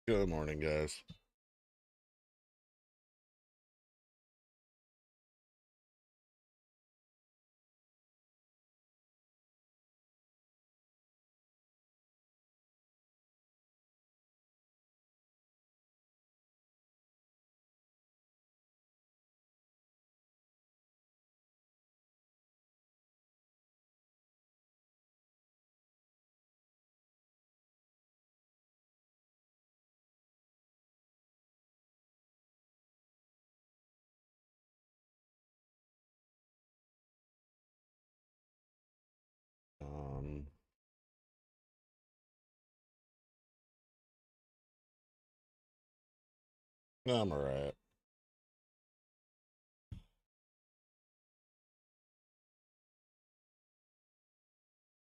Good morning, guys. Um, I'm all right.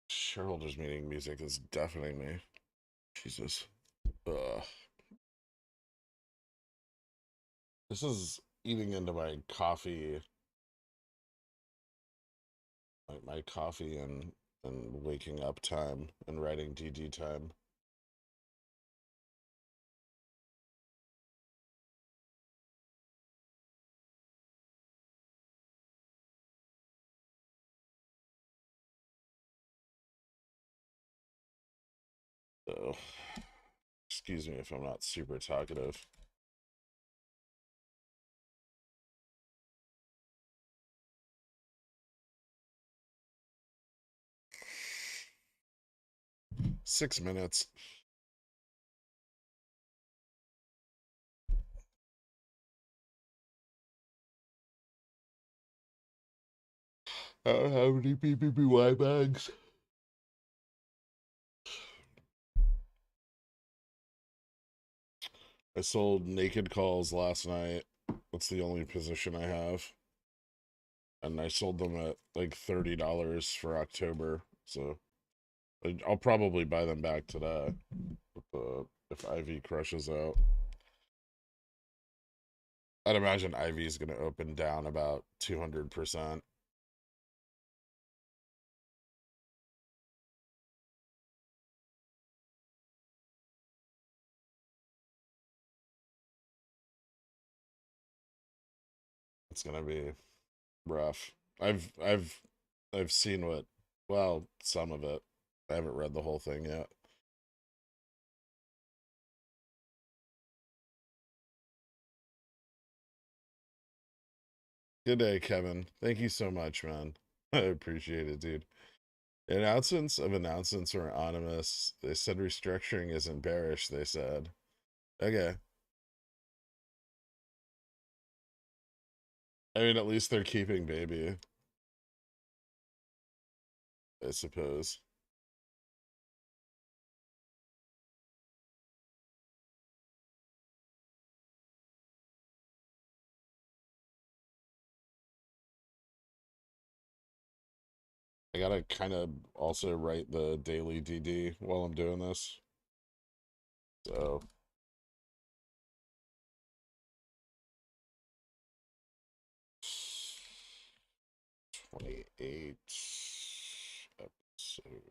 Shareholders meeting music is deafening me. Jesus. Ugh. This is eating into my coffee, my coffee and waking up time and writing DD time. So, excuse me if I'm not super talkative. Six minutes. How many PPPY bags? I sold naked calls last night. That's the only position I have. And I sold them at like $30 for October. So I'll probably buy them back today if Ivy crushes out. I'd imagine Ivy is going to open down about 200%. It's going to be rough. I've seen what, well, some of it. I haven't read the whole thing yet. Good day, Kevin. Thank you so much, man. I appreciate it, dude. Announcements are anonymous. They said restructuring isn't bearish, they said. Okay. I mean, at least they're keeping baby, I suppose. I gotta kind of also write the daily DD while I'm doing this. So 28 episode.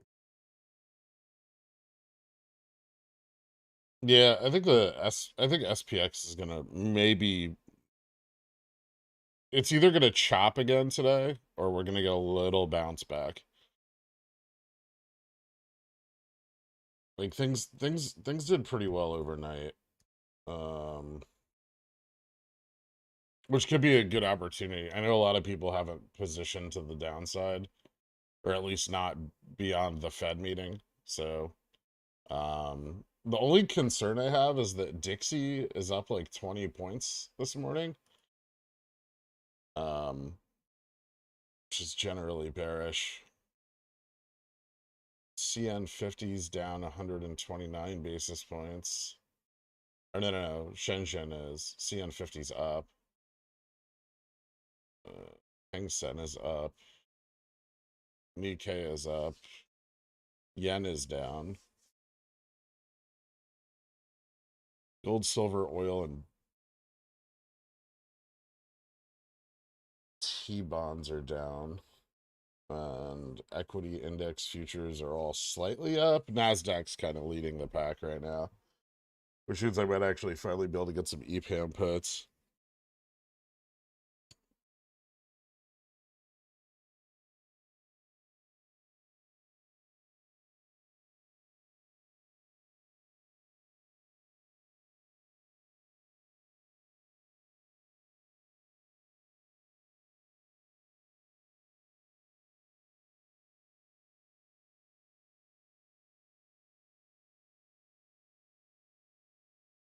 Yeah, I think SPX is gonna maybe it's either gonna chop again today or we're gonna get a little bounce back. Like things did pretty well overnight. Um which could be a good opportunity. I know a lot of people haven't positioned to the downside, or at least not beyond the Fed meeting. So, the only concern I have is that Dixie is up like 20 points this morning, um, which is generally bearish. CN 50's down 129 basis points. Or no. Shenzhen is. CN 50's up. Hang Seng is up. Nikkei is up. Yen is down. Gold, silver, oil, and T bonds are down. And equity index futures are all slightly up. Nasdaq's kind of leading the pack right now. which means I might actually finally be able to get some EPAM puts.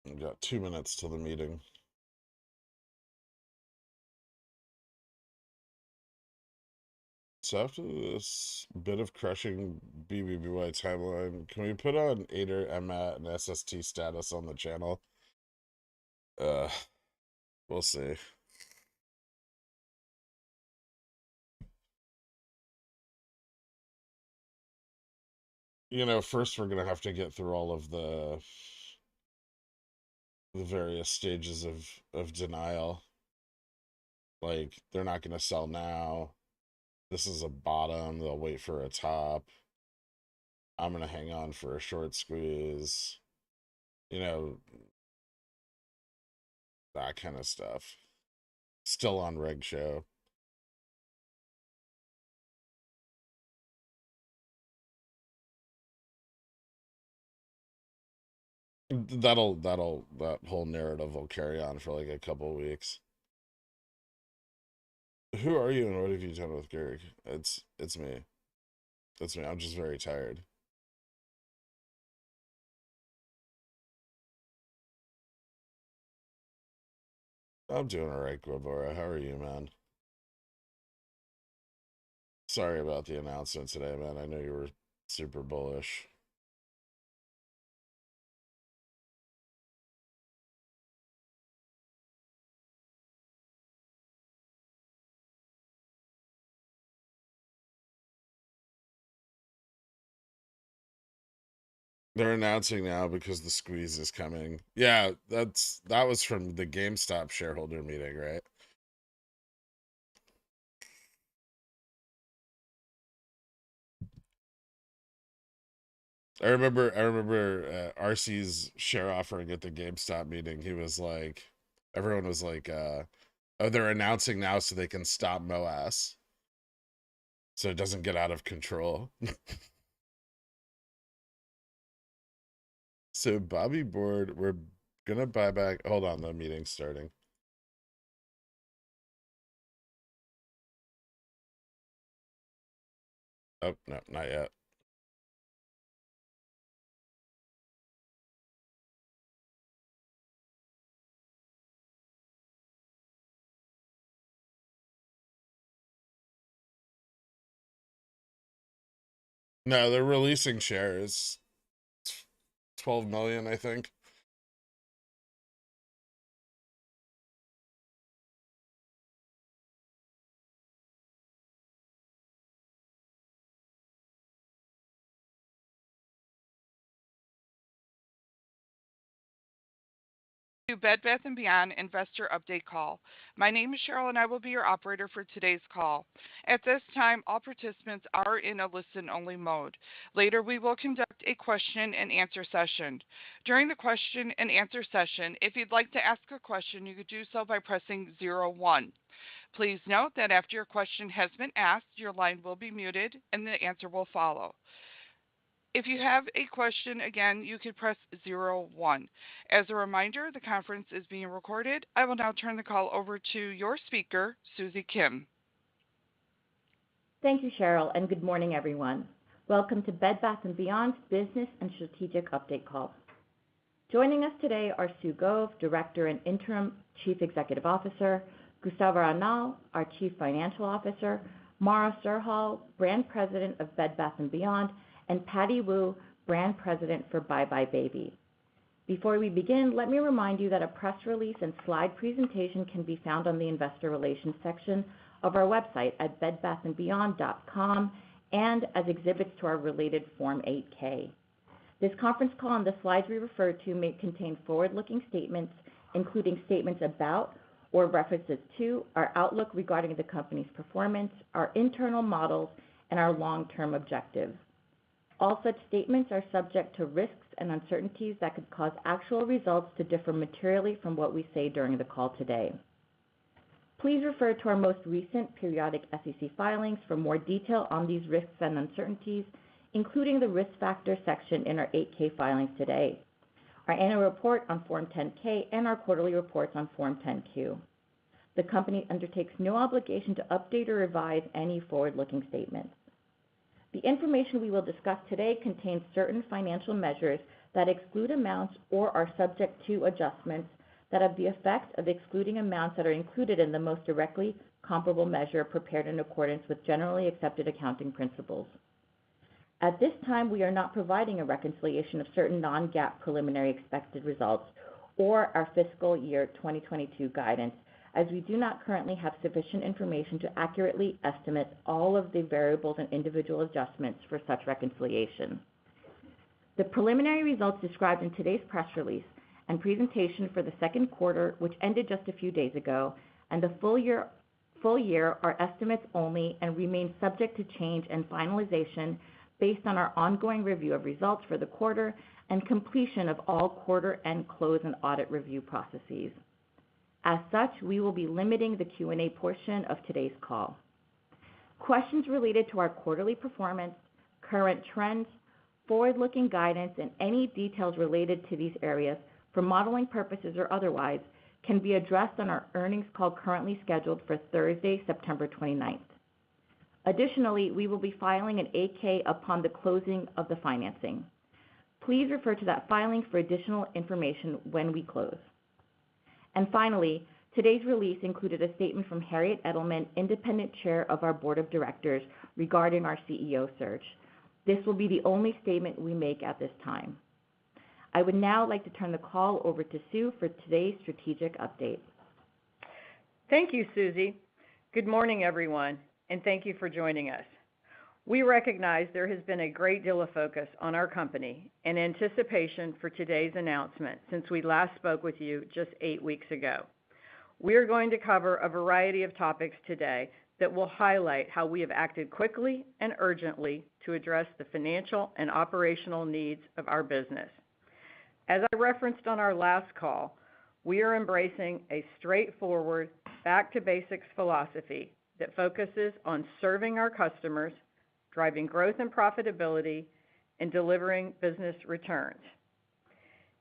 We've got 2 minutes till the meeting. So after this bit of crushing BBBY timeline, can we put on Ader, MAT, and SST status on the channel? We'll see. You know, first we're gonna have to get through all of the various stages of denial. Like, they're not gonna sell now. This is a bottom. They'll wait for a top. I'm gonna hang on for a short squeeze. You know, that kind of stuff. Still on reg show. That whole narrative will carry on for like a couple weeks. Who are you and what have you done with Gerg? It's me. It's me. I'm just very tired. I'm doing alright, Guevara. How are you, man? Sorry about the announcement today, man. I know you were super bullish. They're announcing now because the squeeze is coming. Yeah, that was from the GameStop shareholder meeting, right? I remember RC's share offering at the GameStop meeting. He was like, everyone was like, oh, they're announcing now so they can stop MOASS, so it doesn't get out of control. So Bobby Board, we're gonna buy back. Hold on, the meeting's starting. Oh no, not yet. No, they're releasing shares. 12 million, I think. To Bed Bath & Beyond Investor Update Call. My name is Cheryl and I will be your operator for today's call. At this time, all participants are in a listen-only mode. Later, we will conduct a question and answer session. During the question and answer session, if you'd like to ask a question, you could do so by pressing 01. Please note that after your question has been asked, your line will be muted and the answer will follow. If you have a question, again, you can press 01. As a reminder, the conference is being recorded. I will now turn the call over to your speaker, Susie Kim. Thank you, Cheryl, and good morning, everyone. Welcome to Bed Bath & Beyond's Business and Strategic Update Call. Joining us today are Sue Gove, Director and Interim Chief Executive Officer, Gustavo Arnal, our Chief Financial Officer, Mara Serhal, Brand President of Bed Bath & Beyond, and Patty Wu, Brand President for Bye Bye Baby. Before we begin, let me remind you that a press release and slide presentation can be found on the Investor Relations section of our website at bedbathandbeyond.com and as exhibits to our related Form 8K. This conference call and the slides we refer to may contain forward-looking statements, including statements about or references to our outlook regarding the company's performance, our internal models, and our long-term objectives. All such statements are subject to risks and uncertainties that could cause actual results to differ materially from what we say during the call today. Please refer to our most recent periodic SEC filings for more detail on these risks and uncertainties, including the risk factor section in our 8-K filings today, our annual report on Form 10-K, and our quarterly reports on Form 10-Q. The company undertakes no obligation to update or revise any forward-looking statements. The information we will discuss today contains certain financial measures that exclude amounts or are subject to adjustments that have the effect of excluding amounts that are included in the most directly comparable measure prepared in accordance with generally accepted accounting principles. At this time, we are not providing a reconciliation of certain non-GAAP preliminary expected results or our fiscal year 2022 guidance, as we do not currently have sufficient information to accurately estimate all of the variables and individual adjustments for such reconciliation. The preliminary results described in today's press release and presentation for the second quarter, which ended just a few days ago, and the full year are estimates only and remain subject to change and finalization based on our ongoing review of results for the quarter and completion of all quarter end close and audit review processes. As such, we will be limiting the Q&A portion of today's call. Questions related to our quarterly performance, current trends, forward-looking guidance, and any details related to these areas for modeling purposes or otherwise can be addressed on our earnings call currently scheduled for Thursday, September 29th. Additionally, we will be filing an 8-K upon the closing of the financing. Please refer to that filing for additional information when we close. And finally, today's release included a statement from Harriet Edelman, independent chair of our board of directors, regarding our CEO search. This will be the only statement we make at this time. I would now like to turn the call over to Sue for today's strategic update. Thank you, Susie. Good morning, everyone, and thank you for joining us. We recognize there has been a great deal of focus on our company in anticipation for today's announcement since we last spoke with you just 8 weeks ago. We are going to cover a variety of topics today that will highlight how we have acted quickly and urgently to address the financial and operational needs of our business. As I referenced on our last call, we are embracing a straightforward, back-to-basics philosophy that focuses on serving our customers, driving growth and profitability, and delivering business returns.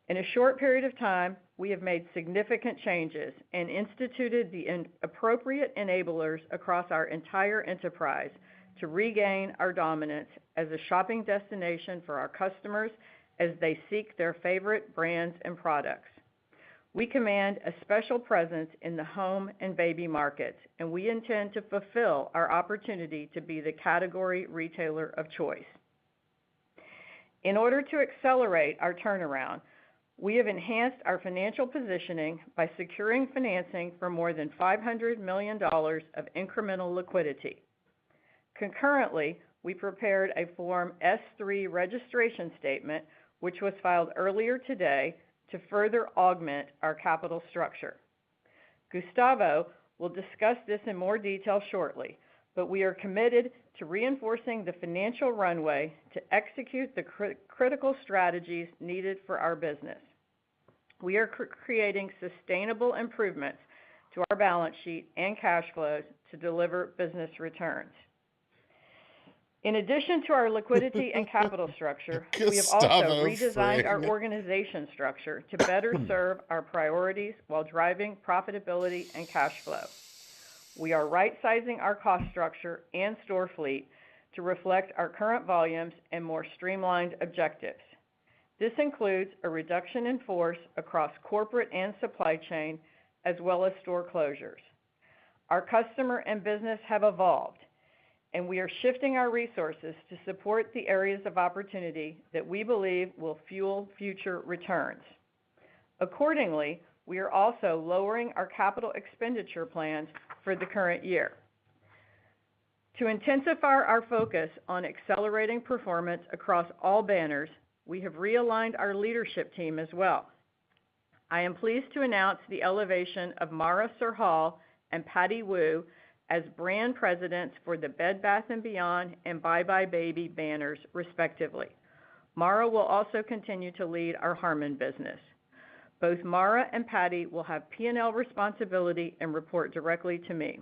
In a short period of time, we have made significant changes and instituted the appropriate enablers across our entire enterprise to regain our dominance as a shopping destination for our customers as they seek their favorite brands and products. We command a special presence in the home and baby markets, and we intend to fulfill our opportunity to be the category retailer of choice. In order to accelerate our turnaround, we have enhanced our financial positioning by securing financing for more than $500 million of incremental liquidity. Concurrently, we prepared a Form S-3 registration statement, which was filed earlier today to further augment our capital structure. Gustavo will discuss this in more detail shortly, but we are committed to reinforcing the financial runway to execute the critical strategies needed for our business. We are creating sustainable improvements to our balance sheet and cash flows to deliver business returns. In addition to our liquidity and capital structure, we have also redesigned our organization structure to better serve our priorities while driving profitability and cash flow. We are right-sizing our cost structure and store fleet to reflect our current volumes and more streamlined objectives. This includes a reduction in force across corporate and supply chain, as well as store closures. Our customer and business have evolved, and we are shifting our resources to support the areas of opportunity that we believe will fuel future returns. Accordingly, we are also lowering our capital expenditure plans for the current year. To intensify our focus on accelerating performance across all banners, we have realigned our leadership team as well. I am pleased to announce the elevation of Mara Sirhal and Patty Wu as brand presidents for the Bed Bath & Beyond and buybuy BABY banners, respectively. Mara will also continue to lead our Harmon business. Both Mara and Patty will have P&L responsibility and report directly to me.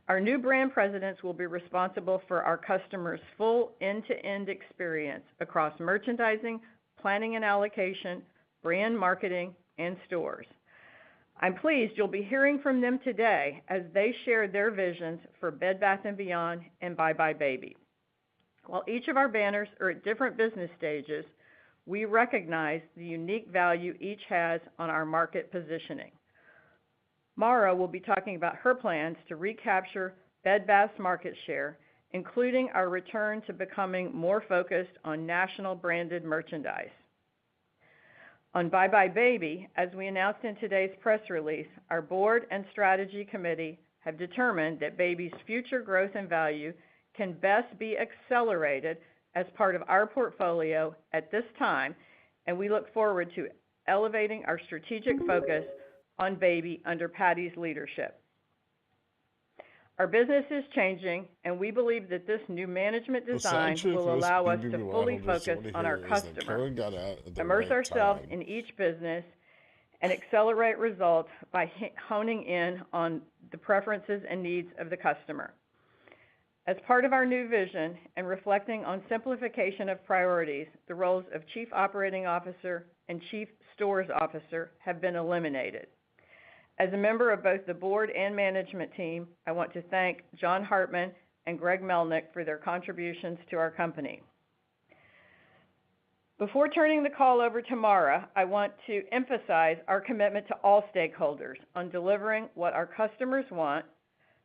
Our new brand presidents will be responsible for our customers' full end-to-end experience across merchandising, planning and allocation, brand marketing, and stores. I'm pleased you'll be hearing from them today as they share their visions for Bed Bath & Beyond and buybuy BABY. While each of our banners are at different business stages, we recognize the unique value each has on our market positioning. Mara will be talking about her plans to recapture Bed Bath's market share, including our return to becoming more focused on national branded merchandise. On buybuy BABY, as we announced in today's press release, our board and strategy committee have determined that BABY's future growth and value can best be accelerated as part of our portfolio at this time, and we look forward to elevating our strategic focus on BABY under Patty's leadership. Our business is changing, and we believe that this new management design will allow us to fully focus on our customer, immerse ourselves in each business, and accelerate results by honing in on the preferences and needs of the customer. As part of our new vision and reflecting on simplification of priorities, the roles of Chief Operating Officer and Chief Stores Officer have been eliminated. As a member of both the board and management team, I want to thank John Hartman and Greg Melnick for their contributions to our company. Before turning the call over to Mara, I want to emphasize our commitment to all stakeholders on delivering what our customers want,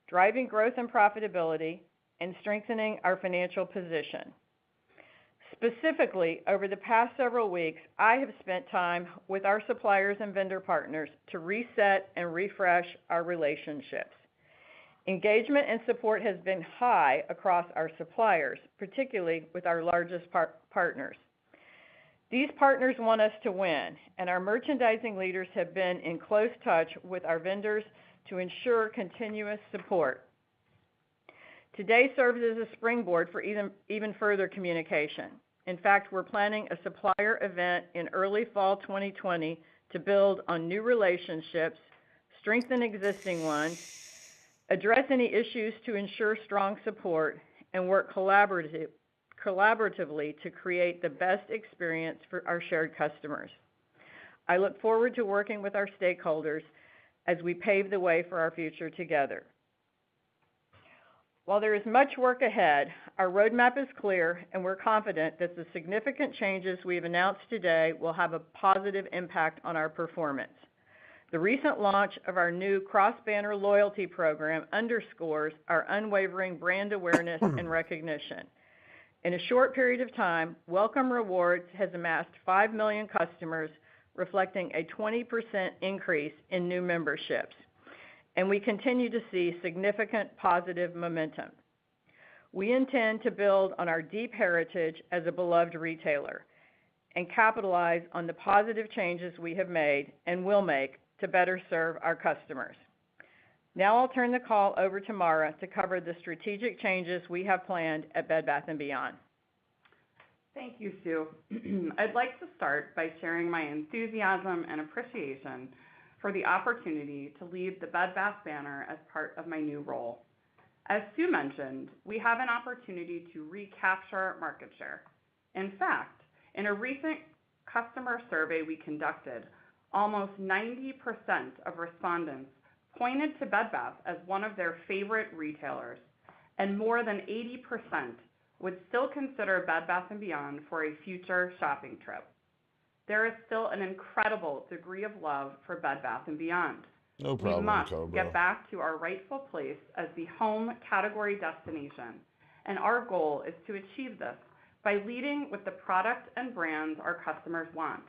driving growth and profitability, and strengthening our financial position. Specifically, over the past several weeks, I have spent time with our suppliers and vendor partners to reset and refresh our relationships. Engagement and support has been high across our suppliers, particularly with our largest partners. These partners want us to win, and our merchandising leaders have been in close touch with our vendors to ensure continuous support. Today serves as a springboard for even further communication. In fact, we're planning a supplier event in early fall 2020 to build on new relationships, strengthen existing ones, address any issues to ensure strong support, and work collaboratively to create the best experience for our shared customers. I look forward to working with our stakeholders as we pave the way for our future together. While there is much work ahead, our roadmap is clear, and we're confident that the significant changes we have announced today will have a positive impact on our performance. The recent launch of our new cross-banner loyalty program underscores our unwavering brand awareness and recognition. In a short period of time, Welcome Rewards has amassed 5 million customers, reflecting a 20% increase in new memberships, and we continue to see significant positive momentum. We intend to build on our deep heritage as a beloved retailer and capitalize on the positive changes we have made and will make to better serve our customers. Now I'll turn the call over to Mara to cover the strategic changes we have planned at Bed Bath & Beyond. Thank you, Sue. I'd like to start by sharing my enthusiasm and appreciation for the opportunity to lead the Bed Bath banner as part of my new role. As Sue mentioned, we have an opportunity to recapture market share. In fact, in a recent customer survey we conducted, almost 90% of respondents pointed to Bed Bath as one of their favorite retailers, and more than 80% would still consider Bed Bath & Beyond for a future shopping trip. There is still an incredible degree of love for Bed Bath & Beyond. No problem, we must Cobra. get back to our rightful place as the home category destination, and our goal is to achieve this by leading with the product and brands our customers want.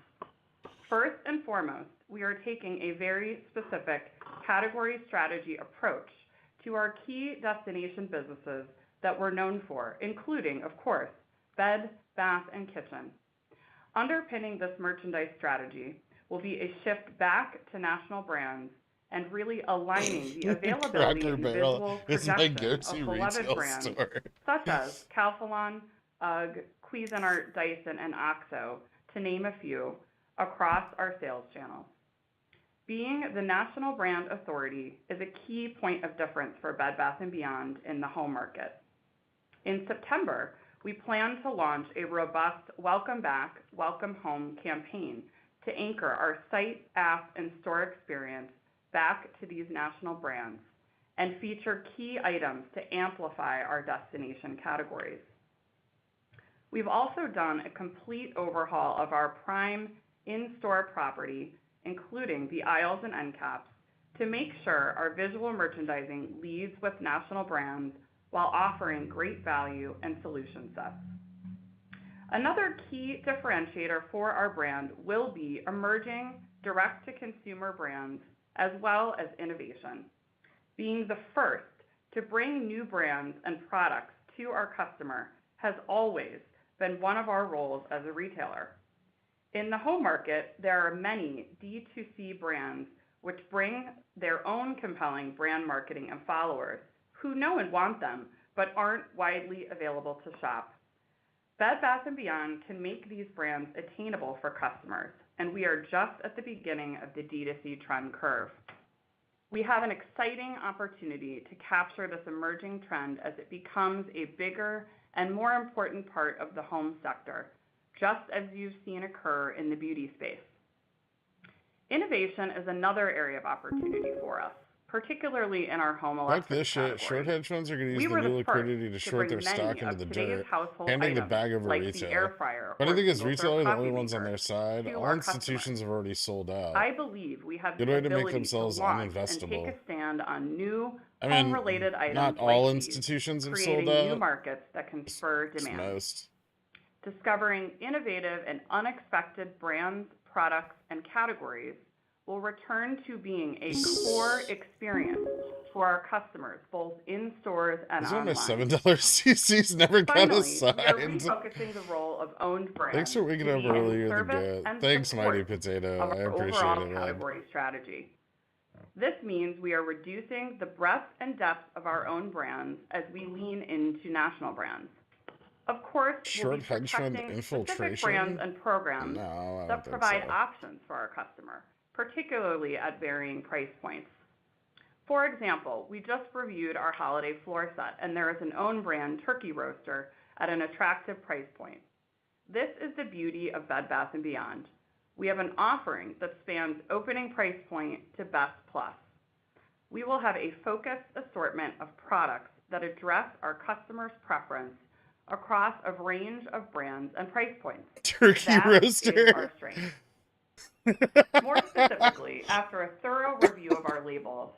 First and foremost, we are taking a very specific category strategy approach to our key destination businesses that we're known for, including, of course, bed, bath, and kitchen. Underpinning this merchandise strategy will be a shift back to national brands and really aligning the availability Cracker and Barrel visual is my projection of go-to beloved retail brands store. such as Calphalon, UGG, Cuisinart, Dyson, and OXO, to name a few, across our sales channels. Being the national brand authority is a key point of difference for Bed Bath & Beyond in the home market. In September, we plan to launch a robust Welcome Back, Welcome Home campaign to anchor our site, app, and store experience back to these national brands and feature key items to amplify our destination categories. We've also done a complete overhaul of our prime in-store property, including the aisles and end caps, to make sure our visual merchandising leads with national brands while offering great value and solution sets. Another key differentiator for our brand will be emerging direct-to-consumer brands as well as innovation. Being the first to bring new brands and products to our customer has always been one of our roles as a retailer. In the home market, there are many D2C brands which bring their own compelling brand marketing and followers who know and want them, but aren't widely available to shop. Bed Bath & Beyond can make these brands attainable for customers, and we are just at the beginning of the D2C trend curve. We have an exciting opportunity to capture this emerging trend as it becomes a bigger and more important part of the home sector, just as you've seen occur in the beauty space. Innovation is another area of opportunity for us, particularly in our home electrics Like this shit, category. short hedge funds are going to We use were the new the first liquidity to to short bring their stock many into of the today's dirt, household handing the items, bag over like the retail. air fryer But I or think as single-serve retailer, the coffee only ones on maker, their side, to all our institutions customers. have already sold out. I believe we have Good the way to make ability to themselves launch and take uninvestable. a stand on new I mean, home-related items not all like these, institutions have creating sold new out. markets that can spur It's demand. most. Discovering innovative and unexpected brands, products, and categories will return to being a core experience for our customers, both in stores and These are my online. $7 CCs never got Finally, we are assigned. refocusing the role of owned brands Thanks for waking to up be in earlier than service good. and Thanks, Mighty support Potato. of I our appreciate overall it, man. category strategy. This means we are reducing the breadth and depth of our own brands as we lean into national brands. Of course, we'll be Short hedge fund protecting specific infiltration? brands and programs No, I don't that think provide so. options for our customer, particularly at varying price points. For example, we just reviewed our holiday floor set, and there is an own brand turkey roaster at an attractive price point. This is the beauty of Bed Bath & Beyond. We have an offering that spans opening price point to Best Plus. We will have a focused assortment of products that address our customers' preference across a range of brands and price points. Turkey That is roaster. our strength. More specifically, after a thorough review of our labels,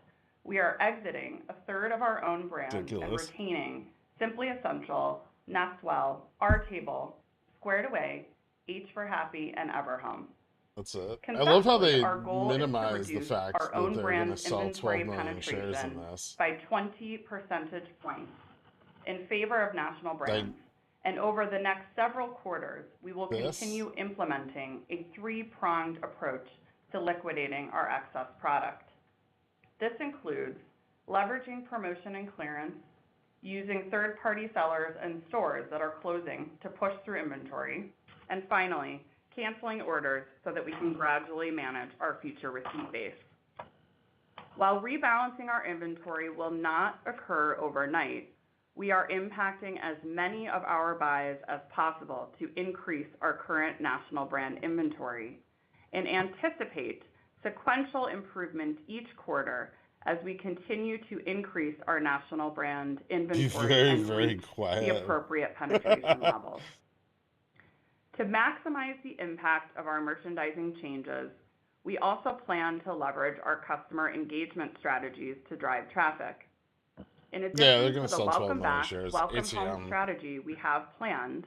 we are exiting a third of our own brands Ridiculous. and retaining Simply Essential, Nestwell, Our Table, Squared Away, H for Happy, and Everhome. That's it. I love how they Our goal is to minimize the reduce fact our that own they're going to brand's sell 12 inventory million shares in penetration this. by 20 percentage points in favor of national brands. And over the next several quarters, we will continue implementing a three-pronged approach to liquidating our excess product. This includes leveraging promotion and clearance, using third-party sellers and stores that are closing to push through inventory, and finally, canceling orders so that we can gradually manage our future receipt base. While rebalancing our inventory will not occur overnight, we are impacting as many of our buys as possible to increase our current national brand inventory and anticipate sequential improvement each quarter as we continue to increase our national brand inventory and reach the appropriate penetration levels. To maximize the impact of our merchandising changes, we also plan to leverage our customer engagement strategies to drive traffic. In addition to the Welcome Back, Welcome Home strategy we have planned,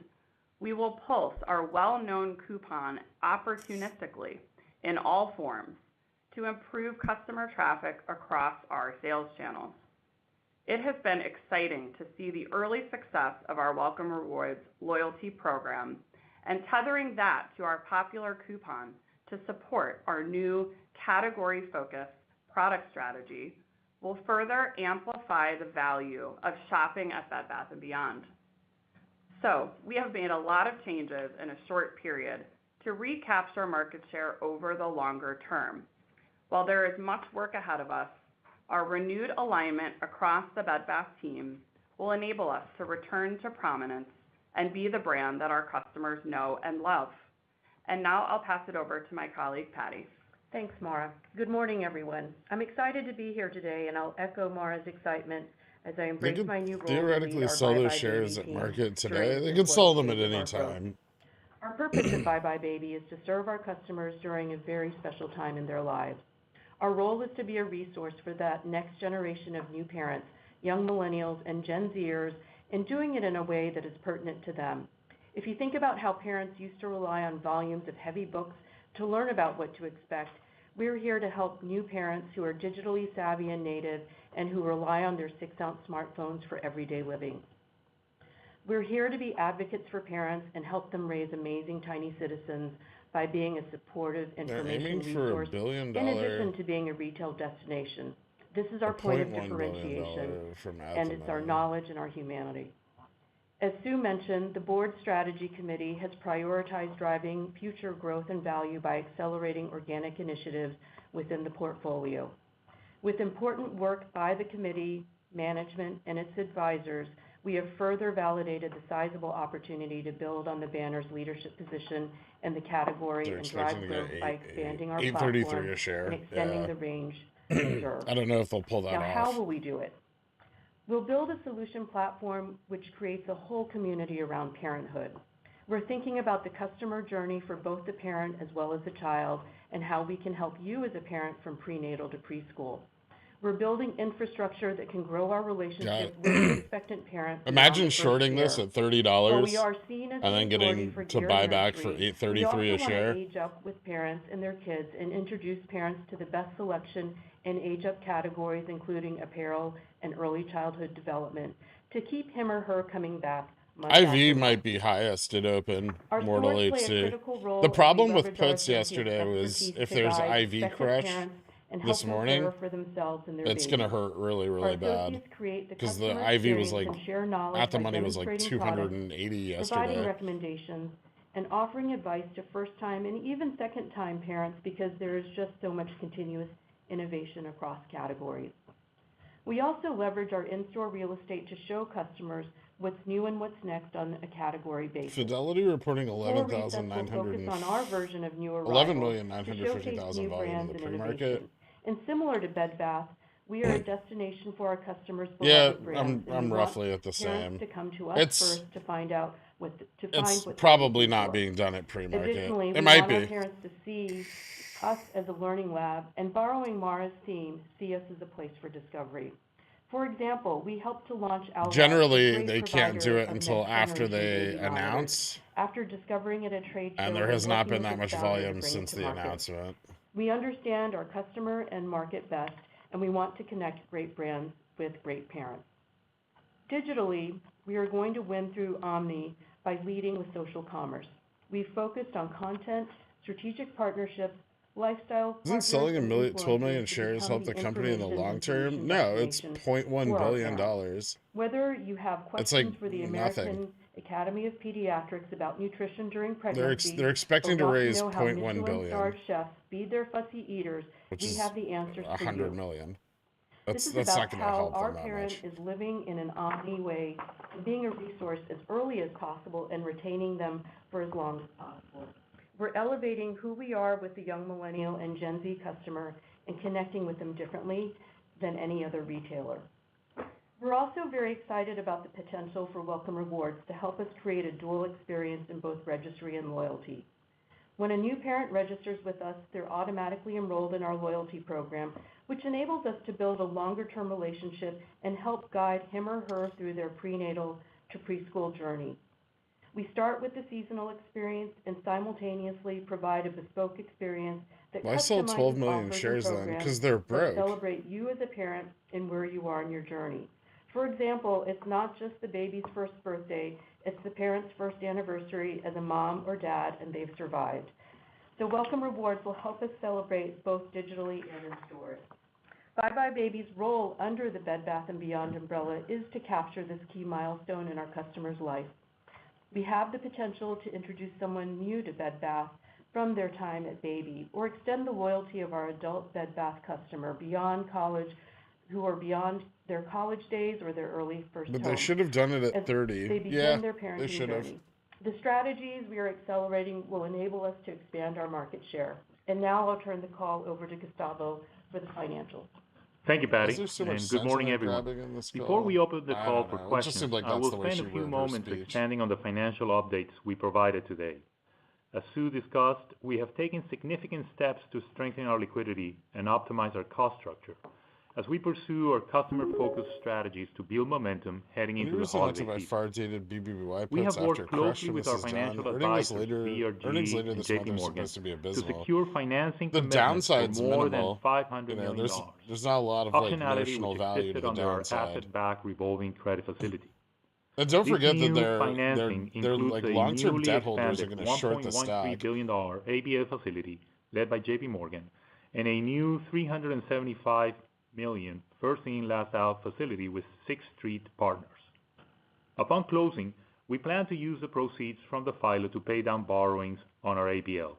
we will pulse our well-known coupon opportunistically in all forms to improve customer traffic across our sales channels. It has been exciting to see the early success of our Welcome Rewards loyalty program and tethering that to our popular coupon to support our new category-focused product strategy will further amplify the value of shopping at Bed Bath & Beyond. So we have made a lot of changes in a short period to recapture market share over the longer term. While there is much work ahead of us, our renewed alignment across the Bed Bath team will enable us to return to prominence and be the brand that our customers know and love. And now I'll pass it over to my colleague, Patty. Thanks, Mara. Good morning, everyone. I'm excited to be here today, and I'll echo Mara's excitement as I embrace my new role. Theoretically sell those shares at market today. They could sell them at any time. Our purpose at Bye Bye Baby is to serve our customers during a very special time in their lives. Our role is to be a resource for that next generation of new parents, young millennials, and Gen Zers, and doing it in a way that is pertinent to them. If you think about how parents used to rely on volumes of heavy books to learn about what to expect, we're here to help new parents who are digitally savvy and native and who rely on their 6-ounce smartphones for everyday living. We're here to be advocates for parents and help them raise amazing tiny citizens by being a supportive information resource in addition to being a retail destination. This is our point of differentiation, and it's our knowledge and our humanity. As Sue mentioned, the board strategy committee has prioritized driving future growth and value by accelerating organic initiatives within the portfolio. With important work by the committee, management, and its advisors, we have further validated the sizable opportunity to build on the banner's leadership position in the category and drive growth by expanding our platform and extending the range we serve. I don't know if they'll pull that off. Now, how will we do it? We'll build a solution platform which creates a whole community around parenthood. We're thinking about the customer journey for both the parent as well as the child and how we can help you as a parent from prenatal to preschool. We're building infrastructure that can grow our relationship with the expectant parent. Imagine shorting this at $30 and then getting to buy back for $8.33 a share. We age up with parents and their kids and introduce parents to the best selection in age-up categories, including apparel and early childhood development, to keep him or her coming back. IV might be highest at open, Mortal HC. The problem with puts yesterday was if there's IV crush this morning, it's going to hurt really, really bad. Because the IV was like, at the money was like 280 yesterday. Providing recommendations and offering advice to first-time and even second-time parents because there is just so much continuous innovation across categories. We also leverage our in-store real estate to show customers what's new and what's next on a category basis. Fidelity reporting 11,950. On our version of new arrivals, 11,950,000 volume in the pre-market. And similar to Bed Bath, we are a destination for our customers' beloved brands. I'm roughly at the same. To come to us first to find out it's probably not being done at pre-market. Additionally, it might be. Our parents to see us as a learning lab, and borrowing Mara's theme, see us as a place for discovery. For example, we helped to launch Outlook. Generally, they can't do it until after they announce. After discovering it at trade show, and there has not been that much volume since the announcement. We understand our customer and market best, and we want to connect great brands with great parents. Digitally, we are going to win through Omni by leading with social commerce. We've focused on content, strategic partnerships, lifestyle. Isn't selling 12 million shares help the company in the long term? No, it's $0.1 billion. Whether you have questions for the American Academy of Pediatrics about nutrition during pregnancy, they're expecting to raise $0.1 billion. Chefs feed their fussy eaters, we have the answers for you. $100 million. That's not going to help our them that parent much. is living in an omni way, and being a resource as early as possible and retaining them for as long as possible. We're elevating who we are with the young millennial and Gen Z customer and connecting with them differently than any other retailer. We're also very excited about the potential for Welcome Rewards to help us create a dual experience in both registry and loyalty. When a new parent registers with us, they're automatically enrolled in our loyalty program, which enables us to build a longer-term relationship and help guide him or her through their prenatal to preschool journey. We start with the seasonal experience and simultaneously provide a bespoke experience that Why sell 12 million shares then? Because they're broke. Celebrate you as a parent and where you are in your journey. For example, it's not just the baby's first birthday, it's the parent's first anniversary as a mom or dad, and they've survived. So Welcome Rewards will help us celebrate both digitally and in stores. Bye Bye Baby's role under the Bed Bath & Beyond umbrella is to capture this key milestone in our customer's life. We have the potential to introduce someone new to Bed Bath from their time at Baby, or extend the loyalty of our adult Bed Bath customer beyond college, who are beyond their college days or their early first But home. they should have done it at 30. They begin Yeah, their they parenting should have. journey. The strategies we are accelerating will enable us to expand our market share. And now I'll turn the call over to Gustavo for the financials. Thank you, Patty, Is there so much and good morning, sentiment everyone. grabbing in this Before call? we open the I call don't for know. It just questions, seemed like I that's will the way spend she a few wrote her moments speech. expanding on the financial updates we provided today. As Sue discussed, we have taken significant steps to strengthen our liquidity and optimize our cost structure as we pursue our customer-focused strategies to build momentum heading into the holiday my season. far-dated BBY We puts have after worked Crush closely and with our this is done. financial Earnings advisors, later BRG this and month JP are Morgan, supposed to be to abysmal. secure financing The commitments for downside's more than minimal. $500 You know, million. there's not a lot of like Optionality notional which value to existed the under our downside. asset-backed revolving credit facility. And don't This forget that new they're financing includes like a long-term newly debt holders are expanded going to short the $1.13 stock. billion ABS facility led by JP Morgan and a new $375 million first in, last out facility with Sixth Street Partners. Upon closing, we plan to use the proceeds from the FILO to pay down borrowings on our ABL.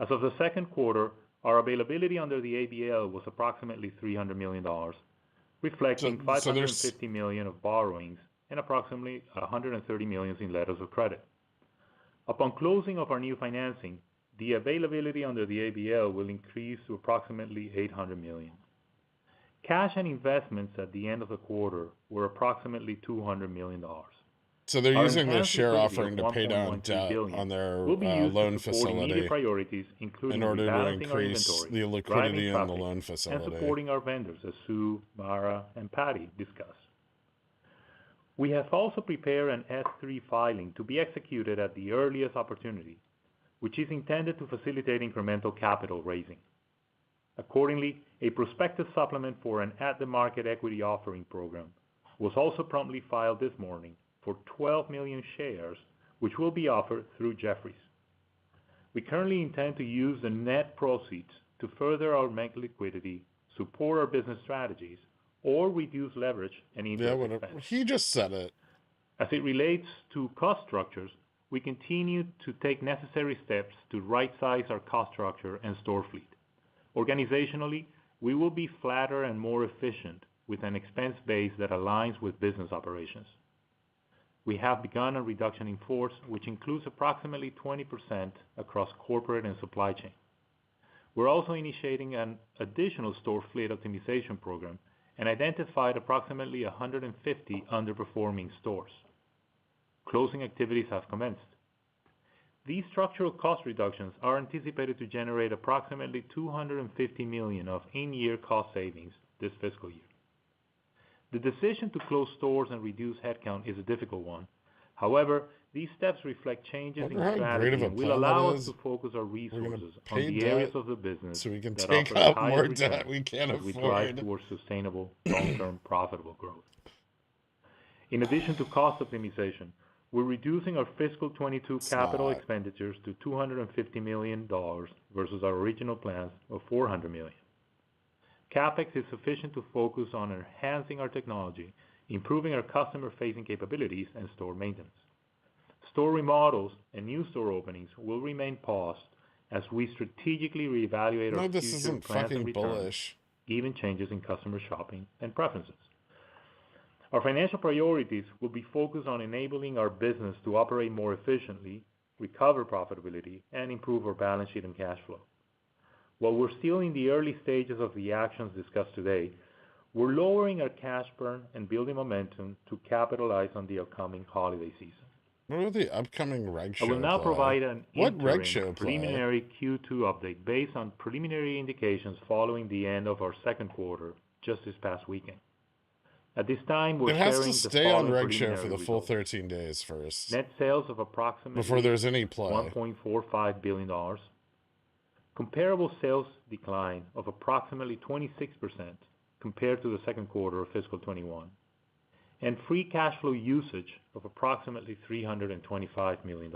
As of the second quarter, our availability under the ABL was approximately $300 million, reflecting $550 million of borrowings and approximately $130 million in letters of credit. Upon closing of our new financing, the availability under the ABL will increase to approximately $800 million. Cash and investments at the end of the quarter were approximately $200 million. So they're Our using the enhanced share liquidity offering of to pay down $1.13 debt billion on their will be used loan to support immediate facility priorities, including in order to rebalancing our increase inventory, the liquidity driving in the traffic, loan and facility. supporting our vendors, as Sue, Mara, and Patty discussed. We have also prepared an S-3 filing to be executed at the earliest opportunity, which is intended to facilitate incremental capital raising. Accordingly, a prospective supplement for an at-the-market equity offering program was also promptly filed this morning for 12 million shares, which will be offered through Jefferies. We currently intend to use the net proceeds to further our bank liquidity, support our business strategies, or reduce leverage and interest expense. He just said it. As it relates to cost structures, we continue to take necessary steps to right-size our cost structure and store fleet. Organizationally, we will be flatter and more efficient with an expense base that aligns with business operations. We have begun a reduction in force, which includes approximately 20% across corporate and supply chain. We're also initiating an additional store fleet optimization program and identified approximately 150 underperforming stores. Closing activities have commenced. These structural cost reductions are anticipated to generate approximately $250 million of in-year cost savings this fiscal year. The decision to close stores and reduce headcount is a difficult one. However, these steps reflect changes in strategy and will allow us to focus our resources on the areas of the business so we can that take offer out higher more returns debt we can't as we drive afford. towards sustainable, long-term, profitable growth. In addition to cost optimization, we're reducing our fiscal 22 capital expenditures to $250 million versus our original plans of $400 million. CapEx is sufficient to focus on enhancing our technology, improving our customer-facing capabilities, and store maintenance. Store remodels and new store openings will remain paused as we strategically reevaluate our future plans and returns, given changes in customer shopping and preferences. Our financial priorities will be focused on enabling our business to operate more efficiently, recover profitability, and improve our balance sheet and cash flow. While we're still in the early stages of the actions discussed today, we're lowering our cash burn and building momentum to capitalize on the upcoming holiday season. What about the upcoming reg show? I will now provide an interim preliminary Q2 update based on preliminary indications following the end of our second quarter just this past weekend. At this time, we're sharing the following. It has to stay on reg show for the full 13 days first. Net sales of approximately before there's any play. $1.45 billion. Comparable sales decline of approximately 26% compared to the second quarter of fiscal 21. And free cash flow usage of approximately $325 million.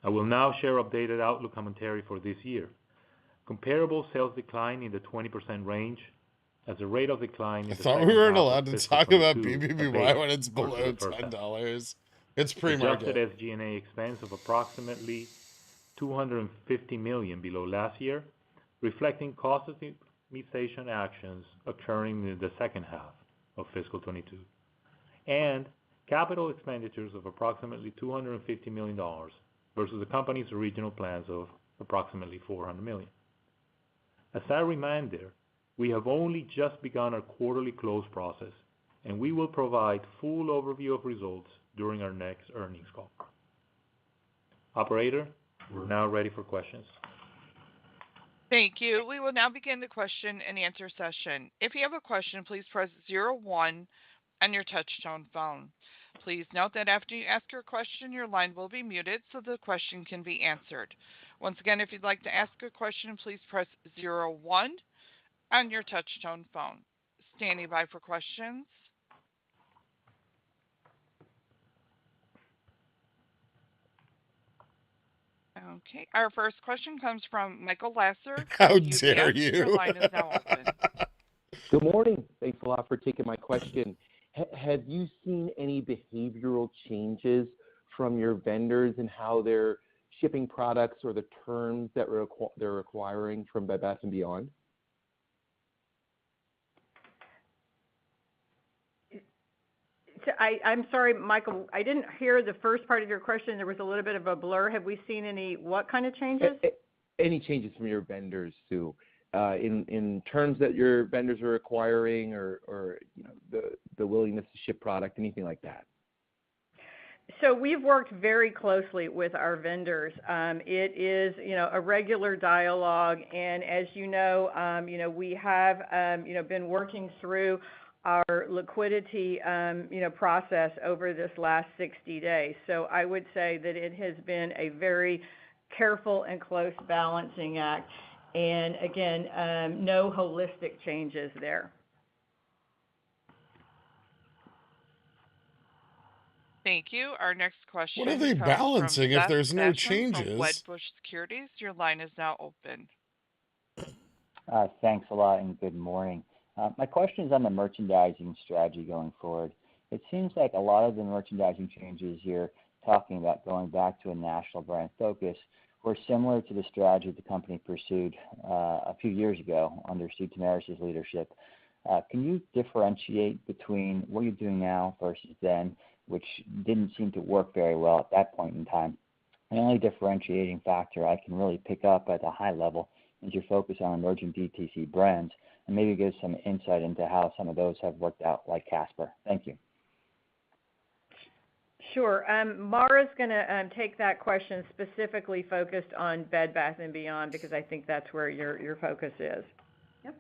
I will now share updated outlook commentary for this year. Comparable sales decline in the 20% range, as the rate of decline in I the thought we second weren't half of allowed to fiscal talk about 22 BBBY when it's abated versus below the first half. $10. It's Adjusted pre-market. SG&A expense of approximately $250 million below last year, reflecting cost optimization actions occurring in the second half of fiscal 22, and capital expenditures of approximately $250 million versus the company's original plans of approximately $400 million. As a reminder, we have only just begun our quarterly close process, and we will provide full overview of results during our next earnings call. Operator, we're now ready for questions. Thank you. We will now begin the question and answer session. If you have a question, please press 01 on your touch-tone phone. Please note that after you ask your question, your line will be muted so the question can be answered. Once again, if you'd like to ask a question, please press 01 on your touch-tone phone. Standing by for questions. Okay, our first question comes from Michael Lasser. How UBS. dare you? Your line is now open. Good morning. Thanks a lot for taking my question. Have you seen any behavioral changes from your vendors in how they're shipping products or the terms that they're requiring from Bed Bath & Beyond? I'm sorry, Michael, I didn't hear the first part of your question. There was a little bit of a blur. Have we seen any, what kind of changes? Any changes from your vendors, Sue, in terms that your vendors are requiring or you know, the willingness to ship product, anything like that? So we've worked very closely with our vendors. It is, you know, a regular dialogue, and as you know, we have, been working through our liquidity, process over this last 60 days. So I would say that it has been a very careful and close balancing act, and again, no holistic changes there. Thank you. Our next question. What are they comes balancing from if there's no Seth Basham from changes? Wedbush Securities. Your line is now open. Thanks a lot and good morning. My question is on the merchandising strategy going forward. It seems like a lot of the merchandising changes you're talking about going back to a national brand focus were similar to the strategy the company pursued a few years ago under Steve Tamaris' leadership. Can you differentiate between what you're doing now versus then, which didn't seem to work very well at that point in time? The only differentiating factor I can really pick up at a high level is your focus on emerging DTC brands, and maybe give some insight into how some of those have worked out, like Casper. Thank you. Sure. Mara's going to take that question specifically focused on Bed Bath & Beyond, because I think that's where your focus is. Yep.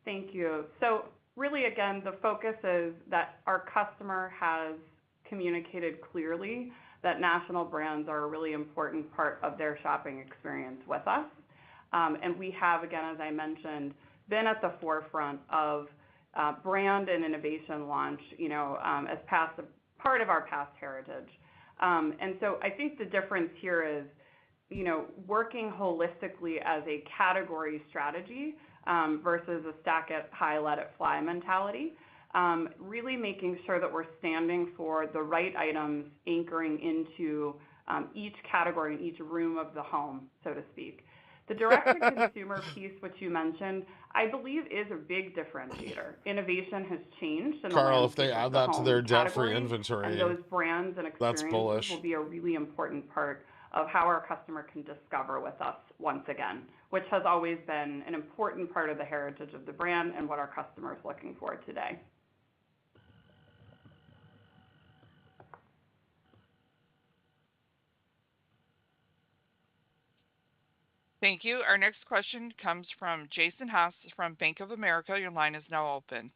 Thank you. So really, again, the focus is that our customer has communicated clearly that national brands are a really important part of their shopping experience with us. And we have, again, as I mentioned, been at the forefront of brand and innovation launch, as part of our past heritage. And so I think the difference here is, working holistically as a category strategy versus a stack it high, let it fly mentality. Really making sure that we're standing for the right items, anchoring into each category in each room of the home, so to speak. The direct-to-consumer piece, which you mentioned, I believe is a big differentiator. Innovation has changed. In Carl, the if they add the that to their debt-free category, inventory, and those brands and that's experiences bullish. will be a really important part of how our customer can discover with us once again, which has always been an important part of the heritage of the brand and what our customer is looking for today. Thank you. Our next question comes from Jason Haas from Bank of America. Your line is now open.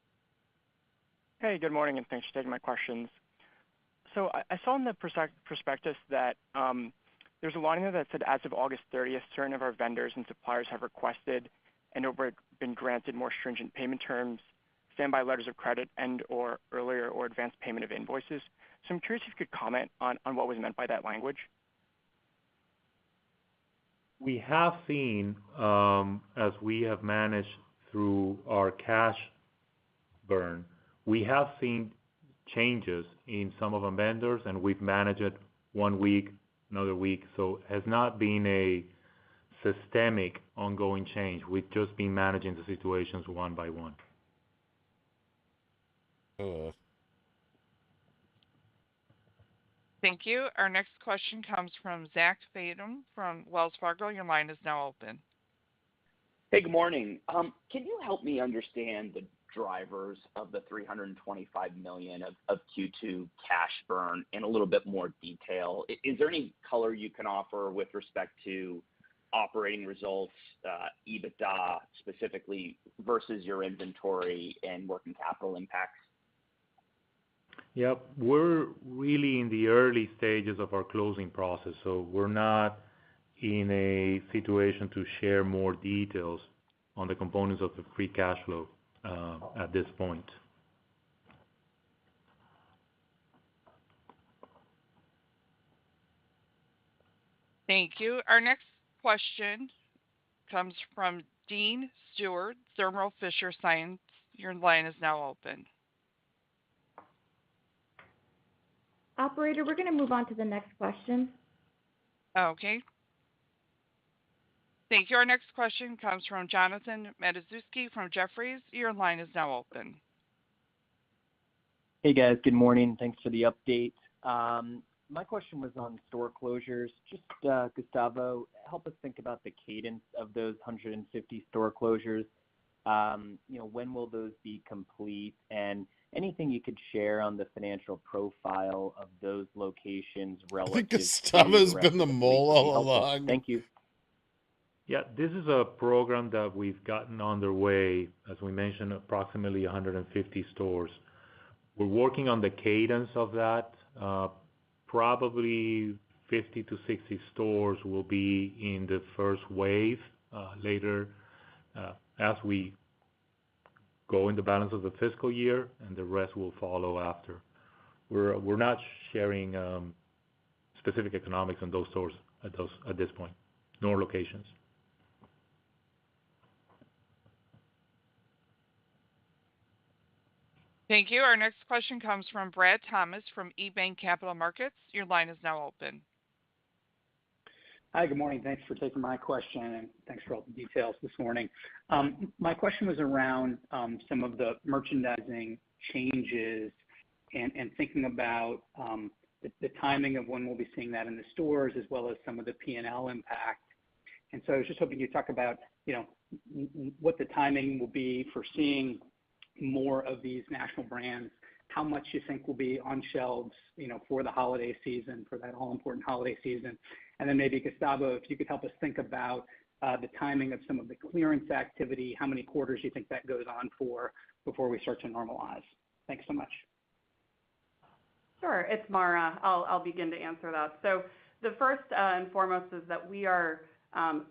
Hey, good morning, and thanks for taking my questions. So I saw in the prospectus that there's a line in there that said, as of August 30th, certain of our vendors and suppliers have requested and or been granted more stringent payment terms, standby letters of credit, and or earlier or advanced payment of invoices. So I'm curious if you could comment on what was meant by that language. We have seen, as we have managed through our cash burn, we have seen changes in some of our vendors, and we've managed it 1 week, another week. So it has not been a systemic ongoing change. We've just been managing the situations one by one. Thank you. Our next question comes from Zach Fadem from Wells Fargo. Your line is now open. Hey, good morning. Can you help me understand the drivers of the $325 million of Q2 cash burn in a little bit more detail? Is there any color you can offer with respect to operating results, EBITDA specifically, versus your inventory and working capital impacts? Yep, we're really in the early stages of our closing process, so we're not in a situation to share more details on the components of the free cash flow at this point. Thank you. Our next question comes from Dean Stewart, Thermo Fisher Science. Your line is now open. Operator, we're going to move on to the next question. Okay. Thank you. Our next question comes from Jonathan Matuszewski from Jefferies. Your line is now open. Hey guys, good morning. Thanks for the update. My question was on store closures. Just Gustavo, help us think about the cadence of those 150 store closures. When will those be complete? And anything you could share on the financial profile of those locations relative I think Gustavo's been the mole all along. Thank you. Yeah, this is a program that we've gotten underway, as we mentioned, approximately 150 stores. We're working on the cadence of that. Probably 50 to 60 stores will be in the first wave later as we go in the balance of the fiscal year, and the rest will follow after. We're not sharing specific economics on those stores at this point, nor locations. Thank you. Our next question comes from Brad Thomas from eBank Capital Markets. Your line is now open. Hi, good morning. Thanks for taking my question, and thanks for all the details this morning. My question was around some of the merchandising changes and thinking about the timing of when we'll be seeing that in the stores, as well as some of the P&L impact. And so I was just hoping you'd talk about, what the timing will be for seeing more of these national brands, how much you think will be on shelves, for the holiday season, for that all-important holiday season. And then maybe, Gustavo, if you could help us think about the timing of some of the clearance activity, how many quarters you think that goes on for before we start to normalize. Thanks so much. Sure, it's Mara. I'll begin to answer that. So the first and foremost is that we are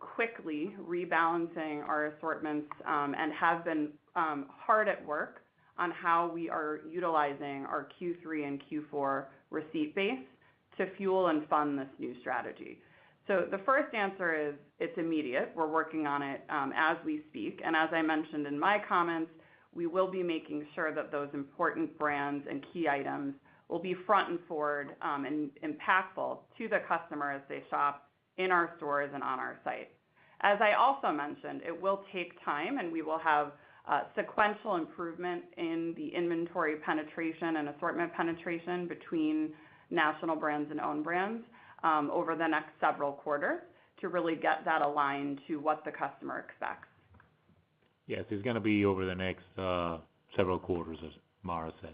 quickly rebalancing our assortments and have been hard at work on how we are utilizing our Q3 and Q4 receipt base to fuel and fund this new strategy. So the first answer is it's immediate. We're working on it as we speak. And as I mentioned in my comments, we will be making sure that those important brands and key items will be front and forward and impactful to the customer as they shop in our stores and on our site. As I also mentioned, it will take time, and we will have sequential improvement in the inventory penetration and assortment penetration between national brands and own brands over the next several quarters to really get that aligned to what the customer expects. Yes, it's going to be over the next several quarters, as Mara said.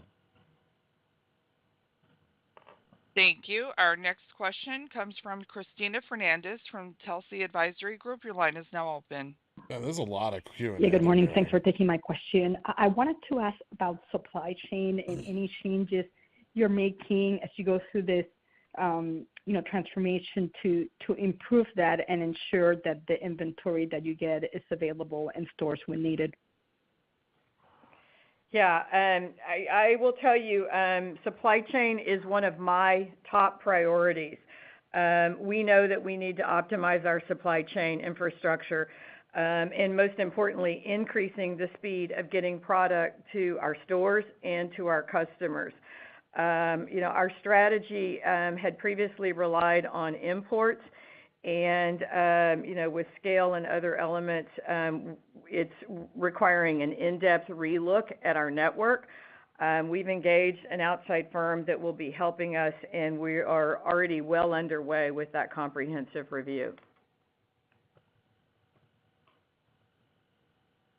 Thank you. Our next question comes from Cristina Fernandez from Telsey Advisory Group. Your line is now open. Yeah, there's a lot of Q&A. Yeah, good morning. There. Thanks for taking my question. I wanted to ask about supply chain and any changes you're making as you go through this, transformation to improve that and ensure that the inventory that you get is available in stores when needed. Yeah, I will tell you, supply chain is one of my top priorities. We know that we need to optimize our supply chain infrastructure, and most importantly, increasing the speed of getting product to our stores and to our customers. Our strategy had previously relied on imports, and with scale and other elements, it's requiring an in-depth relook at our network. We've engaged an outside firm that will be helping us, and we are already well underway with that comprehensive review.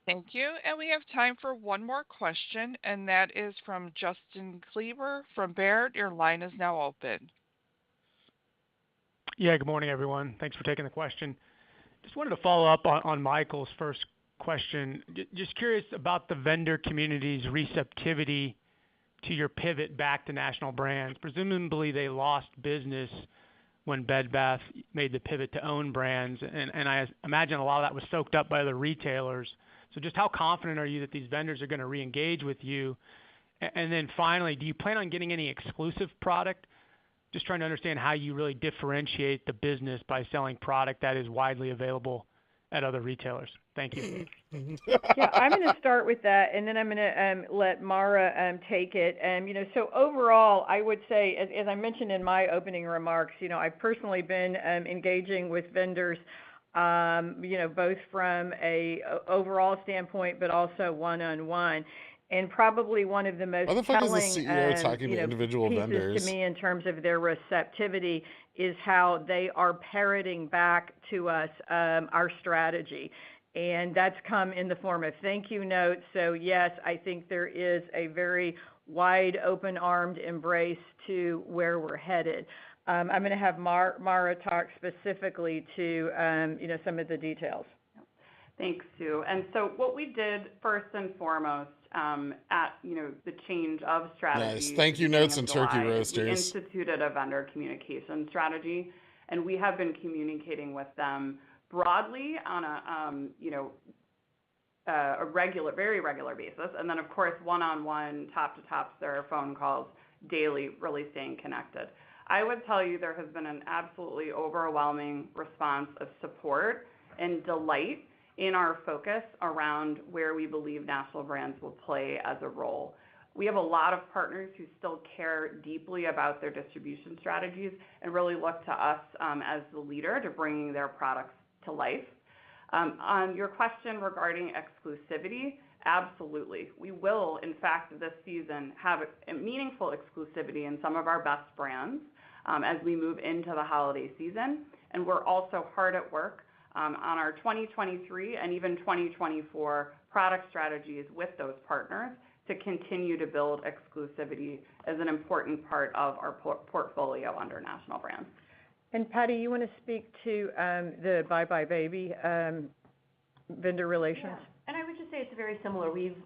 Thank you. And we have time for one more question, and that is from Justin Kleber from Baird. Your line is now open. Yeah, good morning, everyone. Thanks for taking the question. Just wanted to follow up on Michael's first question. Just curious about the vendor community's receptivity to your pivot back to national brands. Presumably they lost business when Bed Bath made the pivot to own brands, and I imagine a lot of that was soaked up by other retailers. So just how confident are you that these vendors are going to re-engage with you? And then finally, do you plan on getting any exclusive product? Just trying to understand how you really differentiate the business by selling product that is widely available at other retailers. Thank you. Yeah, I'm going to start with that, and then I'm going to let Mara take it. So overall, I would say, as I mentioned in my opening remarks, I've personally been engaging with vendors, both from a overall standpoint, but also one-on-one. And probably one of the most telling pieces to me in terms of their receptivity is how they are parroting back to us our strategy. And that's come in the form of thank you notes. So yes, I think there is a very wide, open-armed embrace to where we're headed. I'm going to have Mara talk specifically to some of the details. Thanks, Sue. And so what we did first and foremost at the change of strategy. Nice. Thank you notes and turkey roasters. We instituted a vendor communication strategy, and we have been communicating with them broadly on a regular, very regular basis, and then of course one-on-one, top-to-tops, there are phone calls daily, really staying connected. I would tell you there has been an absolutely overwhelming response of support and delight in our focus around where we believe national brands will play as a role. We have a lot of partners who still care deeply about their distribution strategies and really look to us as the leader to bringing their products to life. On your question regarding exclusivity, absolutely. We will, in fact, this season have a meaningful exclusivity in some of our best brands as we move into the holiday season. And we're also hard at work on our 2023 and even 2024 product strategies with those partners to continue to build exclusivity as an important part of our portfolio under national brands. And Patty, you want to speak to the Bye Bye Baby vendor relations? Yeah. And I would just say it's very similar. We've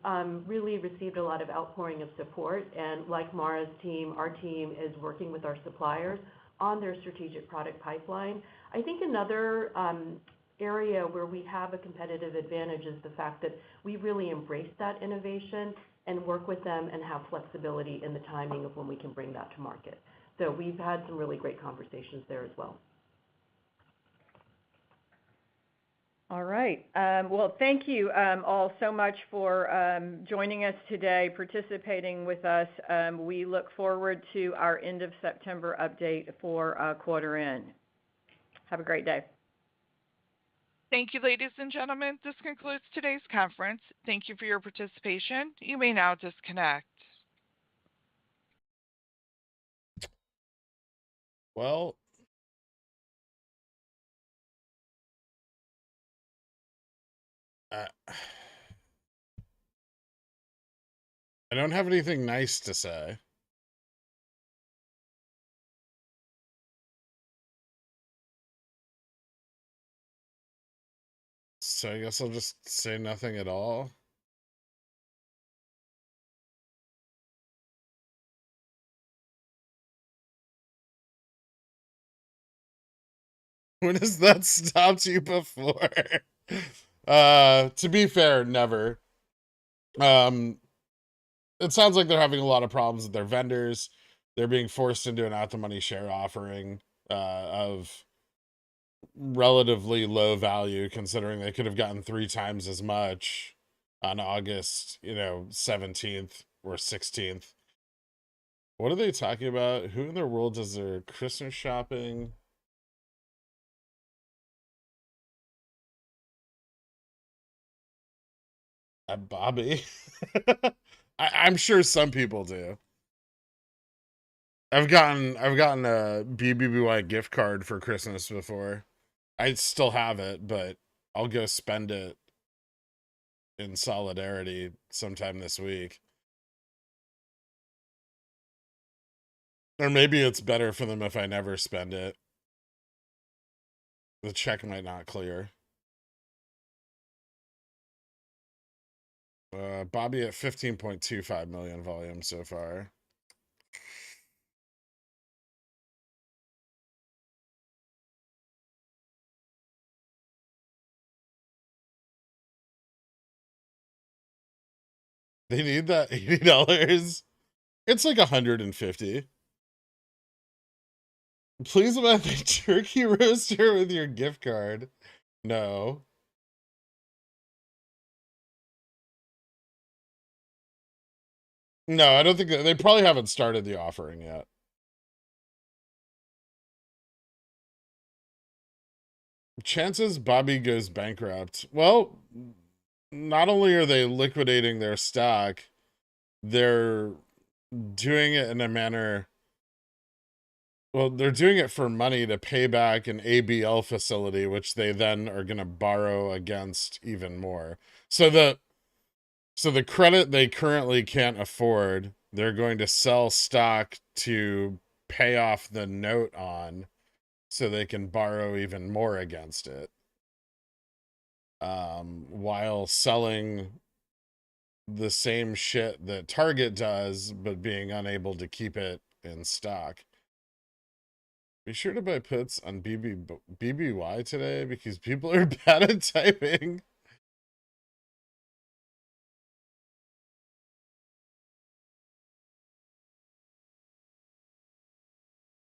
really received a lot of outpouring of support, and like Mara's team, our team is working with our suppliers on their strategic product pipeline. I think another area where we have a competitive advantage is the fact that we really embrace that innovation and work with them and have flexibility in the timing of when we can bring that to market. So we've had some really great conversations there as well. All right. Well, thank you all so much for joining us today, participating with us. We look forward to our end of September update for quarter end. Have a great day. Thank you, ladies and gentlemen. This concludes today's conference. Thank you for your participation. You may now disconnect. Well, I don't have anything nice to say. So I guess I'll just say nothing at all. When has that stopped you before? To be fair, never. It sounds like they're having a lot of problems with their vendors. They're being forced into an at the money share offering. of relatively low value, considering they could have gotten 3 times as much on August, 17th or 16th. What are they talking about? Who in their world does their Christmas shopping? At Bobby. I'm sure some people do. I've gotten a BBBY gift card for Christmas before. I still have it, but I'll go spend it in solidarity sometime this week. Or maybe it's better for them if I never spend it. The check might not clear. Bobby at 15.25 million volume so far. They need that $80. It's like 150. Please buy the turkey roaster with your gift card. No. No, I don't think they probably haven't started the offering yet. Chances Bobby goes bankrupt. Well, not only are they liquidating their stock, they're doing it in a manner. Well, they're doing it for money to pay back an ABL facility, which they then are going to borrow against even more. So the credit they currently can't afford, they're going to sell stock to pay off the note on, so they can borrow even more against it. While selling the same shit that Target does, but being unable to keep it in stock. Be sure to buy puts on BBY today because people are bad at typing.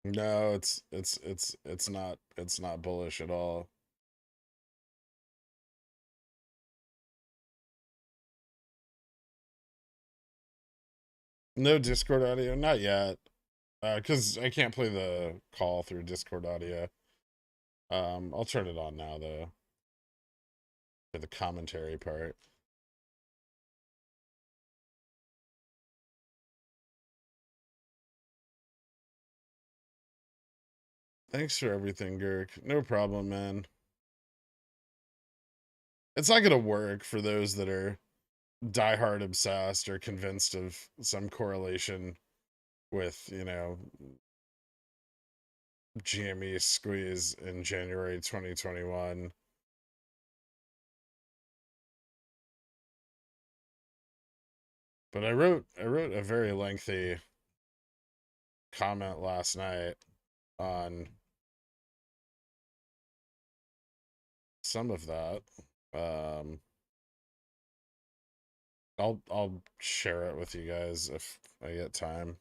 No, it's not bullish at all. No Discord audio, not yet. Because I can't play the call through Discord audio. I'll turn it on now though. For the commentary part. Thanks for everything, Gurk. No problem, man. It's not gonna work for those that are diehard obsessed or convinced of some correlation with, GME squeeze in January 2021. But I wrote a very lengthy comment last night on some of that. I'll share it with you guys if I get time.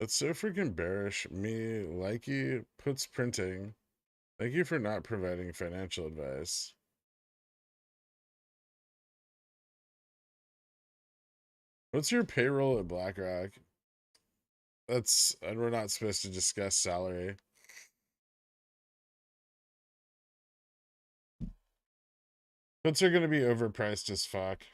It's so freaking bearish. Me, likey, puts printing. Thank you for not providing financial advice. What's your payroll at BlackRock? We're not supposed to discuss salary. Puts are going to be overpriced as fuck.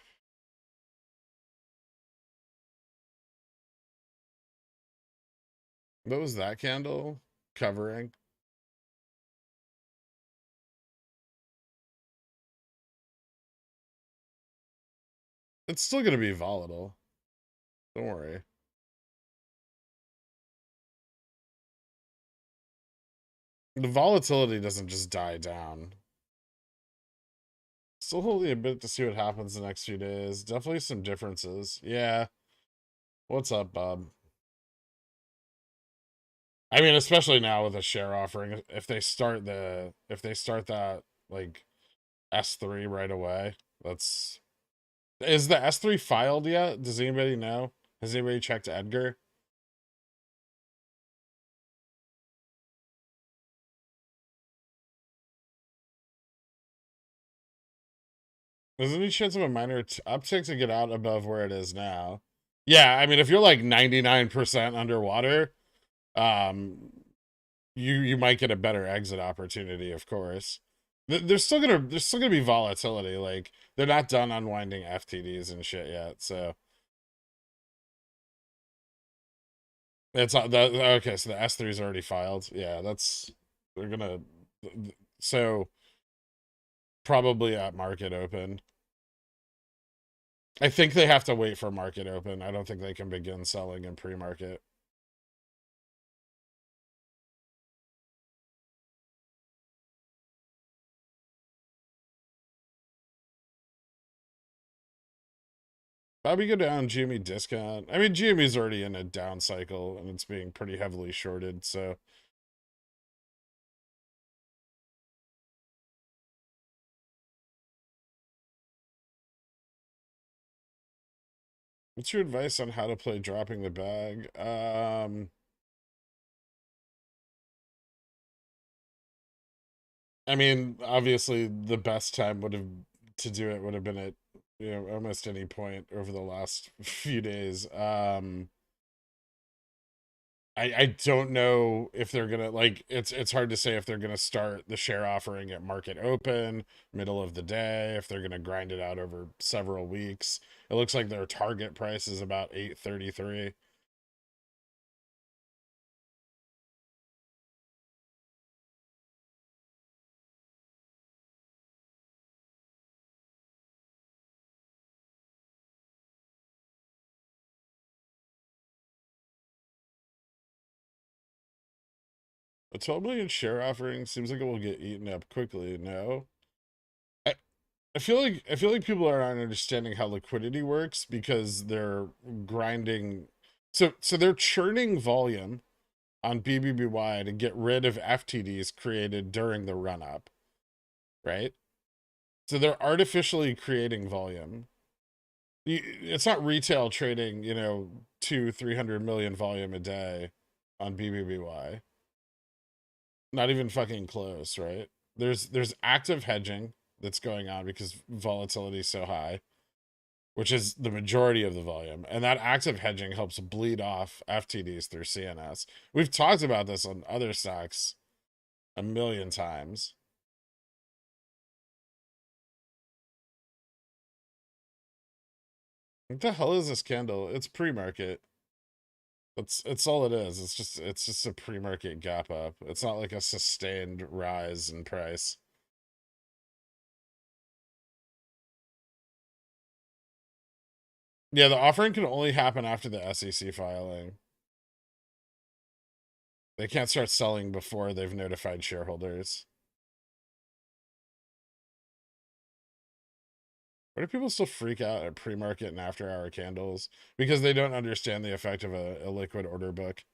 What was that candle covering? It's still going to be volatile. Don't worry. The volatility doesn't just die down. Still holding a bit to see what happens the next few days. Definitely some differences. Yeah. What's up, Bob? I mean, especially now with a share offering, if they start that like S3 right away, Is the S3 filed yet? Does anybody know? Has anybody checked Edgar? There's any chance of a minor uptick to get out above where it is now? Yeah, I mean, if you're like 99% underwater, you might get a better exit opportunity, of course. There's still gonna be volatility. Like, they're not done unwinding FTDs and shit yet, so it's not that okay. So the S3 is already filed. Yeah, they're gonna so probably at market open. I think they have to wait for market open. I don't think they can begin selling in pre-market. Probably go down GME discount. I mean, GME's already in a down cycle and it's being pretty heavily shorted, so what's your advice on how to play dropping the bag? I mean, obviously the best time to do it would have been at, you know, almost any point over the last few days. I don't know if they're gonna, like, it's hard to say if they're gonna start the share offering at market open, middle of the day, if they're gonna grind it out over several weeks. It looks like their target price is about 833. A 12 million share offering seems like it will get eaten up quickly. No, I, I feel like people are not understanding how liquidity works because they're grinding. So they're churning volume on BBBY to get rid of FTDs created during the run up, right? So they're artificially creating volume. It's not retail trading, you know, 200-300 million volume a day on BBBY. Not even fucking close, right? There's active hedging that's going on because volatility is so high, which is the majority of the volume. And that active hedging helps bleed off FTDs through CNS. We've talked about this on other stocks a million times. What the hell is this candle? It's pre-market. It's all it is. It's just a pre-market gap up. It's not like a sustained rise in price. Yeah, the offering can only happen after the SEC filing. They can't start selling before they've notified shareholders. Why do people still freak out at pre-market and after-hour candles? Because they don't understand the effect of a liquid order book.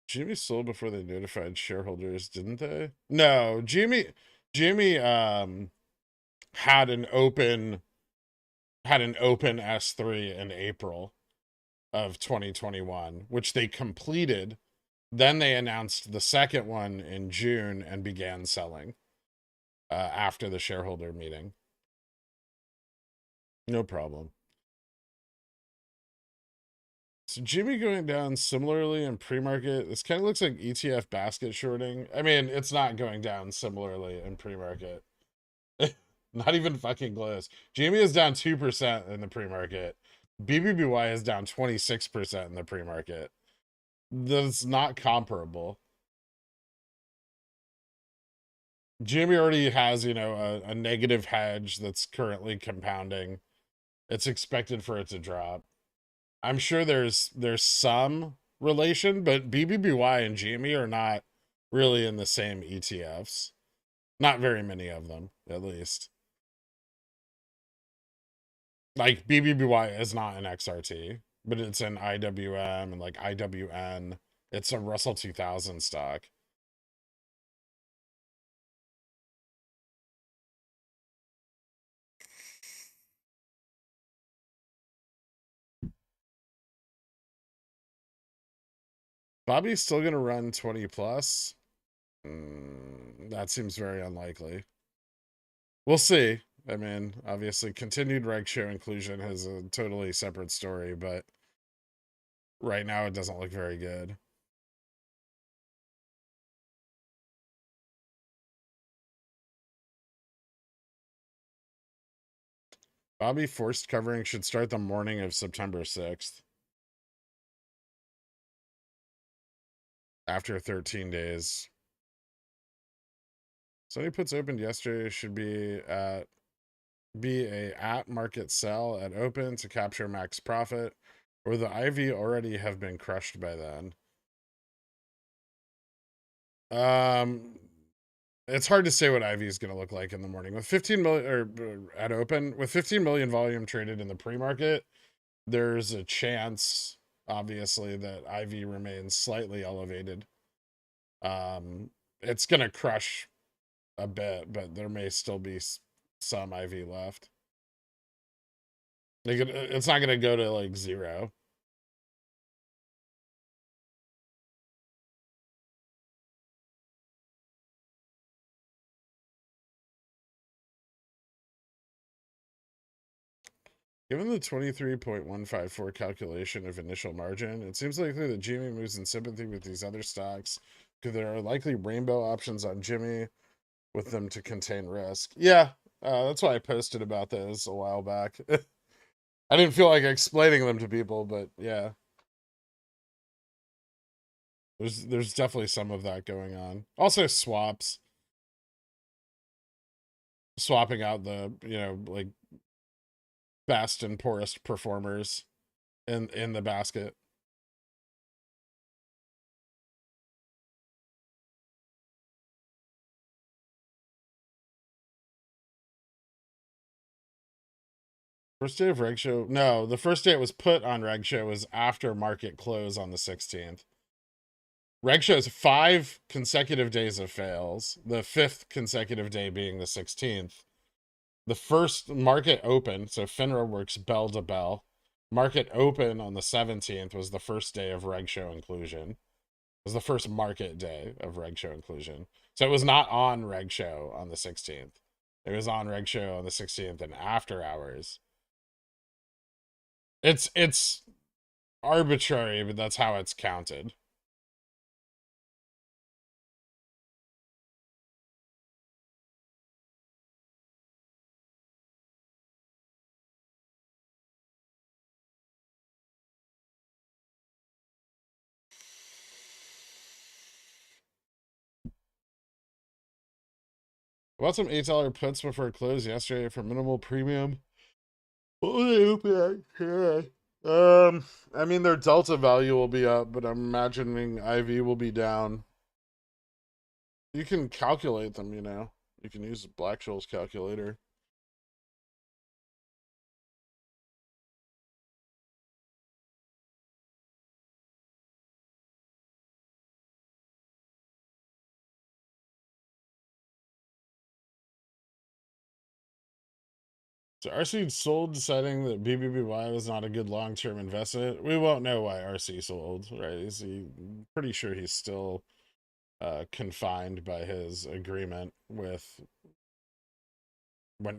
Jimmy sold before they notified shareholders, didn't they? No, Jimmy had an open S3 in April of 2021, which they completed. Then they announced the second one in June and began selling after the shareholder meeting. No problem. So Jimmy going down similarly in pre-market. This kind of looks like ETF basket shorting. I mean, it's not going down similarly in pre-market. Not even fucking close. Jimmy is down 2% in the pre-market. BBBY is down 26% in the pre-market. That's not comparable. Jimmy already has, you know, a negative hedge that's currently compounding. It's expected for it to drop. I'm sure there's some relation, but BBBY and GME are not really in the same ETFs. Not very many of them, at least. Like BBBY is not an XRT. but it's an IWM and like IWN. It's a Russell 2000 stock. Bobby's still going to run 20 plus. That seems very unlikely. We'll see. I mean, obviously, continued reg show inclusion has a totally separate story, but right now it doesn't look very good. Bobby forced covering should start the morning of September 6th. After 13 days. So he puts opened yesterday should be a at market sell at open to capture max profit, or the IV already have been crushed by then. It's hard to say what IV is going to look like in the morning with 15 million or at open with 15 million volume traded in the pre-market. There's a chance, obviously, that IV remains slightly elevated. It's going to crush a bit, but there may still be some IV left. Like it's not going to go to like 0. Given the 23.154 calculation of initial margin, it seems likely that Jimmy moves in sympathy with these other stocks because there are likely rainbow options on Jimmy with them to contain risk. Yeah, that's why I posted about those a while back. I didn't feel like explaining them to people, but yeah. There's definitely some of that going on. Also swaps. Swapping out the, like best and poorest performers in the basket. First day of reg show. No, the first day it was put on reg show was after market close on the 16th. Reg shows 5 consecutive days of fails, the 5th consecutive day being the 16th. The first market open, so FINRA works bell to bell. Market open on the 17th was the first day of reg show inclusion. It was the first market day of reg show inclusion. So it was not on reg show on the 16th. It was on reg show on the 16th and after hours. It's arbitrary, but that's how it's counted. I bought some $8 puts before close yesterday for minimal premium. What will they open at? I mean, their delta value will be up, but I'm imagining IV will be down. You can calculate them, You can use Black-Scholes calculator. So RC sold, deciding that BBBY was not a good long-term investment. We won't know why RC sold, right? Is he pretty sure he's still confined by his agreement with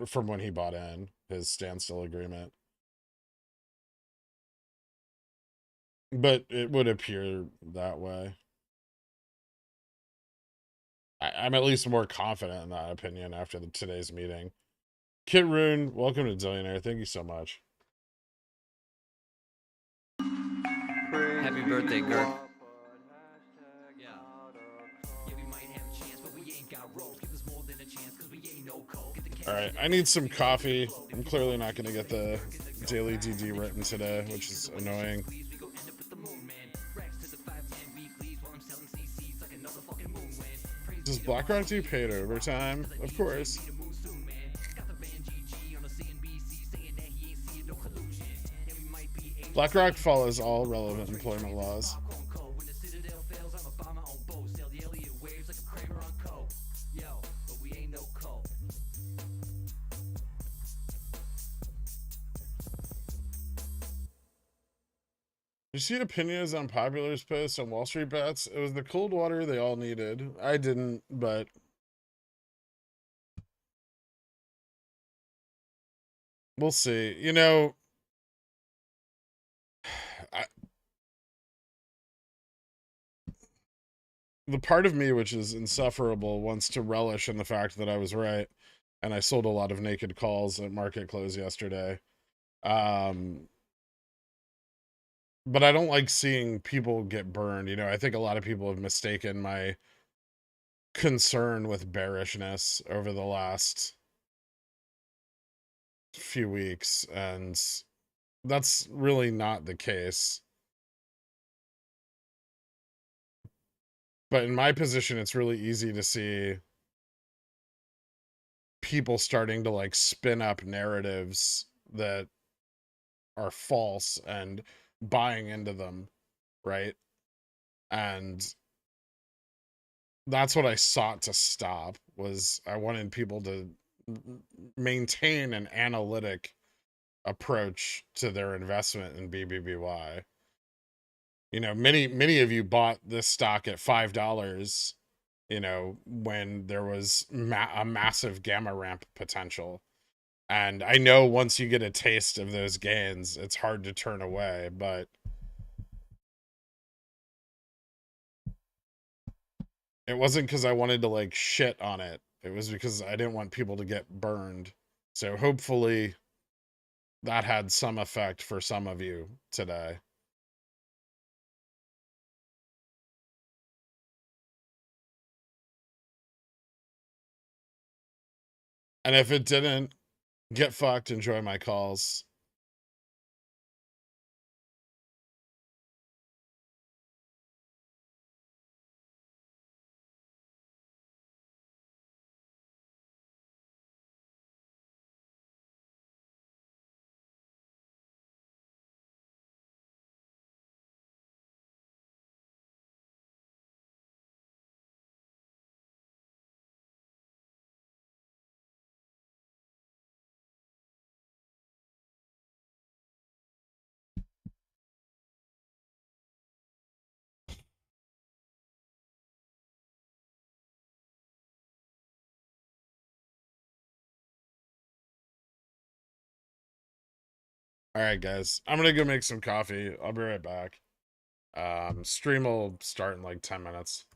from when he bought in, his standstill agreement. But it would appear that way. I'm at least more confident in that opinion after today's meeting. Kit Rune, welcome to Zillionaire. Thank you so much. Happy birthday, Gert. All right, I need some coffee. I'm clearly not going to get the daily DD written today, which is annoying. Does BlackRock do paid overtime? Of course. BlackRock follows all relevant employment laws. You see opinions on Popular's post on Wall Street Bets? It was the cold water they all needed. I didn't, but we'll see. You know, the part of me which is insufferable wants to relish in the fact that I was right, and I sold a lot of naked calls at market close yesterday. But I don't like seeing people get burned. You know, I think a lot of people have mistaken my concern with bearishness over the last few weeks, and that's really not the case. But in my position, it's really easy to see people starting to like spin up narratives that are false and buying into them, right? And that's what I sought to stop. Was I wanted people to maintain an analytic approach to their investment in BBBY. You know, many of you bought this stock at $5, you know, when there was a massive gamma ramp potential. And I know once you get a taste of those gains, it's hard to turn away, but it wasn't because I wanted to like shit on it. It was because I didn't want people to get burned. So hopefully that had some effect for some of you today. And if it didn't, get fucked, enjoy my calls. All right, guys. I'm gonna go make some coffee. I'll be right back. Stream will start in like 10 minutes.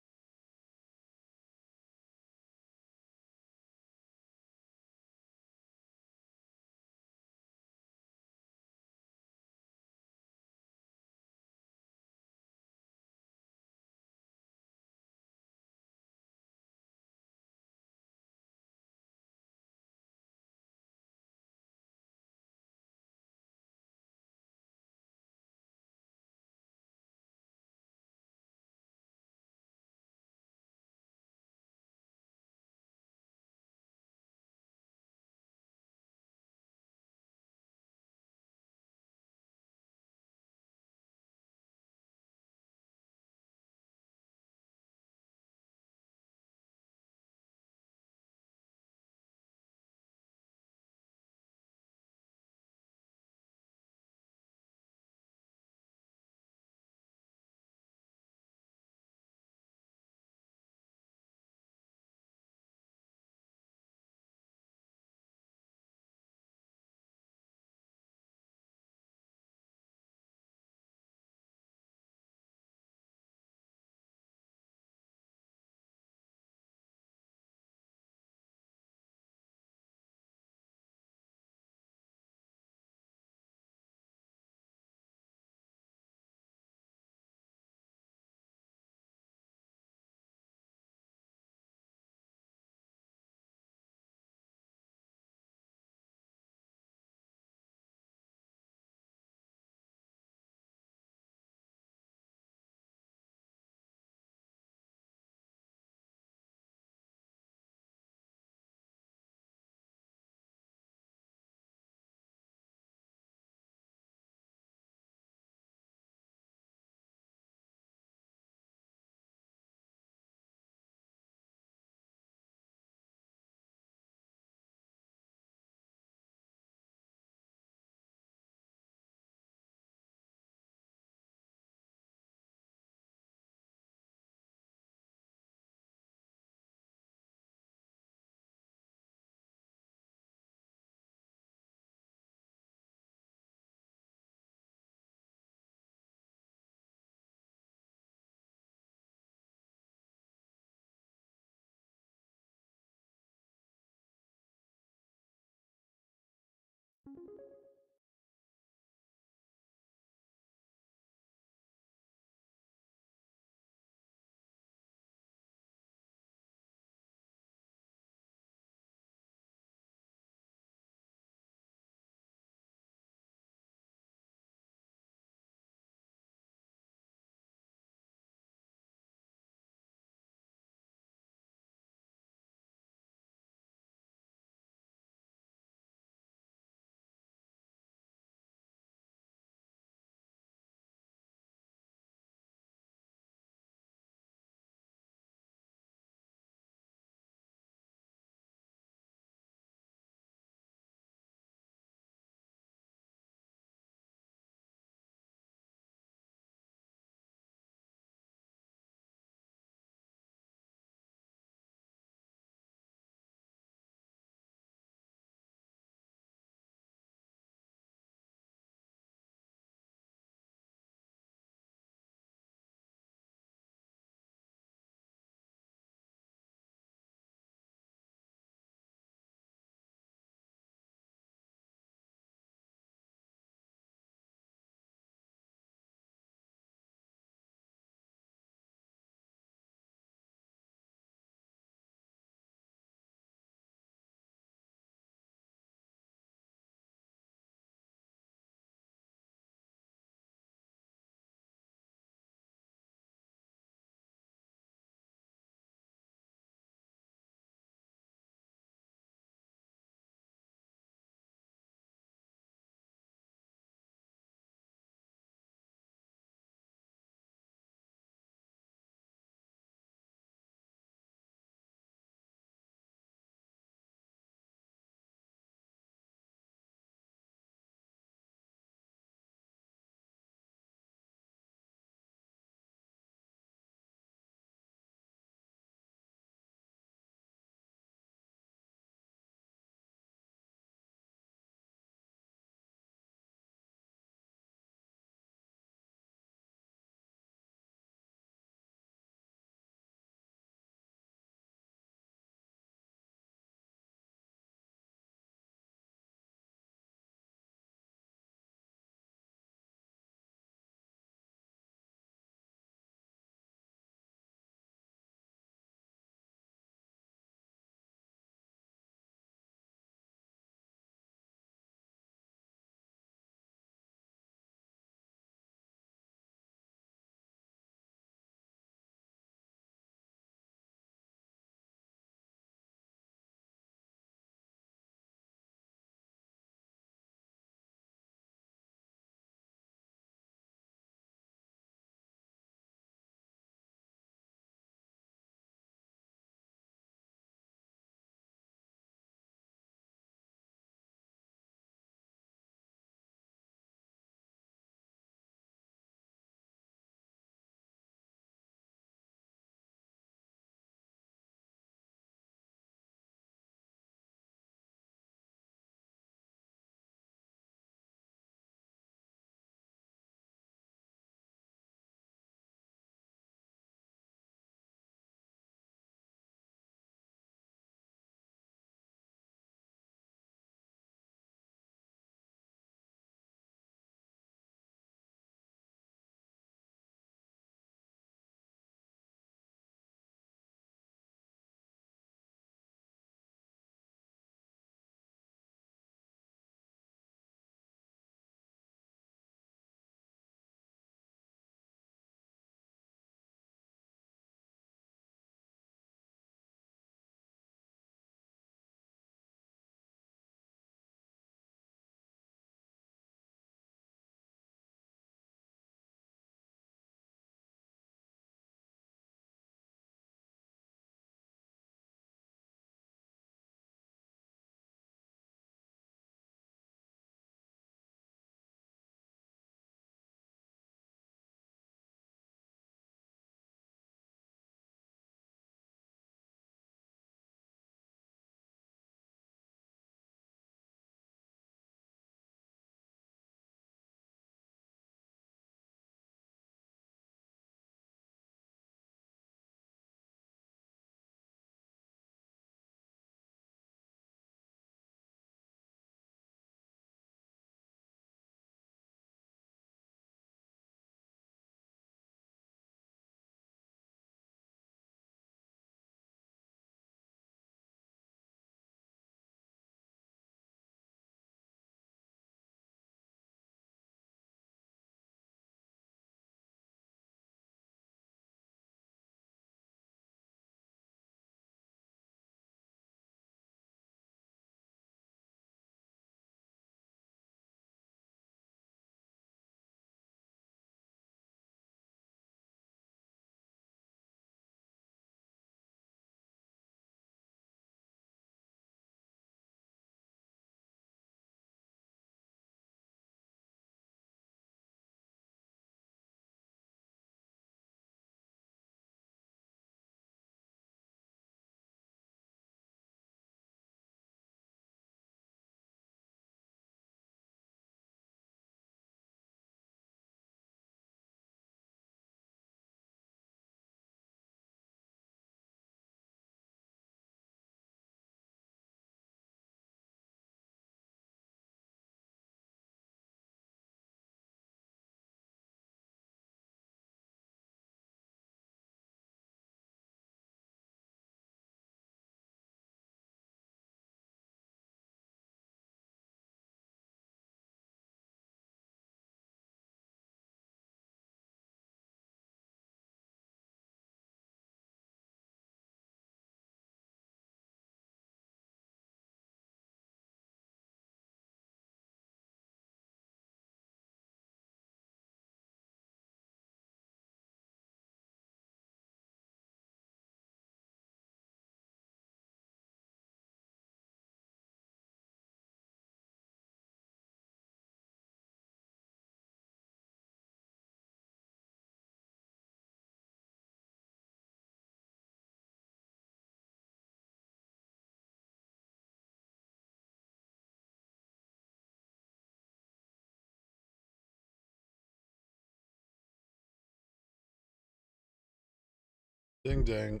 Ding ding.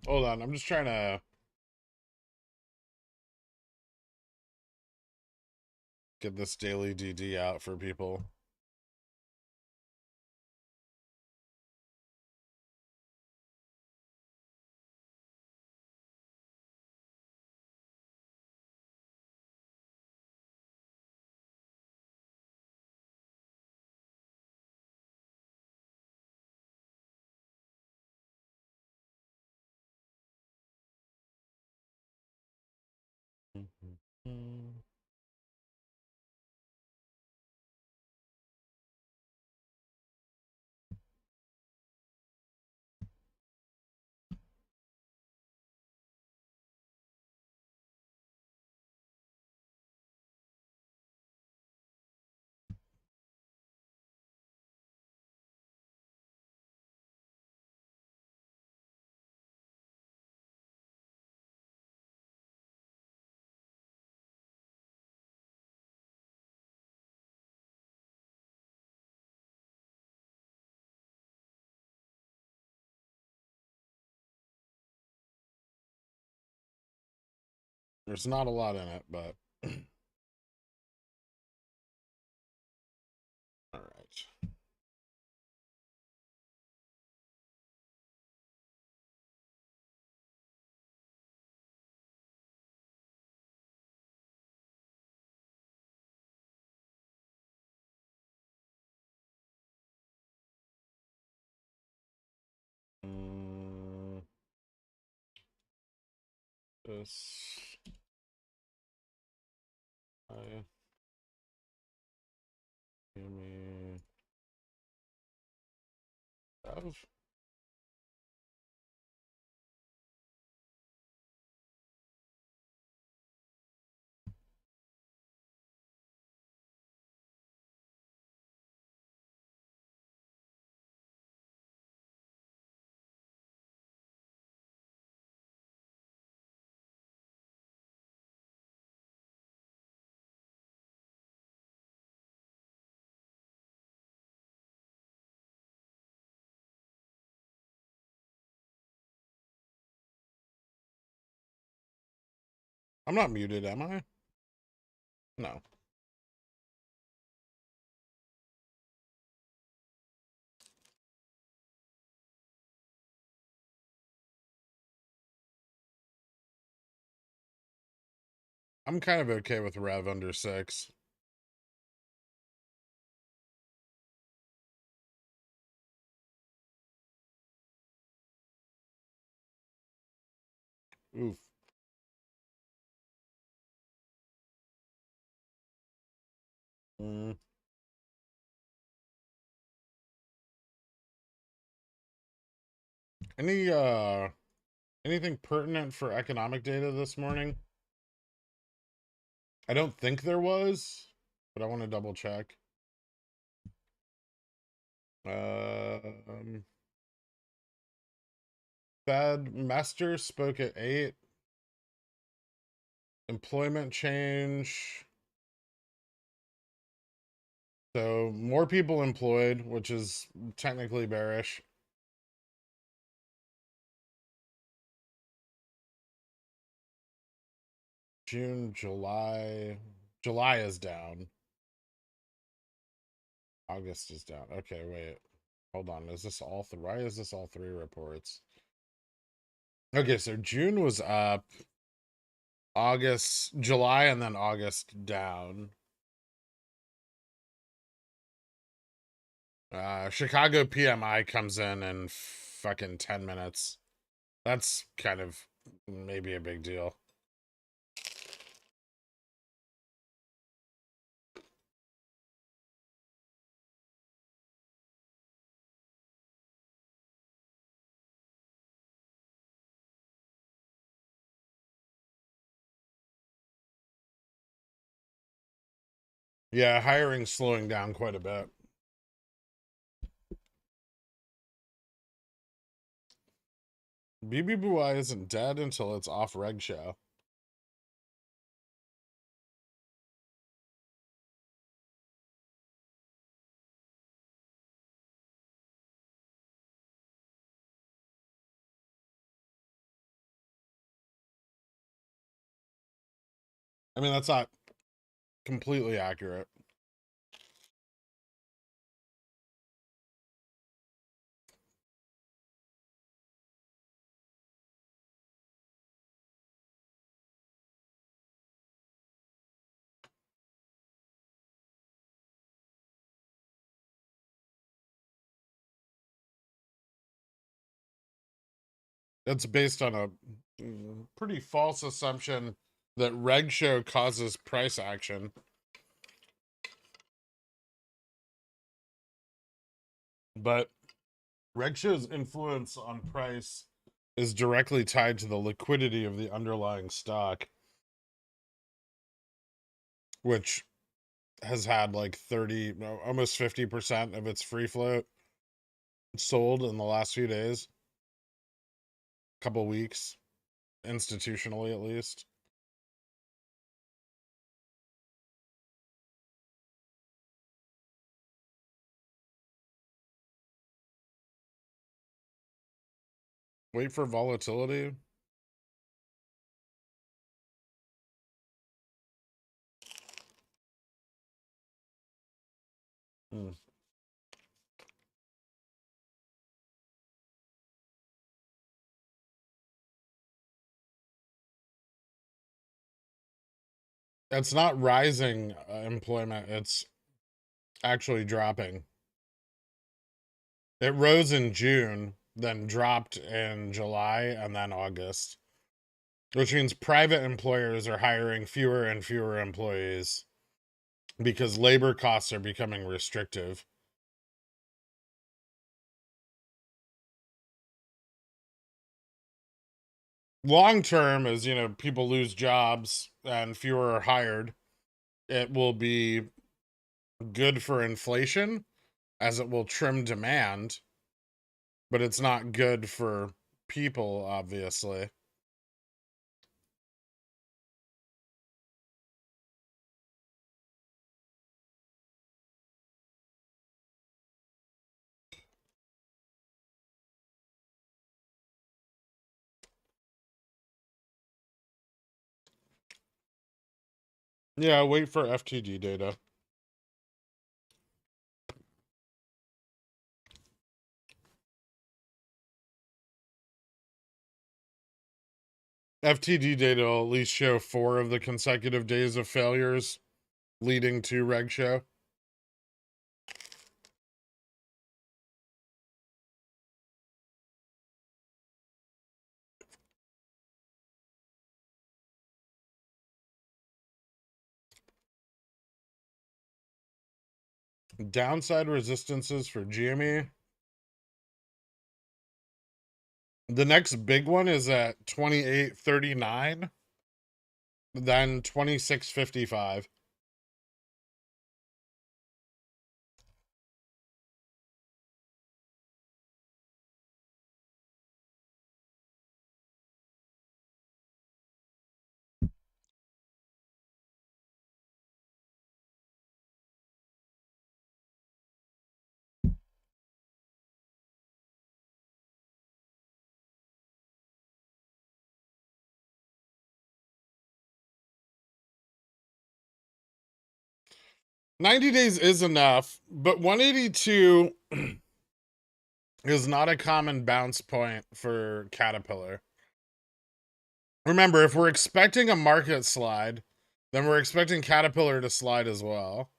Hold on, I'm just trying to get this daily DD out for people. There's not a lot in it, but all right. This give me of I'm not muted, am I? No. I'm kind of okay with Rev under 6. Oof. Any anything pertinent for economic data this morning? I don't think there was, but I want to double check. Fed Master spoke at 8. Employment change. So more people employed, which is technically bearish. June, July. July is down. August is down. Okay, wait. Hold on. Is this all three? Why is this all 3 reports? Okay, so June was up. August, July, and then August down. Chicago PMI comes in fucking 10 minutes. That's kind of maybe a big deal. Yeah, hiring's slowing down quite a bit. BBBY isn't dead until it's off reg show. I mean, that's not completely accurate. It's based on a pretty false assumption that reg show causes price action. But reg show's influence on price is directly tied to the liquidity of the underlying stock, which has had like 30, no, almost 50% of its free float sold in the last few days, couple weeks, institutionally at least. Wait for volatility. Hmm. It's not rising employment, it's actually dropping. It rose in June, then dropped in July and then August, which means private employers are hiring fewer and fewer employees because labor costs are becoming restrictive. Long term, as you know, people lose jobs and fewer are hired, it will be good for inflation as it will trim demand, but it's not good for people, obviously. Yeah, wait for FTD data. FTD data will at least show 4 of the consecutive days of failures leading to reg show. Downside resistances for GME. The next big one is at 28.39, then 26.55. $90 days is enough, but 182 is not a common bounce point for Caterpillar. Remember, if we're expecting a market slide, then we're expecting Caterpillar to slide as well.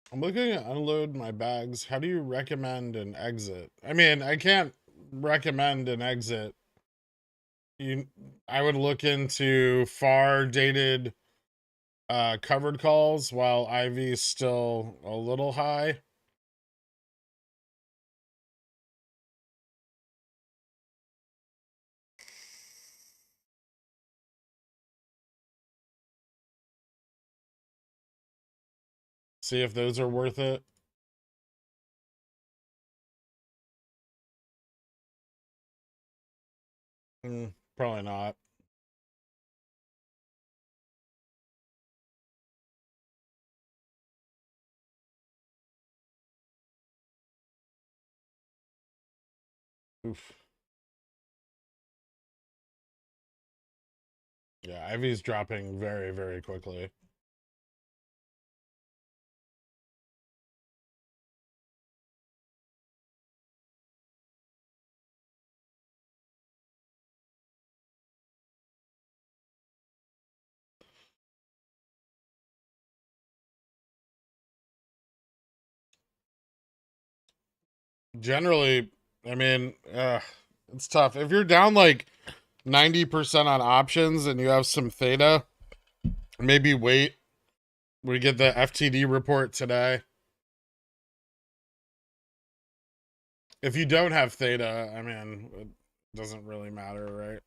I'm looking to unload my bags. How do you recommend an exit? I mean, I can't recommend an exit. I would look into far dated covered calls while IV's still a little high. See if those are worth it. Probably not. Oof. Yeah, Ivy's dropping very, very quickly. Generally, I mean, it's tough. If you're down like 90% on options and you have some theta, maybe wait. We get the FTD report today. If you don't have theta, I mean, it doesn't really matter, right?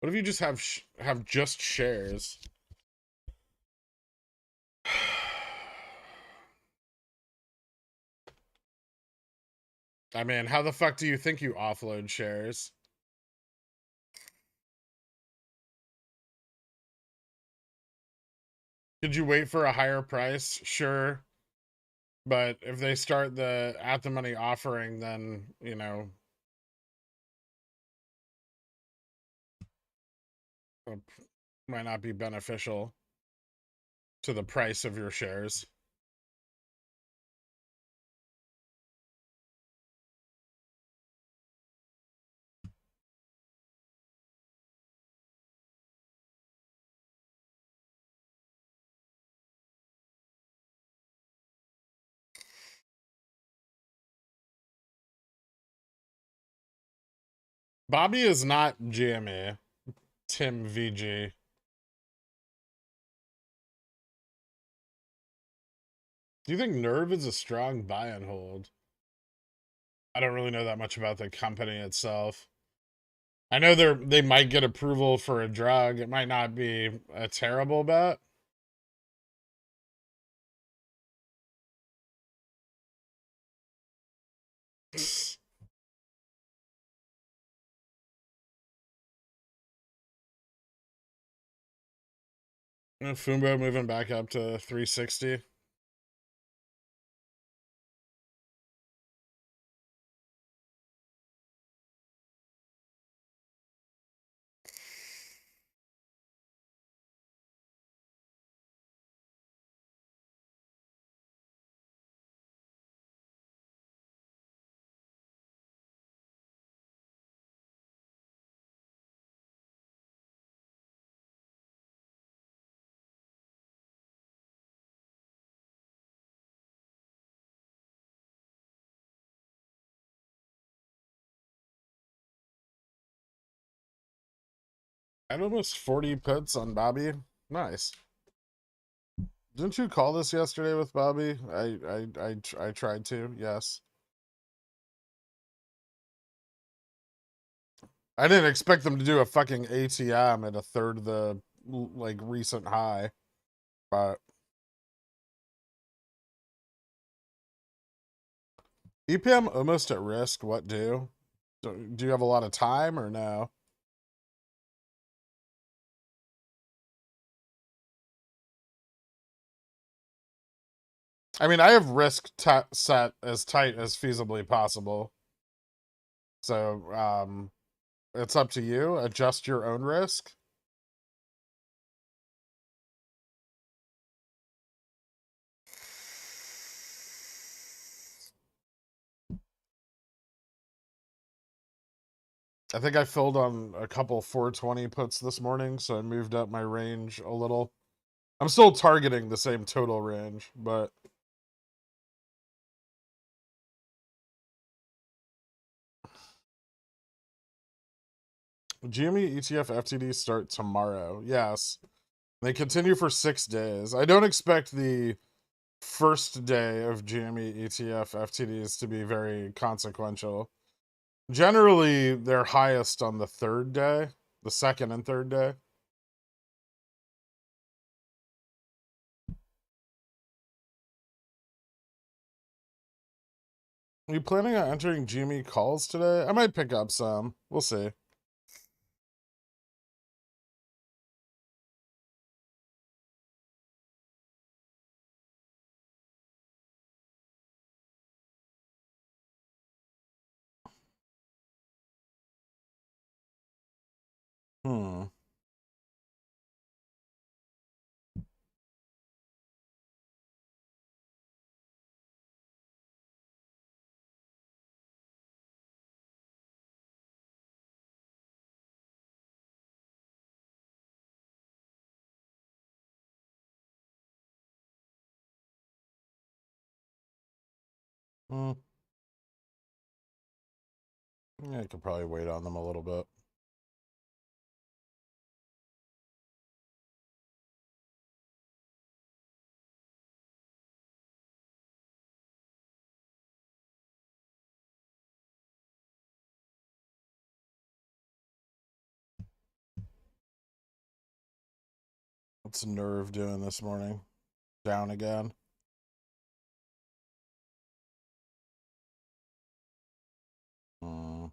What if you just have just shares? I mean, how the fuck do you think you offload shares? Could you wait for a higher price? Sure. But if they start the at the money offering, then, you know, it might not be beneficial to the price of your shares. Bobby is not GME. Tim VG. Do you think Nerve is a strong buy and hold? I don't really know that much about the company itself. I know they might get approval for a drug. It might not be a terrible bet. Fumbo moving back up to 360. I had almost 40 puts on Bobby. Nice. Didn't you call this yesterday with Bobby? I tried to, yes. I didn't expect them to do a fucking ATM at a third of the like recent high, but EPM almost at risk. What do? Do you have a lot of time or no? I mean, I have risk set as tight as feasibly possible. So, it's up to you. Adjust your own risk. I think I filled on a couple 420 puts this morning, so I moved up my range a little. I'm still targeting the same total range, but GME ETF FTD start tomorrow. Yes. They continue for 6 days. I don't expect the first day of GME ETF FTDs to be very consequential. Generally, they're highest on the third day, the second and third day. Are you planning on entering GME calls today? I might pick up some. We'll see. Hmm. Hmm. Yeah, I could probably wait on them a little bit. What's Nerve doing this morning? Down again? Hmm.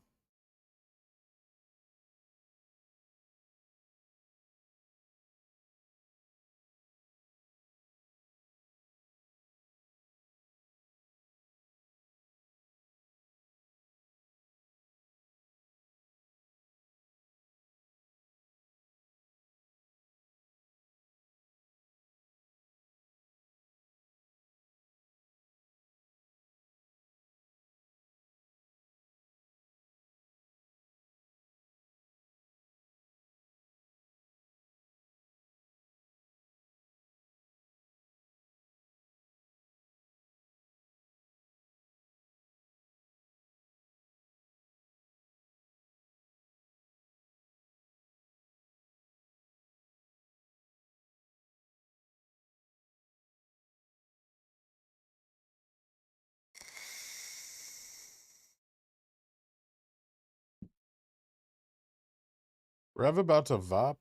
Rev about to vop?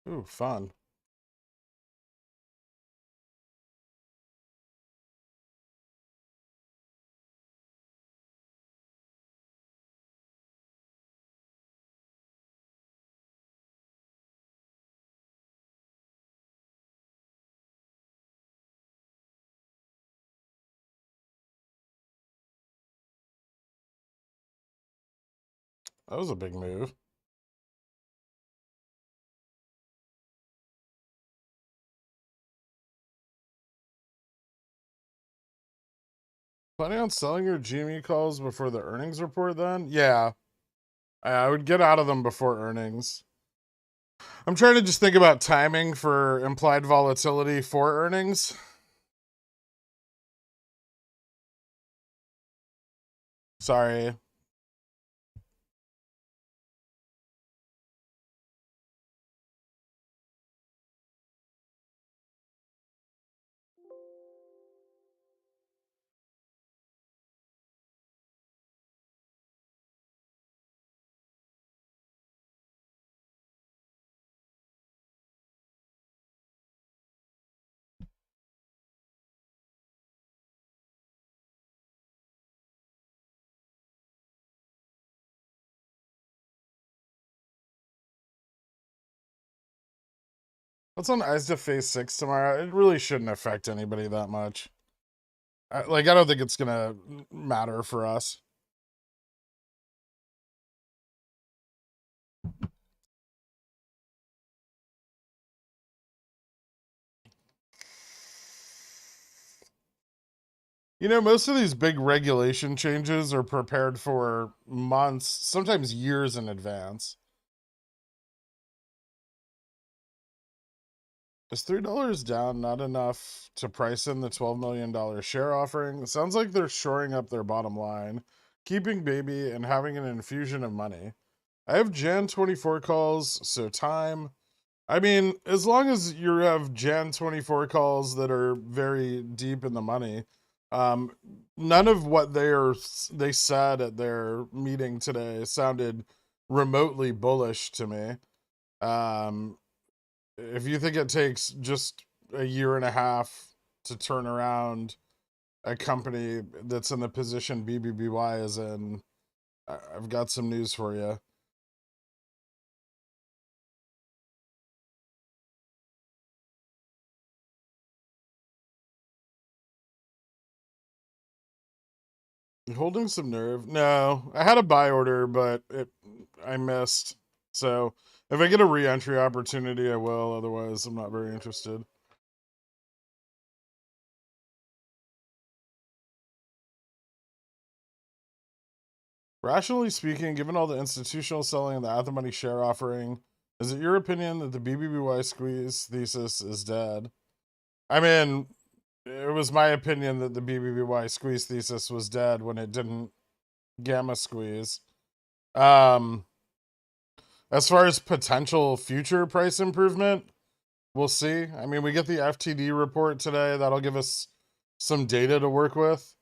Ooh, fun. That was a big move. Planning on selling your GME calls before the earnings report then? Yeah. I would get out of them before earnings. I'm trying to just think about timing for implied volatility for earnings. Sorry. What's on ISDA Phase 6 tomorrow? It really shouldn't affect anybody that much. I don't think it's gonna matter for us. You know, most of these big regulation changes are prepared for months, sometimes years in advance. Is $3 down not enough to price in the $12 million share offering? It sounds like they're shoring up their bottom line, keeping baby, and having an infusion of money. I have Jan 24 calls, so time. I mean, as long as you have Jan 24 calls that are very deep in the money, um, none of what they said at their meeting today sounded remotely bullish to me. If you think it takes just a year and a half to turn around a company that's in the position BBBY is in, I've got some news for you. Holding some nerve. No, I had a buy order, but I missed. So if I get a re-entry opportunity, I will. Otherwise, I'm not very interested. Rationally speaking, given all the institutional selling and the at-the-money share offering, is it your opinion that the BBBY squeeze thesis is dead? I mean, it was my opinion that the BBBY squeeze thesis was dead when it didn't gamma squeeze. As far as potential future price improvement, we'll see. I mean, we get the FTD report today. That'll give us some data to work with.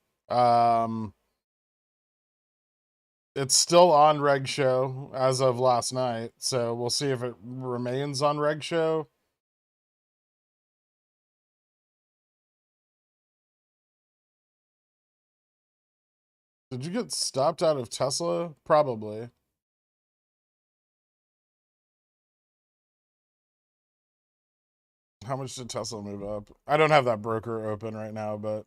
It's still on Reg Show as of last night, so we'll see if it remains on Reg Show. Did you get stopped out of Tesla? Probably. How much did Tesla move up? I don't have that broker open right now, but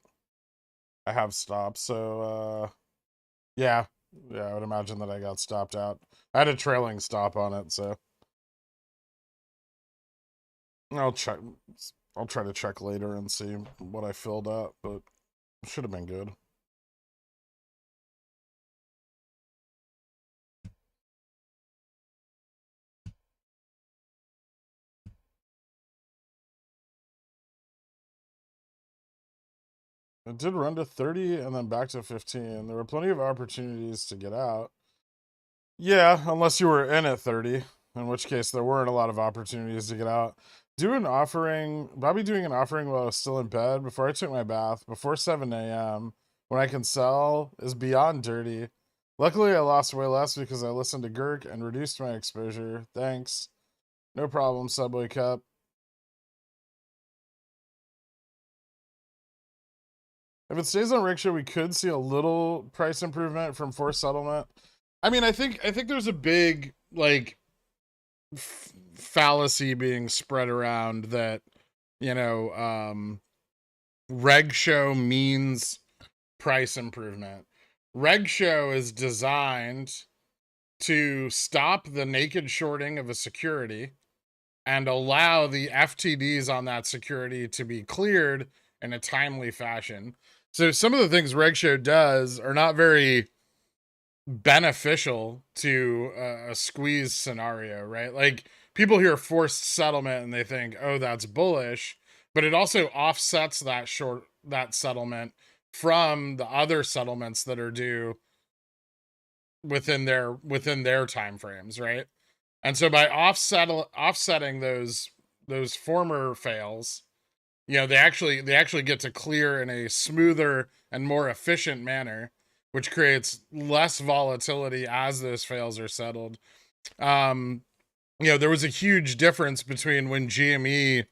I have stopped. So, yeah, I would imagine that I got stopped out. I had a trailing stop on it, so I'll check. I'll try to check later and see what I filled up, but it should have been good. It did run to 30 and then back to 15. There were plenty of opportunities to get out. Yeah, unless you were in at 30, in which case there weren't a lot of opportunities to get out. Do an offering, Bobby doing an offering while I was still in bed before I took my bath, before 7 a.m., when I can sell is beyond dirty. Luckily, I lost way less because I listened to Gherk and reduced my exposure. Thanks. No problem, Subway Cup. If it stays on Rickshaw, we could see a little price improvement from forced settlement. I mean, I think there's a big like fallacy being spread around that, you know, Reg Show means price improvement. Reg Show is designed to stop the naked shorting of a security and allow the FTDs on that security to be cleared in a timely fashion. So some of the things Reg Show does are not very beneficial to a squeeze scenario, right? Like people hear forced settlement and they think, oh, that's bullish, but it also offsets that settlement from the other settlements that are due within their time frames, right? And so by offsetting those former fails, you know, they actually get to clear in a smoother and more efficient manner, which creates less volatility as those fails are settled. You know, there was a huge difference between when GME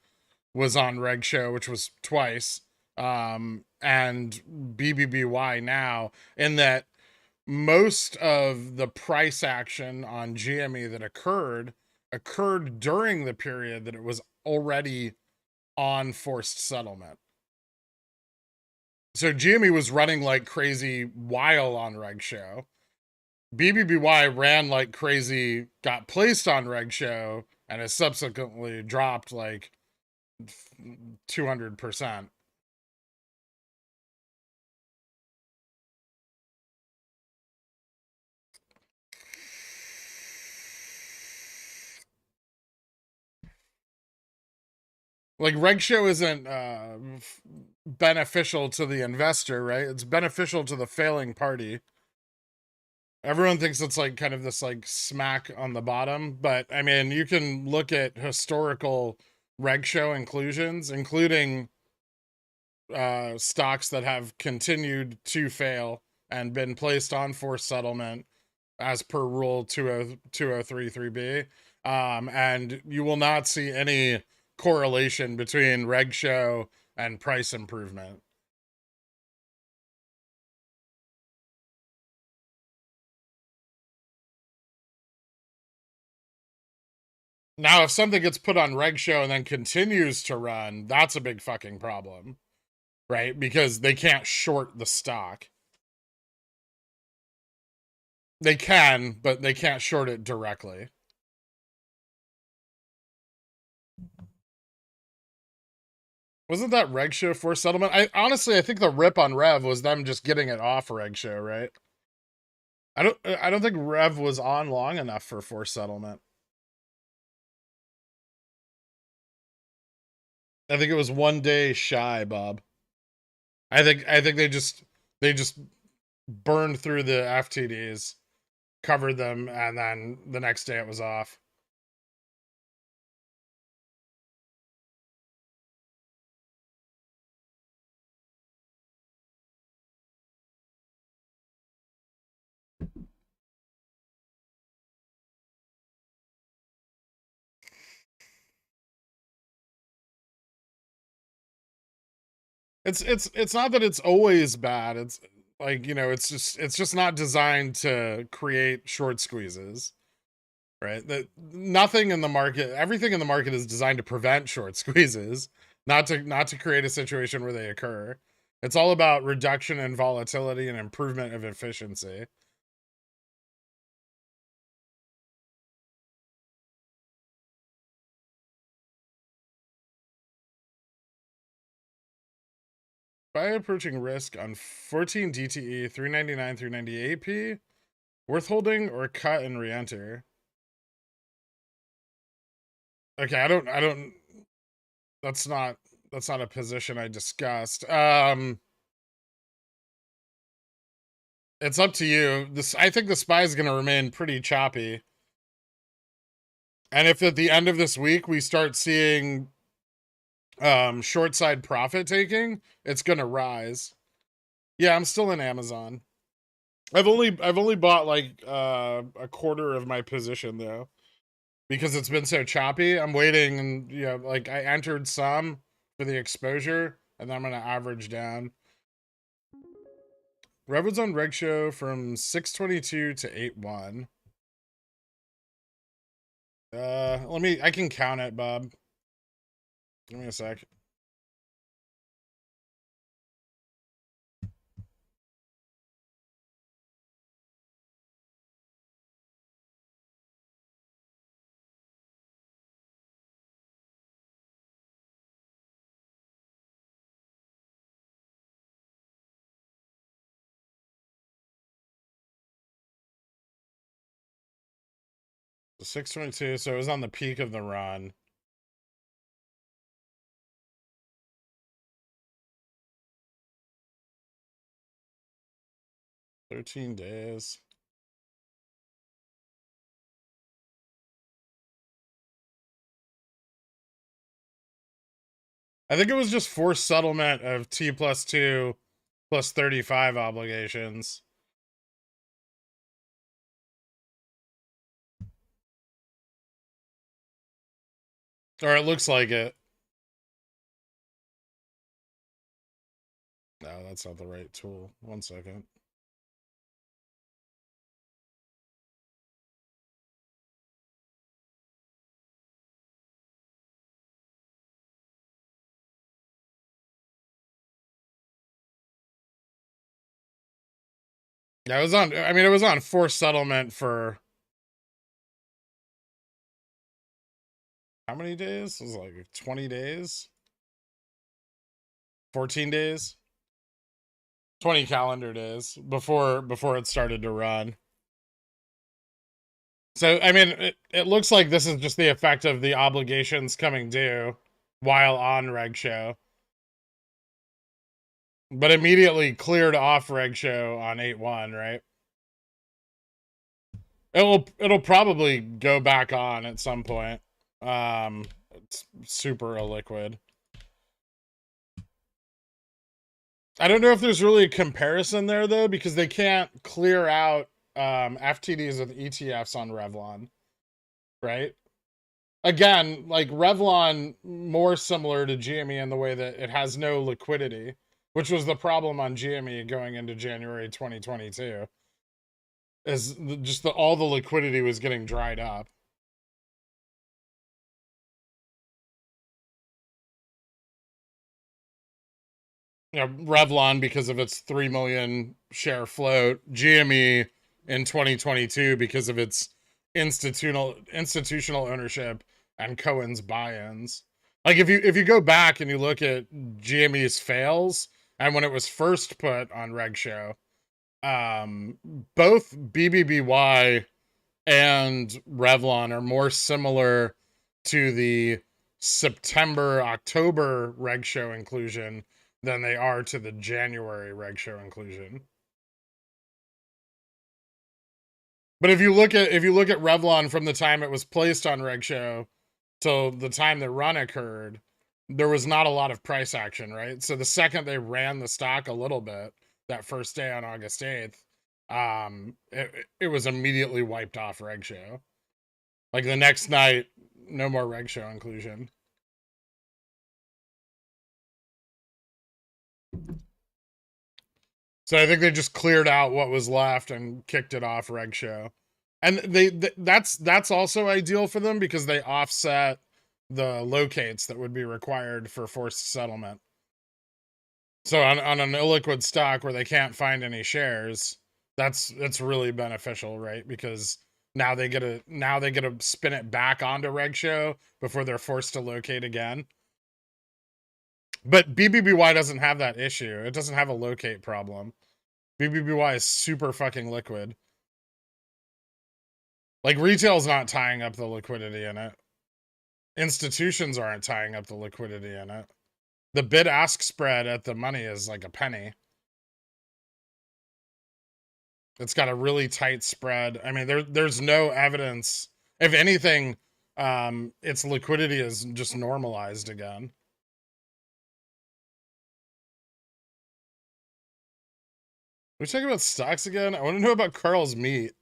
was on Reg Show, which was twice, and BBBY now, in that most of the price action on GME that occurred during the period that it was already on forced settlement. So GME was running like crazy while on Reg Show. BBBY ran like crazy, got placed on Reg Show, and has subsequently dropped like 200%. Like Reg Show isn't beneficial to the investor, right? It's beneficial to the failing party. Everyone thinks it's like kind of this like smack on the bottom, but I mean, you can look at historical Reg Show inclusions, including stocks that have continued to fail and been placed on forced settlement as per rule 2033B. And you will not see any correlation between reg show and price improvement. Now, if something gets put on reg show and then continues to run, that's a big fucking problem, right? Because they can't short the stock. They can, but they can't short it directly. Wasn't that reg show forced settlement? I think the rip on Rev was them just getting it off reg show, right? I don't think Rev was on long enough for forced settlement. I think it was 1 day shy, Bob. I think they just burned through the FTDs, covered them, and then the next day it was off. It's not that it's always bad. It's like, it's just not designed to create short squeezes, right? That nothing in the market, everything in the market is designed to prevent short squeezes, not to create a situation where they occur. It's all about reduction in volatility and improvement of efficiency. By approaching risk on 14 DTE, 399, 398p, worth holding or cut and re-enter? Okay, I don't, that's not a position I discussed. It's up to you. I think the SPY is going to remain pretty choppy. And if at the end of this week we start seeing short side profit taking, it's going to rise. Yeah, I'm still in Amazon. I've only bought like a quarter of my position though, because it's been so choppy. I'm waiting, and like I entered some for the exposure, and then I'm gonna average down. Rev was on reg show from 622 to 81. I can count it, Bob. Give me a sec. The 622, so it was on the peak of the run. $13 days. I think it was just forced settlement of T+2 plus 35 obligations. Or it looks like it. No, that's not the right tool. 1 second. Yeah, it was on forced settlement for how many days? It was like 20 days? 14 days? 20 calendar days before it started to run. So, it looks like this is just the effect of the obligations coming due while on reg show. But immediately cleared off reg show on 8/1, right? It'll probably go back on at some point. It's super illiquid. I don't know if there's really a comparison there though, because they can't clear out FTDs with ETFs on Revlon, right? again, like Revlon, more similar to GME in the way that it has no liquidity, which was the problem on GME going into January 2022, is just all the liquidity was getting dried up. You know, Revlon because of its 3 million share float, GME in 2022 because of its institutional ownership and Cohen's buy-ins. Like if you go back and you look at GME's fails and when it was first put on Reg Show, both BBBY and Revlon are more similar to the September October Reg Show inclusion than they are to the January Reg Show inclusion. But if you look at Revlon from the time it was placed on Reg Show till the time the run occurred, there was not a lot of price action, right? So the second they ran the stock a little bit that first day on August 8th, it was immediately wiped off Reg Show. Like the next night, no more Reg Show inclusion. So I think they just cleared out what was left and kicked it off Reg Show. And that's also ideal for them because they offset the locates that would be required for forced settlement. So on an illiquid stock where they can't find any shares, that's really beneficial, right? Because now they get to spin it back onto Reg Show before they're forced to locate again. But BBBY doesn't have that issue. It doesn't have a locate problem. BBBY is super fucking liquid. Like retail's not tying up the liquidity in it. Institutions aren't tying up the liquidity in it. The bid-ask spread at the money is like a penny. It's got a really tight spread. I mean, there's no evidence. If anything, its liquidity is just normalized again. We talk about stocks again? I want to know about Carl's meat.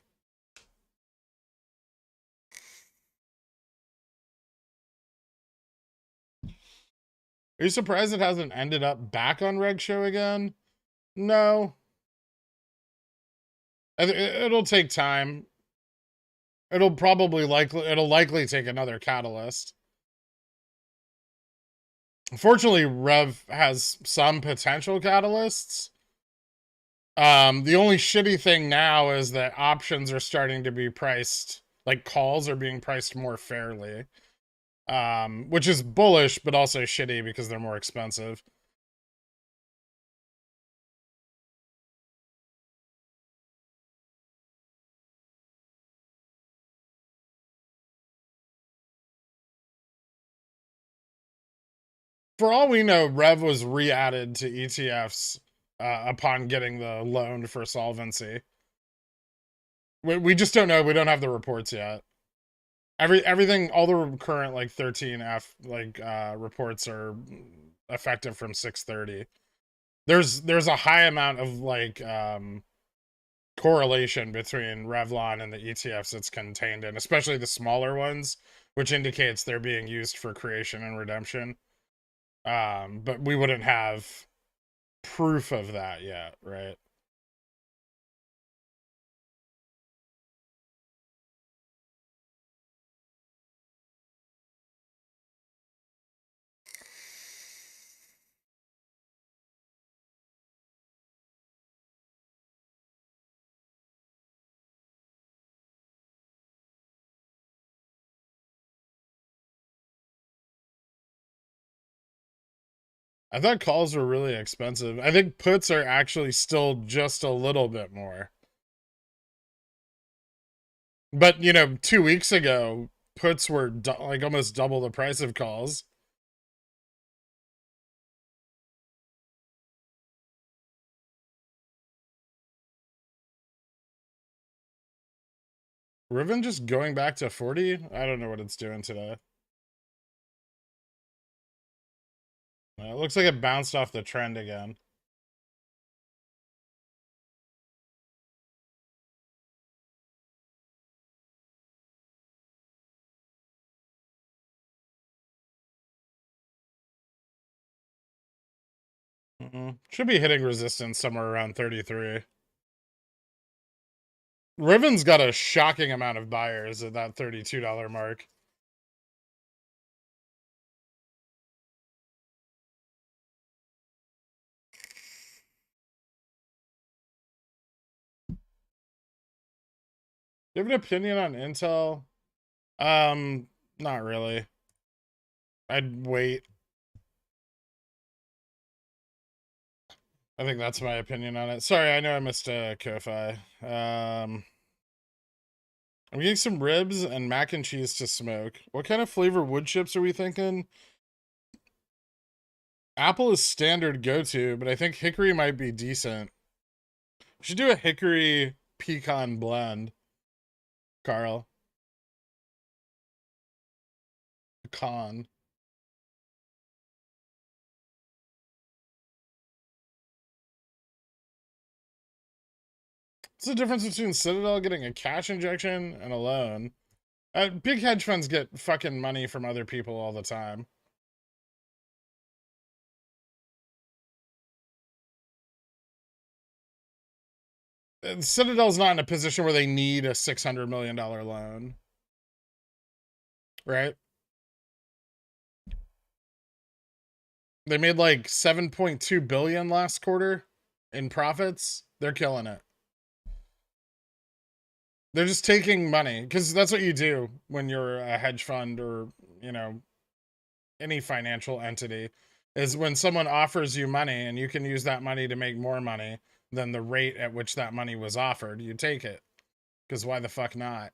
Are you surprised it hasn't ended up back on Reg Show again? No. It'll take time. It'll likely take another catalyst. Fortunately, Rev has some potential catalysts. The only shitty thing now is that options are starting to be priced, like calls are being priced more fairly. Which is bullish, but also shitty because they're more expensive. For all we know, Rev was re-added to ETFs upon getting the loan for solvency. We just don't know. We don't have the reports yet. Everything, all the current like 13F reports are effective from 6/30. There's a high amount of like correlation between Revlon and the ETFs it's contained in, especially the smaller ones, which indicates they're being used for creation and redemption. But we wouldn't have proof of that yet, right? I thought calls were really expensive. I think puts are actually still just a little bit more. But, 2 weeks ago, puts were like almost double the price of calls. Riven just going back to 40? I don't know what it's doing today. It looks like it bounced off the trend again. Should be hitting resistance somewhere around 33. Riven's got a shocking amount of buyers at that $32 mark. Do you have an opinion on Intel? Not really. I'd wait. I think that's my opinion on it. Sorry, I know I missed Ko-Fi. I'm getting some ribs and mac and cheese to smoke. What kind of flavor wood chips are we thinking? Apple is standard go-to, but I think hickory might be decent. We should do a hickory pecan blend, Carl. Pecan. What's the difference between Citadel getting a cash injection and a loan? Big hedge funds get fucking money from other people all the time. Citadel's not in a position where they need a $600 million loan. Right? They made like 7.2 billion last quarter in profits. They're killing it. They're just taking money because that's what you do when you're a hedge fund or, you know, any financial entity, is when someone offers you money and you can use that money to make more money than the rate at which that money was offered, you take it. Because why the fuck not?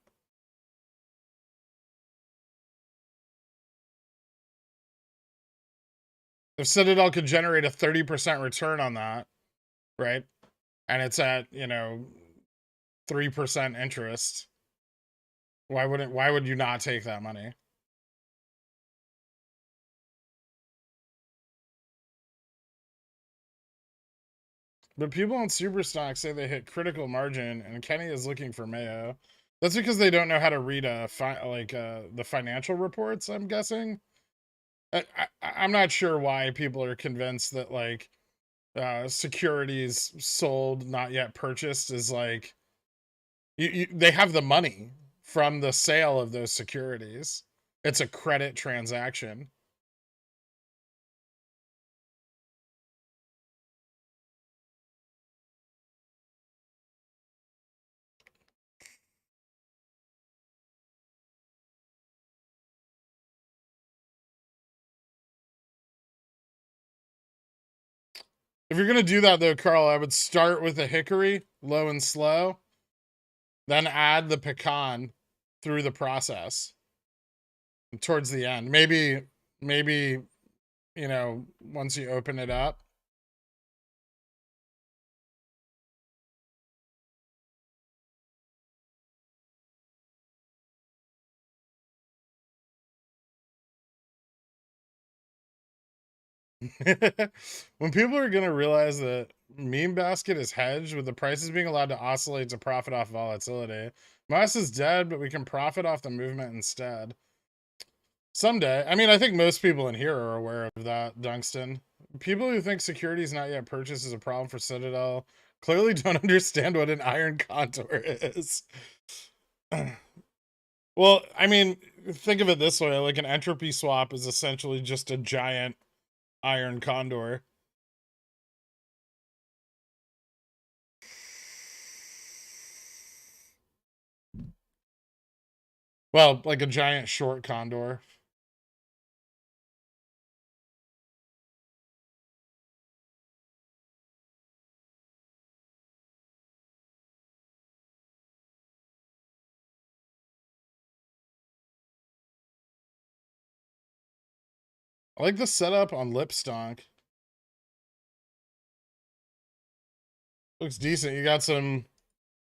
If Citadel could generate a 30% return on that, right? And it's at, you know, 3% interest, why would you not take that money? But people on Superstock say they hit critical margin, and Kenny is looking for Mayo. That's because they don't know how to read the financial reports, I'm guessing. I'm not sure why people are convinced that like securities sold not yet purchased is like they have the money from the sale of those securities. It's a credit transaction. If you're gonna do that though, Carl, I would start with a hickory, low and slow, then add the pecan through the process towards the end. Maybe, you know, once you open it up. When people are gonna realize that meme basket is hedged with the prices being allowed to oscillate to profit off volatility. MOASS is dead, but we can profit off the movement instead. Someday. I mean, I think most people in here are aware of that, Dunstan. People who think securities not yet purchased is a problem for Citadel clearly don't understand what an iron contour is. Well, I mean, think of it this way, like an entropy swap is essentially just a giant iron condor. Well, like a giant short condor. I like the setup on Lipstonk. Looks decent. You got some,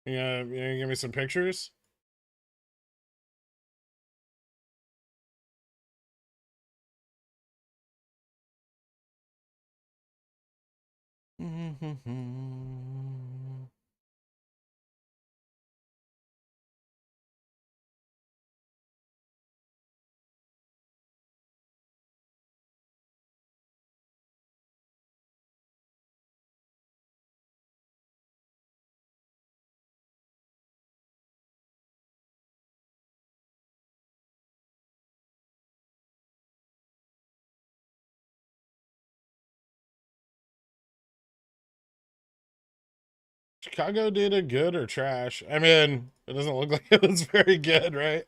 you know, give me some pictures? Chicago data good or trash? I mean, it doesn't look like it was very good, right?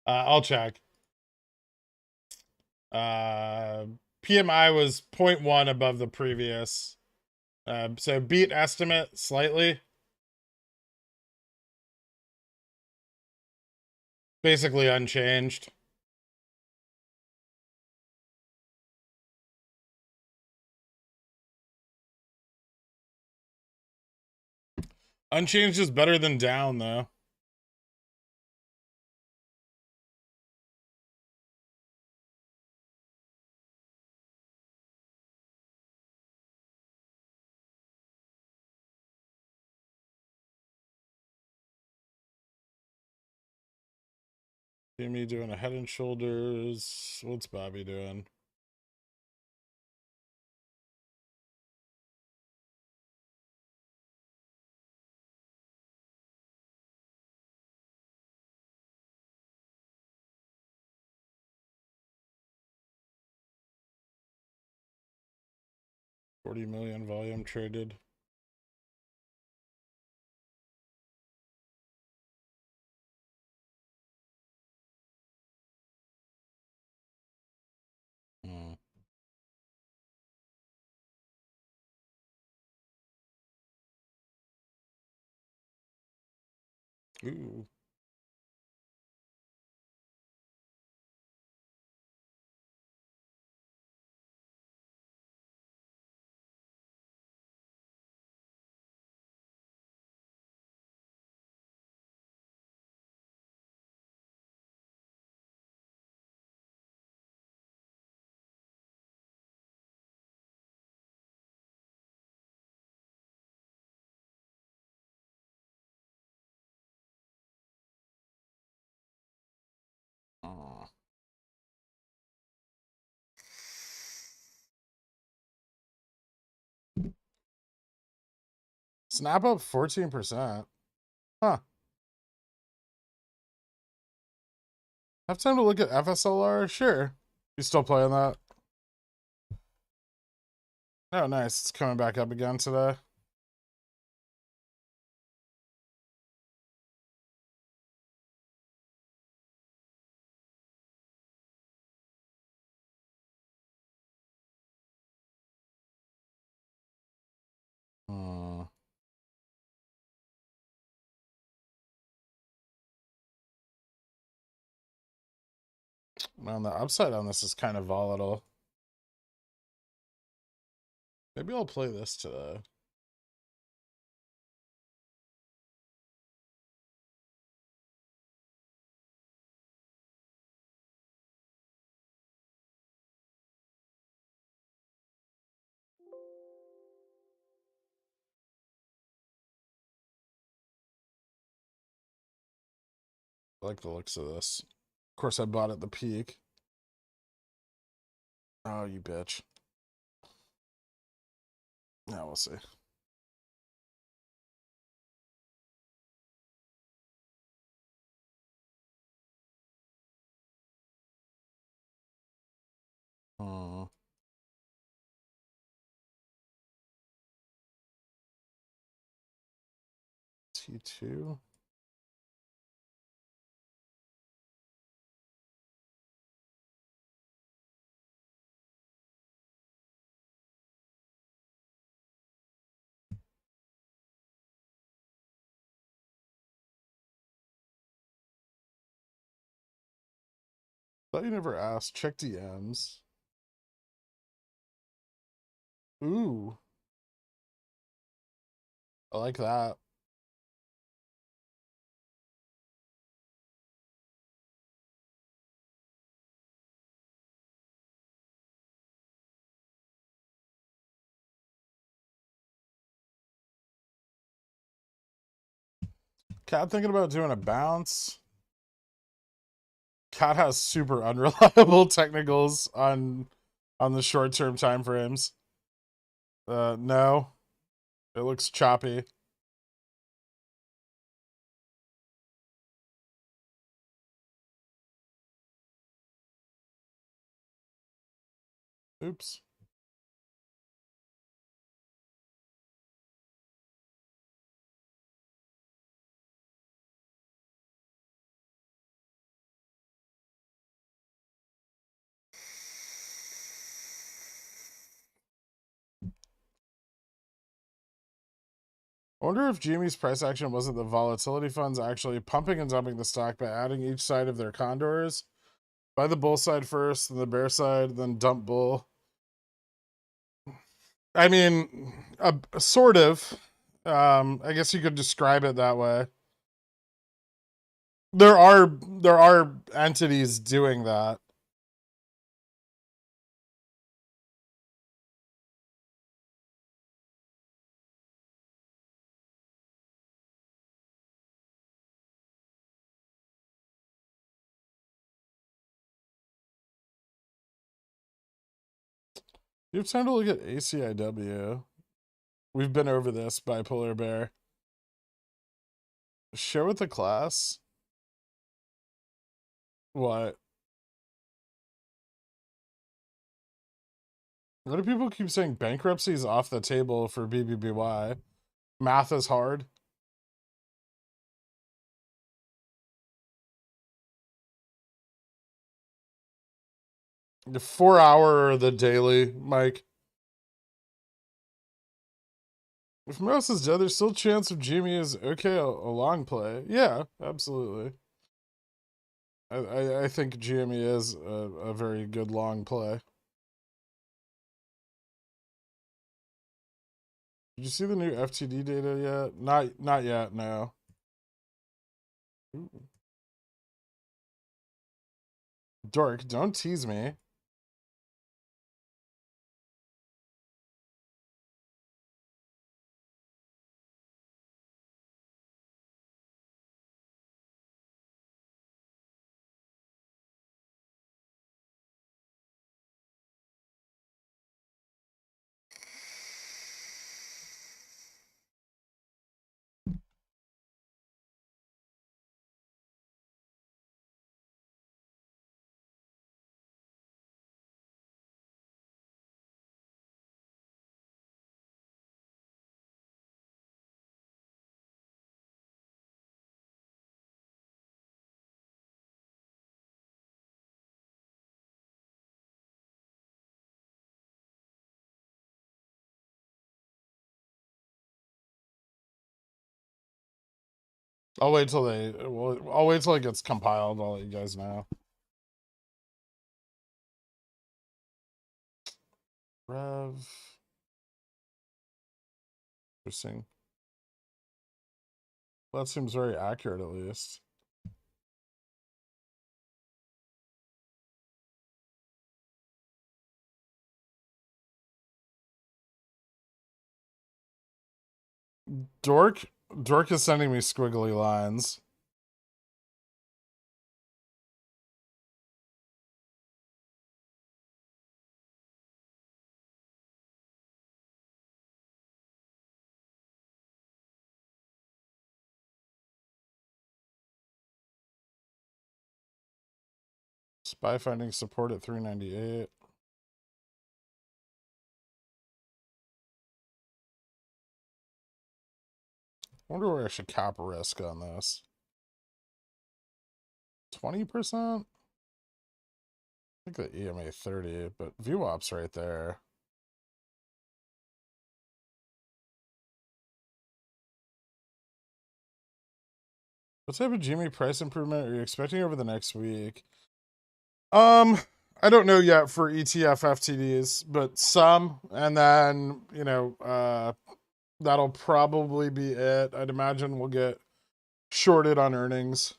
I'll check. PMI was 0.1 above the previous. So beat estimate slightly. Basically unchanged. Unchanged is better than down, though. Jimmy doing a head and shoulders. What's Bobby doing? $40 million volume traded. Ooh. Snap up 14%. Huh. Have time to look at FSLR? Sure. You still playing that? Oh, nice. It's coming back up again today. Man, the upside on this is kind of volatile. Maybe I'll play this today. I like the looks of this. Of course, I bought at the peak. Oh, you bitch. Now we'll see. T2. Thought you never asked. Check DMs. Ooh. I like that. Cat thinking about doing a bounce. Cat has super unreliable technicals on the short-term time frames. No. It looks choppy. Oops. I wonder if GME's price action wasn't the volatility funds actually pumping and dumping the stock by adding each side of their condors. Buy the bull side first, then the bear side, then dump bull. I mean, sort of. I guess you could describe it that way. There are entities doing that. You have time to look at ACIW. We've been over this, Bipolar Bear. Share with the class. What? Why do people keep saying bankruptcy is off the table for BBBY? Math is hard. The 4 hour or the daily, Mike. If Mouse is dead, there's still a chance of Jimmy is okay a long play. Yeah, absolutely. I think GME is a very good long play. Did you see the new FTD data yet? Not yet, no. Ooh. Dork, don't tease me. I'll wait till I'll wait till it gets compiled. I'll let you guys know. Rev. Interesting. Well, that seems very accurate, at least. Dork is sending me squiggly lines. Spy finding support at 398. I wonder where I should cap risk on this. 20%? I think the EMA 30, but VWAP's right there. What type of Jimmy price improvement are you expecting over the next week? I don't know yet for ETF FTDs, but some, and then, you know, that'll probably be it. I'd imagine we'll get shorted on earnings.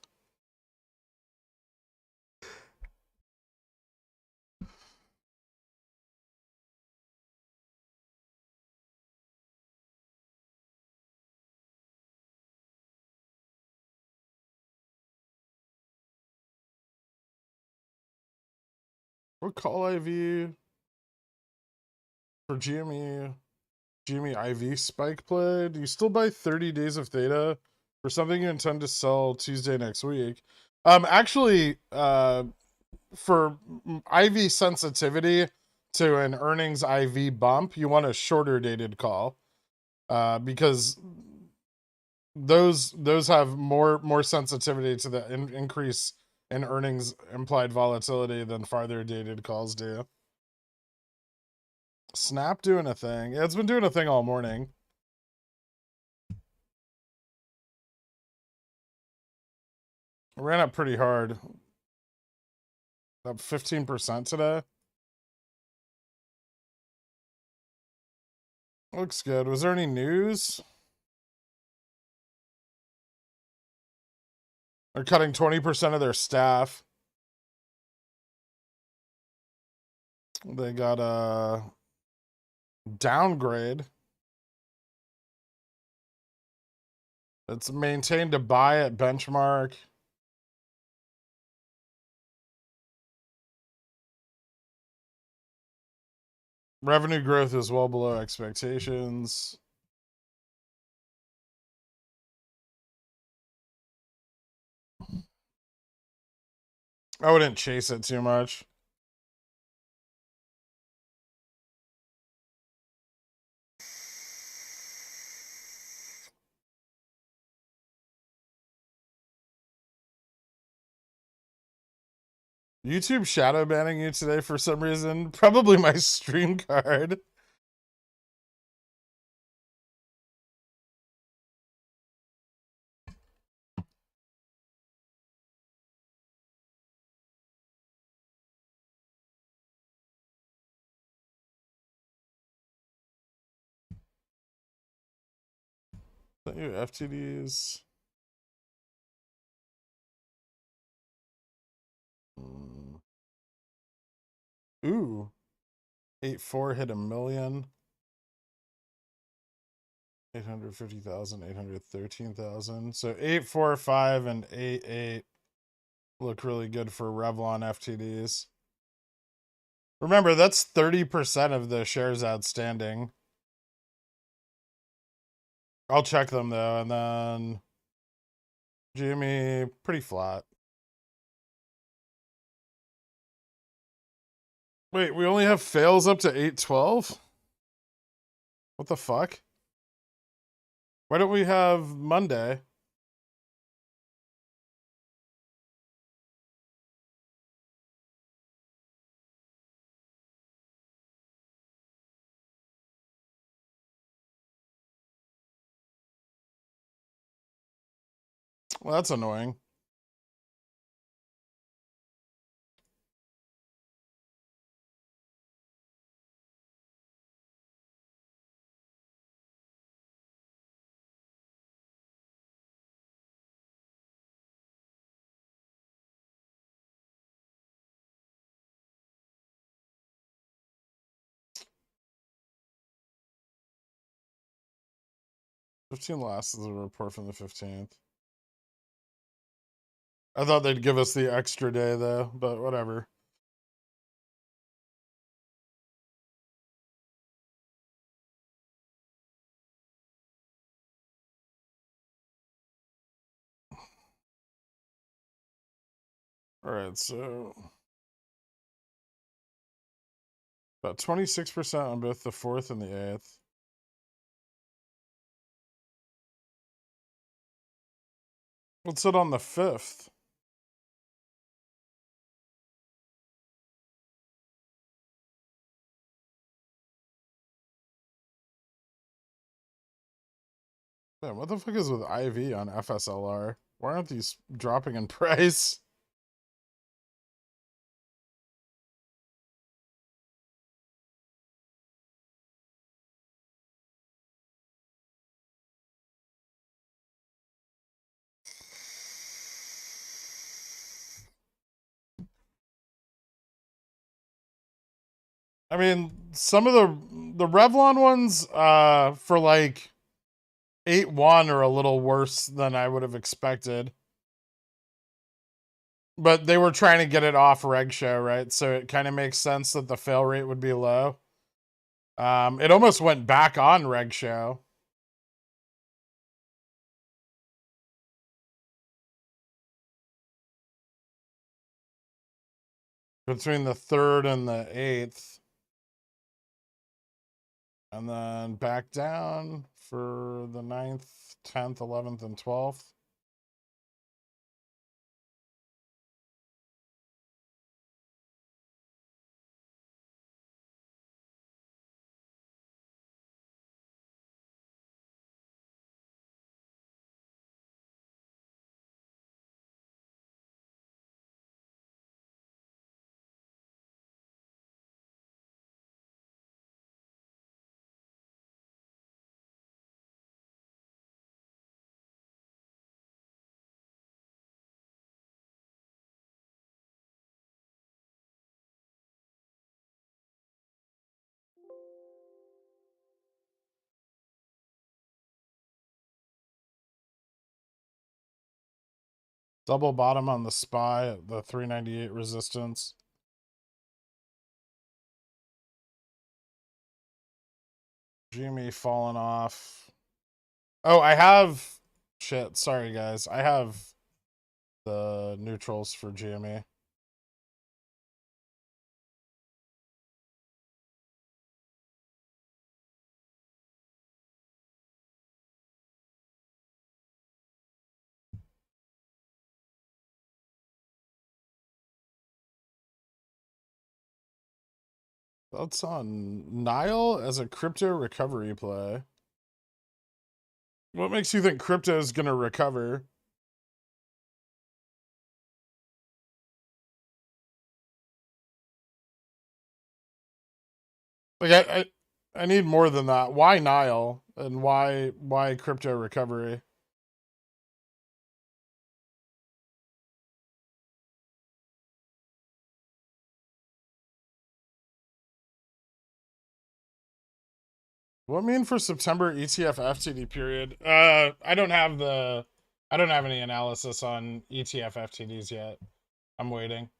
What call IV for GME IV spike play? Do you still buy 30 days of theta for something you intend to sell Tuesday next week? Actually, for IV sensitivity to an earnings IV bump, you want a shorter dated call, because those have more sensitivity to the increase in earnings implied volatility than farther dated calls do. Snap doing a thing. Yeah, it's been doing a thing all morning. It ran up pretty hard. Up 15% today. Looks good. Was there any news? They're cutting 20% of their staff. They got a downgrade. It's maintained to buy at benchmark. Revenue growth is well below expectations. I wouldn't chase it too much. YouTube shadow banning you today for some reason. Probably my stream card. Don't you FTDs? Ooh. 8.4 hit 1,000,000. 850,000, 813,000. So 8.45 and 8.8 look really good for Revlon FTDs. Remember, that's 30% of the shares outstanding. I'll check them though, and then Jimmy, pretty flat. Wait, we only have fails up to 8.12? What the fuck? Why don't we have Monday? Well, that's annoying. '15 last is a report from the 15th. I thought they'd give us the extra day though, but whatever. All right, so about 26% on both the 4th and the 8th. What's it on the 5th? Man, what the fuck is with IV on FSLR? Why aren't these dropping in price? I mean, some of the Revlon ones for like 8.1 are a little worse than I would have expected. But they were trying to get it off reg show, right? So it kind of makes sense that the fail rate would be low. It almost went back on reg show. Between the 3rd and the 8th. And then back down for the 9th, 10th, 11th, and 12th. Double bottom on the SPY at the 398 resistance. GME falling off. Oh, I have... Shit, sorry guys. I have the neutrals for GME. That's on Nile as a crypto recovery play. What makes you think crypto is going to recover? Like I need more than that. Why Nile and why crypto recovery? What mean for September ETF FTD period? I don't have any analysis on ETF FTDs yet. I'm waiting.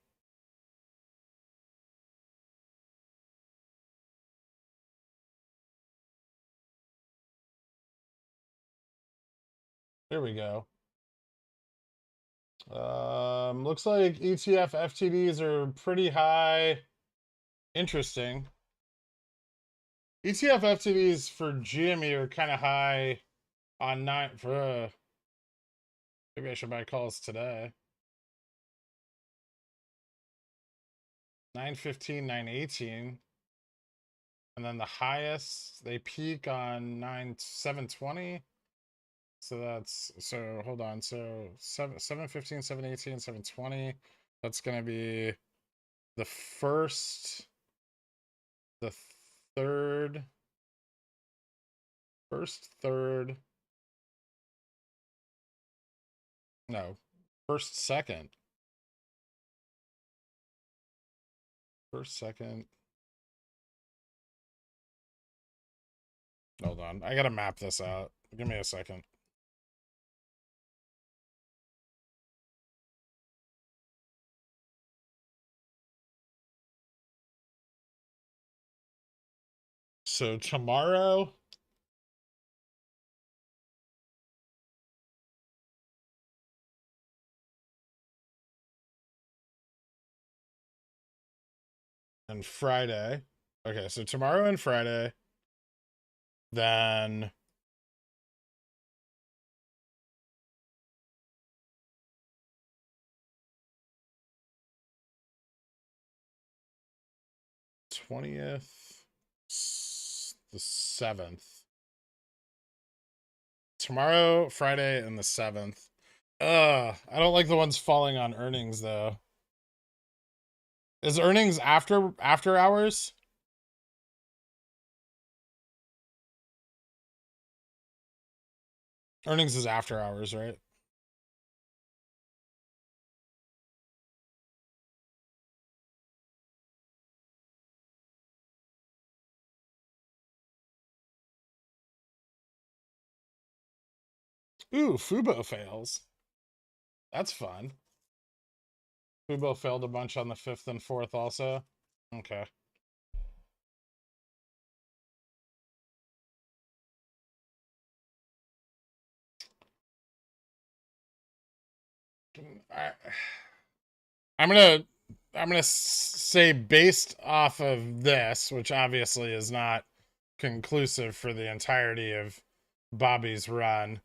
Here we go. Looks like ETF FTDs are pretty high. Interesting. ETF FTDs for GME are kind of high on maybe I should buy calls today. 915, 918. And then the highest, they peak on 720. So hold on. So 715, 718, 720. That's going to be the first, the third, no, second. Hold on. I got to map this out. Give me a second. So tomorrow, and Friday. Okay, so tomorrow and Friday. Then th, the 7th. Tomorrow, Friday, and the 7th. I don't like the ones falling on earnings though. Is earnings after hours? Earnings is after hours, right? Ooh, Fubo fails. That's fun. Fubo failed a bunch on the 5th and 4th also. Okay. I'm gonna say based off of this, which obviously is not conclusive for the entirety of Bobby's run.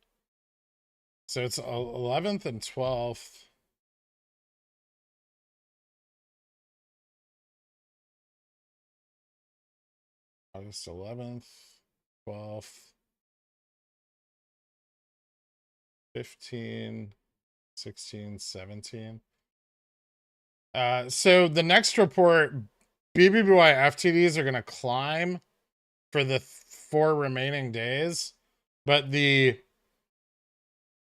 So it's 11th and 12th. August 11th, 12th, 15, 16, 17. So the next report, BBBY FTDs are going to climb for the 4 remaining days, but the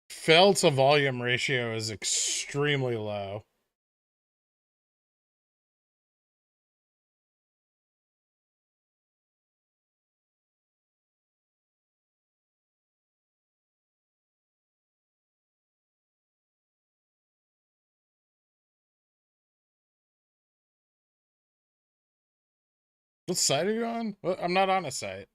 fail to volume ratio is extremely low. What site are you on? What? I'm not on a site.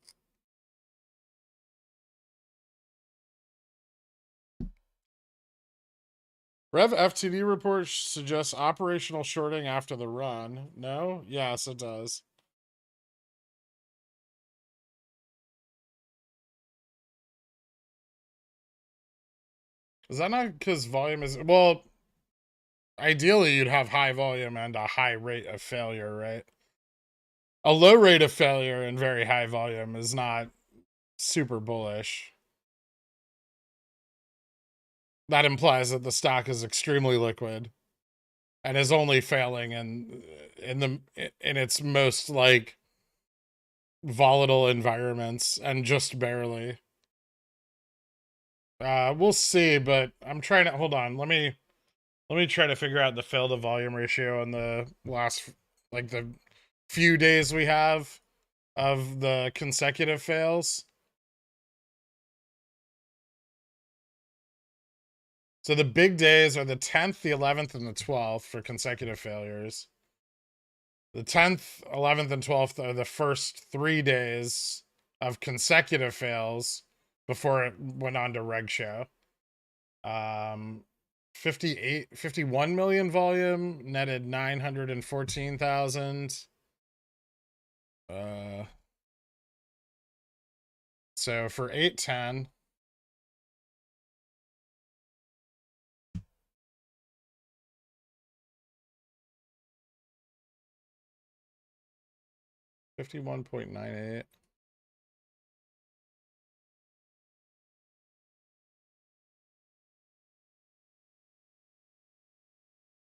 Rev FTD report suggests operational shorting after the run. No? Yes, it does. Is that not because volume is... Well, ideally you'd have high volume and a high rate of failure, right? A low rate of failure and very high volume is not super bullish. That implies that the stock is extremely liquid and is only failing in its most like volatile environments and just barely. We'll see, but I'm trying to hold on. Let me try to figure out the fail to volume ratio in the last like the few days we have of the consecutive fails. So the big days are the 10th, the 11th, and the 12th for consecutive failures. The 10th, 11th, and 12th are the first 3 days of consecutive fails before it went on to reg show. 51 million volume, netted 914,000. So for 810, $51.98.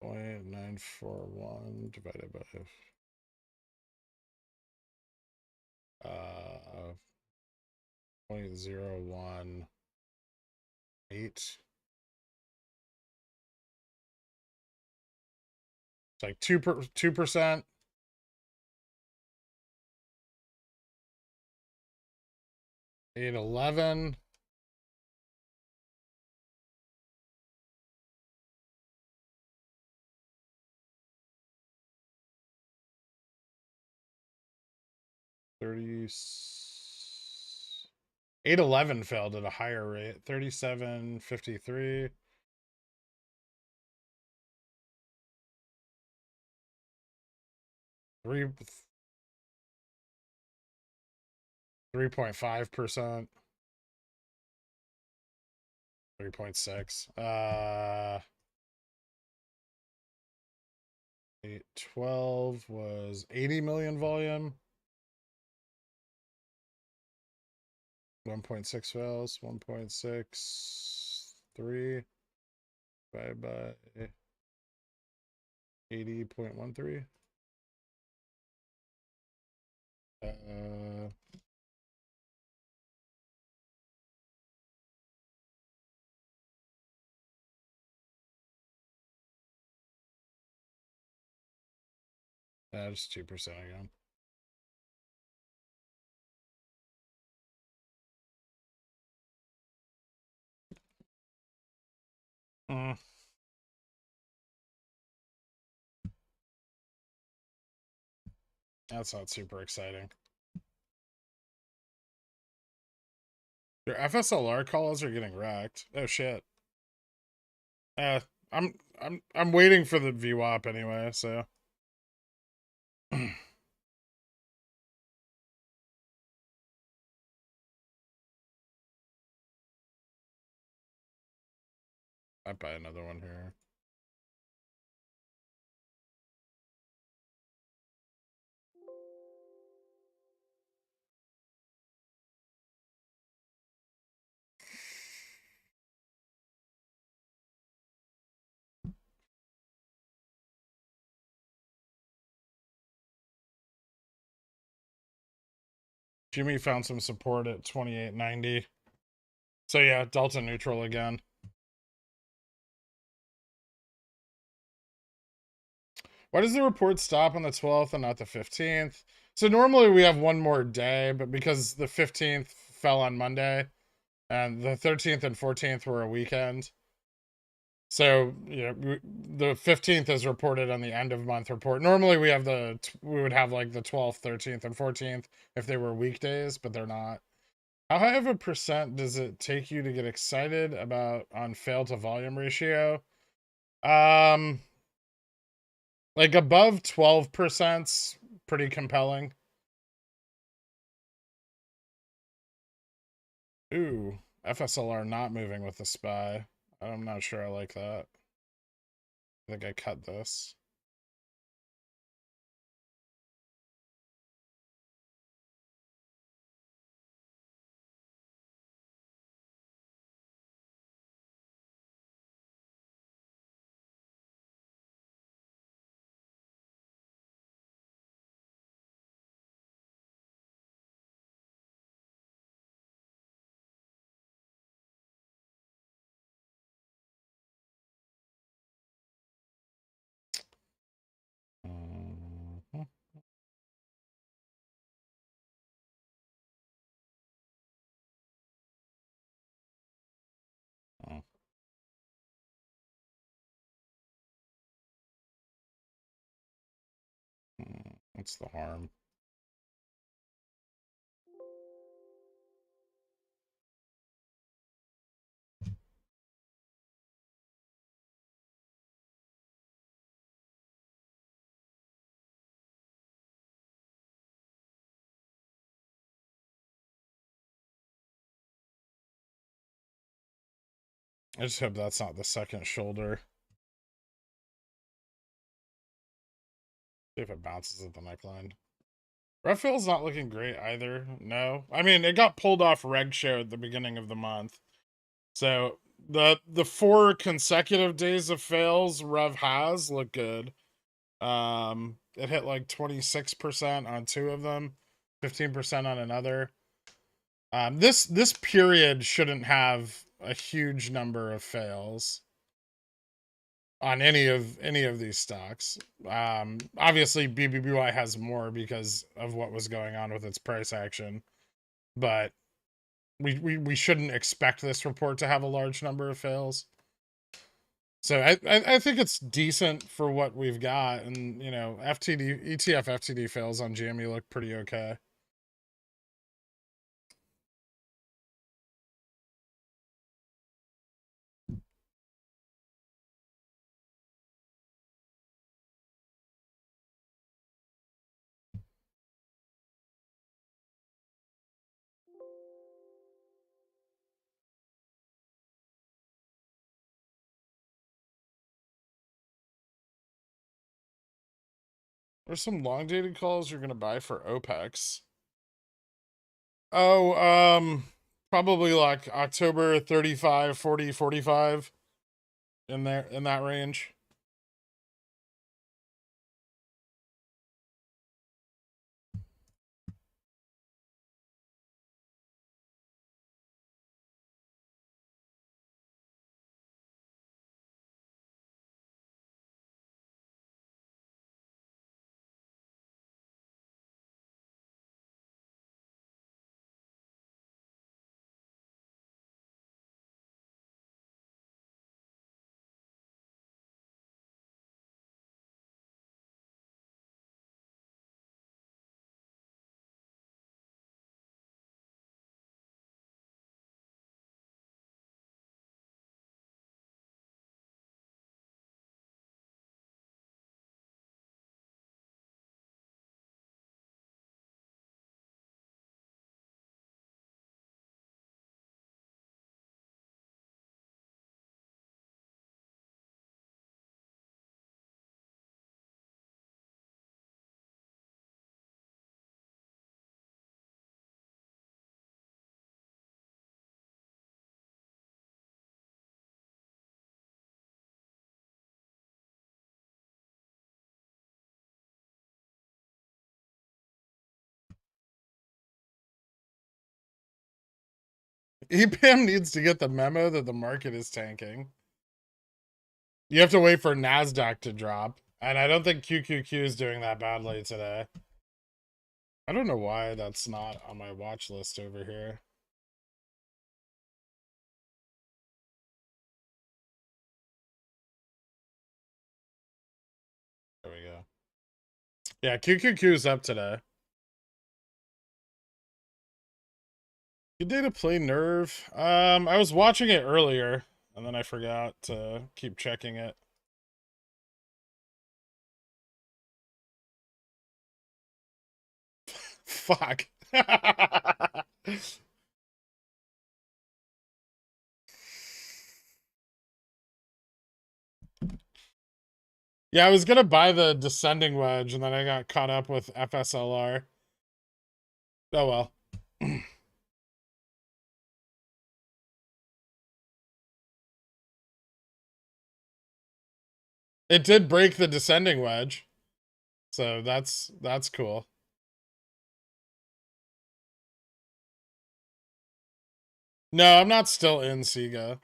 .941 divided by 0.018. It's like 2%. 811. $811 failed at a higher rate. 37.53. Three 3.5%. 3.6. 812 was 80 million volume. 1.6 fails. 1.63 divided by 80.13. Just 2% again. That's not super exciting. Your FSLR calls are getting wrecked. Oh shit. I'm waiting for the VWAP anyway, so I'd buy another one here. Jimmy found some support at 28.90. So yeah, delta neutral again. Why does the report stop on the 12th and not the 15th? So normally we have one more day, but because the 15th fell on Monday and the 13th and 14th were a weekend, So, the 15th is reported on the end of month report. Normally we would have like the 12th, 13th, and 14th if they were weekdays, but they're not. How high of a percent does it take you to get excited about on fail to volume ratio? Like above 12%'s pretty compelling. Ooh, FSLR not moving with the SPY. I'm not sure I like that. I think I cut this. Mhm. Oh. What's the harm? I just hope that's not the second shoulder. See if it bounces at the neckline. Referral's not looking great either. No. I mean, it got pulled off reg show at the beginning of the month. So the 4 consecutive days of fails Rev has look good. It hit like 26% on 2 of them, 15% on another. This period shouldn't have a huge number of fails on any of these stocks. Obviously BBBY has more because of what was going on with its price action, but we shouldn't expect this report to have a large number of fails. So I think it's decent for what we've got, and FTD ETF FTD fails on GME look pretty okay. There's some long dated calls you're gonna buy for OPEX. Oh, probably like October 35, 40, 45 in that range. EPAM needs to get the memo that the market is tanking. You have to wait for NASDAQ to drop. And I don't think QQQ is doing that badly today. I don't know why that's not on my watch list over here. Yeah, QQQ's up today. Good day to play Nerve. I was watching it earlier, and then I forgot to keep checking it. Fuck. Yeah, I was gonna buy the descending wedge, and then I got caught up with FSLR. Oh well. It did break the descending wedge, so that's cool. No, I'm not still in Sega.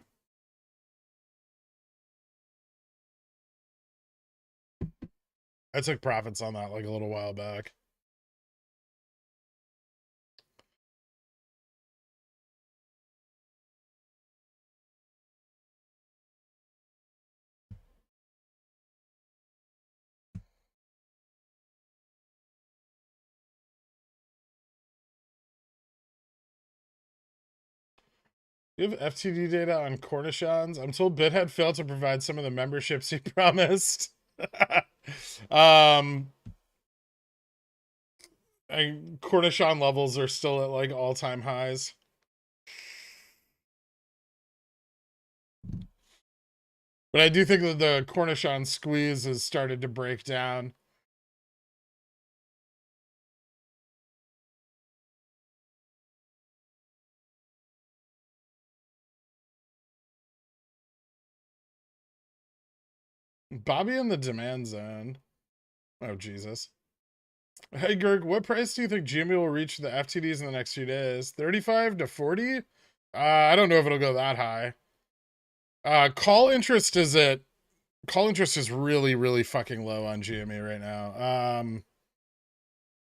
I took profits on that like a little while back. You have FTD data on Cornishons? I'm told Bithead failed to provide some of the memberships he promised. Cornishon levels are still at like all-time highs. But I do think that the Cornishon squeeze has started to break down. Bobby in the demand zone. Oh, Jesus. Hey, Gerg, what price do you think GME will reach the FTDs in the next few days? 35 to 40? I don't know if it'll go that high. Call interest is really, really fucking low on GME right now.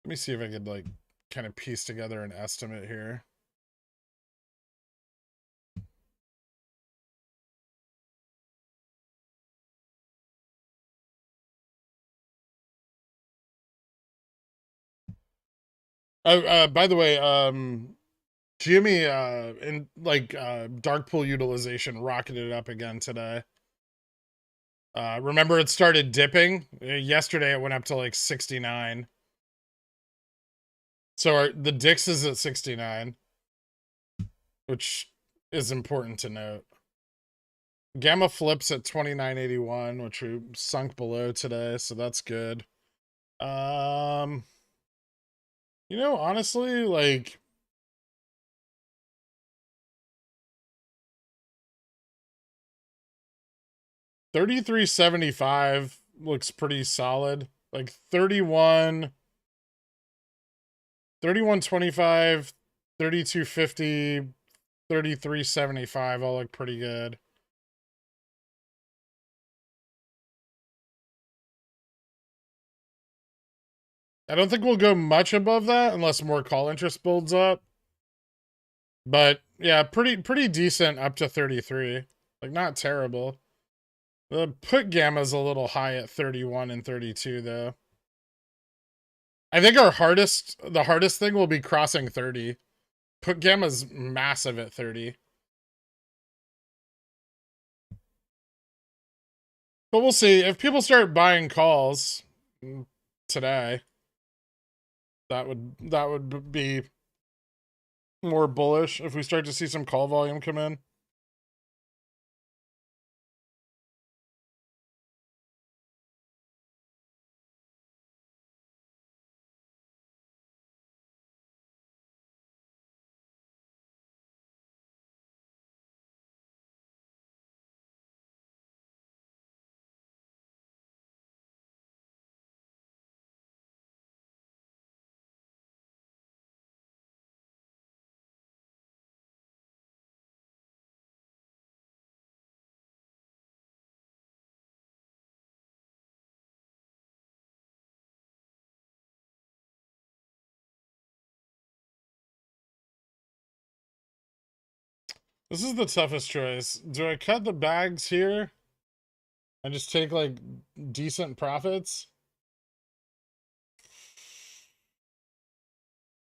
Let me see if I could like kind of piece together an estimate here. Oh, by the way, Jimmy, in like dark pool utilization rocketed up again today. Remember it started dipping yesterday. It went up to like 69. So the Dix is at 69, which is important to note. Gamma flips at 29.81, which we sunk below today, so that's good. You know, honestly, like 33.75 looks pretty solid. Like 31.25, 32.50, 33.75 all look pretty good. I don't think we'll go much above that unless more call interest builds up. But yeah, pretty decent up to 33. Like not terrible. The put gamma's a little high at 31 and 32 though. I think the hardest thing will be crossing 30. Put gamma's massive at 30. But we'll see. If people start buying calls today, that would be more bullish if we start to see some call volume come in. This is the toughest choice. Do I cut the bags here and just take like decent profits?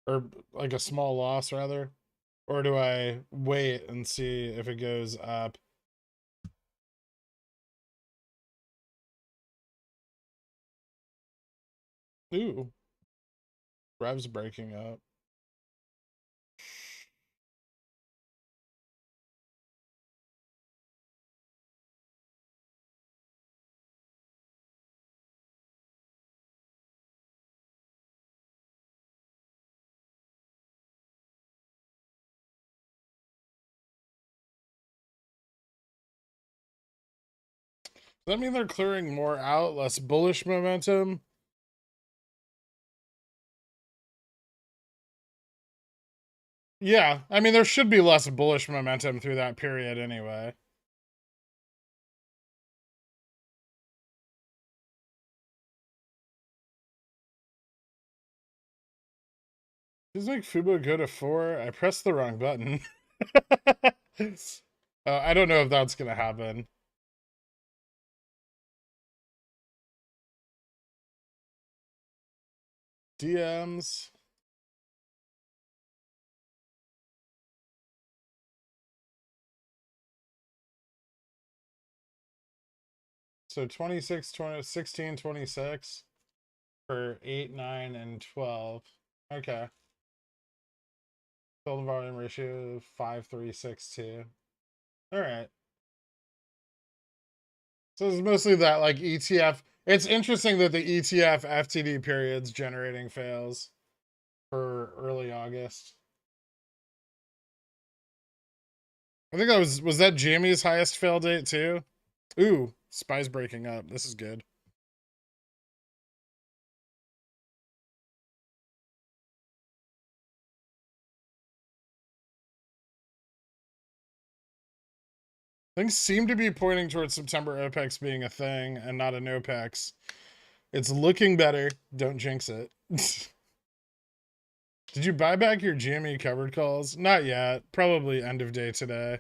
Or like a small loss rather? Or do I wait and see if it goes up? Ooh. Rev's breaking up. Does that mean they're clearing more out, less bullish momentum? Yeah, I mean, there should be less bullish momentum through that period anyway. Does make Fubo go to 4? I pressed the wrong button. I don't know if that's gonna happen. DMs. So 26, 20, 16, 26 for 8, 9, and 12. Okay. Total volume ratio 5362. All right. So it's mostly that like ETF. It's interesting that the ETF FTD period's generating fails for early August. I think that was that Jamie's highest fail date too? Ooh, SPY's breaking up. This is good. Things seem to be pointing towards September OPEX being a thing and not an OPEX. It's looking better. Don't jinx it. Did you buy back your GME covered calls? Not yet. Probably end of day today.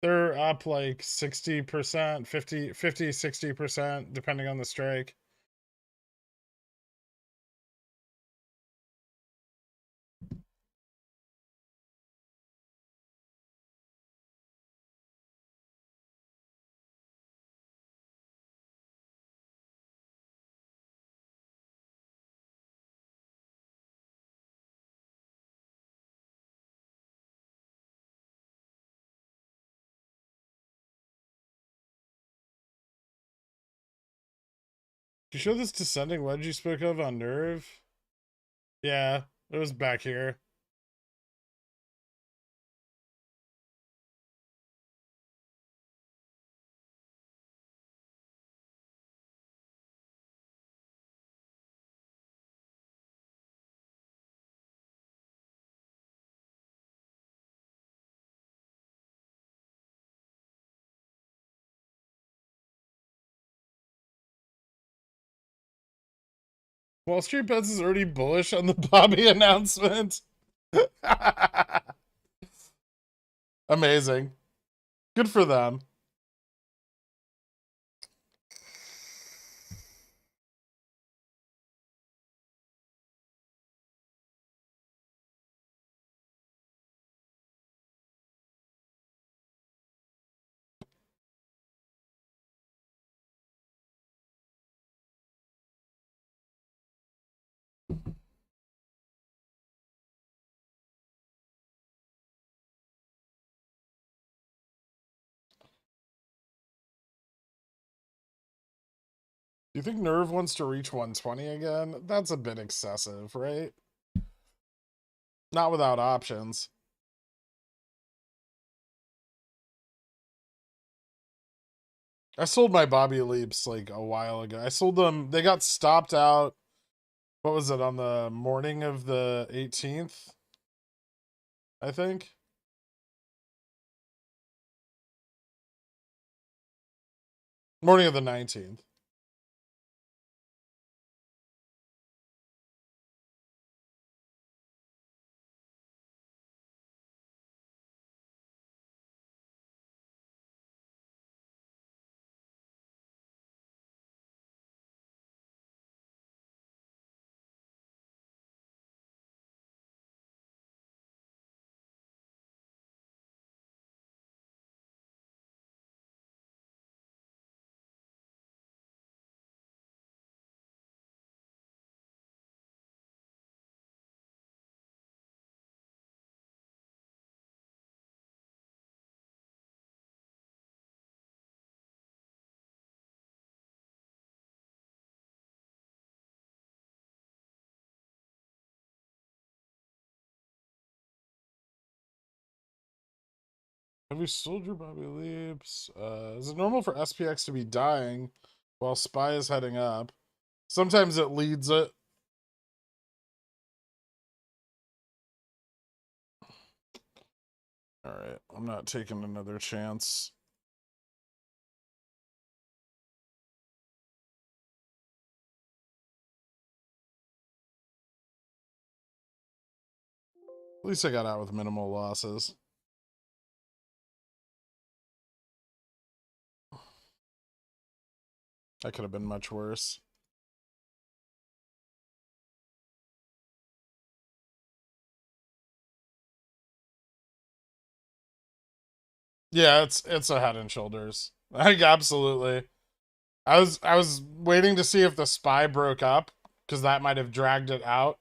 They're up like 60%, 50, 60%, depending on the strike. Did you show this descending wedge you spoke of on Nerve? Yeah, it was back here. Wall Street Bets is already bullish on the Bobby announcement. Amazing. Good for them. Do you think Nerve wants to reach 120 again? That's a bit excessive, right? Not without options. I sold my Bobby Leaps like a while ago. I sold them. They got stopped out. What was it, on the morning of the 18th? I think. Morning of the 19th. Have you sold your Bobby Leaps? Is it normal for SPX to be dying while SPY is heading up? Sometimes it leads it. All right, I'm not taking another chance. At least I got out with minimal losses. That could have been much worse. Yeah, it's a Head and Shoulders. Like absolutely. I was waiting to see if the SPY broke up because that might have dragged it out,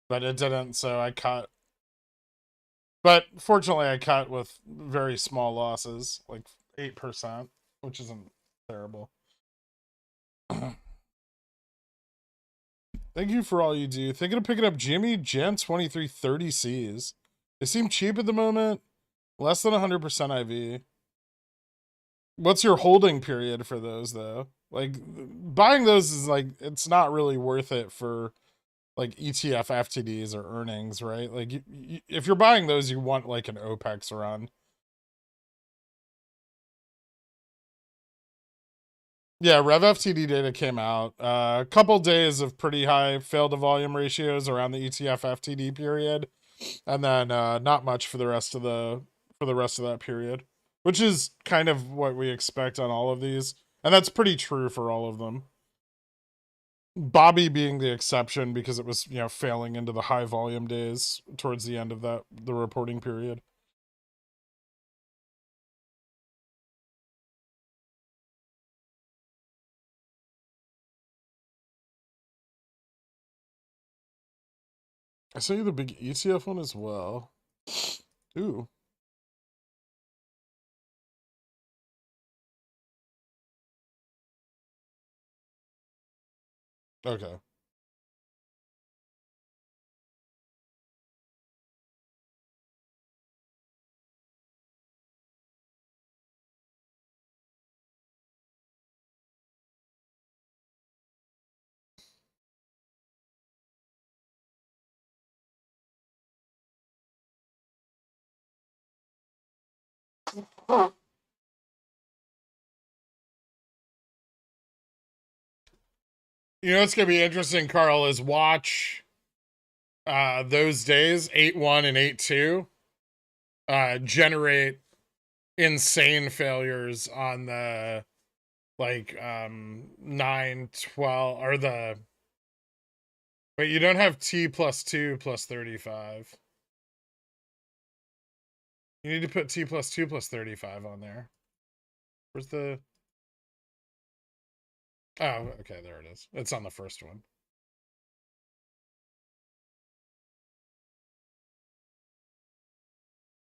but it didn't, so I cut. But fortunately, I cut with very small losses, like 8%, which isn't terrible. Thank you for all you do. Thinking of picking up Jimmy Gen 2330Cs. They seem cheap at the moment. Less than 100% IV. What's your holding period for those, though? Like, buying those is like, it's not really worth it for like ETF FTDs or earnings, right? Like, if you're buying those, you want like an OPEX run. Yeah, Rev FTD data came out. A couple days of pretty high fail to volume ratios around the ETF FTD period, and then not much for the rest of that period, which is kind of what we expect on all of these, and that's pretty true for all of them. Bobby being the exception because it was, failing into the high volume days towards the end of the reporting period. I saw you the big ETF one as well. Ooh. Okay. What's gonna be interesting, Carl, is watch those days, 8-1 and 8-2, generate insane failures on the 9-12 or the wait, you don't have T plus 2 plus 35. You need to put T plus 2 plus 35 on there. Where's the oh, okay, there it is. It's on the first one.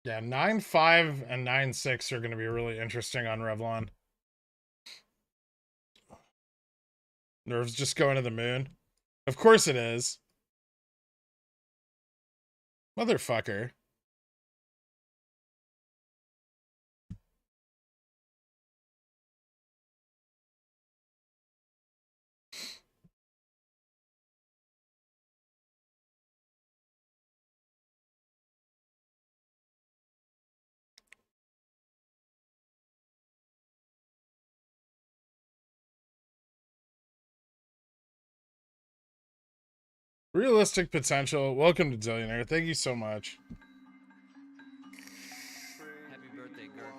Yeah, 9-5 and 9-6 are going to be really interesting on Revlon. Nerves just going to the moon. Of course it is. Motherfucker. Realistic potential. Welcome to Dillionaire. Thank you so much. Happy birthday, Gert.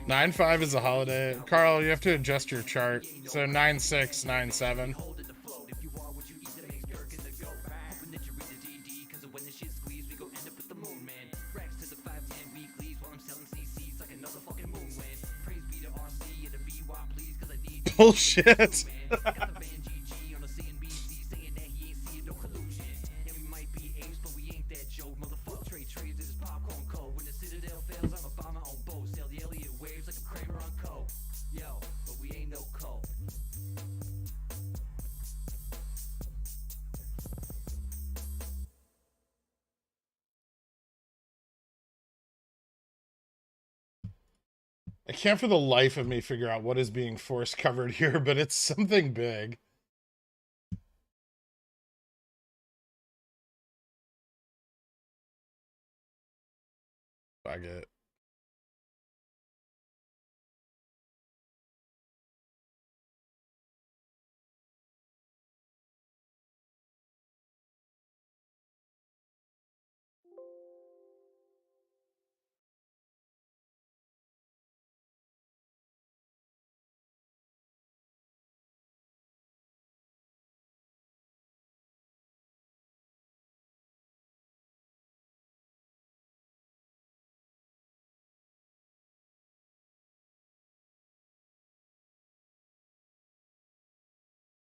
9-5 is a holiday. Carl, you have to adjust your chart. So 9-6, 9-7. Bullshit. I can't for the life of me figure out what is being force covered here, but it's something big. I get it.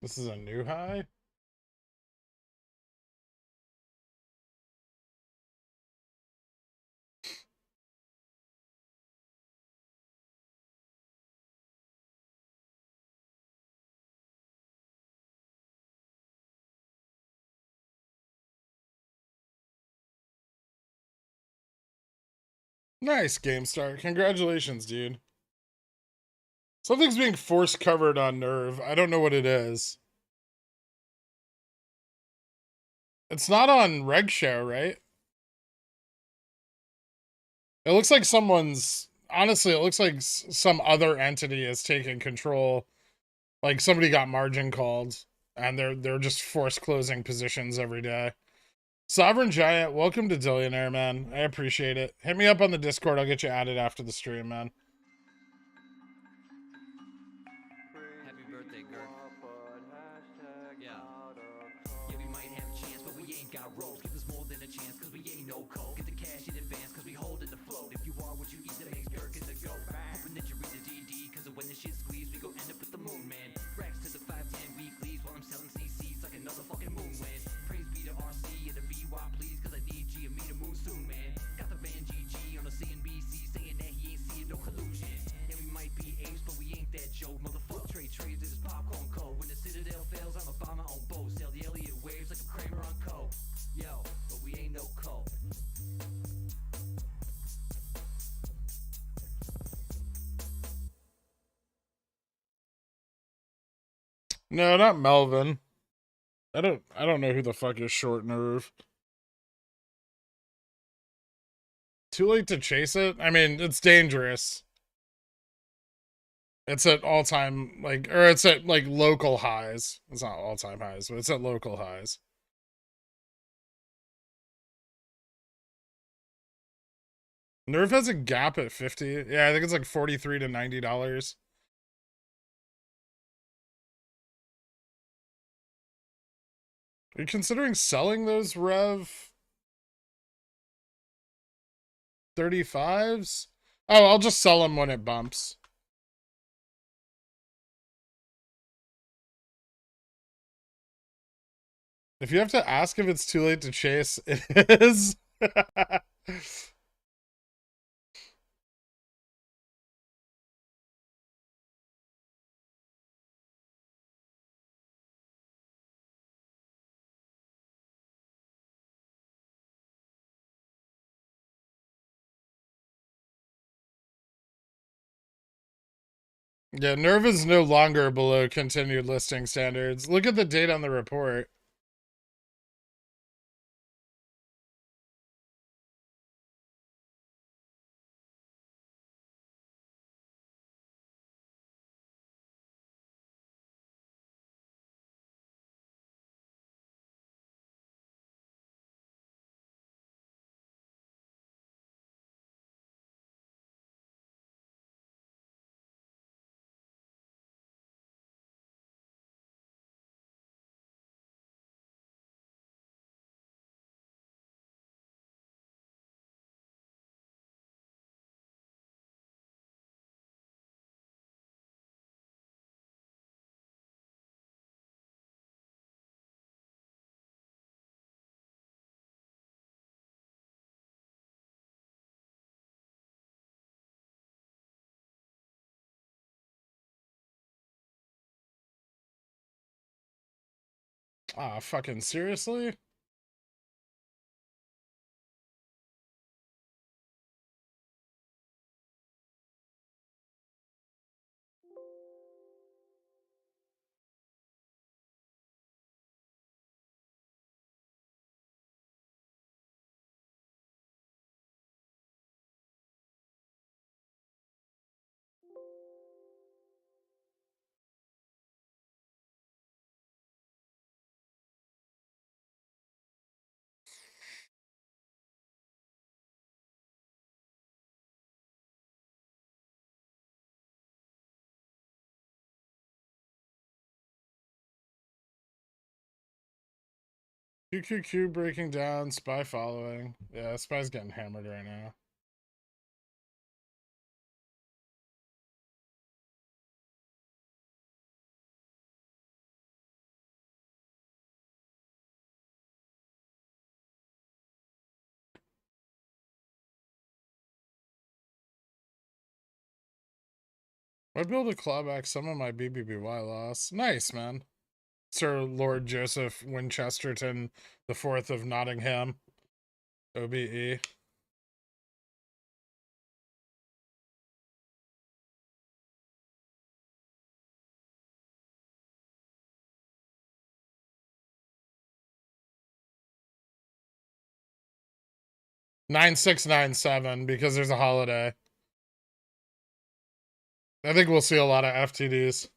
This is a new high? Nice, GameStop. Congratulations, dude. Something's being force covered on Nerve. I don't know what it is. It's not on Reg Share, right? It looks like someone's... Honestly, it looks like some other entity is taking control. Like somebody got margin called, and they're just force closing positions every day. Sovereign Giant, welcome to Dillionaire, man. I appreciate it. Hit me up on the Discord. I'll get you added after the stream, man. Happy birthday, Gert. Yeah. Yeah, we might have a chance, but we ain't got rolls. Give us more than a chance, cause we ain't no cold. Get the cash in advance, cause we hold in the float. If you are what you eat, that makes gherkin to go. Hoping that you read the DD, cause when the shit squeeze, we go end up with the moon, man. Racks to the 510 weeklies while I'm selling CCs like another fucking moon win. Praise be to RC and the VY, please, cause I need G and me to move soon, man. Got the van GG on the CNBC saying that he ain't seeing no collusion. And we might be apes, but we ain't that Joe. Motherfucker trades this is popcorn code. When the Citadel fails, I'ma buy my own boat. Sail the Elliott waves like a Kramer on coke. Yo, but we ain't no cult. No, not Melvin. I don't know who the fuck is Short Nerve. Too late to chase it? I mean, it's dangerous. It's at all-time, like, or it's at, like, local highs. It's not all-time highs, but it's at local highs. Nerve has a gap at 50. Yeah, I think it's like $43 to $90. Are you considering selling those Rev 35s? Oh, I'll just sell them when it bumps. If you have to ask if it's too late to chase, it is. Yeah, Nerve is no longer below continued listing standards. Look at the date on the report. Ah, fucking seriously? QQQ breaking down, SPY following. Yeah, SPY's getting hammered right now. Might be able to claw back some of my BBBY loss. Nice, man. Sir Lord Joseph Winchesterton the Fourth of Nottingham. OBE. $9697 because there's a holiday. I think we'll see a lot of FTDs.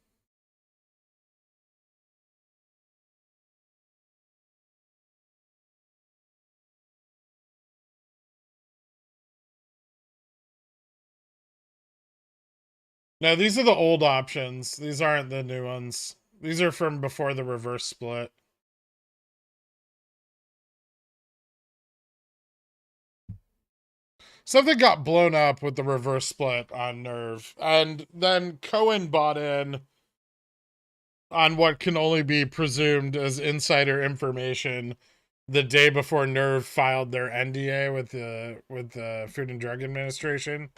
No, these are the old options. These aren't the new ones. These are from before the reverse split. Something got blown up with the reverse split on Nerve. And then Cohen bought in on what can only be presumed as insider information the day before Nerve filed their NDA with the Food and Drug Administration.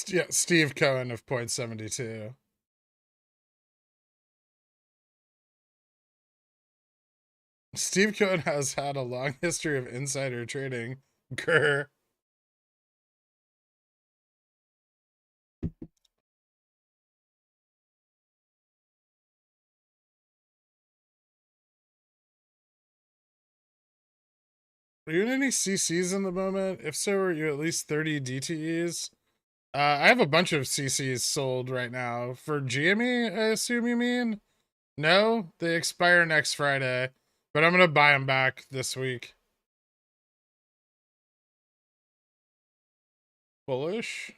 Yeah, Steve Cohen of Point 72. Steve Cohen has had a long history of insider trading. Grr. Are you in any CCs in the moment? If so, are you at least 30 DTEs? I have a bunch of CCs sold right now. For GME, I assume you mean? No? They expire next Friday. But I'm going to buy them back this week. Bullish?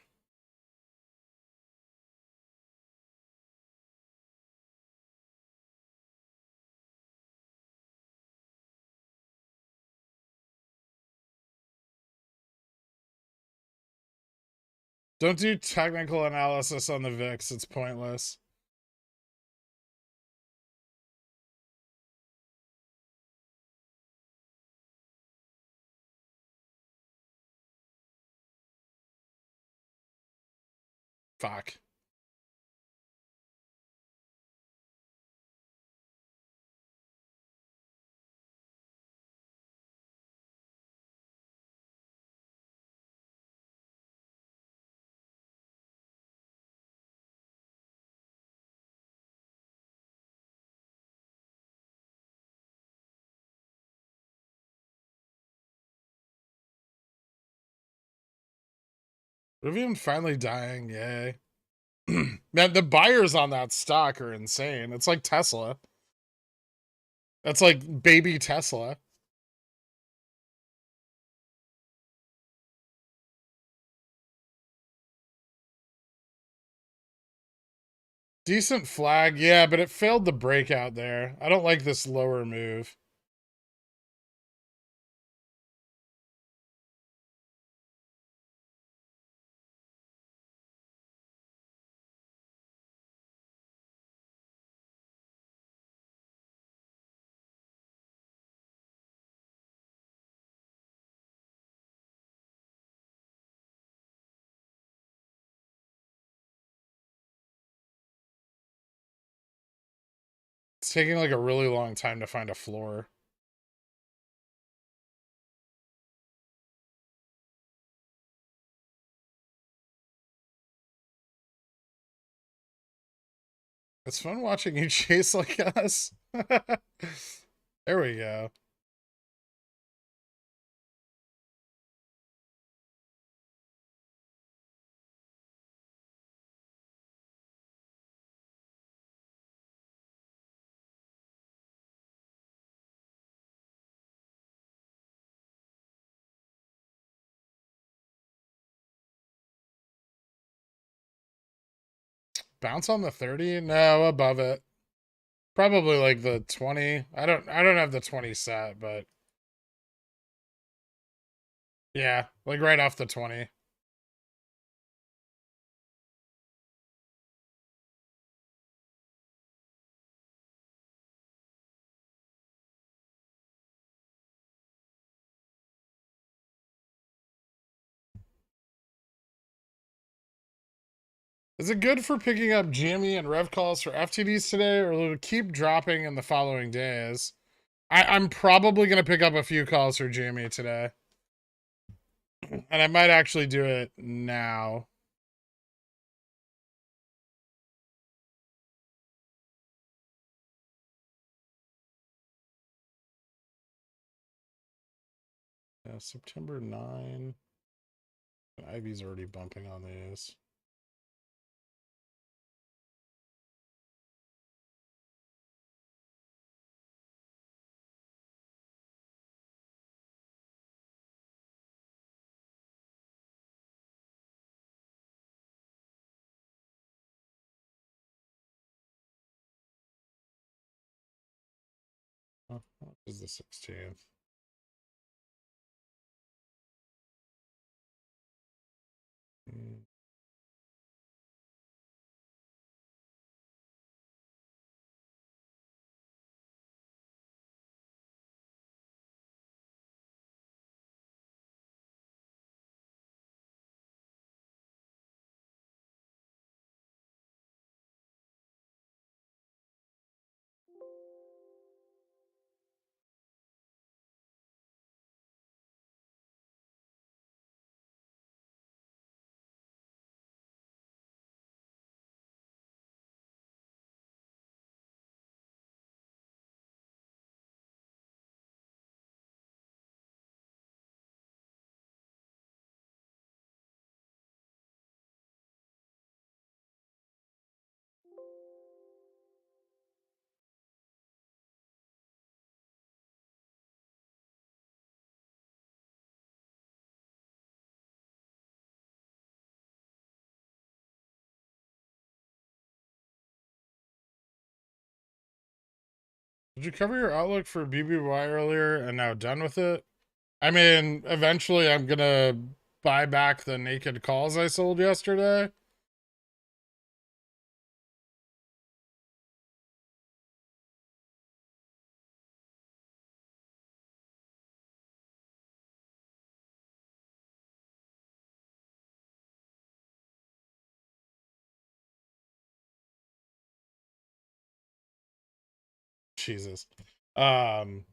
Don't do technical analysis on the VIX. It's pointless. Fuck. Rivian finally dying, yay. Man, the buyers on that stock are insane. It's like Tesla. That's like baby Tesla. Decent flag, yeah, but it failed the breakout there. I don't like this lower move. It's taking like a really long time to find a floor. It's fun watching you chase like us. There we go. Bounce on the 30? No, above it. Probably like the 20. I don't have the 20 set, but yeah, like right off the 20. Is it good for picking up GME and rev calls for FTDs today, or will it keep dropping in the following days? I'm probably going to pick up a few calls for GME today. And I might actually do it now. Yeah, September 9. Ivy's already bumping on these. Oh, what is the 16th? Did you cover your outlook for BBY earlier and now done with it? I mean, eventually I'm gonna buy back the naked calls I sold yesterday. Jesus. Um,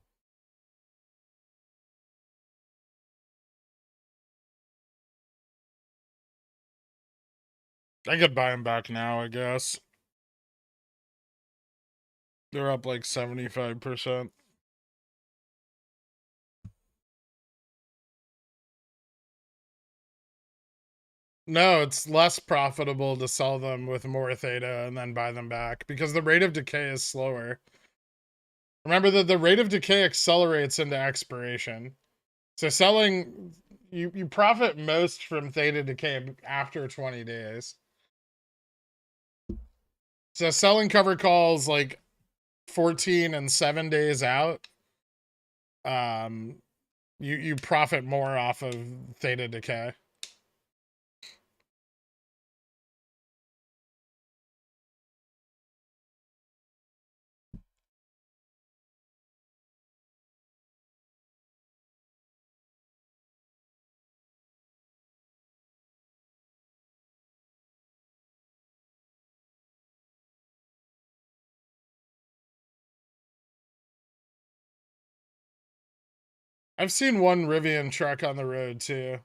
I could buy them back now, I guess. They're up like 75%. No, it's less profitable to sell them with more theta and then buy them back because the rate of decay is slower. Remember that the rate of decay accelerates into expiration. So selling, you profit most from theta decay after 20 days. So selling covered calls like 14 and 7 days out, you profit more off of theta decay. I've seen one Rivian truck on the road too.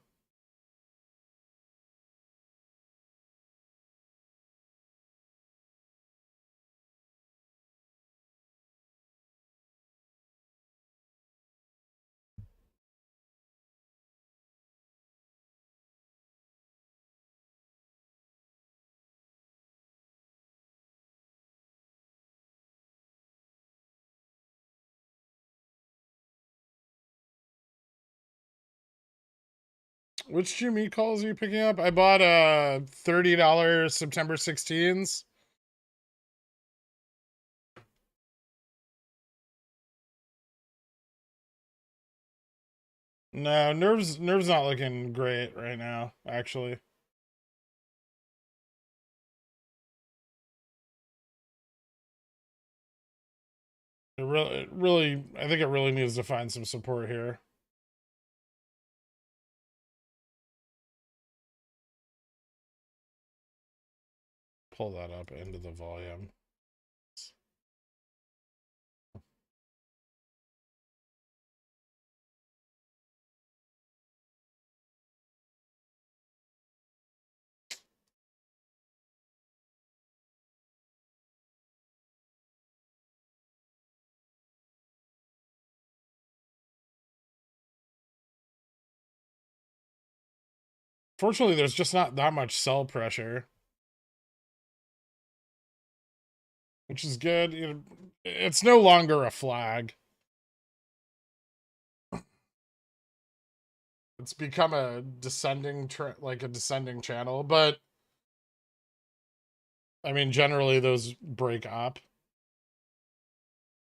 Which GME calls are you picking up? I bought a $30 September 16s. No, nerves not looking great right now, actually. It really, I think it really needs to find some support here. Pull that up into the volume. Fortunately, there's just not that much sell pressure, which is good. You know, it's no longer a flag. It's become a descending like a descending channel, but I mean, generally those break up,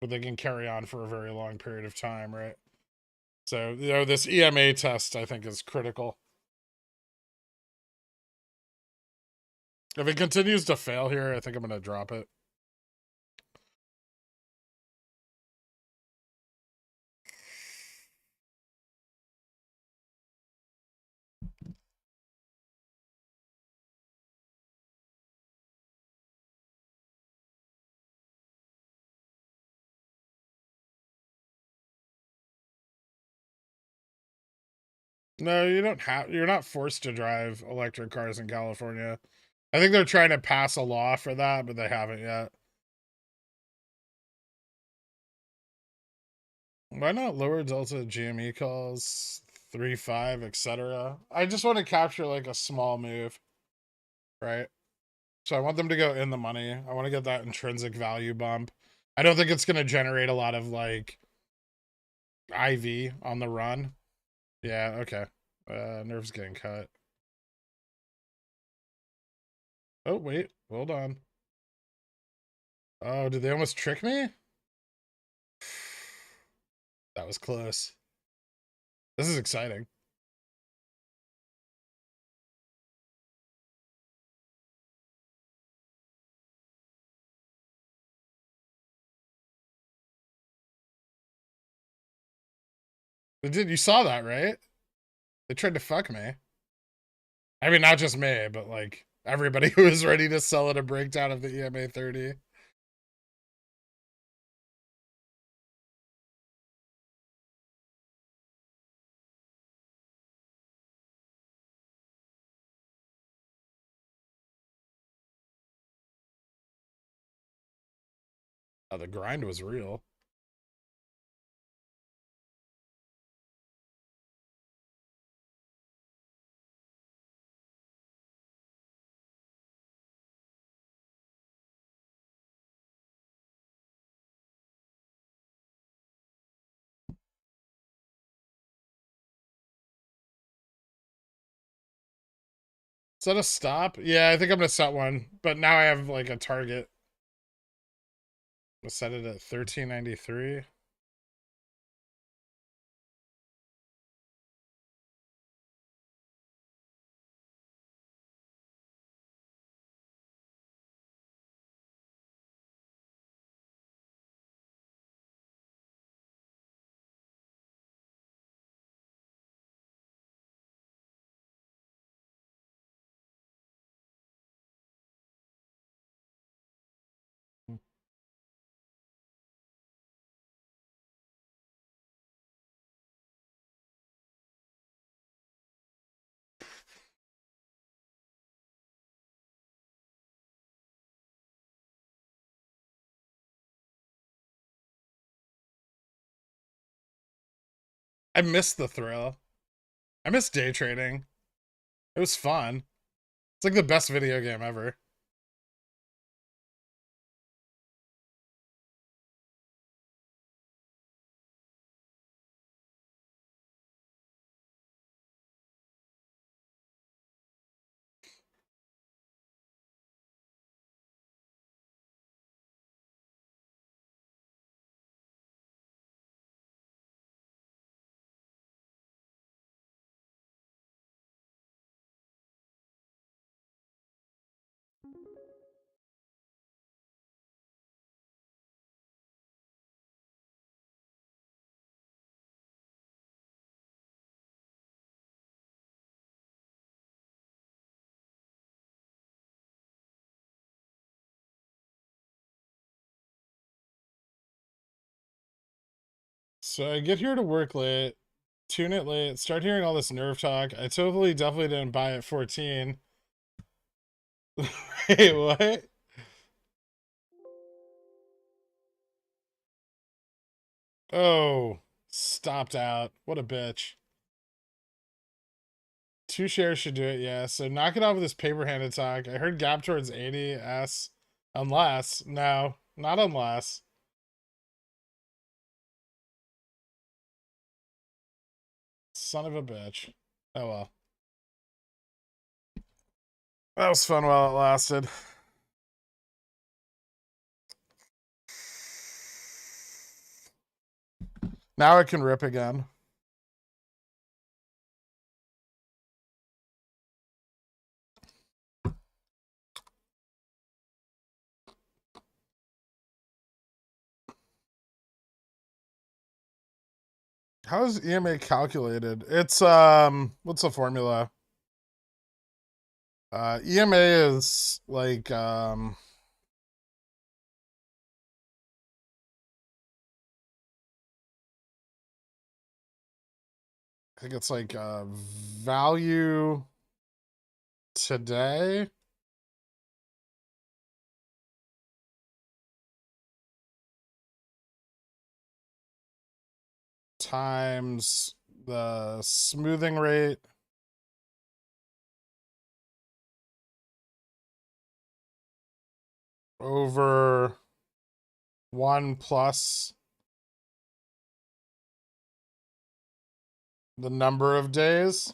but they can carry on for a very long period of time, right? So, you know, this EMA test, I think, is critical. If it continues to fail here, I think I'm going to drop it. No, you don't have, you're not forced to drive electric cars in California. I think they're trying to pass a law for that, but they haven't yet. Why not lower delta GME calls, 3.5, etc.? I just want to capture like a small move, right? So I want them to go in the money. I want to get that intrinsic value bump. I don't think it's going to generate a lot of like IV on the run. Yeah, okay. Nerves getting cut. Oh, wait. Hold on. Oh, did they almost trick me? That was close. This is exciting. You saw that, right? They tried to fuck me. I mean, not just me, but like everybody who was ready to sell at a breakdown of the EMA 30. Oh, the grind was real. Set a stop? Yeah, I think I'm gonna set one, but now I have like a target. We'll set it at 1393. I missed the thrill. I missed day trading. It was fun. It's like the best video game ever. So I get here to work late, tune it late, start hearing all this nerve talk. I definitely didn't buy at 14. Wait, what? Oh, stopped out. What a bitch. 2 shares should do it, yeah. So knock it off with this paper-handed talk. I heard gap towards 80 S. Unless. No, not unless. Son of a bitch. Oh well. That was fun while it lasted. Now I can rip again. How is EMA calculated? It's what's the formula? EMA is like I think it's like value today times the smoothing rate over 1 plus the number of days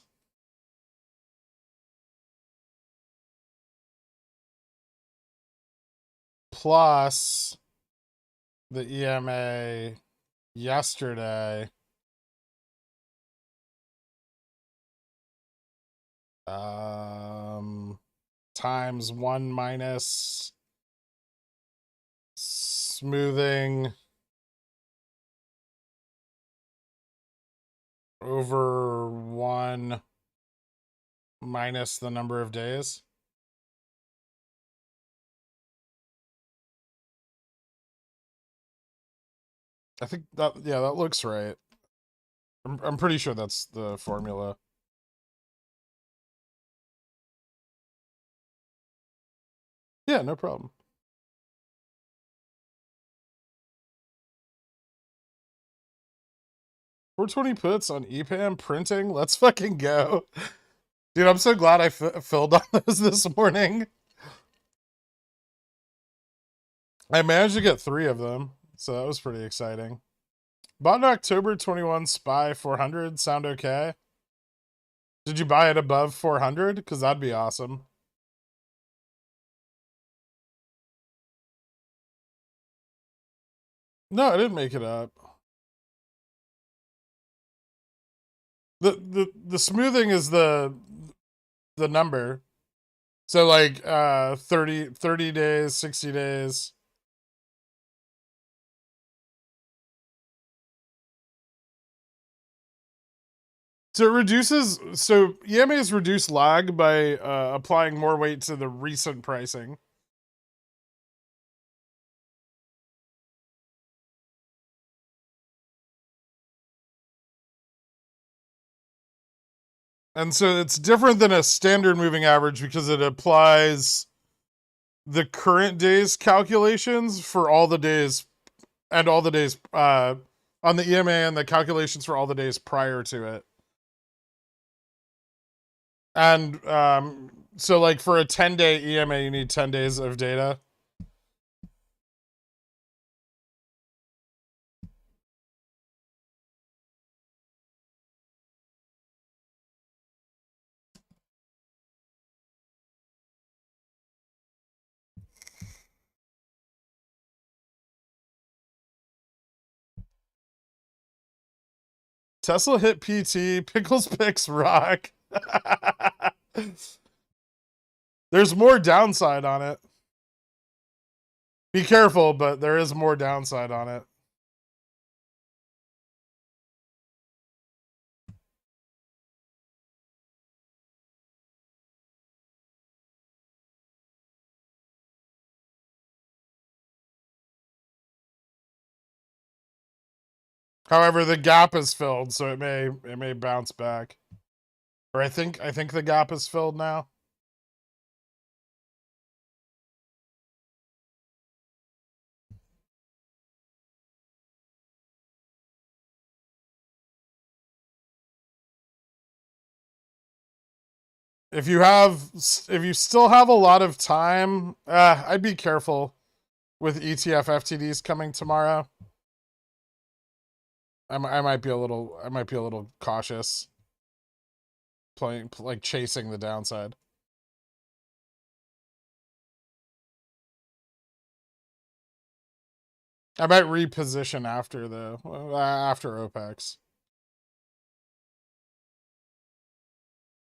plus the EMA yesterday times 1 minus smoothing over 1 minus the number of days. I think that, yeah, that looks right. I'm pretty sure that's the formula. Yeah, no problem. 420 puts on EPAM printing. Let's fucking go. Dude, I'm so glad I filled on those this morning. I managed to get 3 of them, so that was pretty exciting. Bought an October 21 SPY 400. Sound okay? Did you buy it above 400? Because that'd be awesome. No, I didn't make it up. The smoothing is the number. So like 30 days, 60 days. So EMAs reduce lag by applying more weight to the recent pricing. And so it's different than a standard moving average because it applies the current day's calculations for all the days and all the days on the EMA and the calculations for all the days prior to it. And so like for a 10-day EMA, you need 10 days of data. Tesla hit PT, Pickles picks rock. There's more downside on it. Be careful, but there is more downside on it. However, the gap is filled, so it may bounce back. Or I think the gap is filled now. If you still have a lot of time, I'd be careful with ETF FTDs coming tomorrow. I might be a little cautious playing, like chasing the downside. I might reposition after OPEX.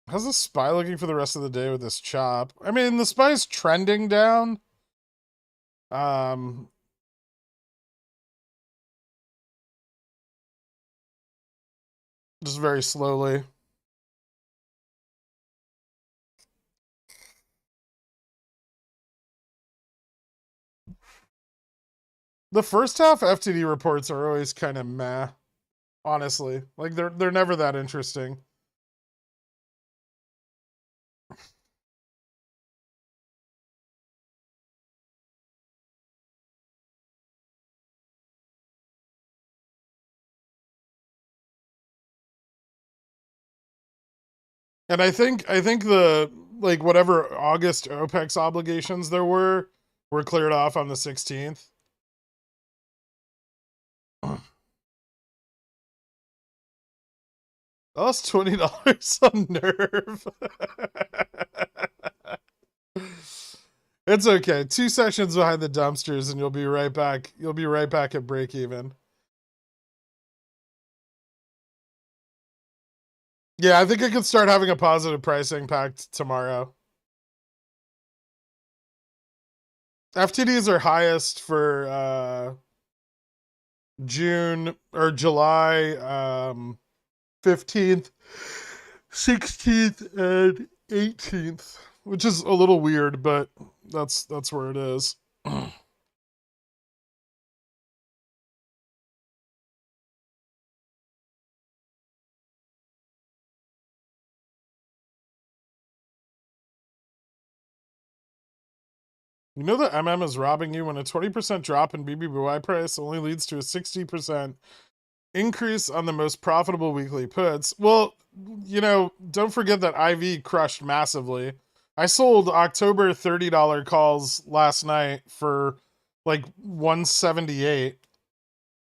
How's the SPY looking for the rest of the day with this chop? I mean, the SPY's trending down. Just very slowly. The first half FTD reports are always kind of meh, honestly. Like they're never that interesting. And I think the like whatever August OPEX obligations there were cleared off on the 16th. I lost $20 on Nerve. It's okay. 2 sessions behind the dumpsters and you'll be right back. You'll be right back at break even. Yeah, I think I could start having a positive price impact tomorrow. FTDs are highest for June or July 15th, 16th, and 18th, which is a little weird, but that's where it is. You know that MM is robbing you when a 20% drop in BBY price only leads to a 60% increase on the most profitable weekly puts. Well, you know, don't forget that IV crushed massively. I sold October $30 calls last night for like 178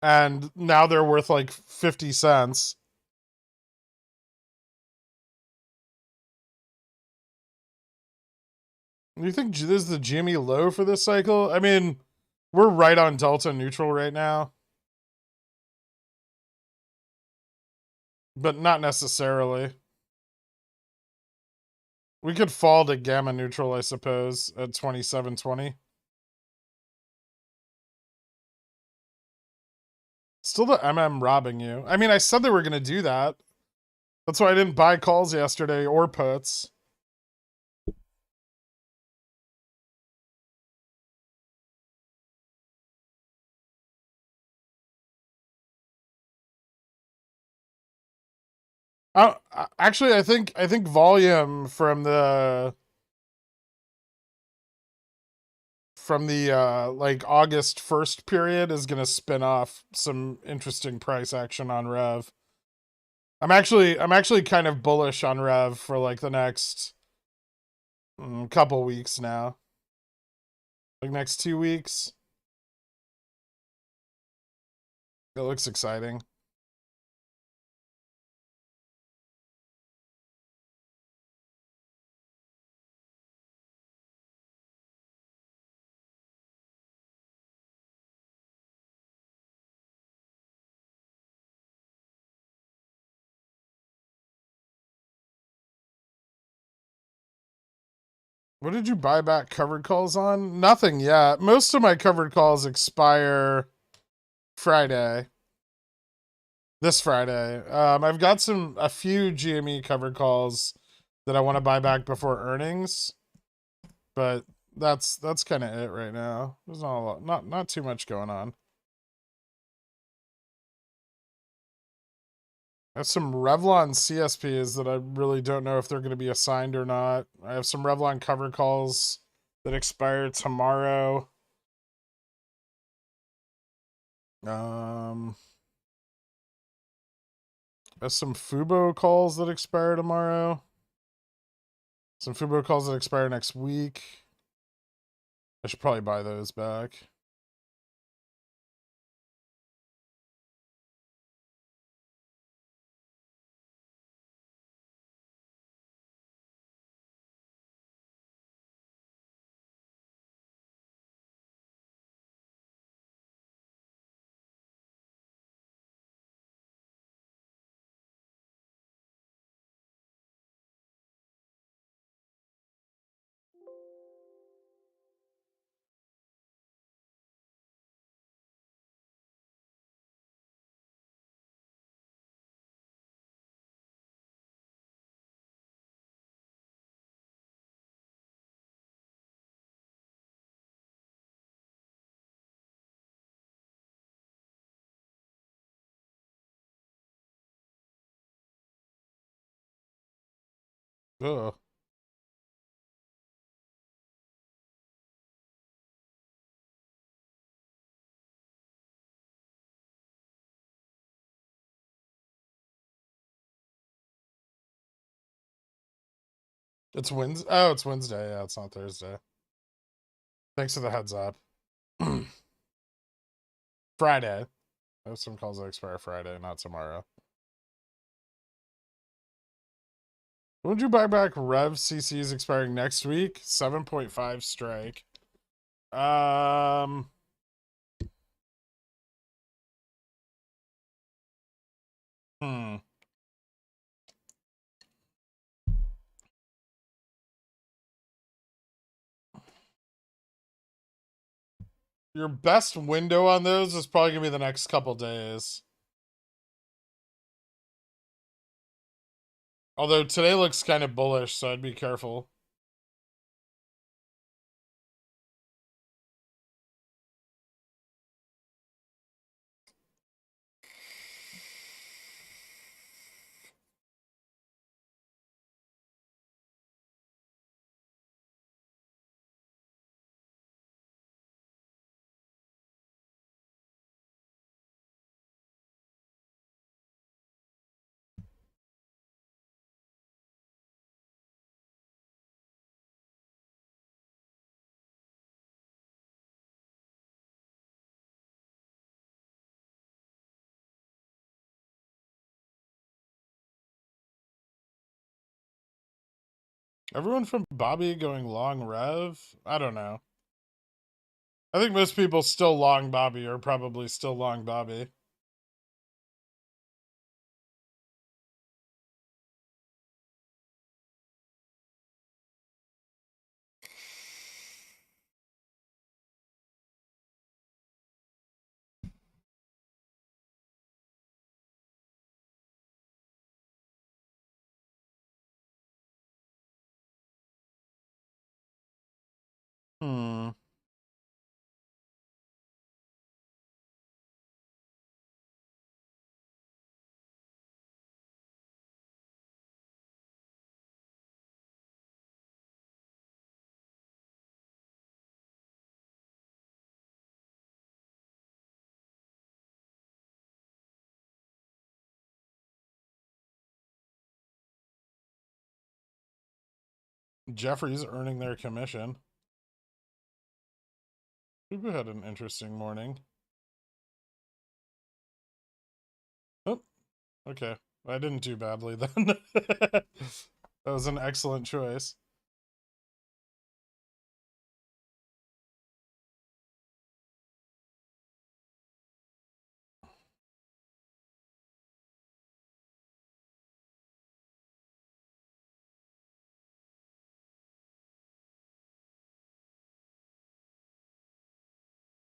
and now they're worth like 50 cents. You think this is the Jimmy low for this cycle? I mean, we're right on delta neutral right now. but not necessarily. We could fall to gamma neutral, I suppose, at 27.20. Still the MM robbing you. I mean, I said they were going to do that. That's why I didn't buy calls yesterday or puts. Actually, I think volume from the like August 1st period is going to spin off some interesting price action on Rev. I'm actually kind of bullish on Rev for like the next couple weeks now. Like next 2 weeks. It looks exciting. What did you buy back covered calls on? Nothing yet. Most of my covered calls expire Friday. This Friday. I've got a few GME covered calls that I want to buy back before earnings, but that's kind of it right now. There's not a lot, not too much going on. I have some Revlon CSPs that I really don't know if they're going to be assigned or not. I have some Revlon cover calls that expire tomorrow. I have some Fubo calls that expire tomorrow. Some Fubo calls that expire next week. I should probably buy those back. Ugh. It's Wednesday. Oh, it's Wednesday. Yeah, it's not Thursday. Thanks for the heads up. Friday. I have some calls that expire Friday, not tomorrow. Would you buy back Rev CCs expiring next week? 7.5 strike. Hmm. Your best window on those is probably gonna be the next couple days. Although today looks kind of bullish, so I'd be careful. Everyone from Bobby going long Rev? I don't know. I think most people still long Bobby are probably still long Bobby. Jeffrey's earning their commission. Who had an interesting morning? Oh, okay. I didn't do badly then. That was an excellent choice.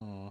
Hmm.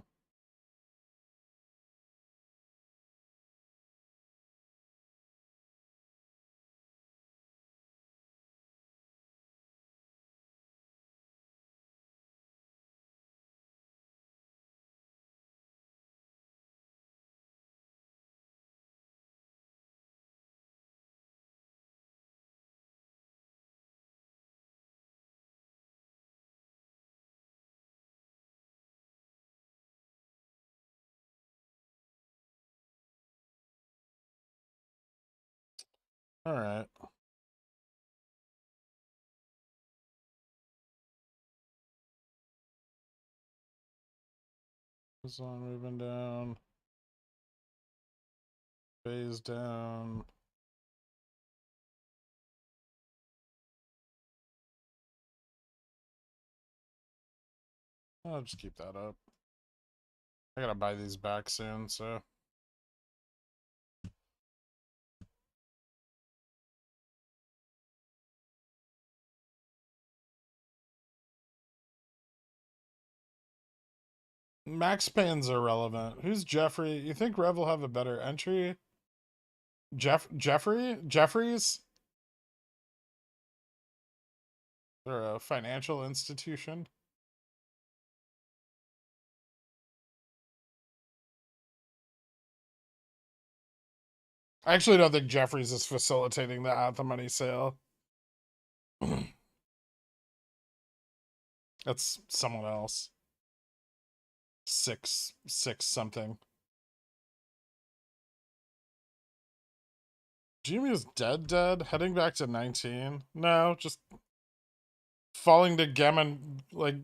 All right. This one moving down. Phase down. I'll just keep that up. I gotta buy these back soon, so. Max Payne's irrelevant. Who's Jeffrey? You think Rev will have a better entry? Jeffries? They're a financial institution. I actually don't think Jeffries is facilitating the at the money sale. That's someone else. Six something. Jimmy is dead, heading back to 19. No, just falling to gamma, like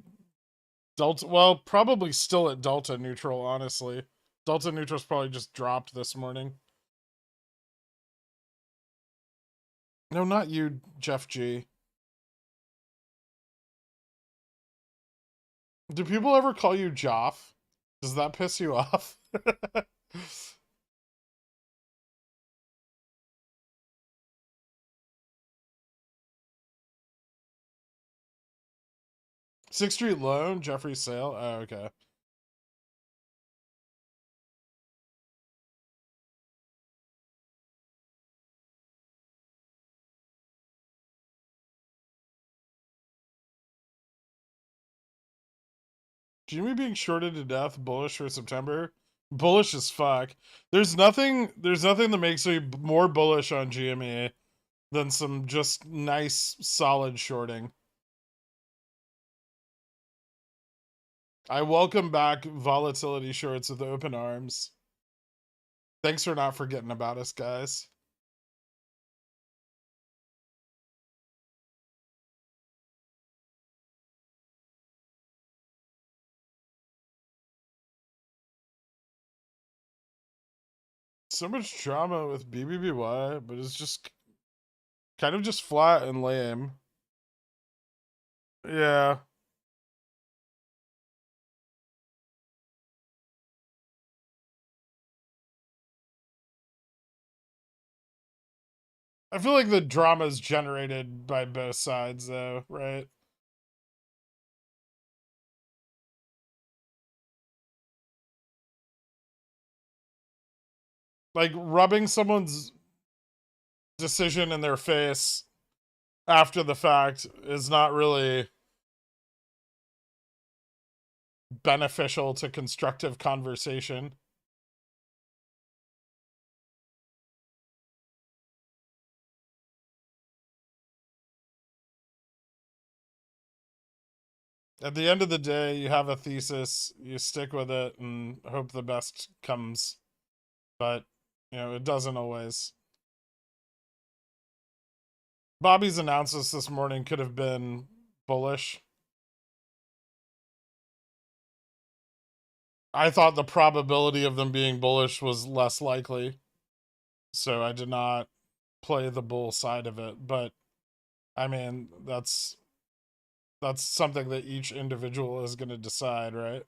delta. Well, probably still at delta neutral, honestly. Delta neutral's probably just dropped this morning. No, not you, Jeff G. Do people ever call you Joff? Does that piss you off? Sixth Street Loan, Jeffrey Sale. Oh, okay. Jimmy being shorted to death, bullish for September. Bullish as fuck. There's nothing that makes me more bullish on GME than some just nice, solid shorting. I welcome back volatility shorts with open arms. Thanks for not forgetting about us, guys. So much drama with BBBY, but it's just kind of just flat and lame. Yeah. I feel like the drama is generated by both sides, though, right? Like, rubbing someone's decision in their face after the fact is not really beneficial to constructive conversation. At the end of the day, you have a thesis, you stick with it and hope the best comes. But, you know, it doesn't always. Bobby's analysis this morning could have been bullish. I thought the probability of them being bullish was less likely, so I did not play the bull side of it. But I mean, that's something that each individual is going to decide, right?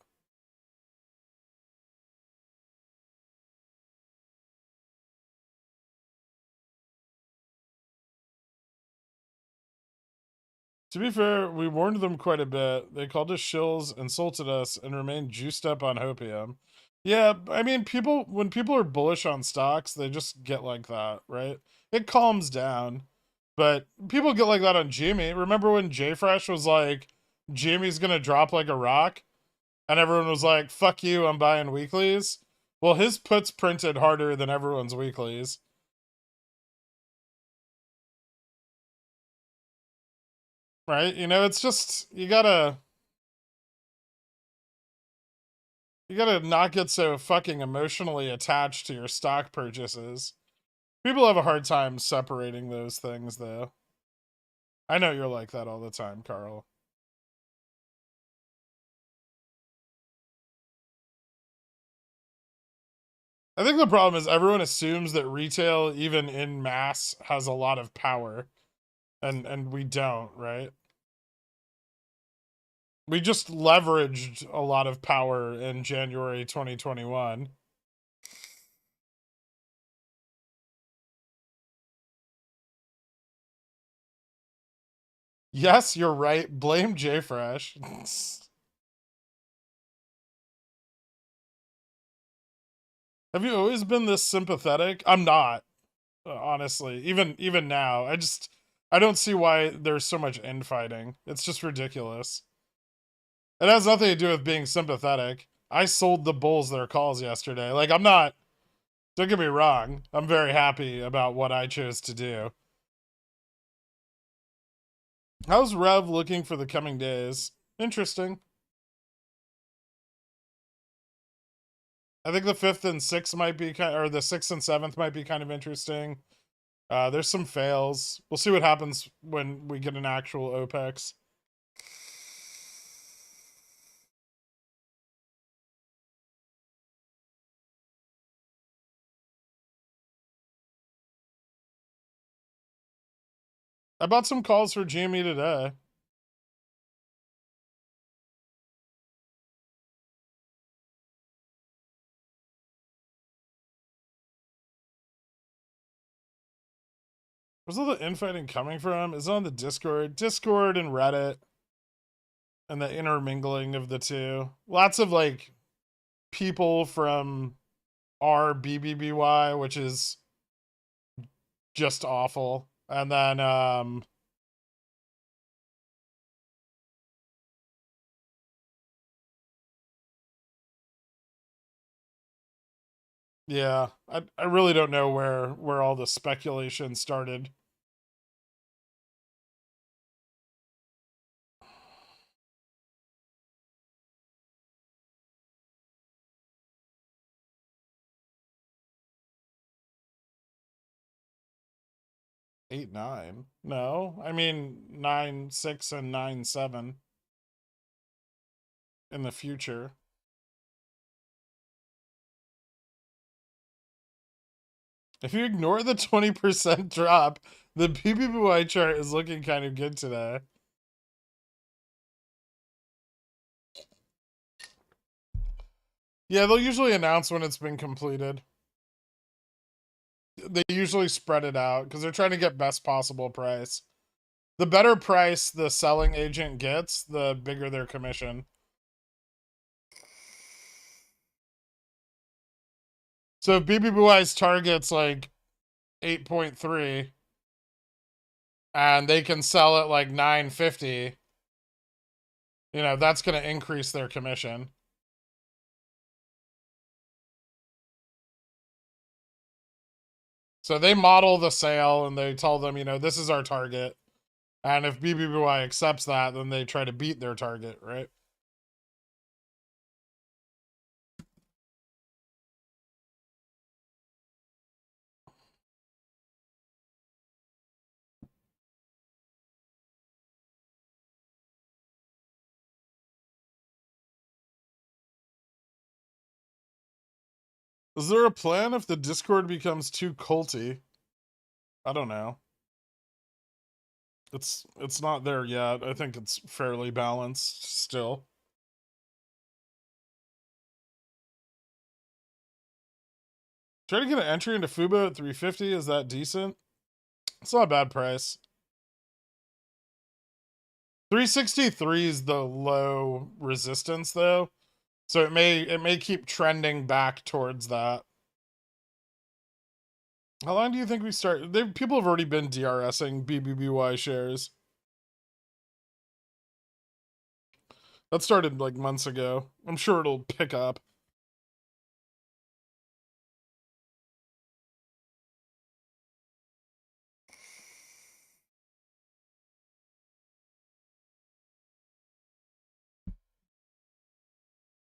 To be fair, we warned them quite a bit. They called us shills, insulted us, and remained juiced up on hopium. Yeah, I mean, when people are bullish on stocks, they just get like that, right? It calms down. But people get like that on Jimmy. Remember when JFresh was like, Jimmy's gonna drop like a rock? And everyone was like, fuck you, I'm buying weeklies. Well, his puts printed harder than everyone's weeklies. Right? You know, it's just, you gotta not get so fucking emotionally attached to your stock purchases. People have a hard time separating those things, though. I know you're like that all the time, Carl. I think the problem is everyone assumes that retail, even in mass, has a lot of power. And we don't, right? We just leveraged a lot of power in January 2021. Yes, you're right. Blame JFresh. Have you always been this sympathetic? I'm not, honestly. Even now, I don't see why there's so much infighting. It's just ridiculous. It has nothing to do with being sympathetic. I sold the bulls their calls yesterday. Like, I'm not, don't get me wrong. I'm very happy about what I chose to do. How's Rev looking for the coming days? Interesting. I think the 5th and 6th might be or the 6th and 7th might be kind of interesting. There's some fails. We'll see what happens when we get an actual OPEX. I bought some calls for GME today. Where's all the infighting coming from? Is it on the Discord? Discord and Reddit. And the intermingling of the two. Lots of, like, people from our BBBY, which is just awful. And then, yeah, I really don't know where all the speculation started. Eight, 9. No, I mean 9, 6, and 9, 7 in the future. If you ignore the 20% drop, the BBBY chart is looking kind of good today. Yeah, they'll usually announce when it's been completed. They usually spread it out because they're trying to get best possible price. The better price the selling agent gets, the bigger their commission. So if BBBY's target's like 8.3 and they can sell it like 950, you know, that's going to increase their commission. So they model the sale and they tell them, you know, this is our target. And if BBBY accepts that, then they try to beat their target, right? Is there a plan if the Discord becomes too culty? I don't know. It's not there yet. I think it's fairly balanced still. Try to get an entry into Fubo at 350. Is that decent? It's not a bad price. 363 is the low resistance though, so it may keep trending back towards that. How long do you think we start? People have already been DRSing BBBY shares. That started like months ago. I'm sure it'll pick up.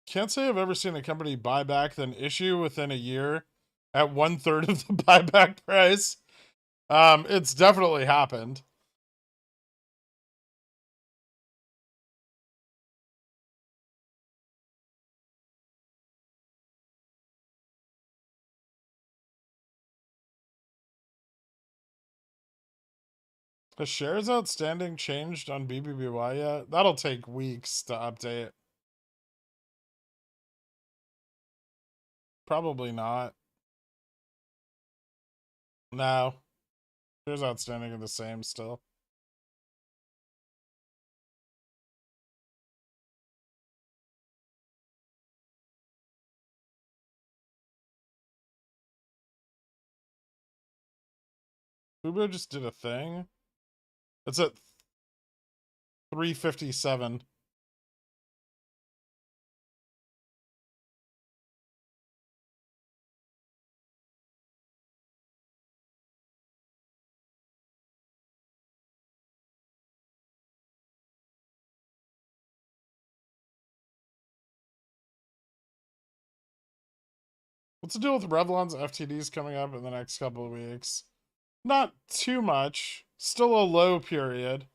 Can't say I've ever seen a company buy back then issue within a year at 1/3 of the buyback price. It's definitely happened. Has shares outstanding changed on BBBY yet? That'll take weeks to update. Probably not. No. Shares outstanding are the same still. Fubo just did a thing. It's at 357. What's the deal with Revlon's FTDs coming up in the next couple of weeks? Not too much. Still a low period.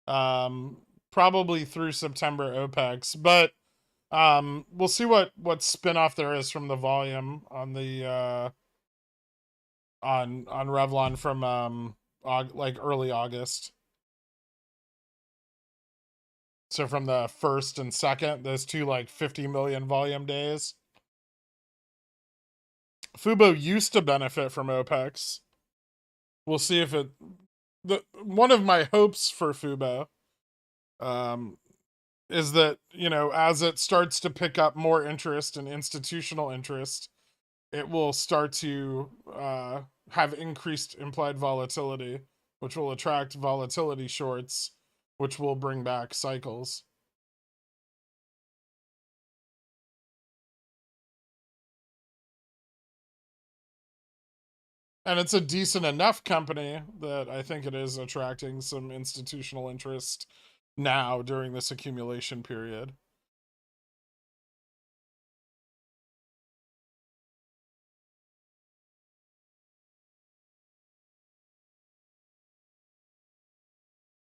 Probably through September OPEX, but we'll see what spin-off there is from the volume on the on Revlon from like early August. So from the 1st and 2nd, those two like 50 million volume days. Fubo used to benefit from OPEX. We'll see if it. One of my hopes for Fubo is that, you know, as it starts to pick up more interest and institutional interest, it will start to have increased implied volatility, which will attract volatility shorts, which will bring back cycles. And it's a decent enough company that I think it is attracting some institutional interest now during this accumulation period.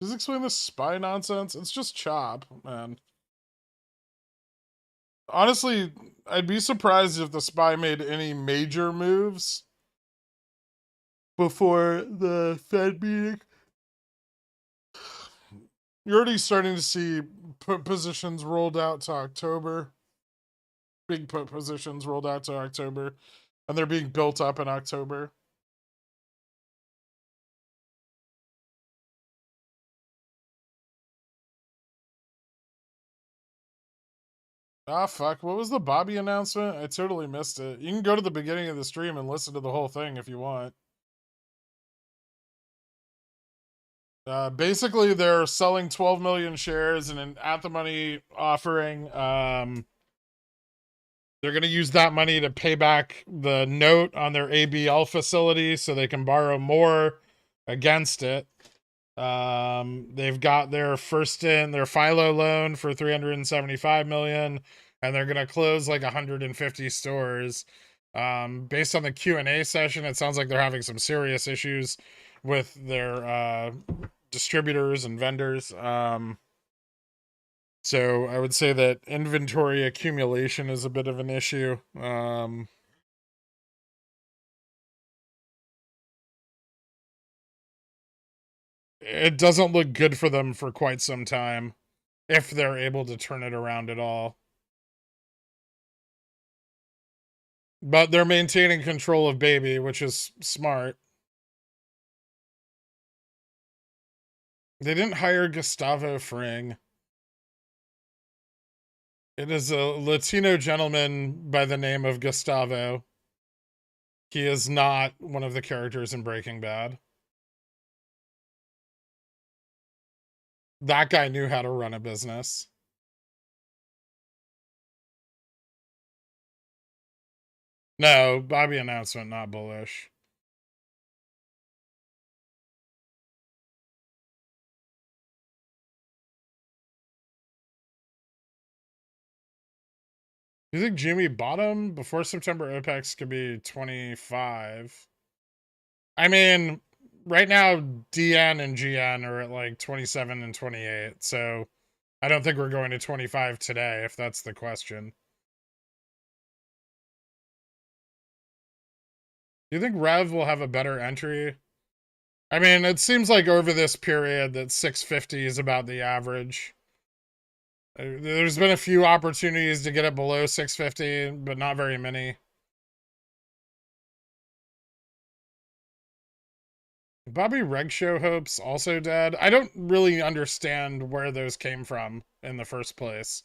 Just explain this SPY nonsense. It's just chop, man. Honestly, I'd be surprised if the SPY made any major moves before the Fed meeting. You're already starting to see put positions rolled out to October. Big put positions rolled out to October. And they're being built up in October. Ah, fuck. What was the Bobby announcement? I totally missed it. You can go to the beginning of the stream and listen to the whole thing if you want. Basically, they're selling 12 million shares in an at-the-money offering. They're going to use that money to pay back the note on their ABL facility so they can borrow more against it. They've got their first in their FILO loan for 375 million, and they're going to close like 150 stores. Based on the Q&A session, it sounds like they're having some serious issues with their distributors and vendors. So I would say that inventory accumulation is a bit of an issue. it doesn't look good for them for quite some time, if they're able to turn it around at all. But they're maintaining control of baby, which is smart. They didn't hire Gustavo Fring. It is a Latino gentleman by the name of Gustavo. He is not one of the characters in Breaking Bad. That guy knew how to run a business. No, Bobby announcement, not bullish. You think Jimmy bottom before September OPEX could be 25? I mean, right now DN and GN are at like 27 and 28, so I don't think we're going to 25 today, if that's the question. Do you think Rev will have a better entry? I mean, it seems like over this period that 650 is about the average. There's been a few opportunities to get it below 650, but not very many. Bobby Reg Show hopes also dead. I don't really understand where those came from in the first place.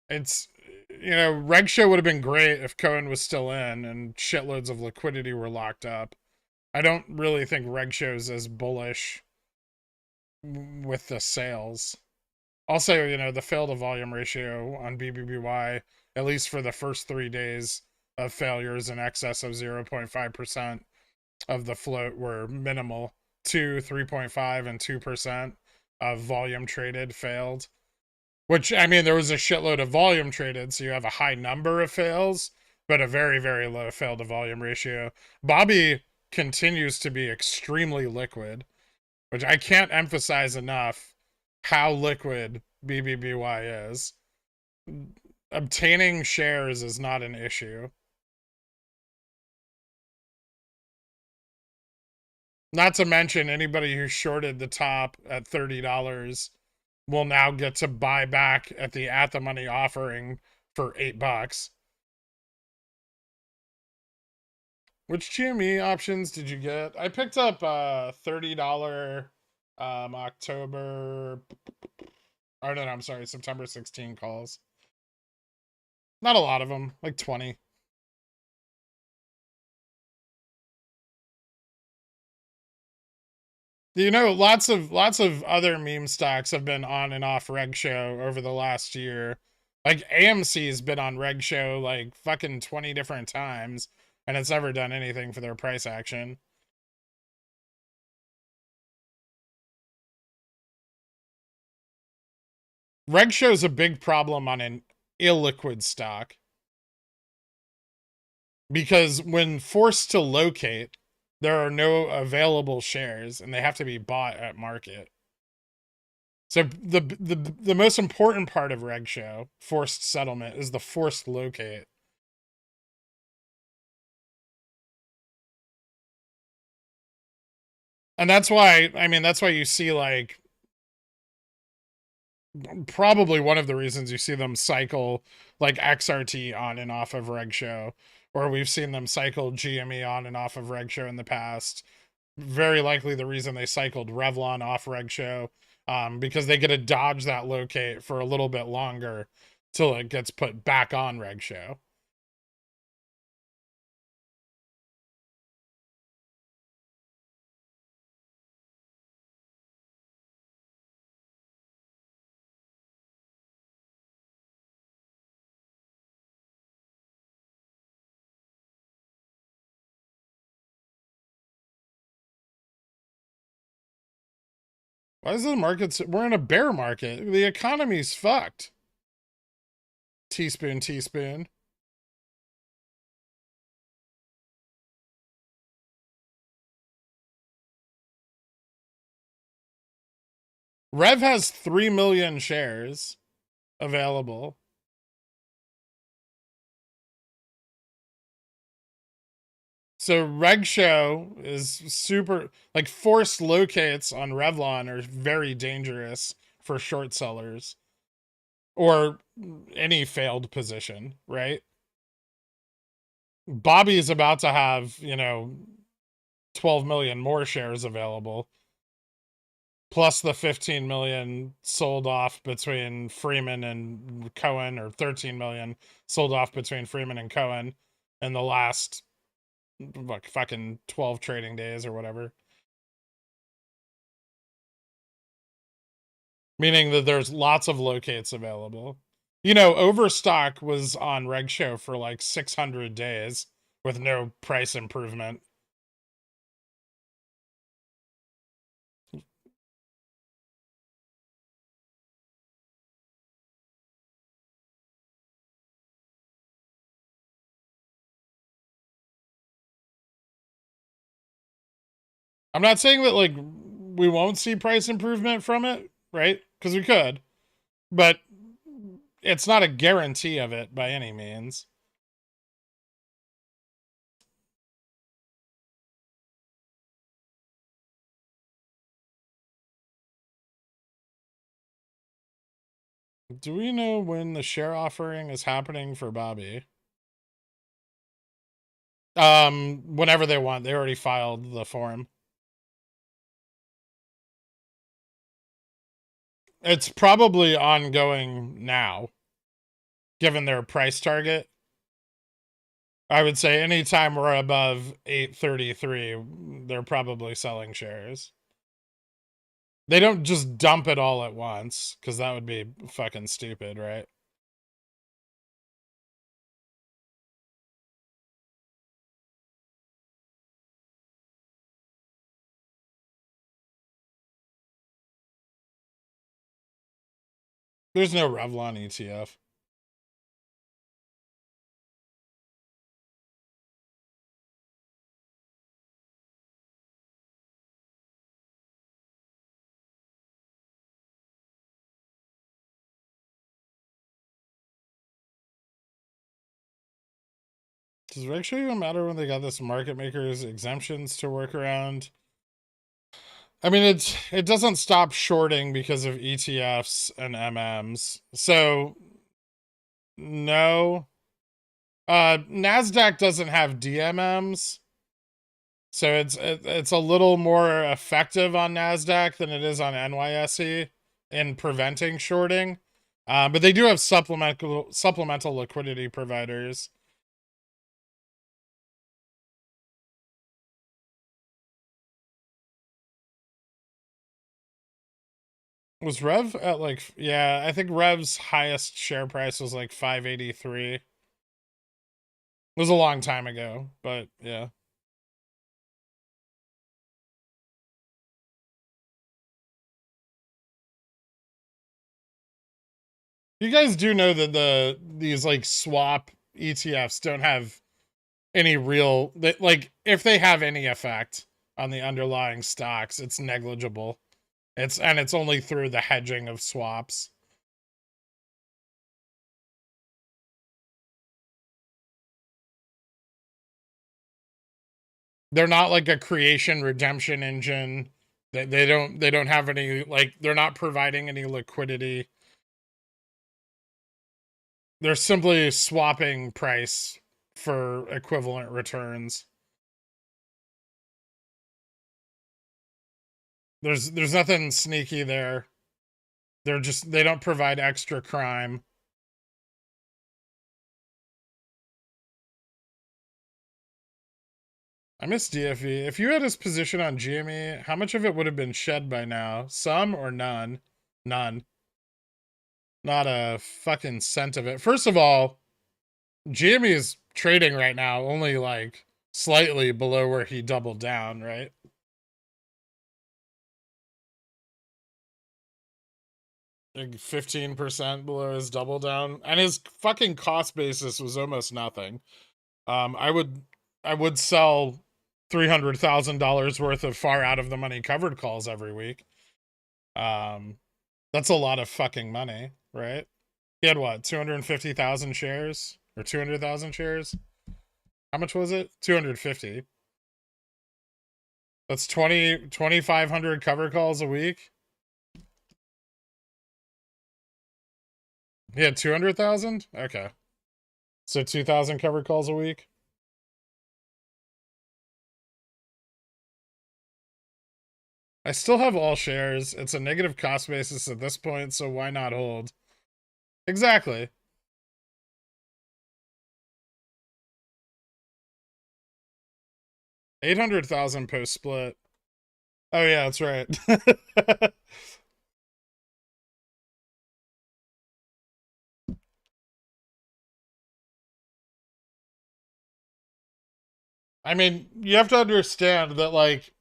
It's, you know, Reg Show would have been great if Cohen was still in and shitloads of liquidity were locked up. I don't really think Reg Show's as bullish with the sales. Also, you know, the fail to volume ratio on BBBY, at least for the first 3 days of failures in excess of 0.5% of the float were minimal. 2, 3.5, and 2% of volume traded failed. Which, I mean, there was a shitload of volume traded, so you have a high number of fails, but a very, very low fail to volume ratio. Bobby continues to be extremely liquid, which I can't emphasize enough how liquid BBBY is. Obtaining shares is not an issue. Not to mention anybody who shorted the top at $30 will now get to buy back at the money offering for $8. Which GME options did you get? I picked up $30 October, or no, I'm sorry, September 16 calls. Not a lot of them, like 20. You know, lots of other meme stocks have been on and off Reg Show over the last year. Like AMC's been on Reg Show like fucking 20 different times, and it's never done anything for their price action. Reg Show's a big problem on an illiquid stock. Because when forced to locate, there are no available shares and they have to be bought at market. So the most important part of Reg Show, forced settlement, is the forced locate. And that's why, I mean, that's why you see like, probably one of the reasons you see them cycle like XRT on and off of Reg Show, or we've seen them cycle GME on and off of Reg Show in the past. Very likely the reason they cycled Revlon off Reg Show, because they get to dodge that locate for a little bit longer till it gets put back on Reg Show. Why is the market? We're in a bear market. The economy's fucked. Teaspoon, teaspoon. Rev has 3 million shares available. So Reg Show is super, like, forced locates on Revlon are very dangerous for short sellers or any failed position, right? Bobby is about to have, 12 million more shares available, plus the 15 million sold off between Freeman and Cohen, or 13 million sold off between Freeman and Cohen in the last fucking 12 trading days or whatever. Meaning that there's lots of locates available. Overstock was on Reg Show for like 600 days with no price improvement. I'm not saying that, like, we won't see price improvement from it, right? Because we could, but it's not a guarantee of it by any means. Do we know when the share offering is happening for Bobby? Whenever they want. They already filed the form. It's probably ongoing now, given their price target. I would say anytime we're above 833, they're probably selling shares. They don't just dump it all at once, because that would be fucking stupid, right? There's no Revlon ETF. Does it actually even matter when they got this market makers exemptions to work around? I mean, it doesn't stop shorting because of ETFs and MMs. So no. NASDAQ doesn't have DMMs. So it's a little more effective on NASDAQ than it is on NYSE in preventing shorting. But they do have supplemental liquidity providers. Was Rev at like, yeah, I think Rev's highest share price was like 583. It was a long time ago, but yeah. You guys do know that these like swap ETFs don't have any real, like, if they have any effect on the underlying stocks, it's negligible. It's only through the hedging of swaps. They're not like a creation redemption engine. They don't have any, like, they're not providing any liquidity. They're simply swapping price for equivalent returns. There's nothing sneaky there. They don't provide extra crime. I miss DFE. If you had his position on GME, how much of it would have been shed by now? Some or none? None. Not a fucking cent of it. First of all, GME is trading right now only like slightly below where he doubled down, right? Like 15% below his double down. And his fucking cost basis was almost nothing. I would sell $300,000 worth of far out of the money covered calls every week. That's a lot of fucking money, right? He had what, 250,000 shares or 200,000 shares? How much was it? 250. That's 2,500 cover calls a week. He had 200,000? Okay. So 2,000 cover calls a week. I still have all shares. It's a negative cost basis at this point, so why not hold? Exactly. $800,000 post split. Oh yeah, that's right. I mean, you have to understand that, like,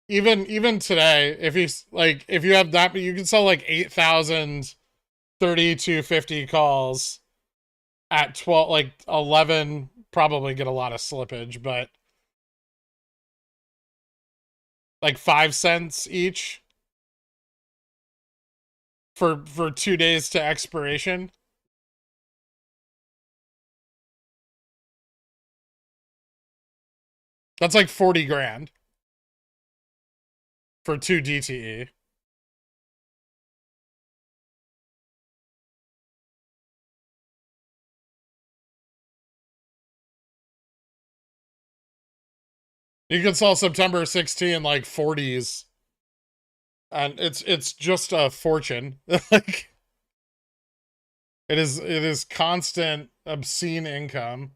even today, if you have that, you can sell like 8,000 3250 calls at 12, like 11, probably get a lot of slippage, but like 5 cents each for 2 days to expiration. That's like 40 grand for 2 DTE. You can sell September 16 like 40s, and it's just a fortune. Like, it is constant obscene income.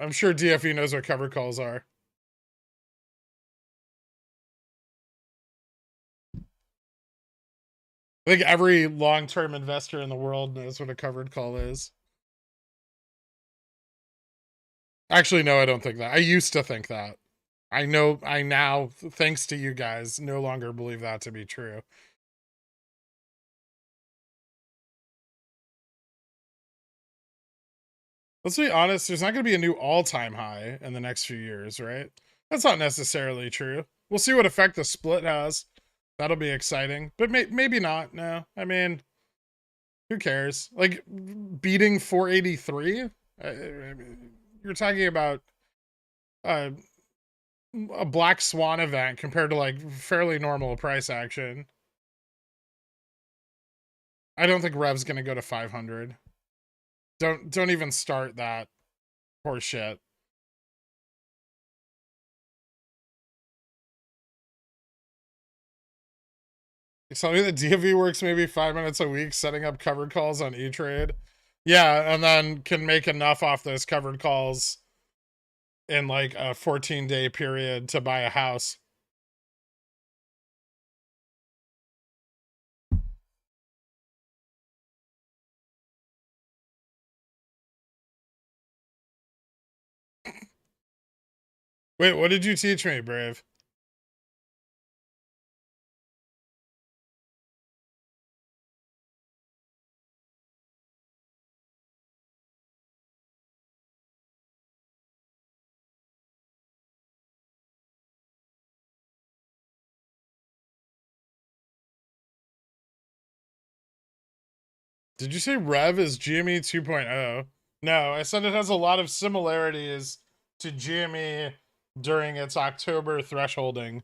I'm sure DFE knows what cover calls are. I think every long-term investor in the world knows what a covered call is. Actually, no, I don't think that. I used to think that. I now, thanks to you guys, no longer believe that to be true. Let's be honest, there's not going to be a new all-time high in the next few years, right? That's not necessarily true. We'll see what effect the split has. That'll be exciting, but maybe not. No, I mean, who cares? Like, beating 483? You're talking about a black swan event compared to like fairly normal price action. I don't think Rev's gonna go to 500. Don't even start that horse shit. You tell me the DFV works maybe 5 minutes a week setting up covered calls on E-Trade. Yeah, and then can make enough off those covered calls in like a 14-day period to buy a house. Wait, what did you teach me, Brave? Did you say Rev is GME 2.0? No, I said it has a lot of similarities to GME during its October thresholding.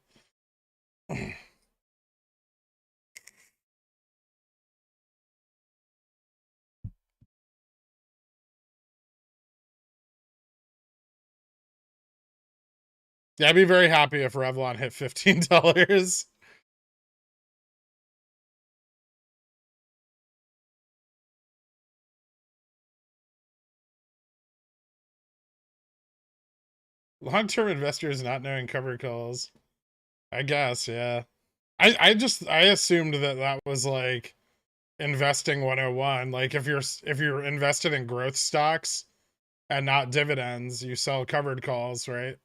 Yeah, I'd be very happy if Revlon hit $15. Long-term investors not knowing cover calls. I guess, yeah. I assumed that was like investing 101. Like, if you're invested in growth stocks and not dividends, you sell covered calls, right?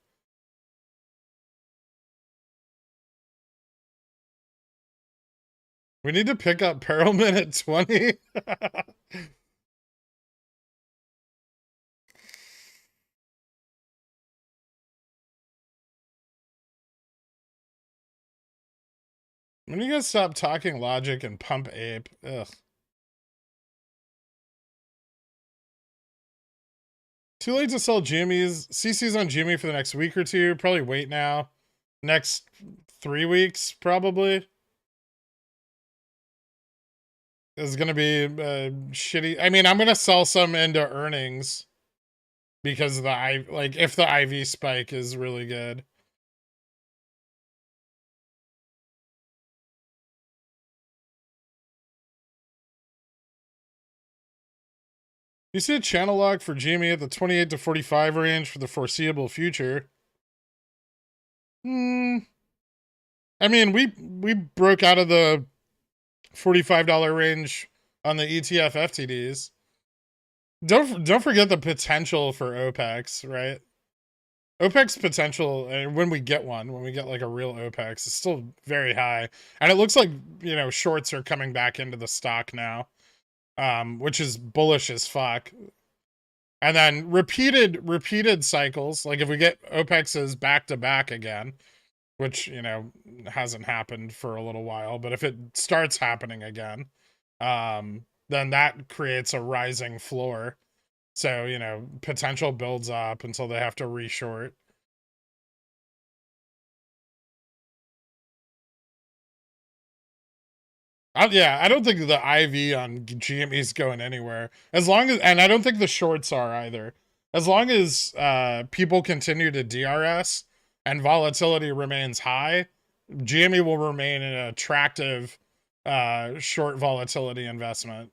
We need to pick up Perelman at 20. When you guys stop talking logic and pump ape? Ugh. Too late to sell GMEs. CC's on GME for the next week or two. Probably wait now. Next 3 weeks, probably. Is going to be shitty. I mean, I'm going to sell some into earnings because of the if the IV spike is really good. You see a channel log for GME at the 28 to 45 range for the foreseeable future. I mean, we broke out of the $45 range on the ETF FTDs. Don't forget the potential for OPEX, right? OPEX potential, when we get like a real OPEX, is still very high. And it looks like, shorts are coming back into the stock now, which is bullish as fuck. And then repeated cycles, like if we get OPEXs back to back again, which, hasn't happened for a little while, but if it starts happening again, then that creates a rising floor. So, potential builds up until they have to reshort. Yeah, I don't think the IV on GME is going anywhere. And I don't think the shorts are either. As long as people continue to DRS and volatility remains high, GME will remain an attractive short volatility investment.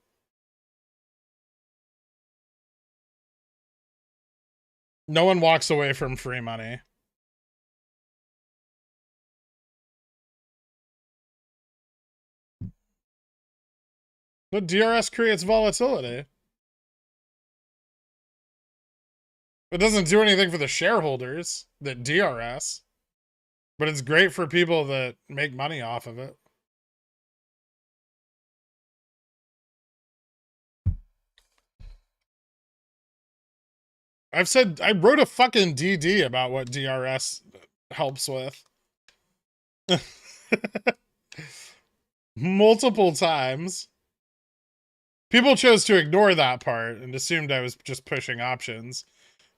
No one walks away from free money. But DRS creates volatility. It doesn't do anything for the shareholders that DRS, but it's great for people that make money off of it. I wrote a fucking DD about what DRS helps with. Multiple times. People chose to ignore that part and assumed I was just pushing options.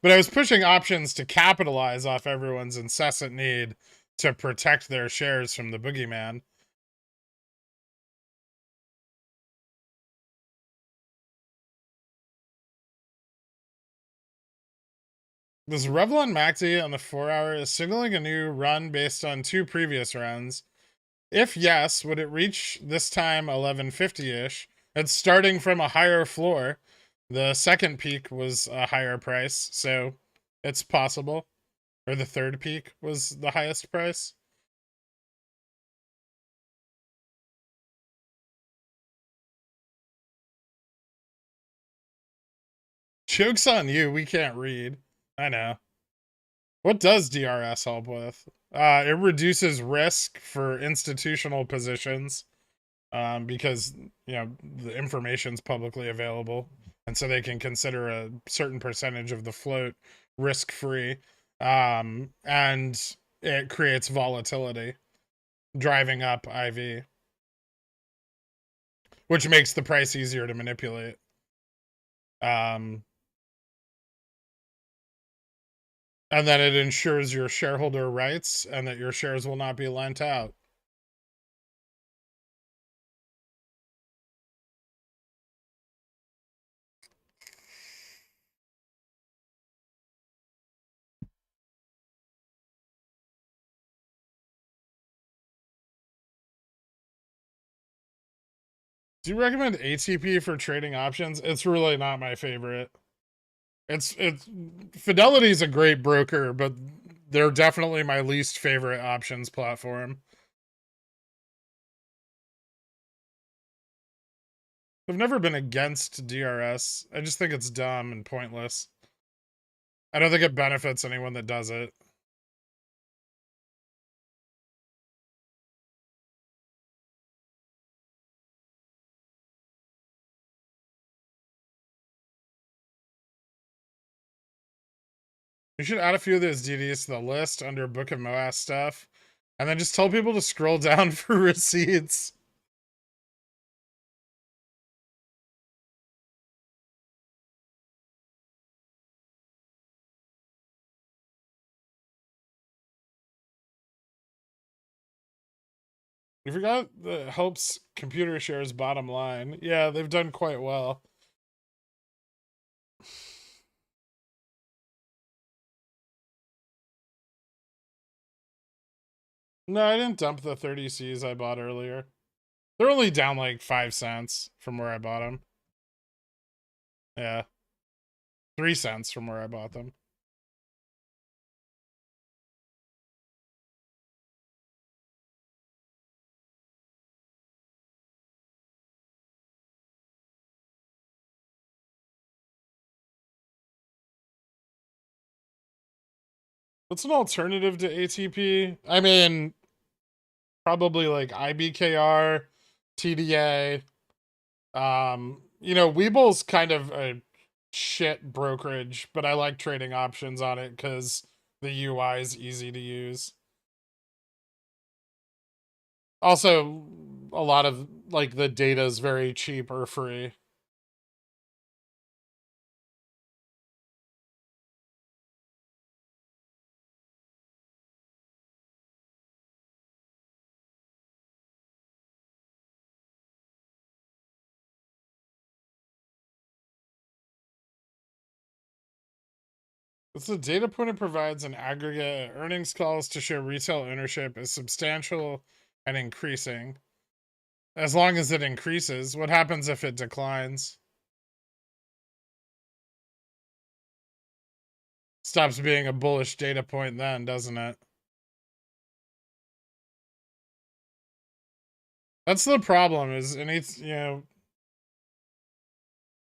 But I was pushing options to capitalize off everyone's incessant need to protect their shares from the boogeyman. This Revlon MACD on the 4-hour is signaling a new run based on 2 previous runs. If yes, would it reach this time 1150-ish? It's starting from a higher floor. The second peak was a higher price, so it's possible. Or the third peak was the highest price. Joke's on you, we can't read. I know. What does DRS help with? It reduces risk for institutional positions because, the information's publicly available. And so they can consider a certain percentage of the float risk-free. And it creates volatility, driving up IV, which makes the price easier to manipulate. And then it ensures your shareholder rights and that your shares will not be lent out. Do you recommend ATP for trading options? It's really not my favorite. It's Fidelity's a great broker, but they're definitely my least favorite options platform. I've never been against DRS. I just think it's dumb and pointless. I don't think it benefits anyone that does it. You should add a few of those DDs to the list under Book of MOASS stuff. And then just tell people to scroll down for receipts. You forgot the helps computer shares bottom line. Yeah, they've done quite well. No, I didn't dump the 30 Cs I bought earlier. They're only down like 5 cents from where I bought them. Yeah. 3 cents from where I bought them. What's an alternative to ATP? I mean, probably like IBKR, TDA. You know, WeBull's kind of a shit brokerage, but I like trading options on it because the UI is easy to use. Also, a lot of like the data is very cheap or free. It's the data point it provides an aggregate earnings calls to show retail ownership is substantial and increasing. As long as it increases, what happens if it declines? Stops being a bullish data point then, doesn't it? That's the problem, is it needs, you know,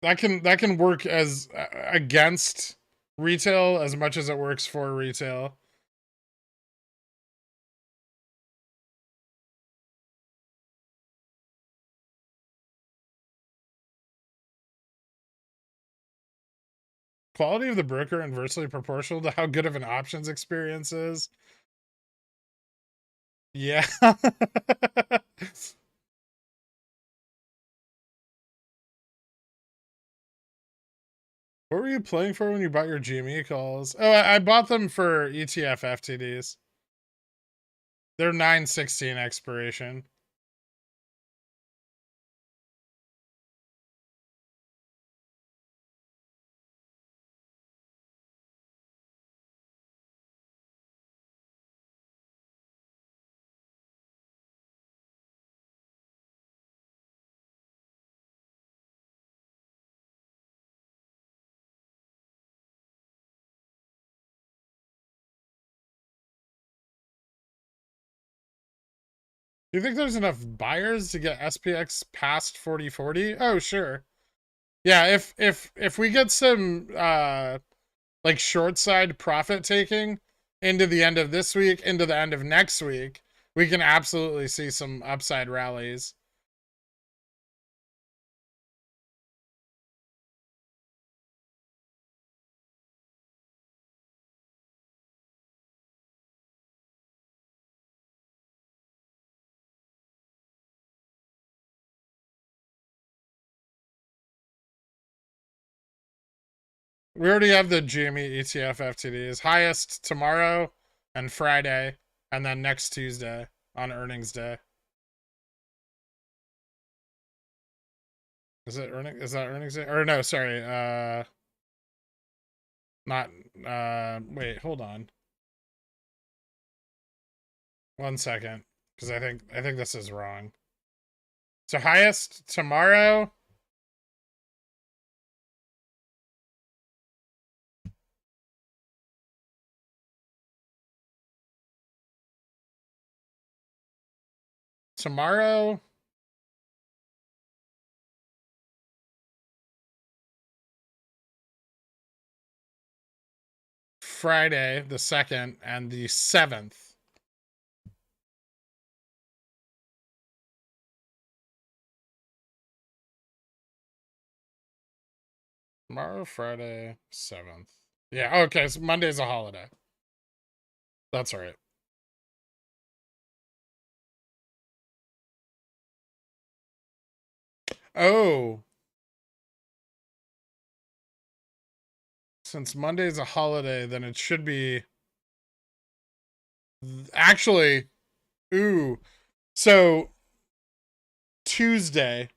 that can work as against retail as much as it works for retail. Quality of the broker inversely proportional to how good of an options experience is. Yeah. What were you playing for when you bought your GME calls? Oh, I bought them for ETF FTDs. They're 9/16 expiration. Do you think there's enough buyers to get SPX past 4040? Oh, sure. Yeah, if we get some like short side profit taking into the end of this week, into the end of next week, we can absolutely see some upside rallies. We already have the GME ETF FTDs. Highest tomorrow and Friday, and then next Tuesday on earnings day. Is that earnings day? Or no, sorry, not wait, hold on. 1 second. Because I think this is wrong. So highest tomorrow. Tomorrow. Friday, the 2nd, and the 7th. Tomorrow, Friday, 7th. Yeah, okay, so Monday's a holiday. That's right. Oh, since Monday's a holiday, then it should be actually. Ooh, so Tuesday,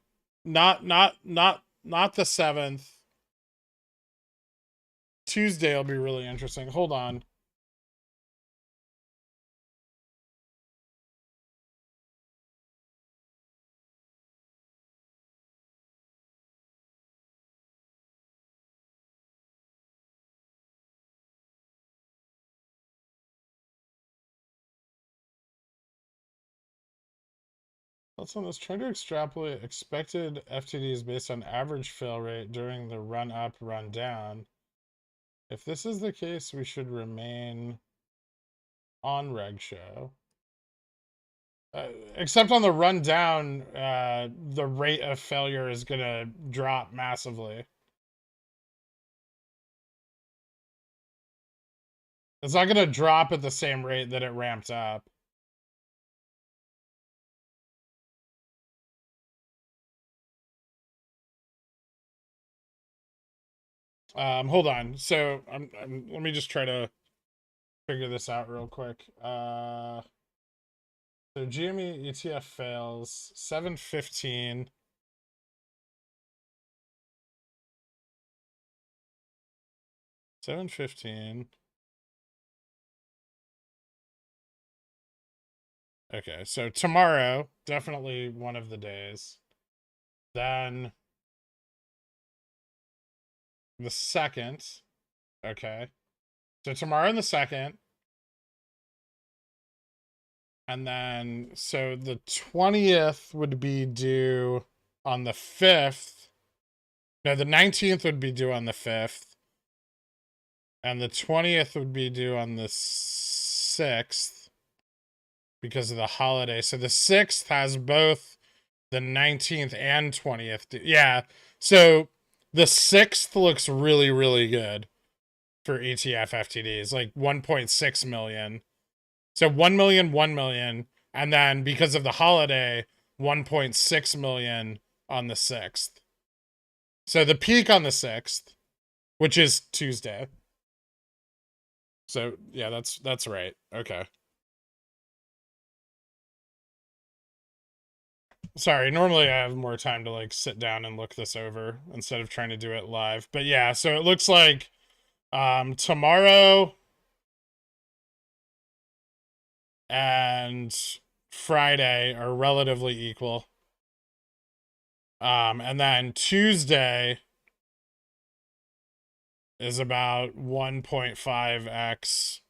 not the 7th. Tuesday will be really interesting. Hold on. Let's on this. Trying to extrapolate expected FTDs based on average fail rate during the run up, run down. If this is the case, we should remain on reg show. Except on the run down, the rate of failure is going to drop massively. It's not going to drop at the same rate that it ramped up. Hold on. So let me just try to figure this out real quick. So GME ETF fails 715. Okay, so tomorrow, definitely one of the days. Then the 2nd. Okay. So tomorrow and the 2nd. And then, so the 20th would be due on the 5th. No, the 19th would be due on the 5th. And the 20th would be due on the 6th because of the holiday. So the 6th has both the 19th and 20th. Yeah. So the 6th looks really, really good for ETF FTDs, like 1.6 million. So 1 million, 1 million. And then because of the holiday, 1.6 million on the 6th. So the peak on the 6th, which is Tuesday. So yeah, that's right. Okay. Sorry, normally I have more time to like sit down and look this over instead of trying to do it live. But yeah, so it looks like tomorrow and Friday are relatively equal. And then Tuesday is about 1.5x.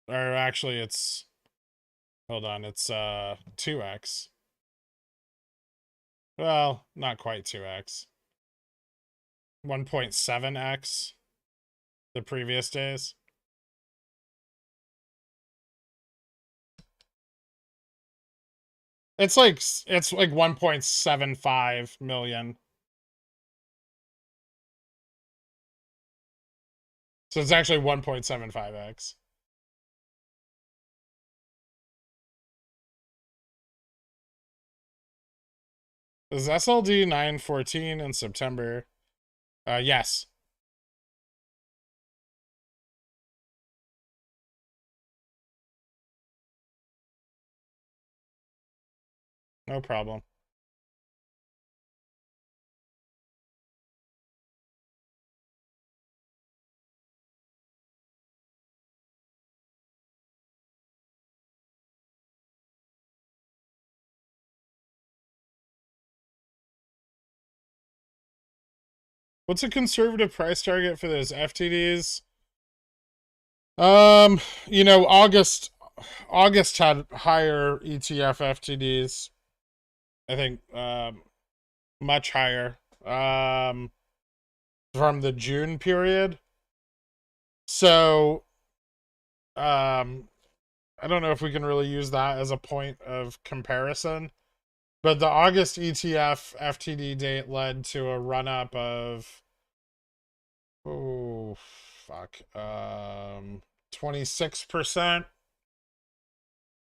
Or actually it's hold on, it's 2x. Well, not quite 2x. 1.7x the previous days. It's like 1.75 million. So it's actually 1.75x. Is SLD 914 in September? Yes. No problem. What's a conservative price target for those FTDs? You know, August had higher ETF FTDs. I think much higher. From the June period. So I don't know if we can really use that as a point of comparison. But the August ETF FTD date led to a run up of 26%.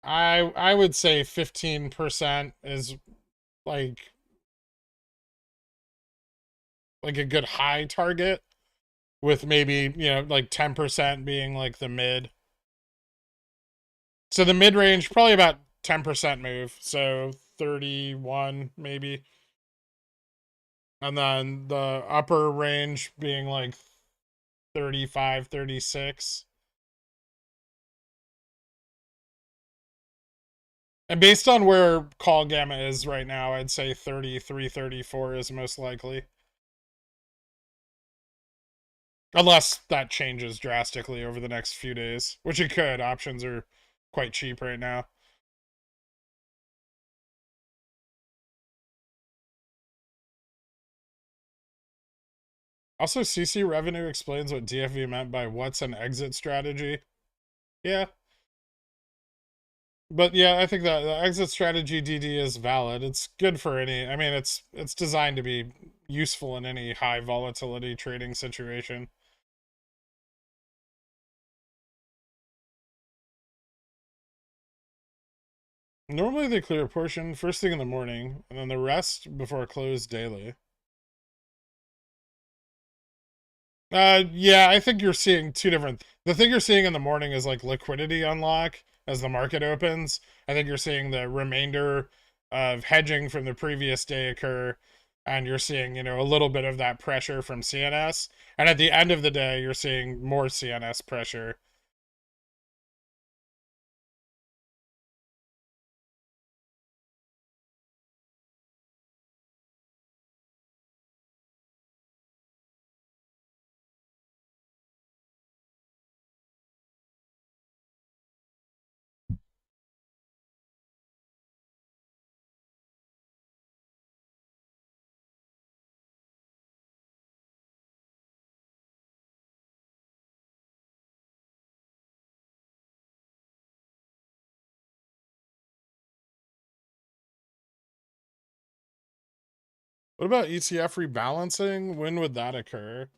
I would say 15% is like like a good high target, with maybe, you know, like 10% being like the mid. So the mid range, probably about 10% move. So 31 maybe. And then the upper range being like 35, 36. And based on where call gamma is right now, I'd say 33, 34 is most likely. Unless that changes drastically over the next few days, which it could. Options are quite cheap right now. Also, CC revenue explains what DFV meant by what's an exit strategy. Yeah. But yeah, I think that the exit strategy DD is valid. It's good for any, I mean, it's designed to be useful in any high volatility trading situation. Normally they clear a portion first thing in the morning, and then the rest before close daily. Yeah, I think you're seeing two different. The thing you're seeing in the morning is like liquidity unlock as the market opens. I think you're seeing the remainder of hedging from the previous day occur, and you're seeing, you know, a little bit of that pressure from CNS. And at the end of the day, you're seeing more CNS pressure. What about ETF rebalancing? When would that occur?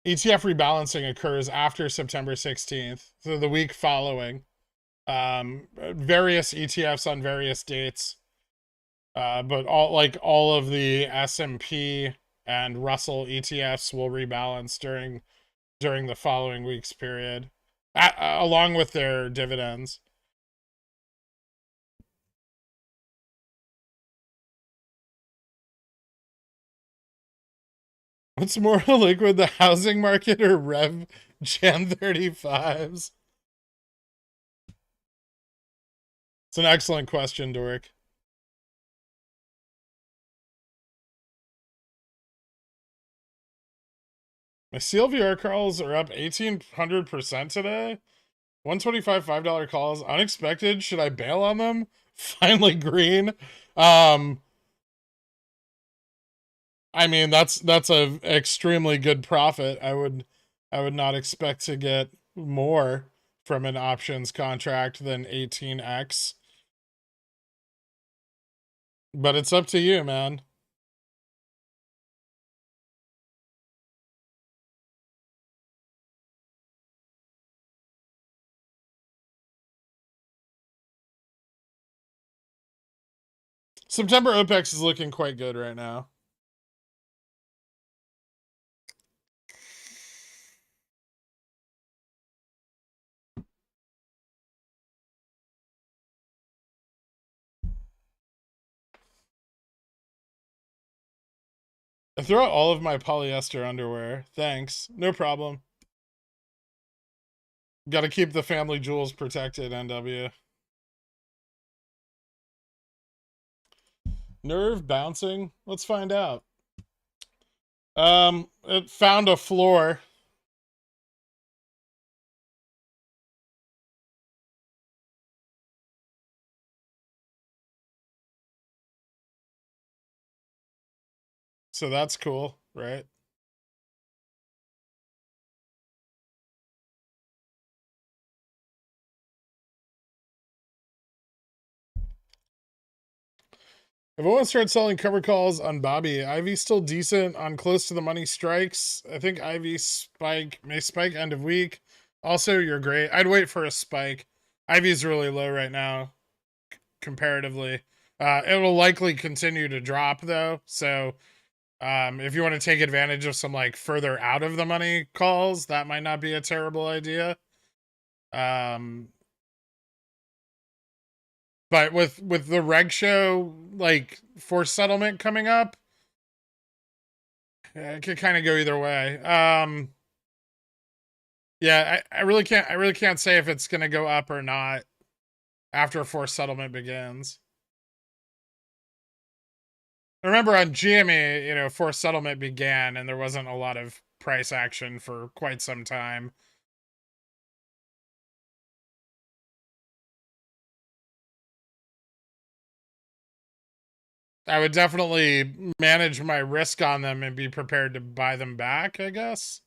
ETF rebalancing occurs after September 16th, so the week following. Various ETFs on various dates, but all of the S&P and Russell ETFs will rebalance during the following week's period, along with their dividends. What's more liquid, the housing market or Rev Jan 35s? It's an excellent question, Doric. My CLVR calls are up 1,800% today. 125 $5 calls. Unexpected. Should I bail on them? Finally green. I mean, that's a extremely good profit. I would not expect to get more from an options contract than 18x. But it's up to you, man. September OPEX is looking quite good right now. I throw out all of my polyester underwear. Thanks. No problem. Got to keep the family jewels protected, NW. Nerve bouncing? Let's find out. It found a floor. So that's cool, right? Everyone started selling cover calls on Bobby. Ivy's still decent on close to the money strikes. I think Ivy may spike end of week. Also, you're great. I'd wait for a spike. Ivy's really low right now, comparatively. It will likely continue to drop though. So if you want to take advantage of some like further out of the money calls, that might not be a terrible idea. But with the reg show, like forced settlement coming up, it could kind of go either way. Yeah, I really can't say if it's gonna go up or not after forced settlement begins. Remember on GME, you know, forced settlement began and there wasn't a lot of price action for quite some time. I would definitely manage my risk on them and be prepared to buy them back, I guess.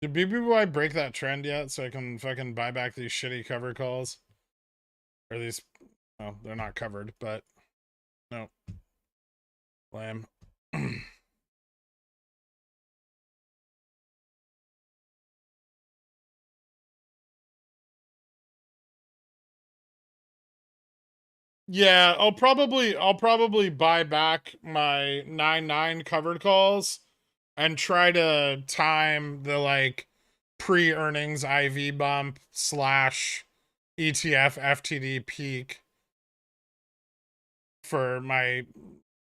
Did BBY break that trend yet so I can fucking buy back these shitty cover calls? Or these, well, they're not covered, but no. Lame. Yeah, I'll probably buy back my 9-9 covered calls and try to time the like pre-earnings IV bump / ETF FTD peak for my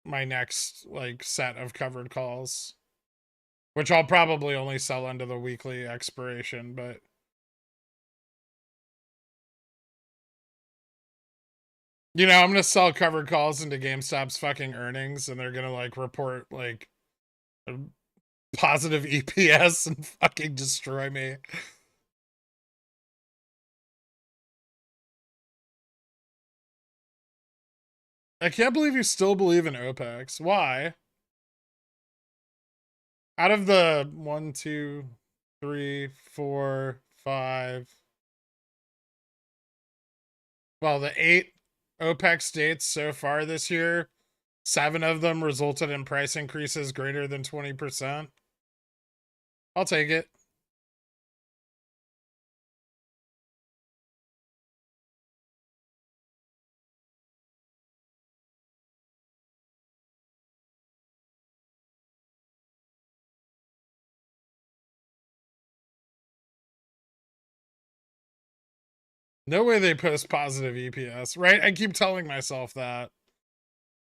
next like set of covered calls, which I'll probably only sell into the weekly expiration, but you know, I'm gonna sell covered calls into GameStop's fucking earnings and they're gonna like report like a positive EPS and fucking destroy me. I can't believe you still believe in OPEX. Why? Out of the 1, 2, 3, 4, 5, well, the 8 OPEX dates so far this year, 7 of them resulted in price increases greater than 20%. I'll take it. No way they post positive EPS, right? I keep telling myself that.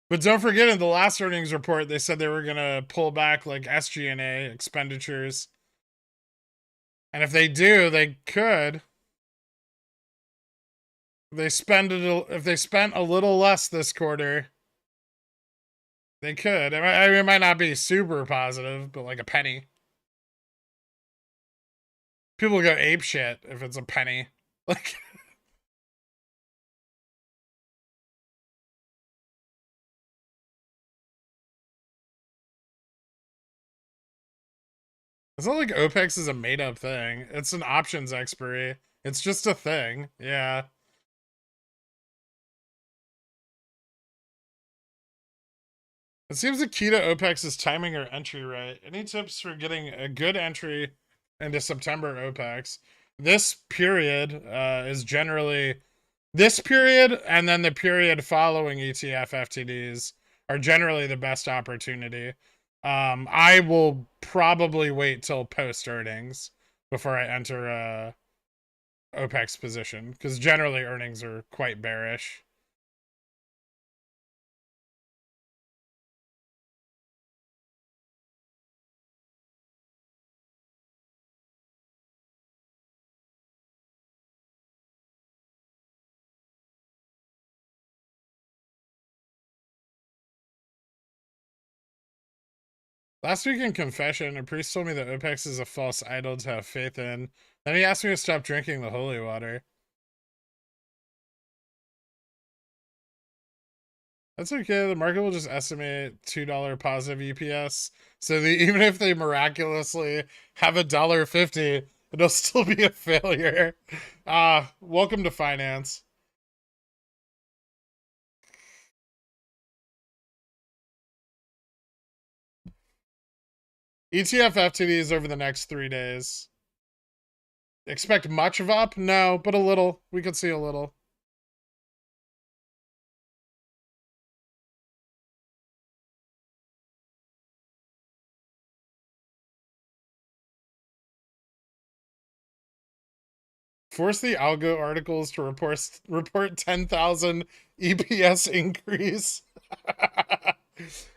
But don't forget, in the last earnings report, they said they were going to pull back like SG&A expenditures. And if they do, they could. If they spent a little less this quarter, they could. I mean, it might not be super positive, but like a penny. People go ape shit if it's a penny. Like, it's not like OPEX is a made up thing. It's an options expiry. It's just a thing. Yeah. It seems the key to OPEX is timing your entry right. Any tips for getting a good entry into September OPEX? This period is generally this period and then the period following ETF FTDs are generally the best opportunity. I will probably wait till post earnings before I enter a OPEX position because generally earnings are quite bearish. Last week in confession, a priest told me that OPEX is a false idol to have faith in. Then he asked me to stop drinking the holy water. That's okay. The market will just estimate $2 positive EPS. So even if they miraculously have $1.50, It'll still be a failure. Welcome to finance. ETF FTDs over the next 3 days. Expect much of up? No, but a little. We could see a little. Force the algo articles to report 10,000 EPS increase.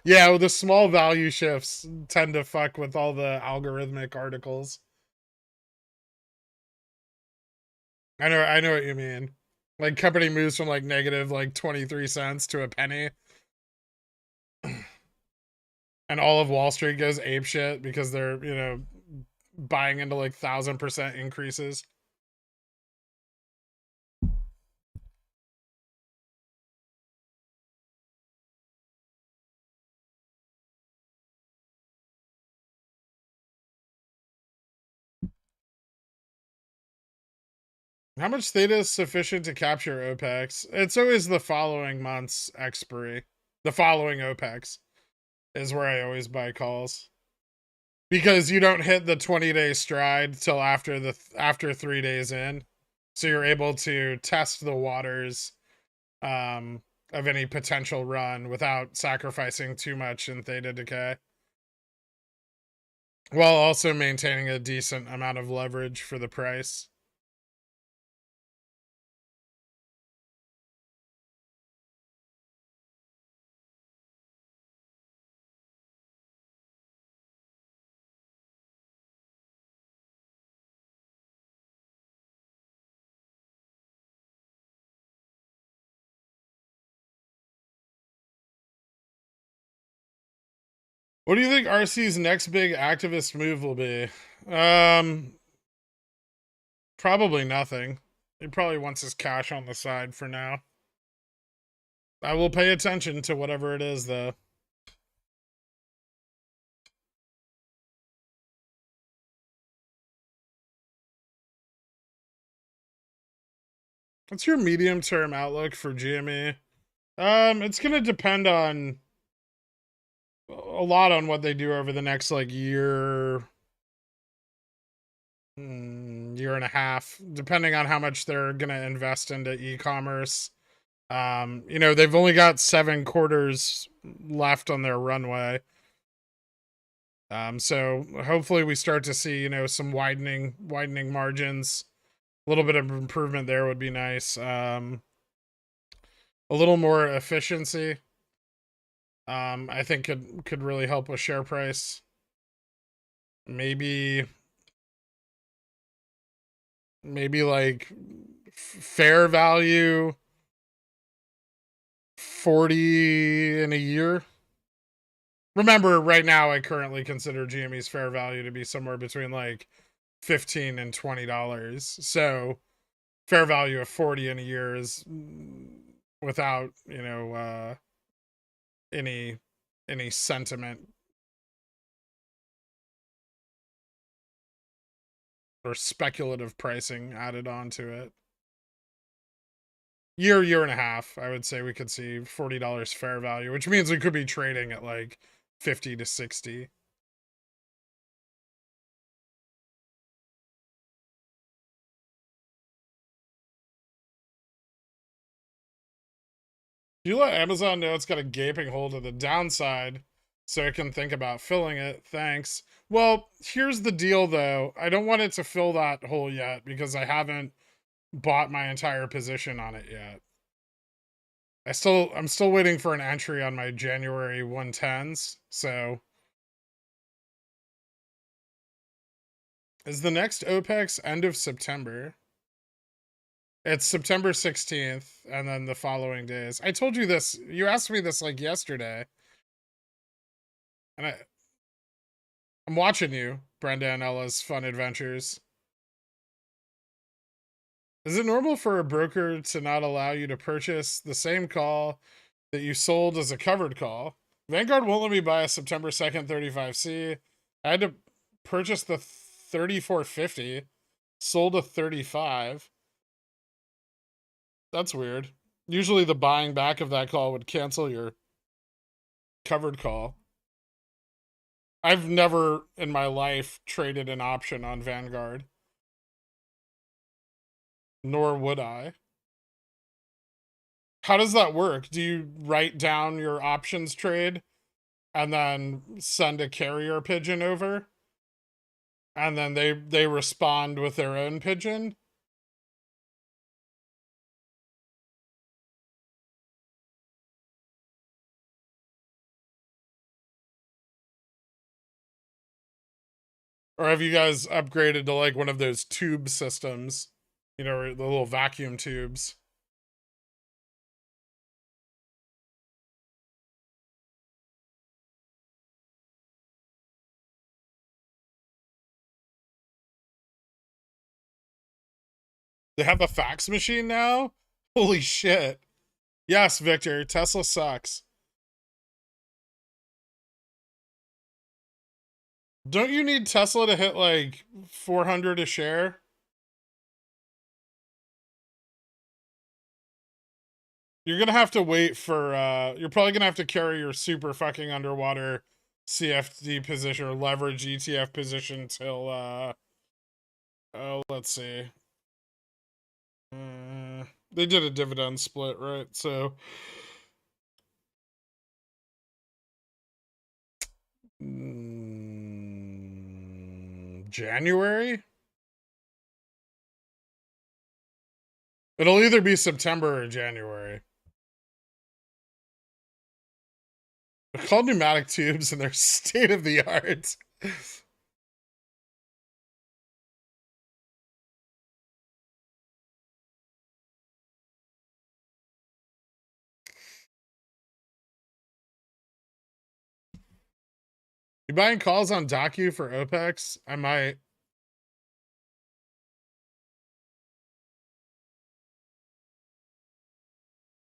Yeah, well, the small value shifts tend to fuck with all the algorithmic articles. I know what you mean. Like company moves from like negative like 23 cents to a penny. And all of Wall Street goes apeshit because they're, you know, buying into like 1,000% increases. How much theta is sufficient to capture OPEX? It's always the following month's expiry. The following OPEX is where I always buy calls. Because you don't hit the 20-day stride till after 3 days in. So you're able to test the waters of any potential run without sacrificing too much in theta decay. While also maintaining a decent amount of leverage for the price. What do you think RC's next big activist move will be? Probably nothing. He probably wants his cash on the side for now. I will pay attention to whatever it is, though. What's your medium-term outlook for GME? It's gonna depend on a lot on what they do over the next like year and a half, depending on how much they're gonna invest into e-commerce. You know, they've only got 7 quarters left on their runway. So hopefully we start to see, you know, some widening margins. A little bit of improvement there would be nice. A little more efficiency. I think could really help with share price. Maybe like fair value 40 in a year. Remember, right now I currently consider GME's fair value to be somewhere between like $15 and $20. So fair value of 40 in a year is without, you know, any sentiment or speculative pricing added onto it. Year and a half, I would say we could see $40 fair value, which means we could be trading at like 50 to 60. You let Amazon know it's got a gaping hole to the downside so it can think about filling it. Thanks. Well, here's the deal though. I don't want it to fill that hole yet because I haven't bought my entire position on it yet. I'm still waiting for an entry on my January 110s. So is the next OPEX end of September? It's September 16th, and then the following days. I told you this. You asked me this like yesterday. And I'm watching you, Brenda and Ella's Fun Adventures. Is it normal for a broker to not allow you to purchase the same call that you sold as a covered call? Vanguard won't let me buy a September 2nd 35C. I had to purchase the 3450. sold a 35. That's weird. Usually the buying back of that call would cancel your covered call. I've never in my life traded an option on Vanguard. Nor would I. How does that work? Do you write down your options trade and then send a carrier pigeon over? And then they respond with their own pigeon? Or have you guys upgraded to like one of those tube systems? You know, the little vacuum tubes. They have a fax machine now? Holy shit. Yes, Victor, Tesla sucks. Don't you need Tesla to hit like 400 a share? You're gonna have to wait for, you're probably gonna have to carry your super fucking underwater CFD position or leverage ETF position till, oh, let's see. They did a dividend split, right? So, January? It'll either be September or January. They're called pneumatic tubes and they're state of the art. You buying calls on Docu for OPEX? I might.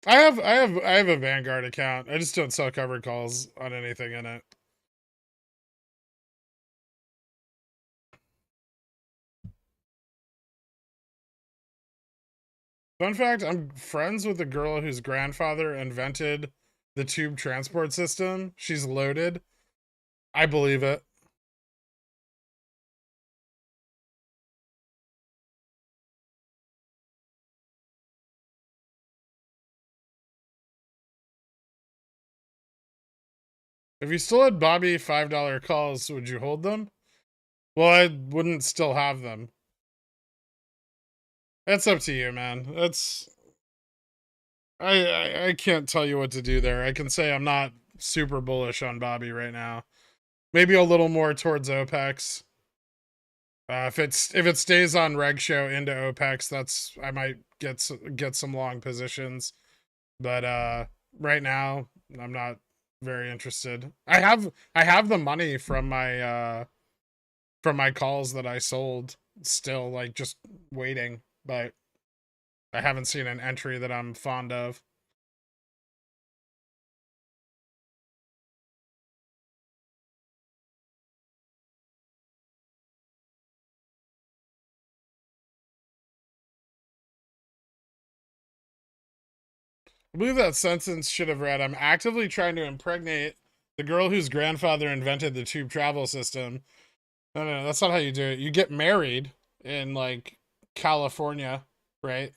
I have a Vanguard account. I just don't sell covered calls on anything in it. Fun fact, I'm friends with the girl whose grandfather invented the tube transport system. She's loaded. I believe it. If you still had Bobby $5 calls, would you hold them? Well, I wouldn't still have them. That's up to you, man. That's... I can't tell you what to do there. I can say I'm not super bullish on Bobby right now. Maybe a little more towards OPEX. If it stays on Reg Show into OPEX, that's I might get some long positions. But right now, I'm not very interested. I have the money from my calls that I sold still, like just waiting, but I haven't seen an entry that I'm fond of. I believe that sentence should have read, I'm actively trying to impregnate the girl whose grandfather invented the tube travel system. No, that's not how you do it. You get married in like California, right?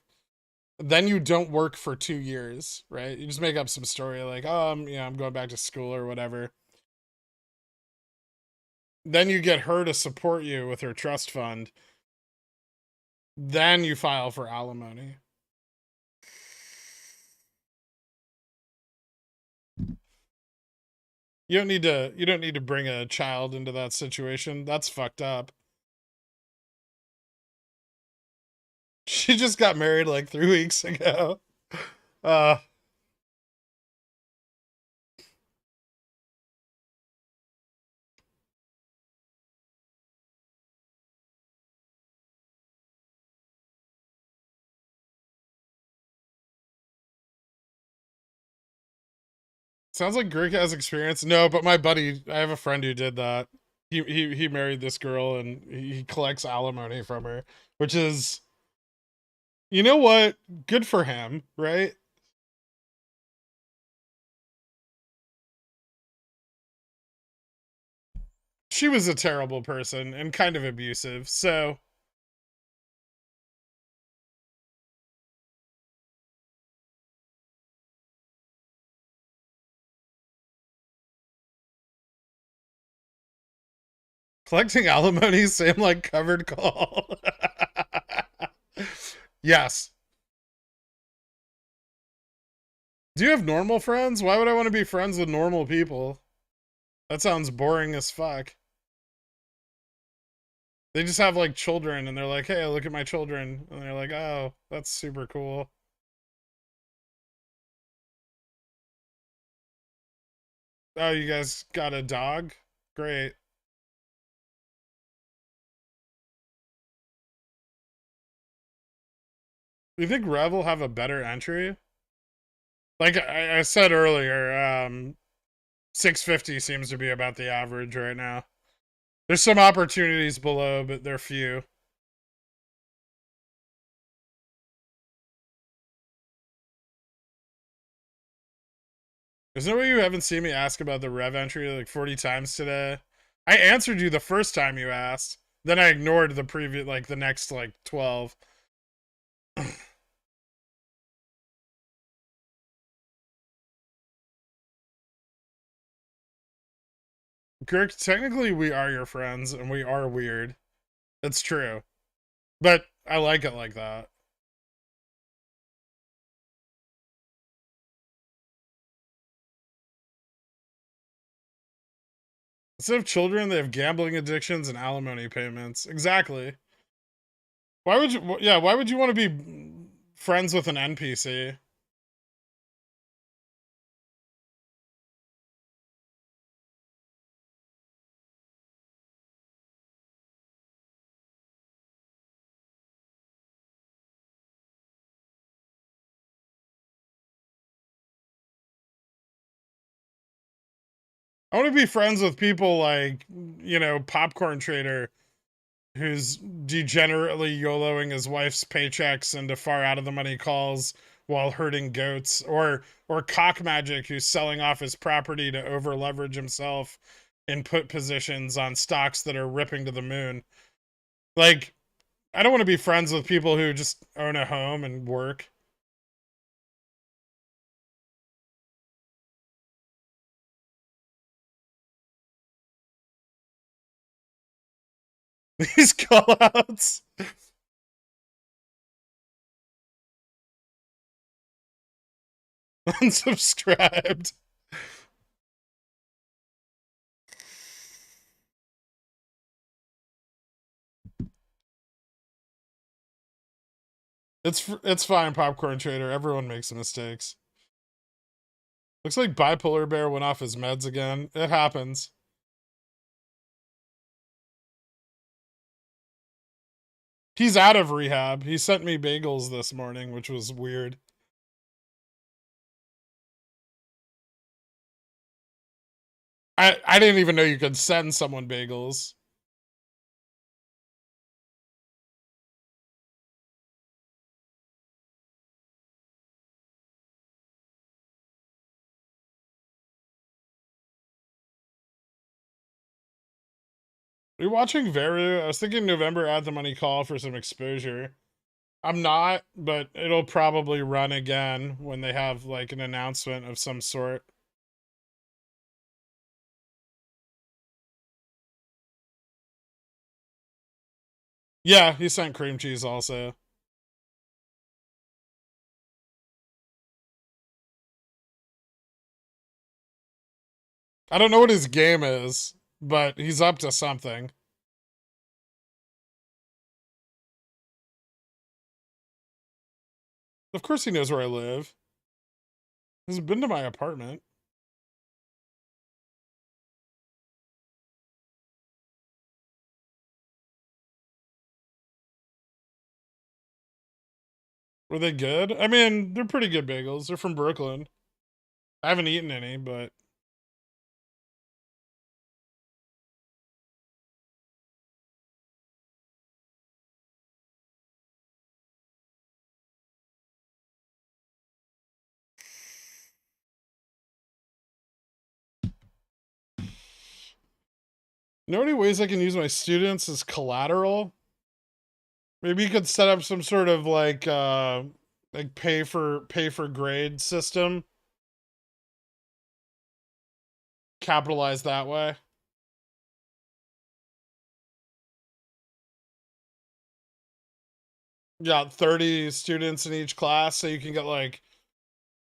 Then you don't work for 2 years, right? You just make up some story like, oh, I'm going back to school or whatever. Then you get her to support you with her trust fund. Then you file for alimony. You don't need to bring a child into that situation. That's fucked up. She just got married like 3 weeks ago. Sounds like Greek has experience. No, but my buddy, I have a friend who did that. he married this girl and he collects alimony from her, which is, you know what? Good for him, right? She was a terrible person and kind of abusive, so collecting alimony seemed like covered call. Yes. Do you have normal friends? Why would I want to be friends with normal people? That sounds boring as fuck. They just have like children and they're like, hey, look at my children. And they're like, oh, that's super cool. Oh, you guys got a dog? Great. Do you think Rev will have a better entry? Like I said earlier, 650 seems to be about the average right now. There's some opportunities below, but they're few. There's no way you haven't seen me ask about the Rev entry like 40 times today. I answered you the first time you asked. Then I ignored the previous, like the next like 12. Girk, technically we are your friends and we are weird. It's true. But I like it like that. Instead of children, they have gambling addictions and alimony payments. Exactly. Why would you, yeah, why would you want to be friends with an NPC? I want to be friends with people like, you know, Popcorn Trader, who's degenerately YOLOing his wife's paychecks into far out of the money calls while herding goats, or Cock Magic, who's selling off his property to over leverage himself in put positions on stocks that are ripping to the moon. Like, I don't want to be friends with people who just own a home and work. These callouts. Unsubscribed. It's fine, Popcorn Trader. Everyone makes mistakes. Looks like Bipolar Bear went off his meds again. It happens. He's out of rehab. He sent me bagels this morning, which was weird. I didn't even know you could send someone bagels. Are you watching Veru? I was thinking November Add the Money Call for some exposure. I'm not, but it'll probably run again when they have like an announcement of some sort. Yeah, he sent cream cheese also. I don't know what his game is, but he's up to something. Of course he knows where I live. He's been to my apartment. Were they good? I mean, they're pretty good bagels. They're from Brooklyn. I haven't eaten any, but You know any ways I can use my students as collateral? Maybe you could set up some sort of like pay for grade system. Capitalize that way. Yeah, 30 students in each class, so you can get like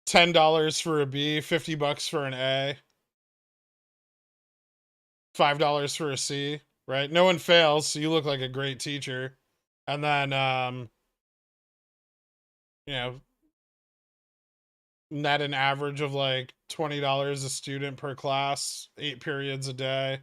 $10 for a B, $50 for an A, $5 for a C, right? No one fails, so you look like a great teacher. And then you know, net an average of like $20 a student per class, 8 periods a day.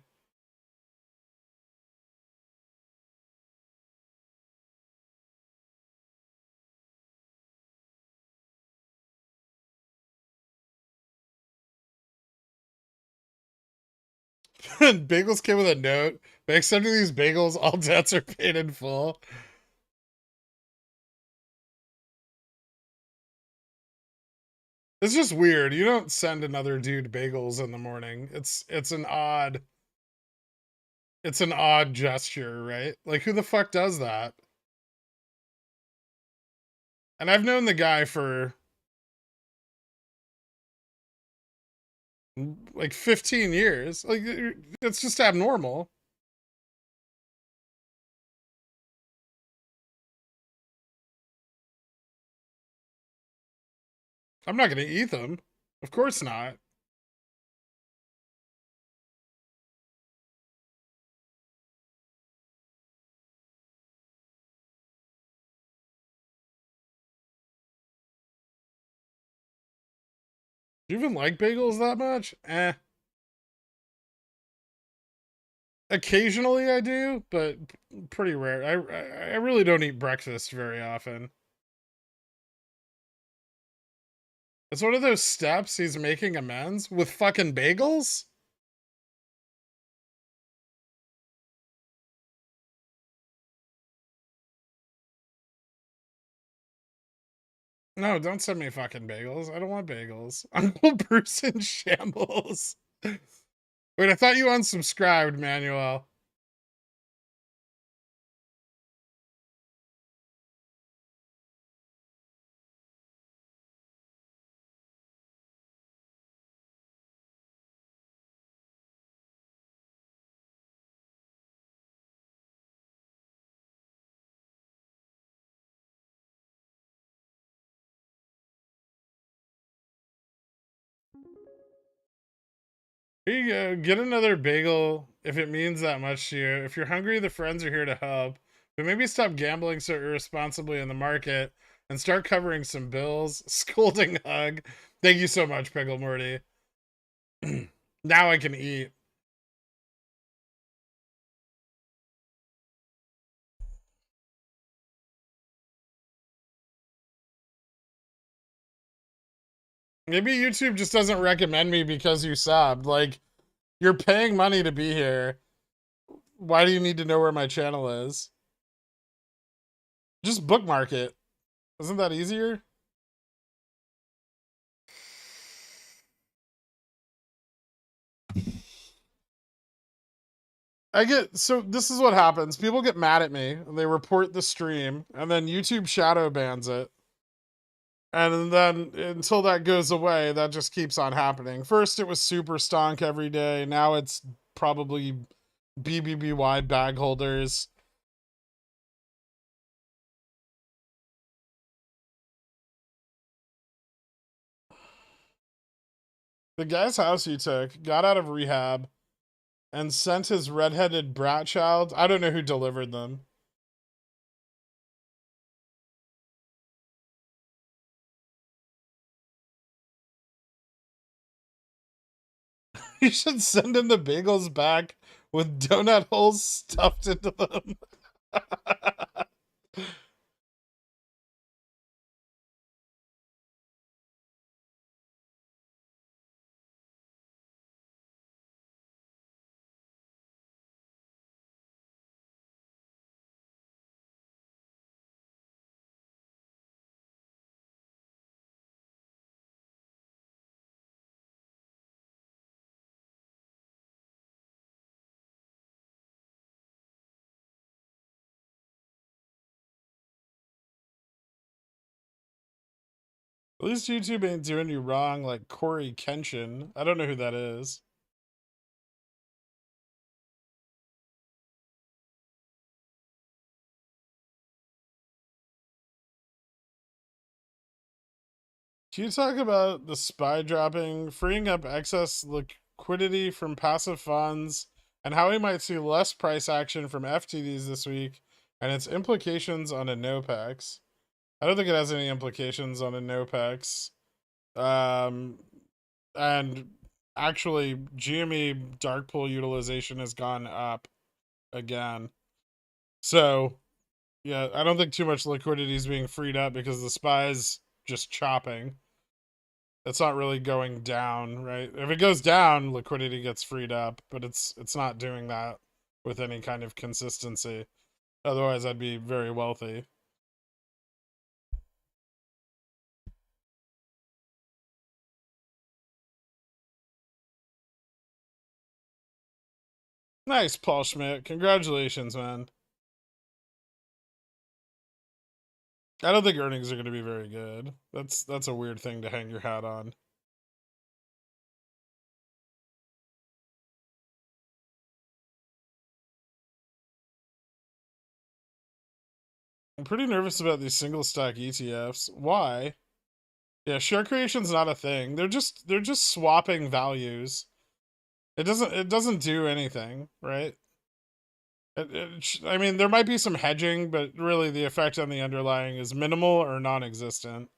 Bagels came with a note. By accepting these bagels, all debts are paid in full. It's just weird. You don't send another dude bagels in the morning. It's an odd gesture, right? Like who the fuck does that? And I've known the guy for like 15 years. Like it's just abnormal. I'm not going to eat them. Of course not. Do you even like bagels that much? Eh. Occasionally I do, but pretty rare. I really don't eat breakfast very often. It's one of those steps he's making amends with fucking bagels? No, don't send me fucking bagels. I don't want bagels. Uncle Bruce in shambles. Wait, I thought you unsubscribed, Manuel. Here you go. Get another bagel if it means that much to you. If you're hungry, the friends are here to help. But maybe stop gambling so irresponsibly in the market and start covering some bills. Scolding hug. Thank you so much, Pickle Morty. Now I can eat. Maybe YouTube just doesn't recommend me because you subbed. Like, you're paying money to be here. Why do you need to know where my channel is? Just bookmark it. Isn't that easier? So this is what happens. People get mad at me and they report the stream and then YouTube shadow bans it. And then until that goes away, that just keeps on happening. First it was super stonk every day. Now it's probably BBBY bag holders. The guy's house he took got out of rehab and sent his redheaded brat child. I don't know who delivered them. You should send him the bagels back with donut holes stuffed into them. At least YouTube ain't doing you wrong like Corey Kenshin. I don't know who that is. Can you talk about the SPY dropping, freeing up excess liquidity from passive funds, and how we might see less price action from FTDs this week, and its implications on a NOPEX? I don't think it has any implications on a NOPEX. And actually, GME dark pool utilization has gone up again. So, yeah, I don't think too much liquidity is being freed up because the SPY's just chopping. It's not really going down, right? If it goes down, liquidity gets freed up, but it's not doing that with any kind of consistency. Otherwise, I'd be very wealthy. Nice, Paul Schmidt. Congratulations, man. I don't think earnings are going to be very good. That's a weird thing to hang your hat on. I'm pretty nervous about these single stock ETFs. Why? Yeah, share creation's not a thing. They're just swapping values. It doesn't do anything, right? I mean, there might be some hedging, but really the effect on the underlying is minimal or non-existent.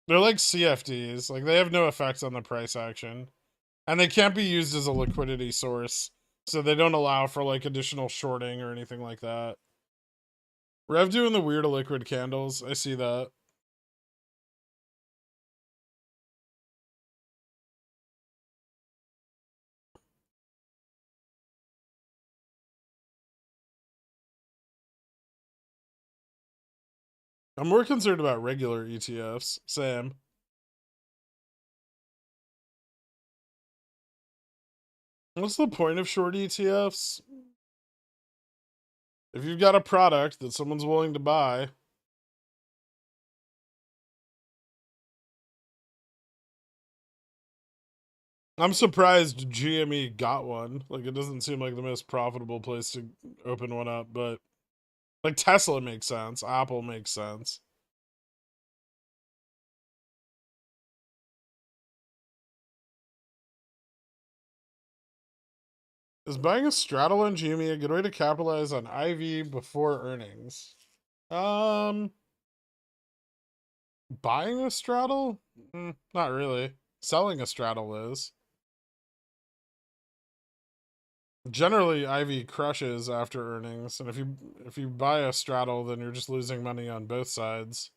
They're like CFDs. Like, they have no effect on the price action. And they can't be used as a liquidity source. So they don't allow for, like, additional shorting or anything like that. Rev doing the weird liquid candles. I see that. I'm more concerned about regular ETFs. Sam. What's the point of short ETFs? If you've got a product that someone's willing to buy. I'm surprised GME got one. Like, it doesn't seem like the most profitable place to open one up, but like Tesla makes sense. Apple makes sense. Is buying a straddle on GME a good way to capitalize on IV before earnings? Buying a straddle? Not really. Selling a straddle is. Generally, Ivy crushes after earnings, and if you buy a straddle, then you're just losing money on both sides.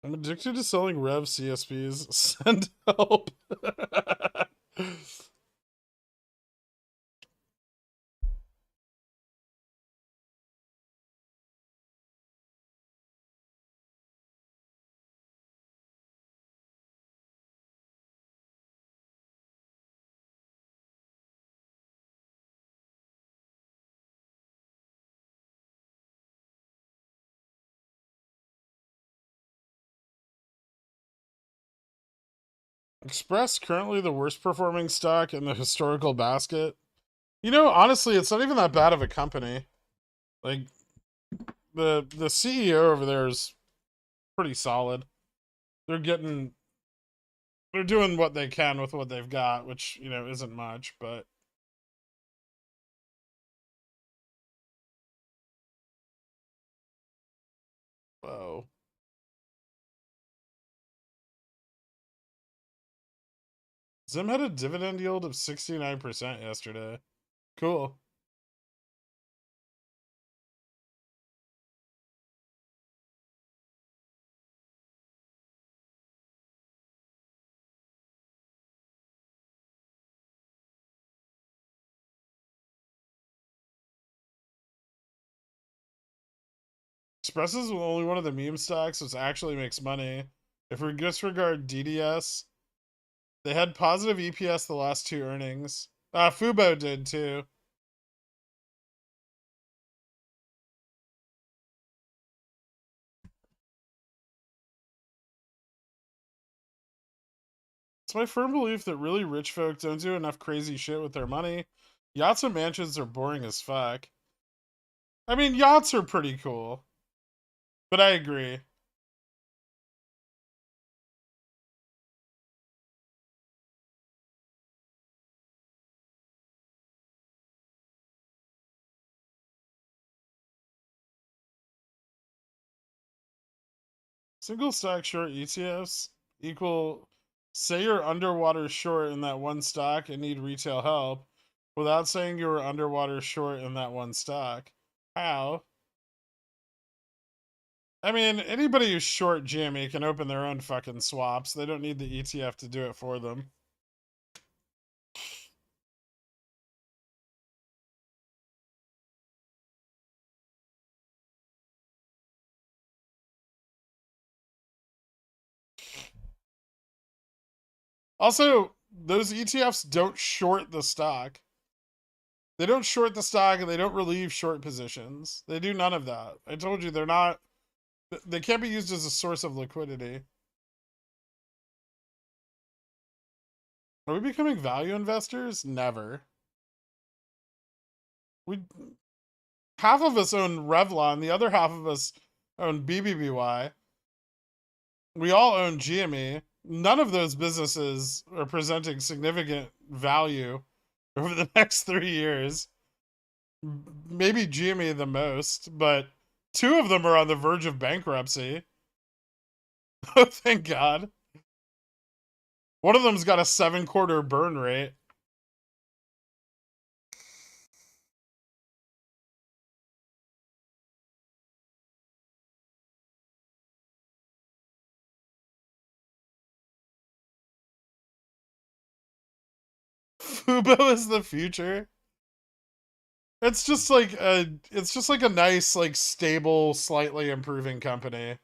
I'm addicted to selling Rev CSPs. Send help. Express currently the worst performing stock in the historical basket. You know, honestly, it's not even that bad of a company. Like, the CEO over there is pretty solid. They're doing what they can with what they've got, which, you know, isn't much, but whoa. Zim had a dividend yield of 69% yesterday. Cool. Express is only one of the meme stocks which actually makes money. If we disregard DDS, they had positive EPS the last two earnings. Fubo did too. It's my firm belief that really rich folk don't do enough crazy shit with their money. Yachts and mansions are boring as fuck. I mean, yachts are pretty cool. But I agree. Single stock short ETFs equal, say you're underwater short in that one stock and need retail help without saying you were underwater short in that one stock. How? I mean, anybody who's short GME can open their own fucking swaps. They don't need the ETF to do it for them. Also, those ETFs don't short the stock. They don't short the stock and they don't relieve short positions. They do none of that. I told you they're not, they can't be used as a source of liquidity. Are we becoming value investors? Never. Half of us own Revlon, the other half of us own BBBY. We all own GME. None of those businesses are presenting significant value over the next 3 years. Maybe GME the most, but 2 of them are on the verge of bankruptcy. Oh, thank God. One of them's got a 7-quarter burn rate. Fubo is the future. It's just like a nice, like, stable, slightly improving company.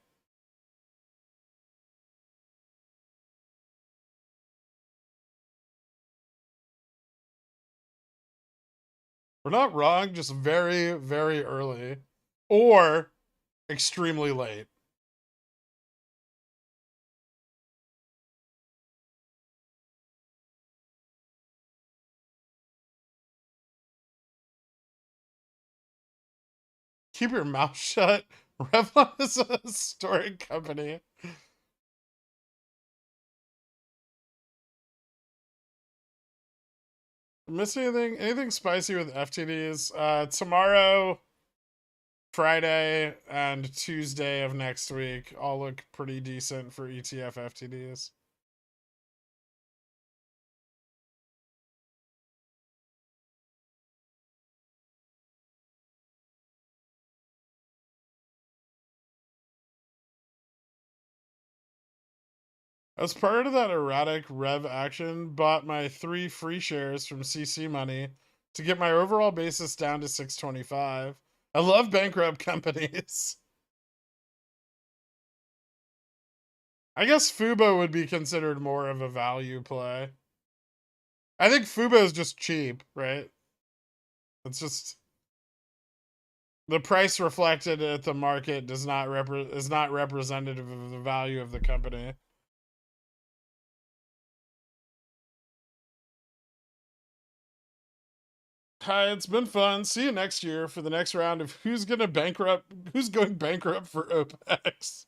We're not wrong, just very, very early. Or extremely late. Keep your mouth shut. Revlon is a historic company. Miss anything? Anything spicy with FTDs? Tomorrow, Friday, and Tuesday of next week all look pretty decent for ETF FTDs. As part of that erratic rev action, bought my 3 free shares from CC Money to get my overall basis down to 625. I love bankrupt companies. I guess Fubo would be considered more of a value play. I think Fubo is just cheap, right? It's just the price reflected at the market is not representative of the value of the company. Hi, it's been fun. See you next year for the next round of who's going bankrupt for OPEX.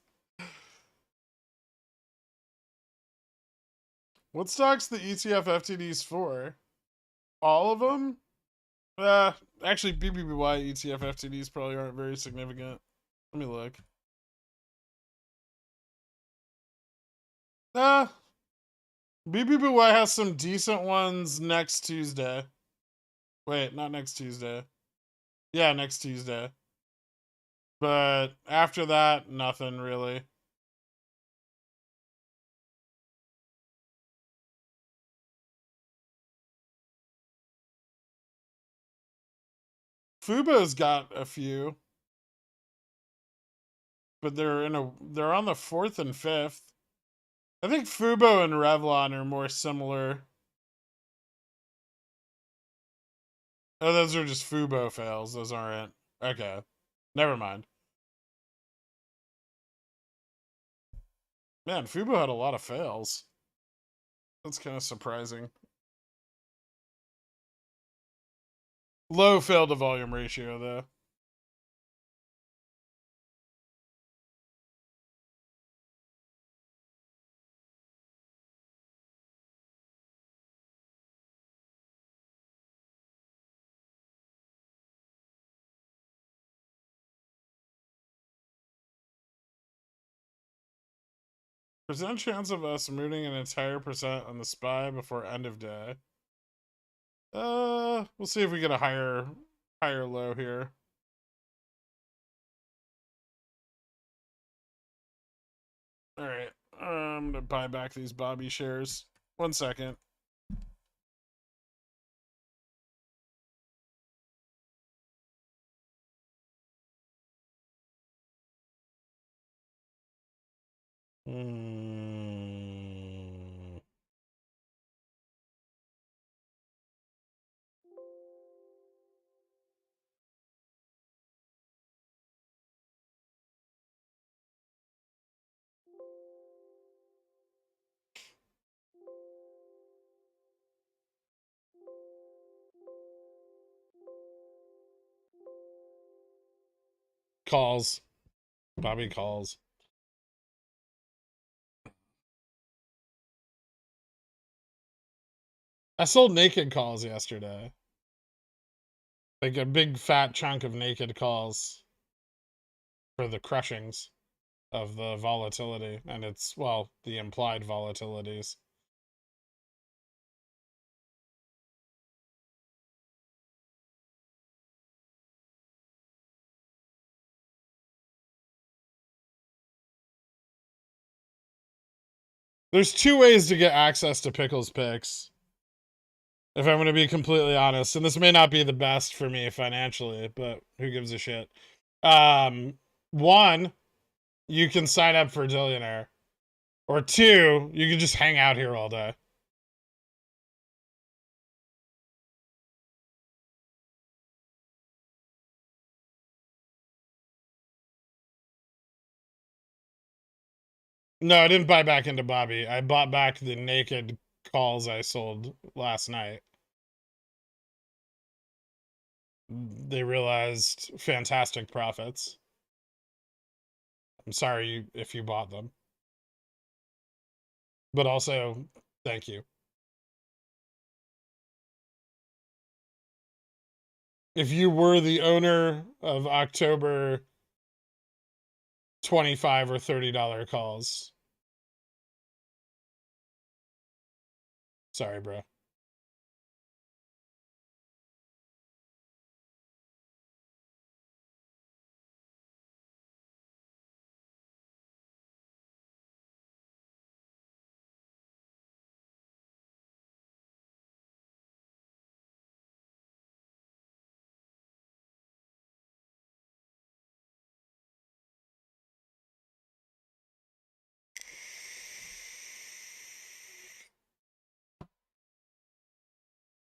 What stock's the ETF FTDs for? All of them? Actually, BBBY ETF FTDs probably aren't very significant. Let me look. BBBY has some decent ones next Tuesday. Wait, not next Tuesday. Yeah, next Tuesday. But after that, nothing really. Fubo's got a few. But they're on the 4th and 5th. I think Fubo and Revlon are more similar. Oh, those are just Fubo fails. Those aren't. Okay. Never mind. Man, Fubo had a lot of fails. That's kind of surprising. Low fail to volume ratio, though. Percent chance of us mooning an entire percent on the SPY before end of day. We'll see if we get a higher low here. All right, I'm gonna buy back these Bobby shares. 1 second. Calls. Bobby calls. I sold naked calls yesterday. Like a big fat chunk of naked calls for the crushings of the volatility. And it's, well, the implied volatilities. There's two ways to get access to Pickles picks, if I'm going to be completely honest. And this may not be the best for me financially, but who gives a shit? One, you can sign up for Dillionaire. Or two, you can just hang out here all day. No, I didn't buy back into Bobby. I bought back the naked calls I sold last night. They realized fantastic profits. I'm sorry if you bought them. But also, thank you. If you were the owner of October $25 or $30 calls. Sorry, bro.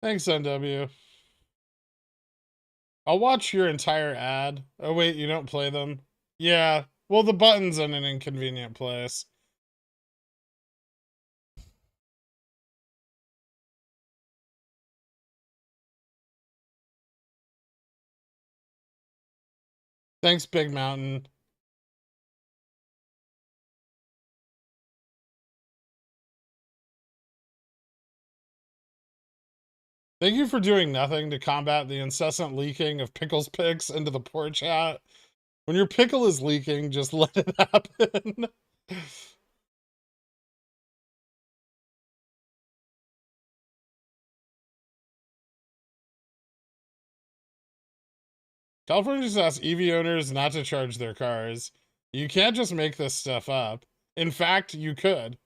Thanks, NW. I'll watch your entire ad. Oh, wait, you don't play them? Yeah. Well, the button's in an inconvenient place. Thanks, Big Mountain. Thank you for doing nothing to combat the incessant leaking of Pickles picks into the poor chat. When your pickle is leaking, just let it happen. California just asked EV owners not to charge their cars. You can't just make this stuff up. In fact, you could.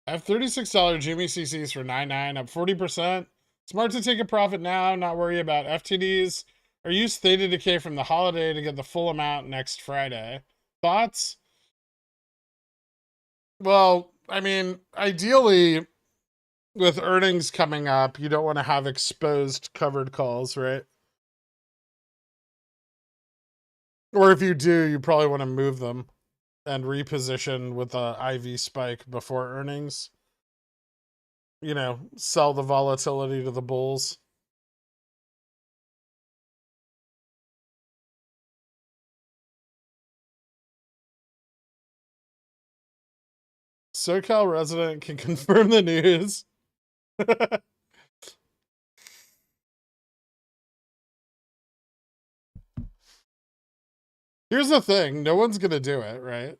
I have $36 Jimmy CCs for 9.9, up 40%. Smart to take a profit now, not worry about FTDs, or use Theta Decay from the holiday to get the full amount next Friday. Thoughts? Well, I mean, ideally, with earnings coming up, you don't want to have exposed covered calls, right? Or if you do, you probably want to move them and reposition with a IV spike before earnings. You know, sell the volatility to the bulls. SoCal resident can confirm the news. Here's the thing, no one's gonna do it, right?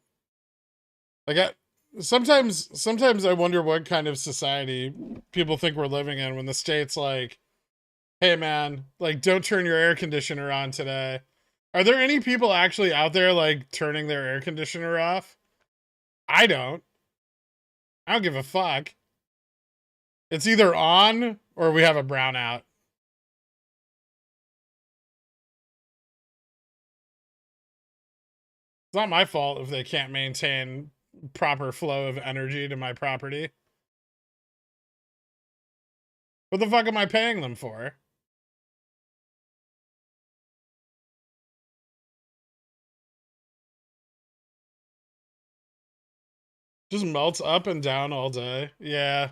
Like, sometimes I wonder what kind of society people think we're living in when the state's like, hey man, like, don't turn your air conditioner on today. Are there any people actually out there like turning their air conditioner off? I don't give a fuck. It's either on or we have a brownout. It's not my fault if they can't maintain proper flow of energy to my property. What the fuck am I paying them for? Just melts up and down all day. Yeah.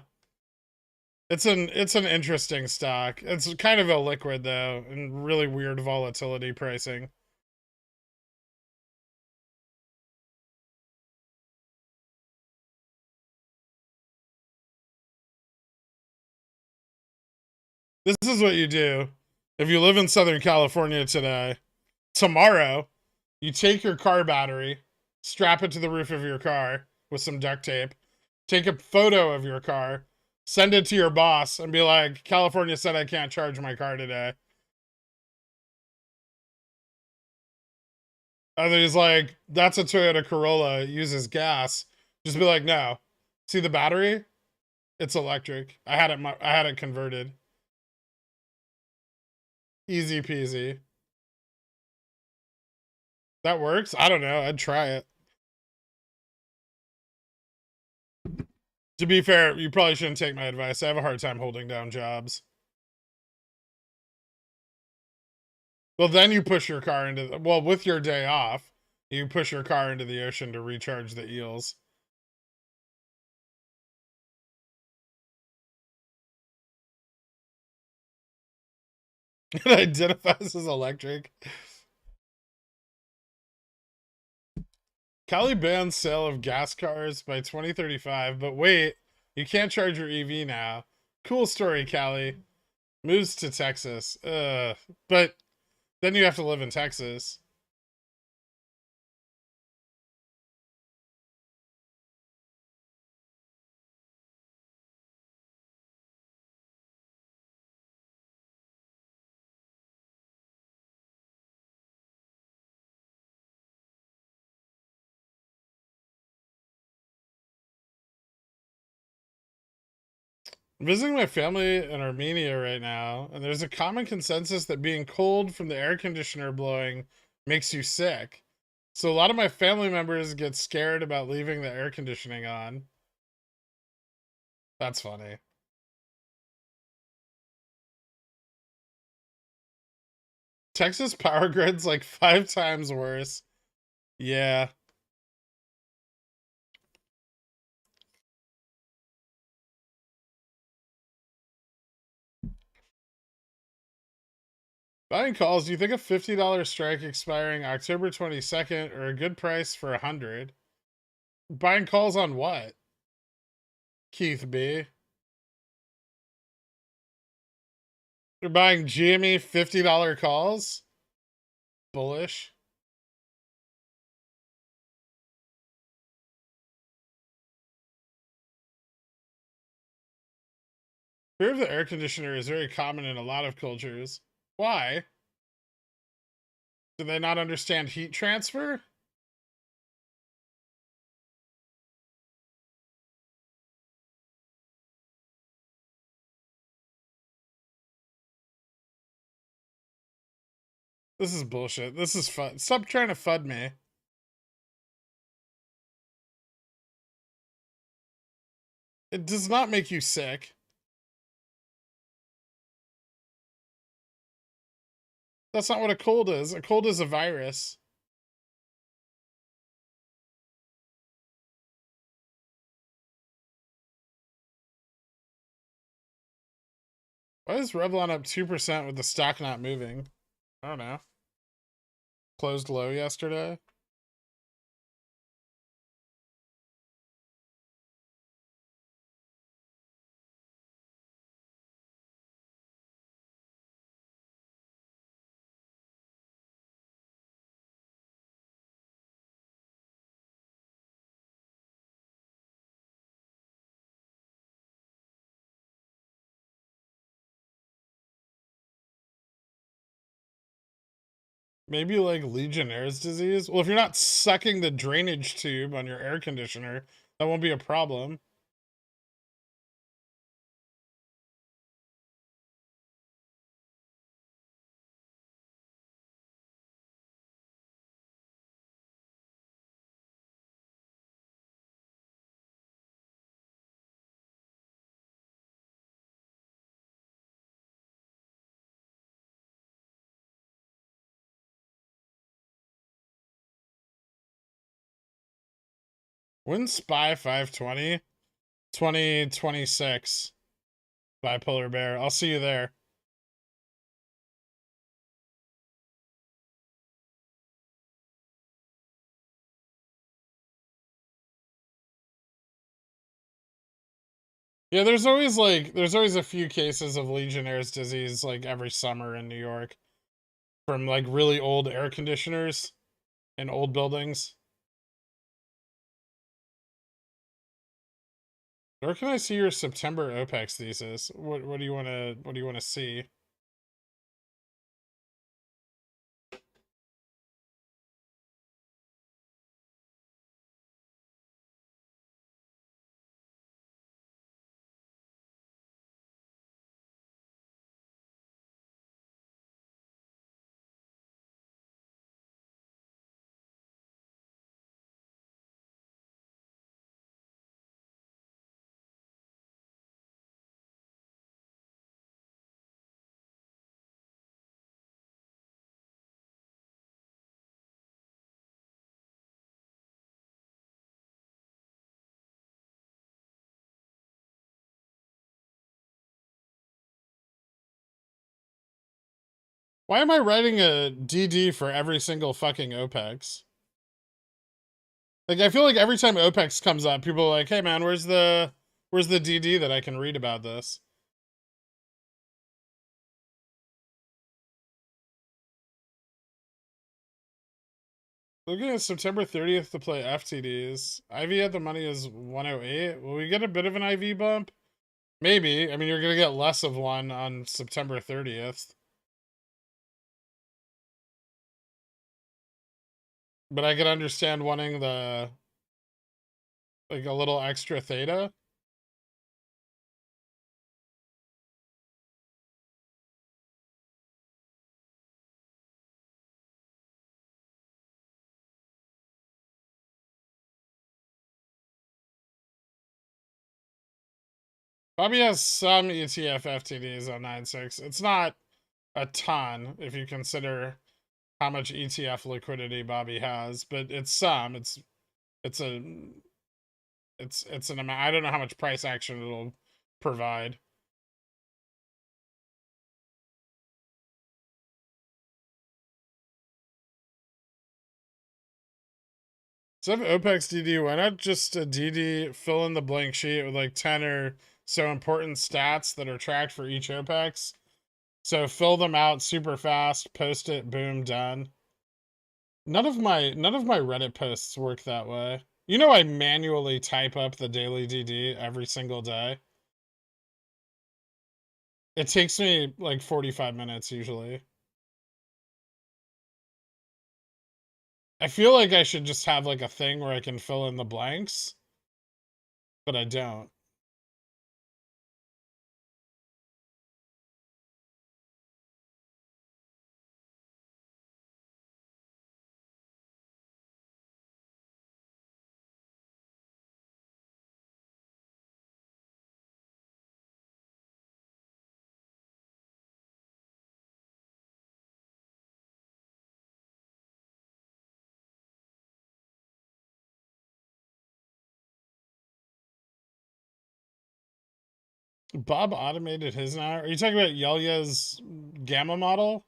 It's an interesting stock. It's kind of a liquid though, and really weird volatility pricing. This is what you do. If you live in Southern California today, tomorrow, you take your car battery, strap it to the roof of your car with some duct tape, take a photo of your car, send it to your boss, and be like, California said I can't charge my car today. And then he's like, that's a Toyota Corolla, it uses gas. Just be like, no. See the battery? It's electric. I had it converted. Easy peasy. That works? I don't know. I'd try it. To be fair, you probably shouldn't take my advice. I have a hard time holding down jobs. Well, then you push your car into well, with your day off, you push your car into the ocean to recharge the eels. It identifies as electric. Cali bans sale of gas cars by 2035, but wait, you can't charge your EV now. Cool story, Cali. Moves to Texas. But then you have to live in Texas. I'm visiting my family in Armenia right now, and there's a common consensus that being cold from the air conditioner blowing makes you sick. So a lot of my family members get scared about leaving the air conditioning on. That's funny. Texas power grid's like 5 times worse. Yeah. Buying calls, do you think a $50 strike expiring October 22nd or a good price for 100? Buying calls on what? Keith B. You're buying GME $50 calls? Bullish. Fear of the air conditioner is very common in a lot of cultures. Why? Do they not understand heat transfer? This is bullshit. This is fun. Stop trying to FUD me. It does not make you sick. That's not what a cold is. A cold is a virus. Why is Revlon up 2% with the stock not moving? I don't know. Closed low yesterday. Maybe like Legionnaire's disease? Well, if you're not sucking the drainage tube on your air conditioner, that won't be a problem. When's SPY 520? 2026. Bipolar Bear. I'll see you there. Yeah, there's always a few cases of Legionnaire's disease like every summer in New York from like really old air conditioners in old buildings. Where can I see your September OPEX thesis? What do you want to see? Why am I writing a DD for every single fucking OPEX? Like, I feel like every time OPEX comes up, people are like, hey man, where's the DD that I can read about this? Looking at September 30th to play FTDs. IV at the money is 108. Will we get a bit of an IV bump? Maybe. I mean, you're going to get less of one on September 30th. But I could understand wanting the, like, a little extra theta. Bobby has some ETF FTDs on 9.6. It's not a ton if you consider how much ETF liquidity Bobby has, but it's some. It's an amount. I don't know how much price action it'll provide. So if OPEX DD, why not just a DD fill in the blank sheet with like 10 or so important stats that are tracked for each OPEX? So fill them out super fast, post it, boom, done. None of my Reddit posts work that way. You know, I manually type up the daily DD every single day. It takes me like 45 minutes usually. I feel like I should just have like a thing where I can fill in the blanks, but I don't. Bob automated his now. Are you talking about Yelya's Gamma model?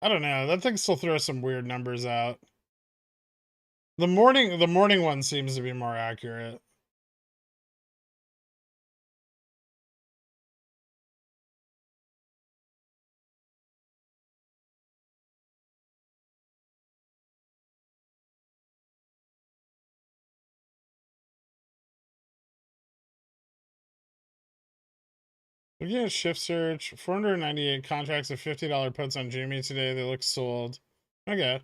I don't know. That thing still throws some weird numbers out. The morning one seems to be more accurate. Looking at Shift Search, 498 contracts of $50 puts on Jimmy today. They look sold. Okay.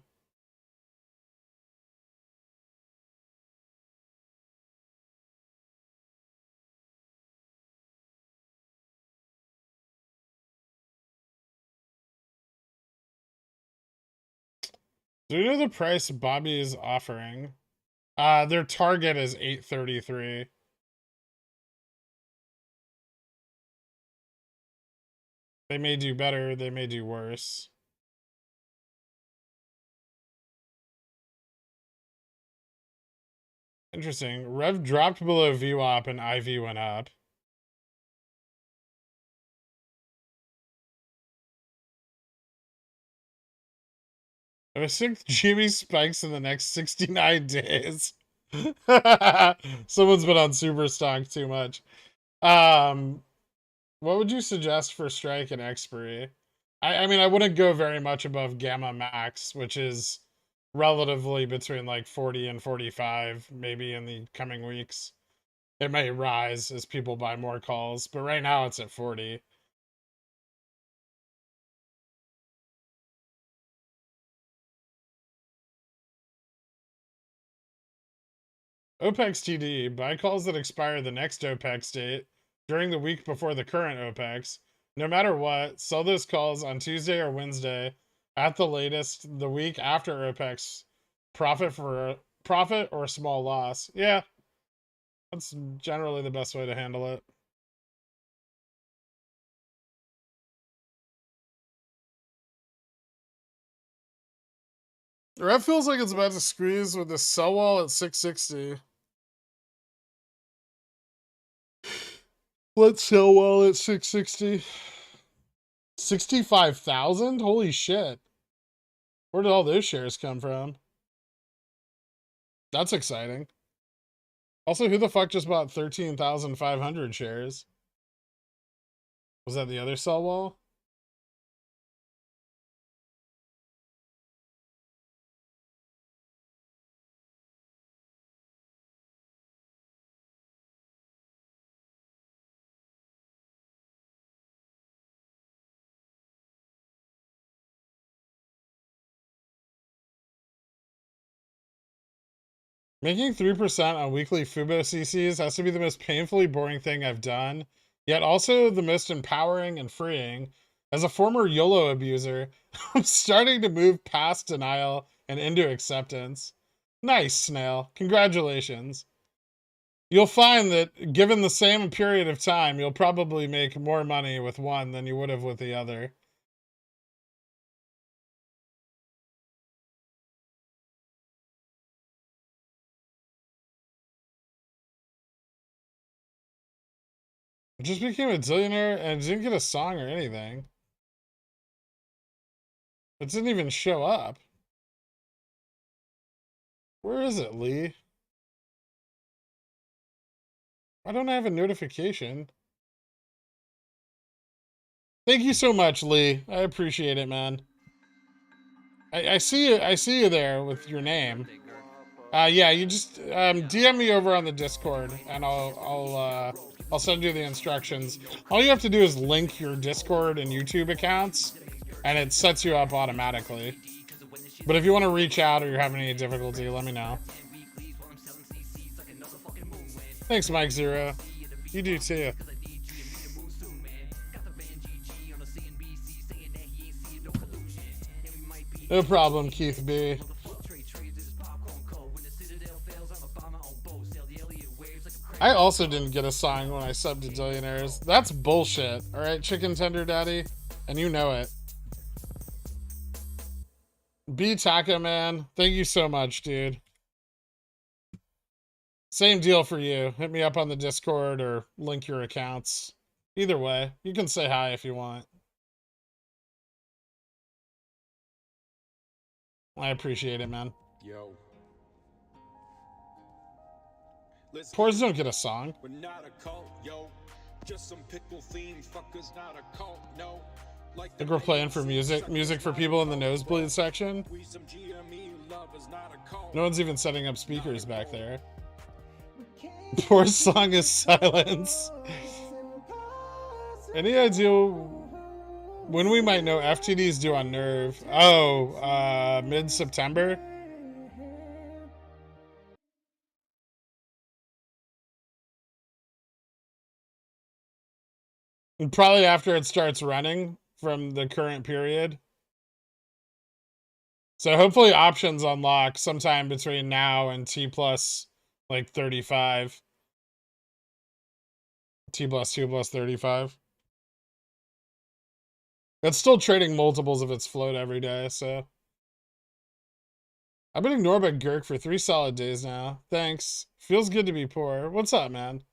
Do you know the price Bobby is offering? Their target is 833. They may do better, they may do worse. Interesting. Rev dropped below VWAP and IV went up. I think Jimmy spikes in the next 69 days. Someone's been on Superstock too much. What would you suggest for strike and expiry? I mean, I wouldn't go very much above Gamma Max, which is relatively between like 40 and 45, maybe in the coming weeks. It may rise as people buy more calls, but right now it's at 40. OPEX TD, buy calls that expire the next OPEX date during the week before the current OPEX. No matter what, sell those calls on Tuesday or Wednesday at the latest the week after OPEX. Profit or small loss. Yeah, that's generally the best way to handle it. That feels like it's about to squeeze with the sell wall at 660. Let's sell wall at 660. 65,000? Holy shit. Where did all those shares come from? That's exciting. Also, who the fuck just bought 13,500 shares? Was that the other sell wall? Making 3% on weekly Fubo CCs has to be the most painfully boring thing I've done, yet also the most empowering and freeing. As a former YOLO abuser, I'm starting to move past denial and into acceptance. Nice, Snail. Congratulations. You'll find that given the same period of time, you'll probably make more money with one than you would have with the other. I just became a zillionaire and didn't get a song or anything. It didn't even show up. Where is it, Lee? Why don't I have a notification? Thank you so much, Lee. I appreciate it, man. I see you. I see you there with your name. Yeah, you just DM me over on the Discord, and I'll send you the instructions. All you have to do is link your Discord and YouTube accounts, and it sets you up automatically. But if you want to reach out or you're having any difficulty, let me know. Thanks, Mike Zero. You do too. No problem, Keith B. I also didn't get a song when I subbed to Billionaires. That's bullshit. Alright, Chicken Tender Daddy? And you know it. B Taco Man, thank you so much, dude. Same deal for you. Hit me up on the Discord or link your accounts. Either way, you can say hi if you want. I appreciate it, man. Yo. Pores don't get a song. We're not a cult, yo. Just some pickle themed fuckers, not a cult, no. Like I think we're playing for music for people in the nosebleed section. No one's even setting up speakers back there. Poor song is silence. Any idea when we might know FTD's due on Nerve? Oh, mid-September. And probably after it starts running from the current period. So hopefully options unlock sometime between now and T plus like 35. T plus 2 plus 35. It's still trading multiples of its float every day, so. I've been ignored by Gherk for 3 solid days now. Thanks. Feels good to be poor. What's up, man?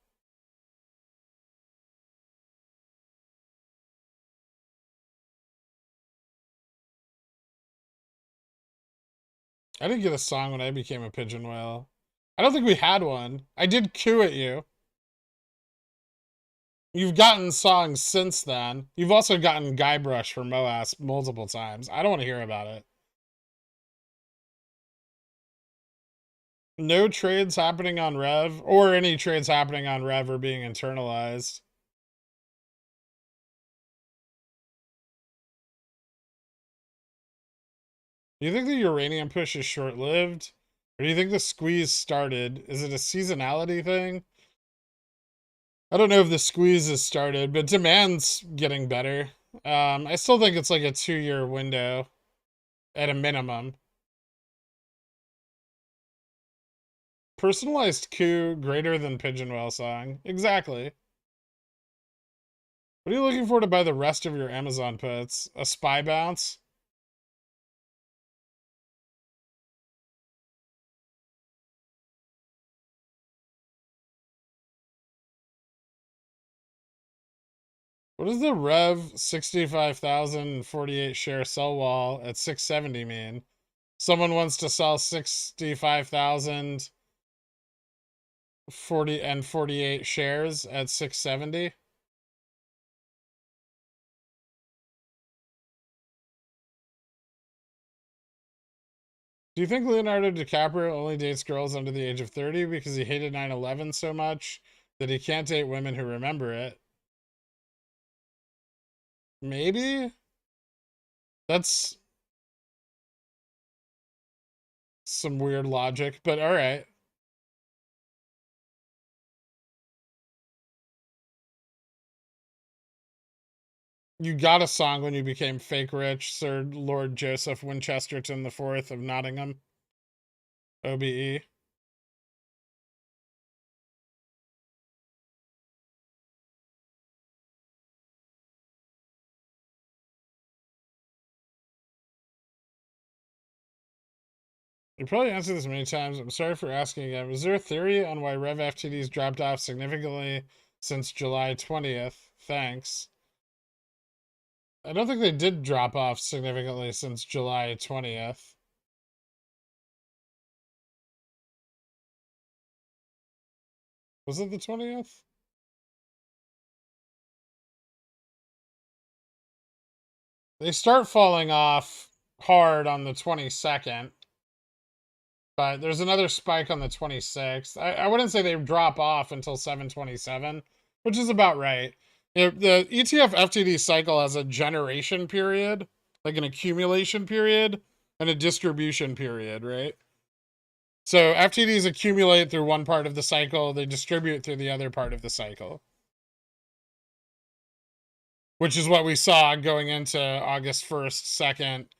I didn't get a song when I became a pigeon whale. I don't think we had one. I did coo at you. You've gotten songs since then. You've also gotten Guybrush for MOASS multiple times. I don't want to hear about it. No trades happening on Rev, or any trades happening on Rev are being internalized. Do you think the uranium push is short-lived? Or do you think the squeeze started? Is it a seasonality thing? I don't know if the squeeze has started, but demand's getting better. I still think it's like a 2-year window at a minimum. Personalized coup greater than pigeon whale song. Exactly. What are you looking for to buy the rest of your Amazon puts? A spy bounce? What does the Rev 65,048 share sell wall at 670 mean? Someone wants to sell 65,048 shares at 670? Do you think Leonardo DiCaprio only dates girls under the age of 30 because he hated 9/11 so much that he can't date women who remember it? Maybe? That's some weird logic, but alright. You got a song when you became fake rich, Sir Lord Joseph Winchesterton IV of Nottingham. OBE. You probably answered this many times. I'm sorry for asking again. Is there a theory on why Rev FTDs dropped off significantly since July 20th? Thanks. I don't think they did drop off significantly since July 20th. Was it the 20th? They start falling off hard on the 22nd. But there's another spike on the 26th. I wouldn't say they drop off until 7/27, which is about right. You know, the ETF FTD cycle has a generation period, like an accumulation period, and a distribution period, right? So FTDs accumulate through one part of the cycle, they distribute through the other part of the cycle. Which is what we saw going into August 1st, 2nd,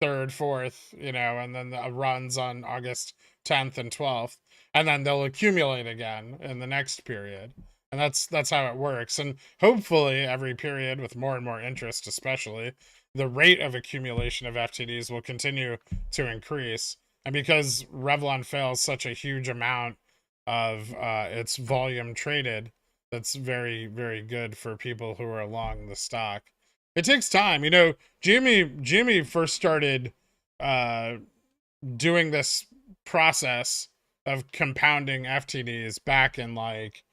3rd, 4th, you know, and then the runs on August 10th and 12th. And then they'll accumulate again in the next period. And that's how it works. And hopefully every period with more and more interest, especially, the rate of accumulation of FTDs will continue to increase. And because Revlon fails such a huge amount of its volume traded. That's very, very good for people who are long the stock. It takes time. You know, Jimmy first started doing this process of compounding FTDs back in like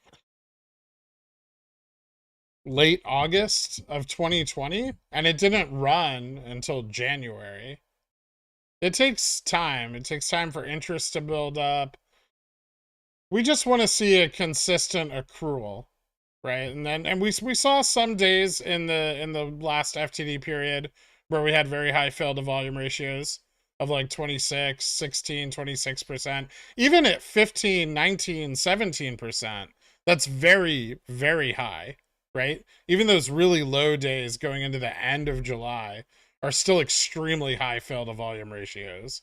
late August of 2020, and it didn't run until January. It takes time. It takes time for interest to build up. We just want to see a consistent accrual, right? And we saw some days in the last FTD period where we had very high fail to volume ratios of like 26, 16, 26%. Even at 15, 19, 17%, that's very, very high, right? Even those really low days going into the end of July are still extremely high fail to volume ratios.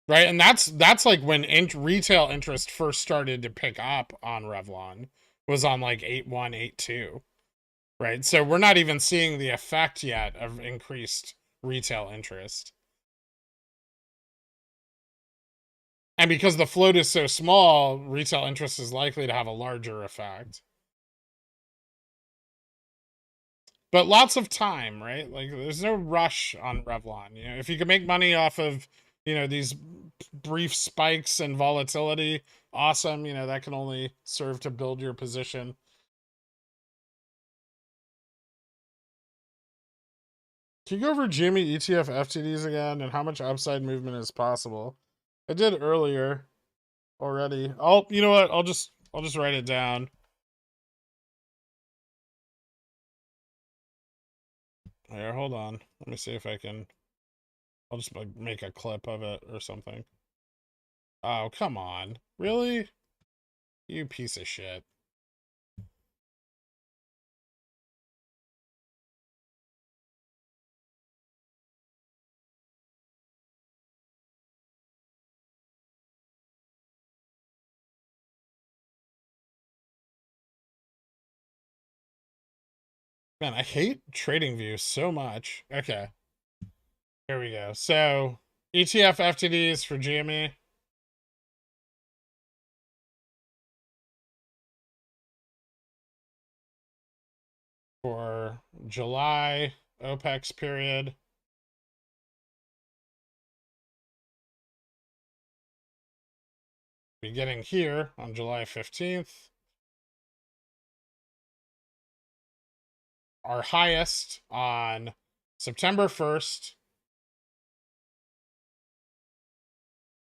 Right, and that's like when retail interest first started to pick up on Revlon, was on like 8.1, 8.2, right? So we're not even seeing the effect yet of increased retail interest. And because the float is so small, retail interest is likely to have a larger effect. But lots of time, right? Like there's no rush on Revlon. You know, if you can make money off of, you know, these brief spikes and volatility, awesome. You know, that can only serve to build your position. Can you go over Jimmy ETF FTDs again and how much upside movement is possible? I did earlier already. You know what? I'll just write it down. Here, hold on. Let me see if I can. I'll just like make a clip of it or something. Oh, come on. Really? You piece of shit. Man, I hate TradingView so much. Okay. Here we go. So, ETF FTDs for GME. For July OPEX period. Beginning here on July 15th. Our highest on September 1st,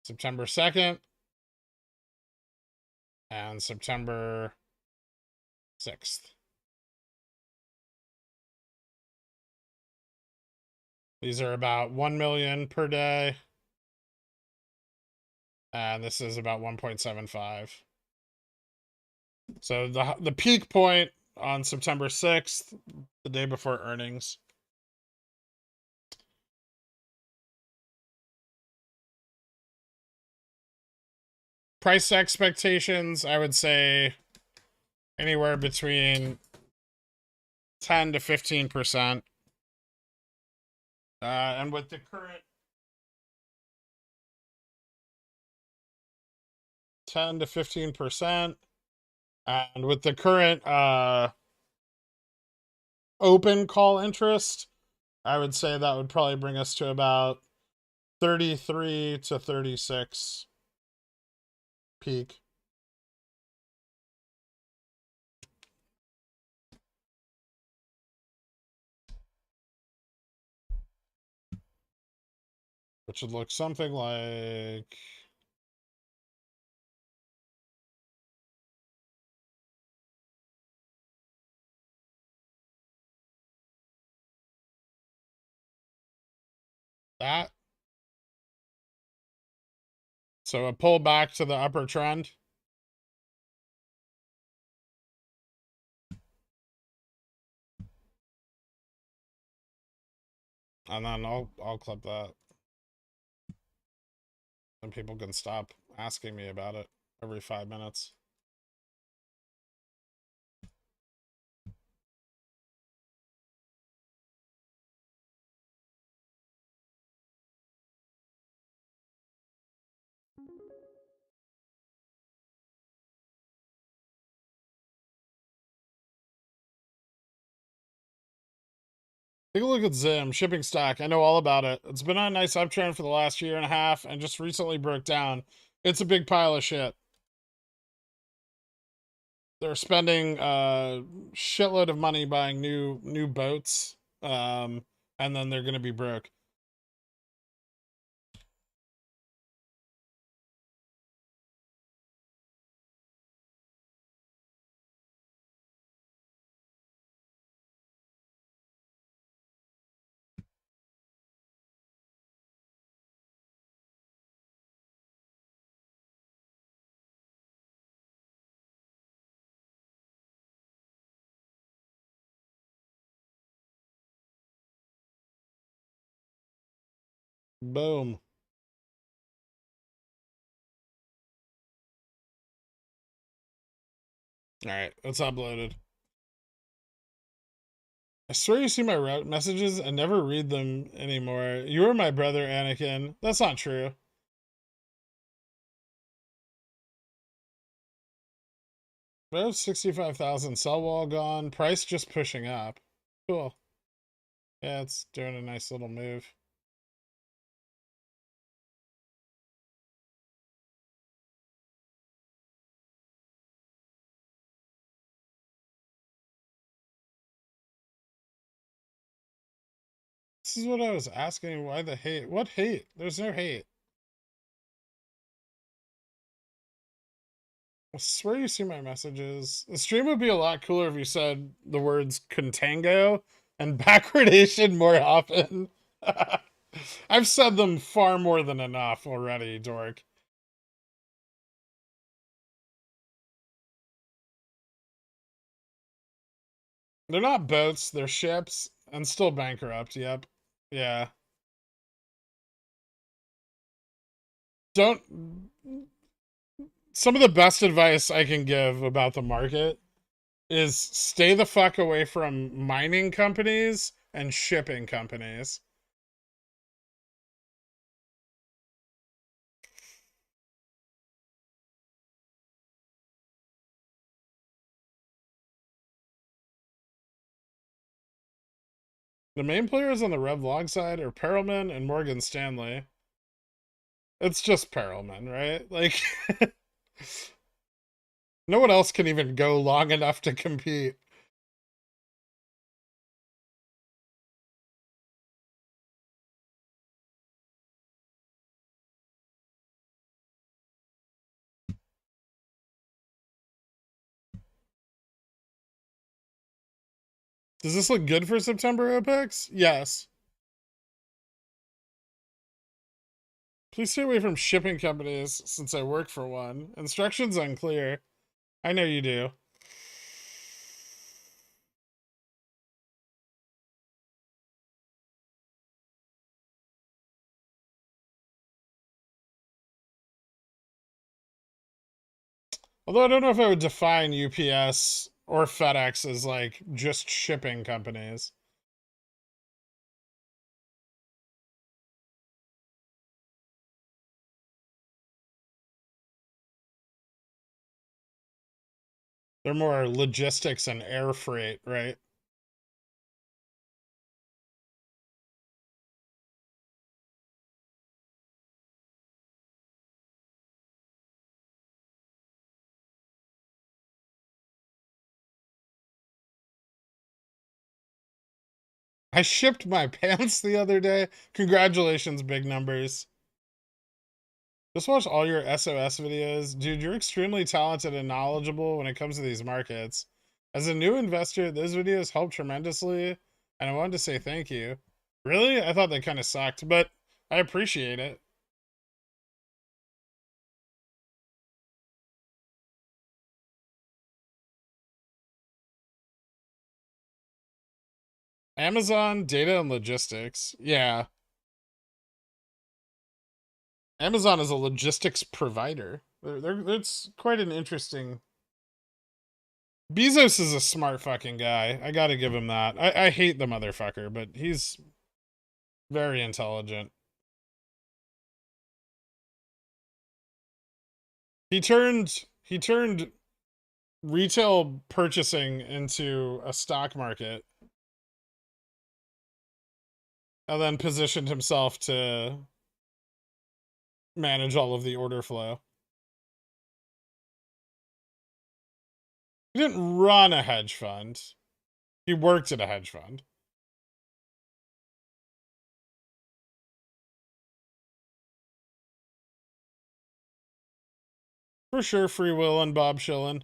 September 2nd, and September 6th. These are about 1 million per day. And this is about 1.75. So the peak point on September 6th, the day before earnings. Price expectations, I would say anywhere between 10 to 15%. And with the current 10 to 15%, and with the current open call interest, I would say that would probably bring us to about 33 to 36 peak. Which would look something like that. So a pullback to the upper trend. And then I'll clip that. And people can stop asking me about it every 5 minutes. Take a look at Zim, shipping stock. I know all about it. It's been on a nice uptrend for the last year and a half and just recently broke down. It's a big pile of shit. They're spending a shitload of money buying new boats, and then they're going to be broke. Boom. All right, it's uploaded. I swear you see my route messages and never read them anymore. You were my brother, Anakin. That's not true. I have 65,000. Sell wall gone. Price just pushing up. Cool. Yeah, it's doing a nice little move. This is what I was asking. Why the hate? What hate? There's no hate. I swear you see my messages. The stream would be a lot cooler if you said the words contango and backwardation more often. I've said them far more than enough already, dork. They're not boats, they're ships, and still bankrupt, yep. Yeah. Don't... Some of the best advice I can give about the market is stay the fuck away from mining companies and shipping companies. The main players on the Revlog side are Perelman and Morgan Stanley. It's just Perelman, right? Like, no one else can even go long enough to compete. Does this look good for September OPEX? Yes. Please stay away from shipping companies since I work for one. Instructions unclear. I know you do. Although I don't know if I would define UPS or FedEx as like just shipping companies. They're more logistics and air freight, right? I shipped my pants the other day. Congratulations, big numbers. Just watch all your SOS videos. Dude, you're extremely talented and knowledgeable when it comes to these markets. As a new investor, those videos helped tremendously, and I wanted to say thank you. Really? I thought they kind of sucked, but I appreciate it. Amazon, data, and logistics. Yeah. Amazon is a logistics provider. It's quite an interesting... Bezos is a smart fucking guy. I gotta give him that. I hate the motherfucker, but he's very intelligent. He turned retail purchasing into a stock market. and then positioned himself to manage all of the order flow. He didn't run a hedge fund. He worked at a hedge fund. For sure, Free Will and Bob Shillen.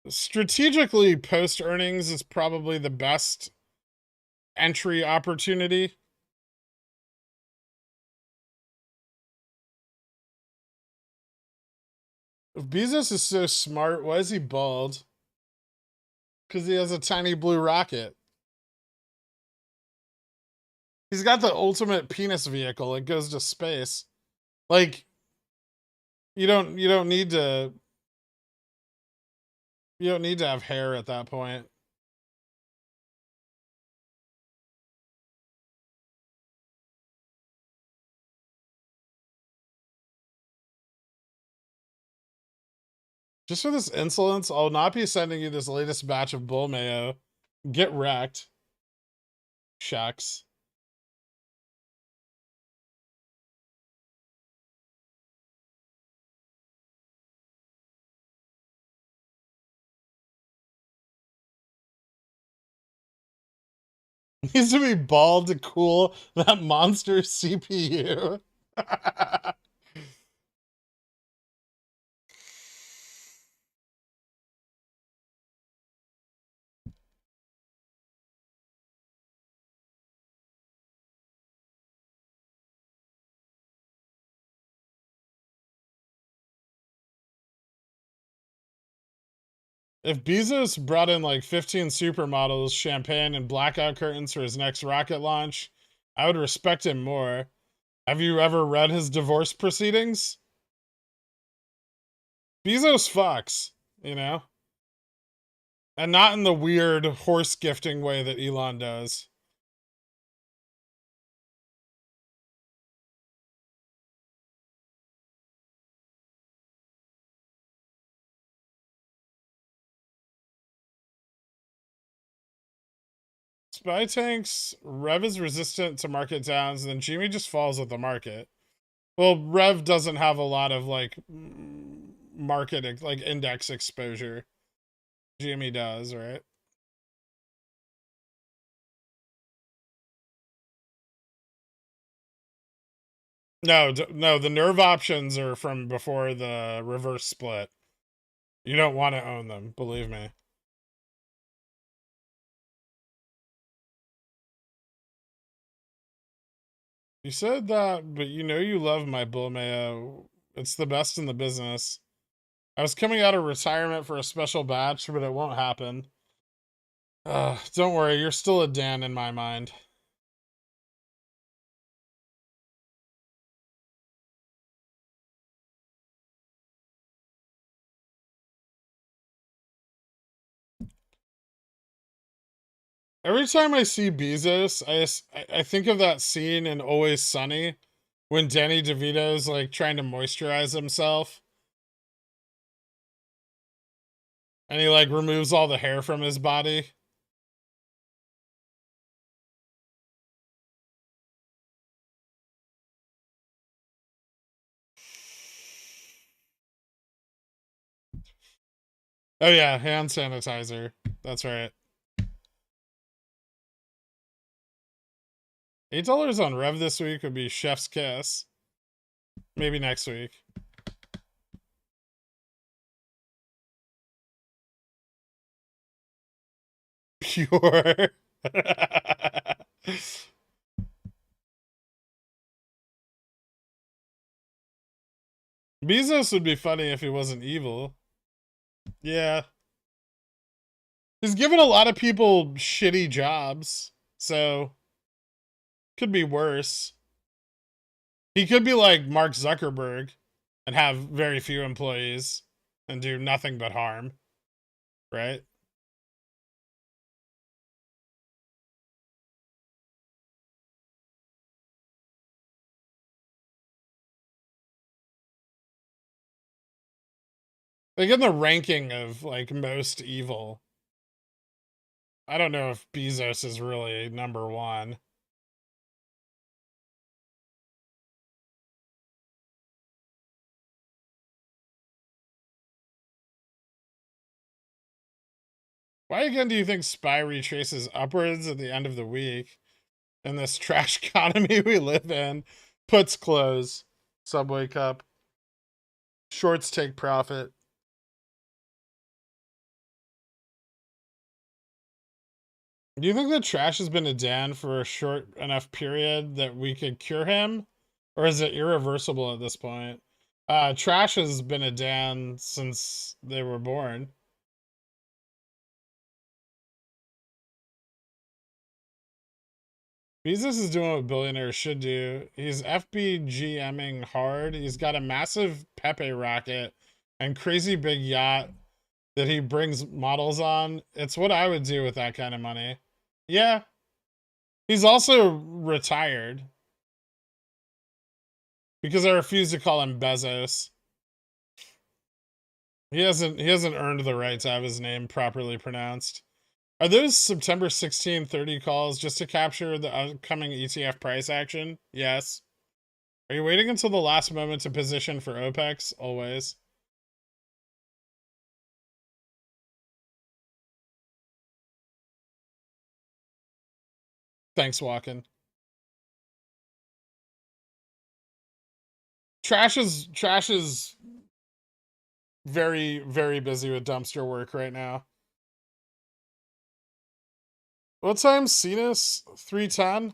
Strategically, post earnings is probably the best entry opportunity. If Bezos is so smart, why is he bald? Because he has a tiny blue rocket. He's got the ultimate penis vehicle. It goes to space. Like, you don't need to have hair at that point. Just for this insolence, I'll not be sending you this latest batch of bull mayo. Get wrecked. Shucks. Needs to be bald to cool that monster CPU. If Bezos brought in like 15 supermodels, champagne, and blackout curtains for his next rocket launch, I would respect him more. Have you ever read his divorce proceedings? Bezos fucks, you know? And not in the weird horse gifting way that Elon does. Spy tanks, Rev is resistant to market downs, and then Jimmy just falls with the market. Well, Rev doesn't have a lot of like market, like index exposure. Jimmy does, right? No, no, the nerve options are from before the reverse split. You don't want to own them, believe me. You said that, but you know you love my bull mayo. It's the best in the business. I was coming out of retirement for a special batch, but it won't happen. Don't worry, you're still a Dan in my mind. Every time I see Bezos, I think of that scene in Always Sunny when Danny DeVito's like trying to moisturize himself. And he like removes all the hair from his body. Oh yeah, hand sanitizer. That's right. $8 on Rev this week would be Chef's Kiss. Maybe next week. Pure. Bezos would be funny if he wasn't evil. Yeah. He's given a lot of people shitty jobs, so could be worse. He could be like Mark Zuckerberg and have very few employees and do nothing but harm, right? Like in the ranking of like most evil, I don't know if Bezos is really number one. Why again do you think SPY retraces upwards at the end of the week in this trash economy we live in? Puts close. Subway Cup. Shorts take profit. Do you think that Trash has been a Dan for a short enough period that we could cure him? Or is it irreversible at this point? Trash has been a Dan since they were born. Bezos is doing what billionaires should do. He's FBGMing hard. He's got a massive Pepe rocket and crazy big yacht that he brings models on. It's what I would do with that kind of money. Yeah. He's also retired. Because I refuse to call him Bezos. He hasn't earned the right to have his name properly pronounced. Are those September 16, 30 calls just to capture the upcoming ETF price action? Yes. Are you waiting until the last moment to position for OPEX? Always. Thanks, Walken. Trash is very, very busy with dumpster work right now. What time's Cenas? 3:10?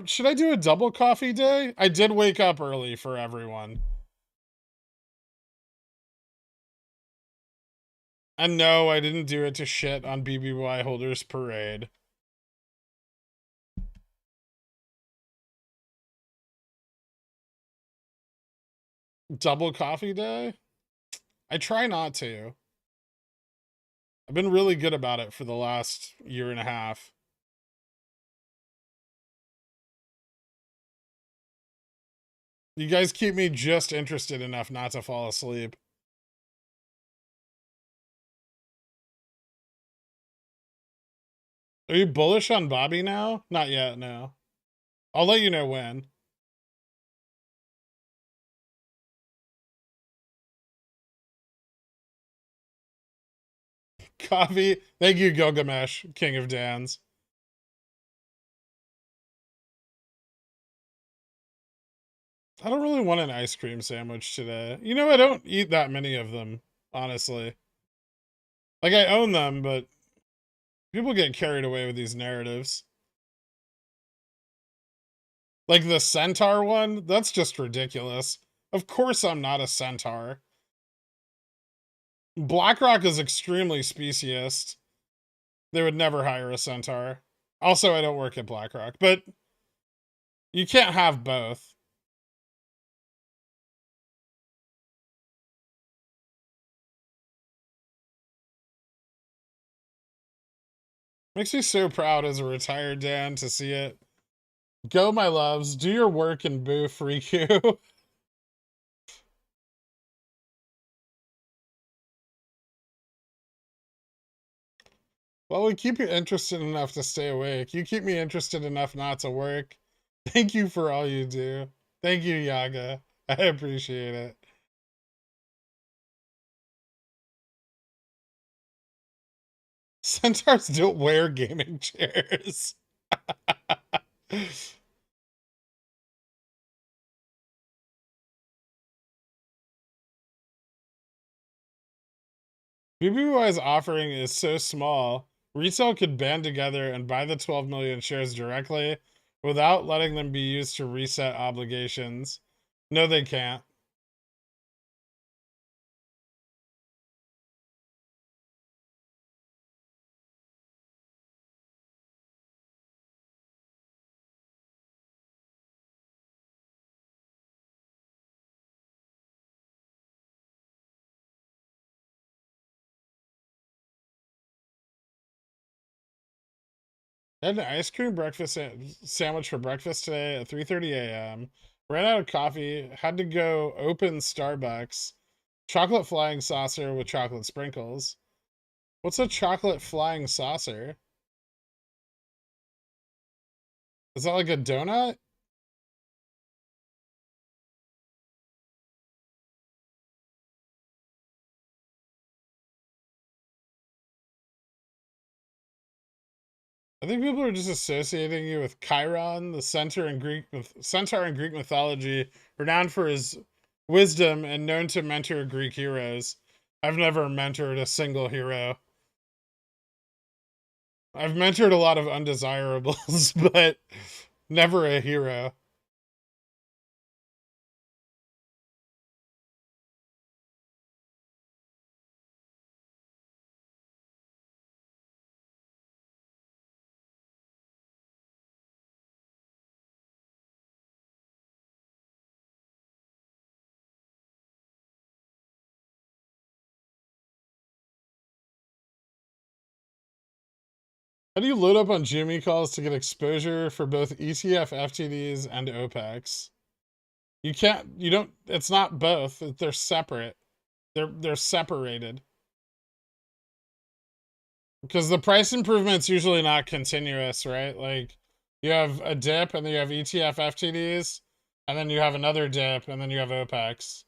Should I do a double coffee day? I did wake up early for everyone. And no, I didn't do it to shit on BBY Holders Parade. Double coffee day? I try not to. I've been really good about it for the last year and a half. You guys keep me just interested enough not to fall asleep. Are you bullish on Bobby now? Not yet, no. I'll let you know when. Coffee. Thank you, Gilgamesh, King of Dans. I don't really want an ice cream sandwich today. You know, I don't eat that many of them, honestly. Like, I own them, but people get carried away with these narratives. Like the centaur one? That's just ridiculous. Of course I'm not a centaur. BlackRock is extremely speciest. They would never hire a centaur. Also, I don't work at BlackRock, but you can't have both. Makes me so proud as a retired Dan to see it. Go, my loves. Do your work and boo freak you. Well, we keep you interested enough to stay awake. You keep me interested enough not to work. Thank you for all you do. Thank you, Yaga. I appreciate it. Centaurs don't wear gaming chairs. BBY's offering is so small, retail could band together and buy the 12 million shares directly without letting them be used to reset obligations. No, they can't. I had an ice cream breakfast sandwich for breakfast today at 3:30 a.m. Ran out of coffee. Had to go open Starbucks. Chocolate flying saucer with chocolate sprinkles. What's a chocolate flying saucer? Is that like a donut? I think people are just associating you with Chiron, the centaur in Greek mythology, renowned for his wisdom and known to mentor Greek heroes. I've never mentored a single hero. I've mentored a lot of undesirables, but never a hero. How do you load up on Jimmy calls to get exposure for both ETF, FTDs, and OPEX? You can't, you don't, it's not both. They're separate. They're separated. Because the price improvement's usually not continuous, right? Like, you have a dip, and then you have ETF, FTDs, and then you have another dip, and then you have OPEX.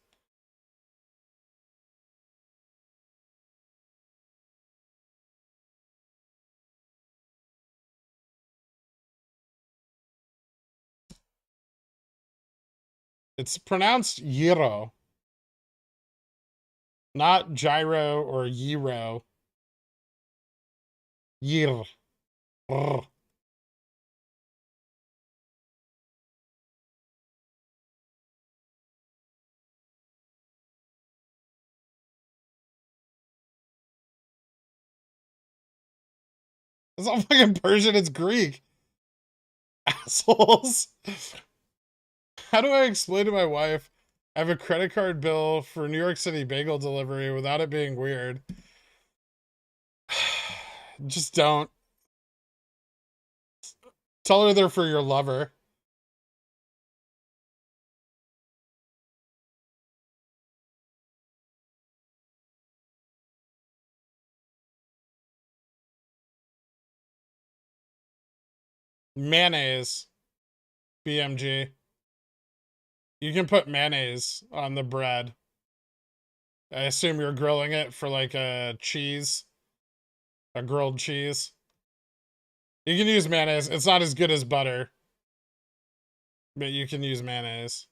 It's pronounced gyro, not gyro or gyro. Gyr. Brr. It's not fucking Persian, it's Greek. Assholes. How do I explain to my wife I have a credit card bill for New York City bagel delivery without it being weird? Just don't. Tell her they're for your lover. Mayonnaise. BMG. You can put mayonnaise on the bread. I assume you're grilling it for like a cheese. A grilled cheese. You can use mayonnaise. It's not as good as butter. But you can use mayonnaise.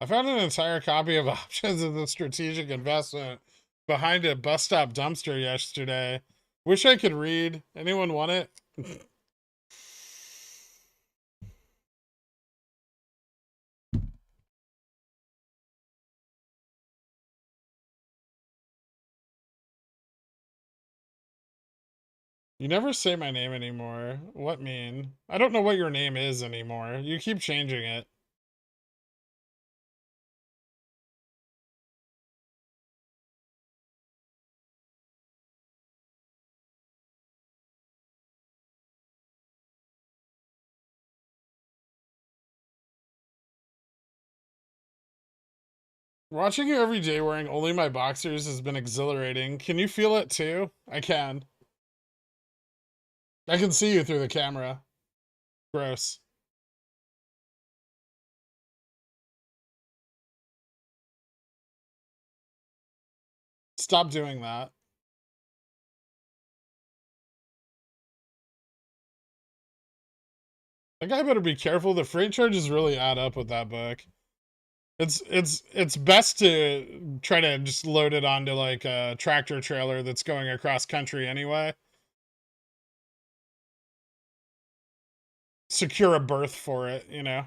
I found an entire copy of Options of the Strategic Investment behind a bus stop dumpster yesterday. Wish I could read. Anyone want it? You never say my name anymore. What mean? I don't know what your name is anymore. You keep changing it. Watching you every day wearing only my boxers has been exhilarating. Can you feel it too? I can. I can see you through the camera. Gross. Stop doing that. That guy better be careful. The freight charges really add up with that book. It's best to try to just load it onto like a tractor trailer that's going across country anyway. Secure a berth for it, you know.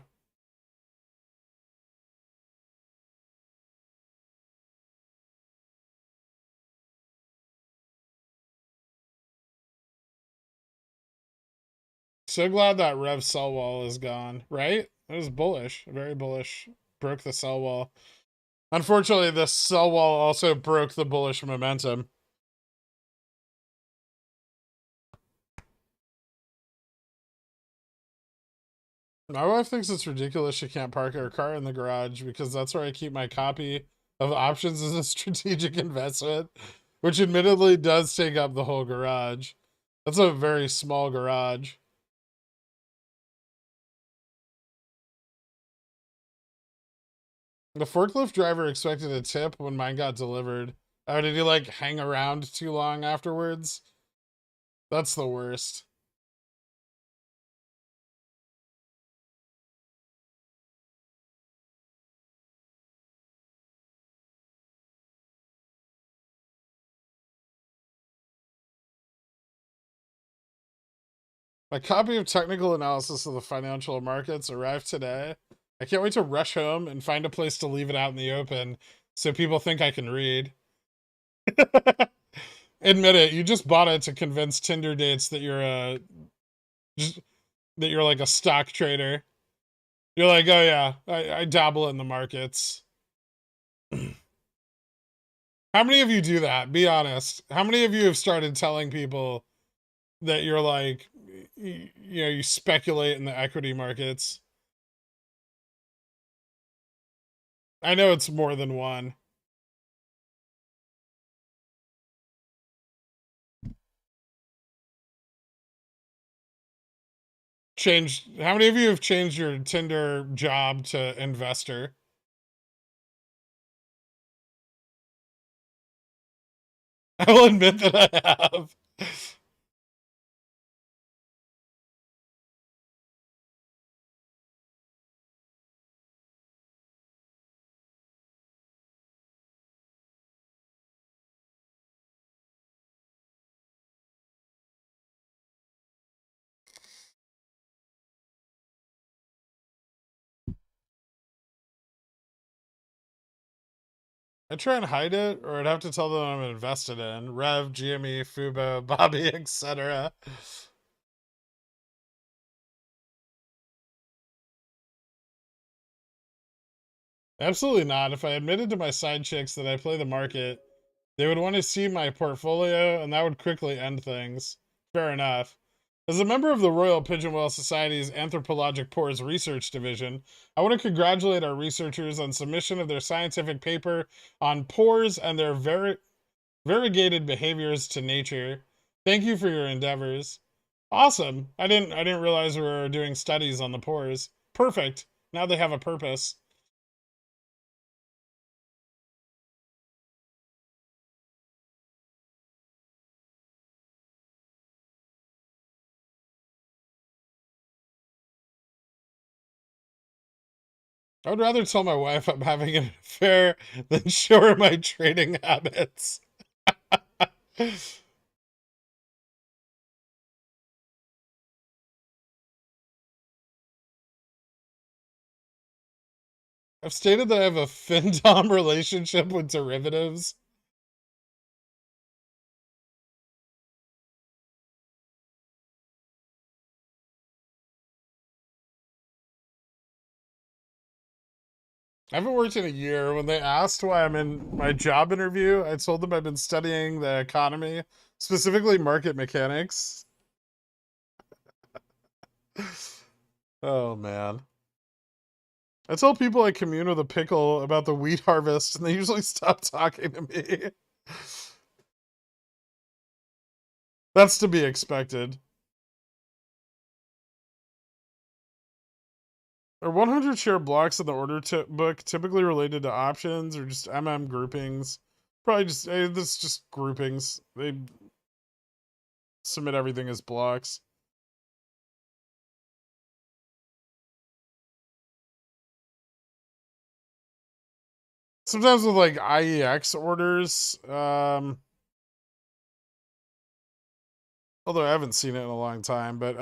So glad that Rev sell wall is gone, right? It was bullish, very bullish. Broke the sell wall. Unfortunately, the sell wall also broke the bullish momentum. My wife thinks it's ridiculous she can't park her car in the garage because that's where I keep my copy of options as a strategic investment, which admittedly does take up the whole garage. That's a very small garage. The forklift driver expected a tip when mine got delivered. Oh, did he like hang around too long afterwards? That's the worst. My copy of technical analysis of the financial markets arrived today. I can't wait to rush home and find a place to leave it out in the open so people think I can read. Admit it, you just bought it to convince Tinder dates that you're like a stock trader. You're like, oh yeah, I dabble in the markets. How many of you do that? Be honest. How many of you have started telling people that you're like, you speculate in the equity markets? I know it's more than one. How many of you have changed your Tinder job to investor? I will admit that I have. I try and hide it, or I'd have to tell them I'm invested in Rev, GME, Fubo, Bobby, etc. Absolutely not. If I admitted to my side chicks that I play the market, they would want to see my portfolio, and that would quickly end things. Fair enough. As a member of the Royal Pigeon Society's Anthropologic Pores Research Division, I want to congratulate our researchers on submission of their scientific paper on pores and their variegated behaviors to nature. Thank you for your endeavors. Awesome. I didn't realize we were doing studies on the pores. Perfect. Now they have a purpose. I would rather tell my wife I'm having an affair than show her my trading habits. I've stated that I have a fin-dom relationship with derivatives. I haven't worked in a year. When they asked why I'm in my job interview, I told them I've been studying the economy, specifically market mechanics. Oh, man. I tell people I commune with a pickle about the wheat harvest, and they usually stop talking to me. That's to be expected. Are 100 share blocks in the order book typically related to options or just MM groupings? Probably just, this just groupings. They submit everything as blocks. Sometimes with like IEX orders, although I haven't seen it in a long time, but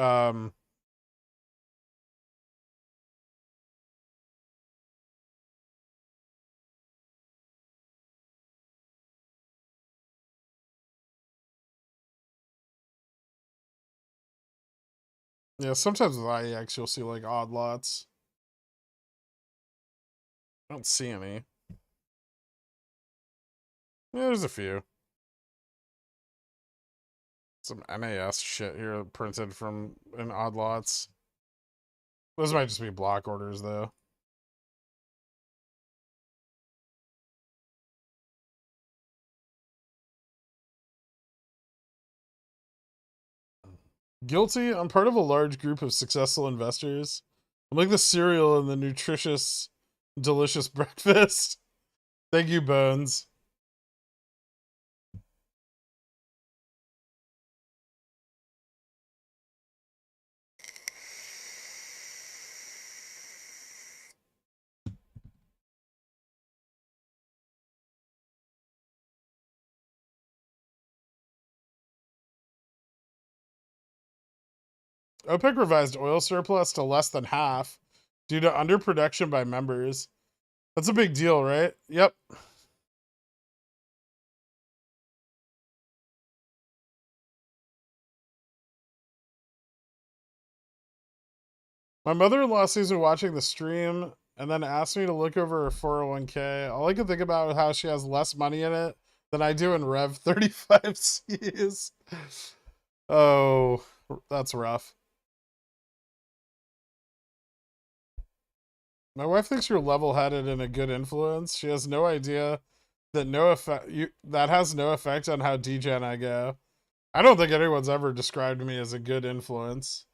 yeah, sometimes with IEX you'll see like odd lots. I don't see any. Yeah, there's a few. Some NAS shit here printed from in odd lots. Those might just be block orders, though. Guilty. I'm part of a large group of successful investors. I'm like the cereal in the nutritious, delicious breakfast. Thank you, Bones. OPEC revised oil surplus to less than half due to underproduction by members. That's a big deal, right? Yep. My mother-in-law sees me watching the stream and then asked me to look over her 401k. All I can think about is how she has less money in it than I do in Rev 35Cs. Oh, that's rough. My wife thinks you're level-headed and a good influence. She has no idea that that has no effect on how degen I go. I don't think anyone's ever described me as a good influence.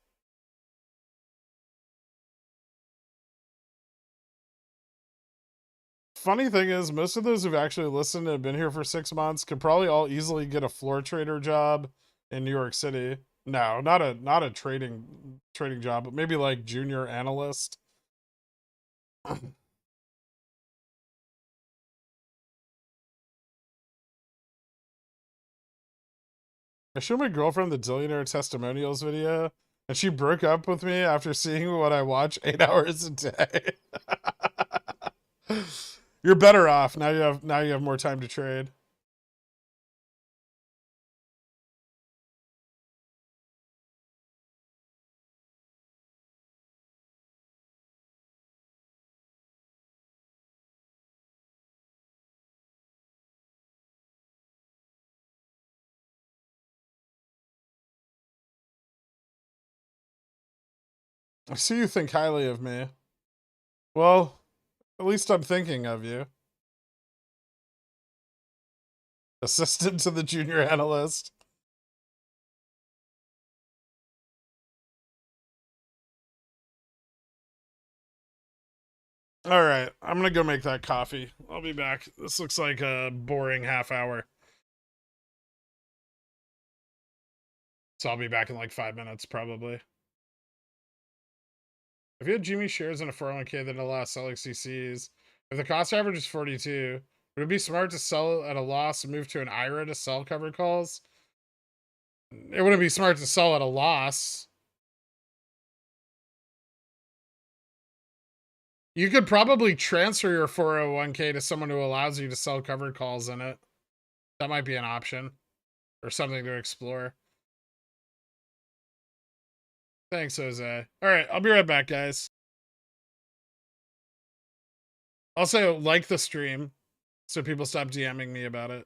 Funny thing is, most of those who've actually listened and have been here for 6 months could probably all easily get a floor trader job in New York City. No, not a trading job, but maybe like junior analyst. I showed my girlfriend the Dillionaire testimonials video, and she broke up with me after seeing what I watch 8 hours a day. You're better off now. You have more time to trade. I see you think highly of me. Well, at least I'm thinking of you. Assistant to the junior analyst. All right, I'm gonna go make that coffee. I'll be back. This looks like a boring half hour. So I'll be back in like 5 minutes, probably. If you had Jimmy shares in a 401k that allows selling CCs, if the cost average is 42, would it be smart to sell at a loss and move to an IRA to sell covered calls? It wouldn't be smart to sell at a loss. You could probably transfer your 401k to someone who allows you to sell covered calls in it. That might be an option or something to explore. Thanks, Jose. All right, I'll be right back, guys. Also, like the stream so people stop DMing me about it.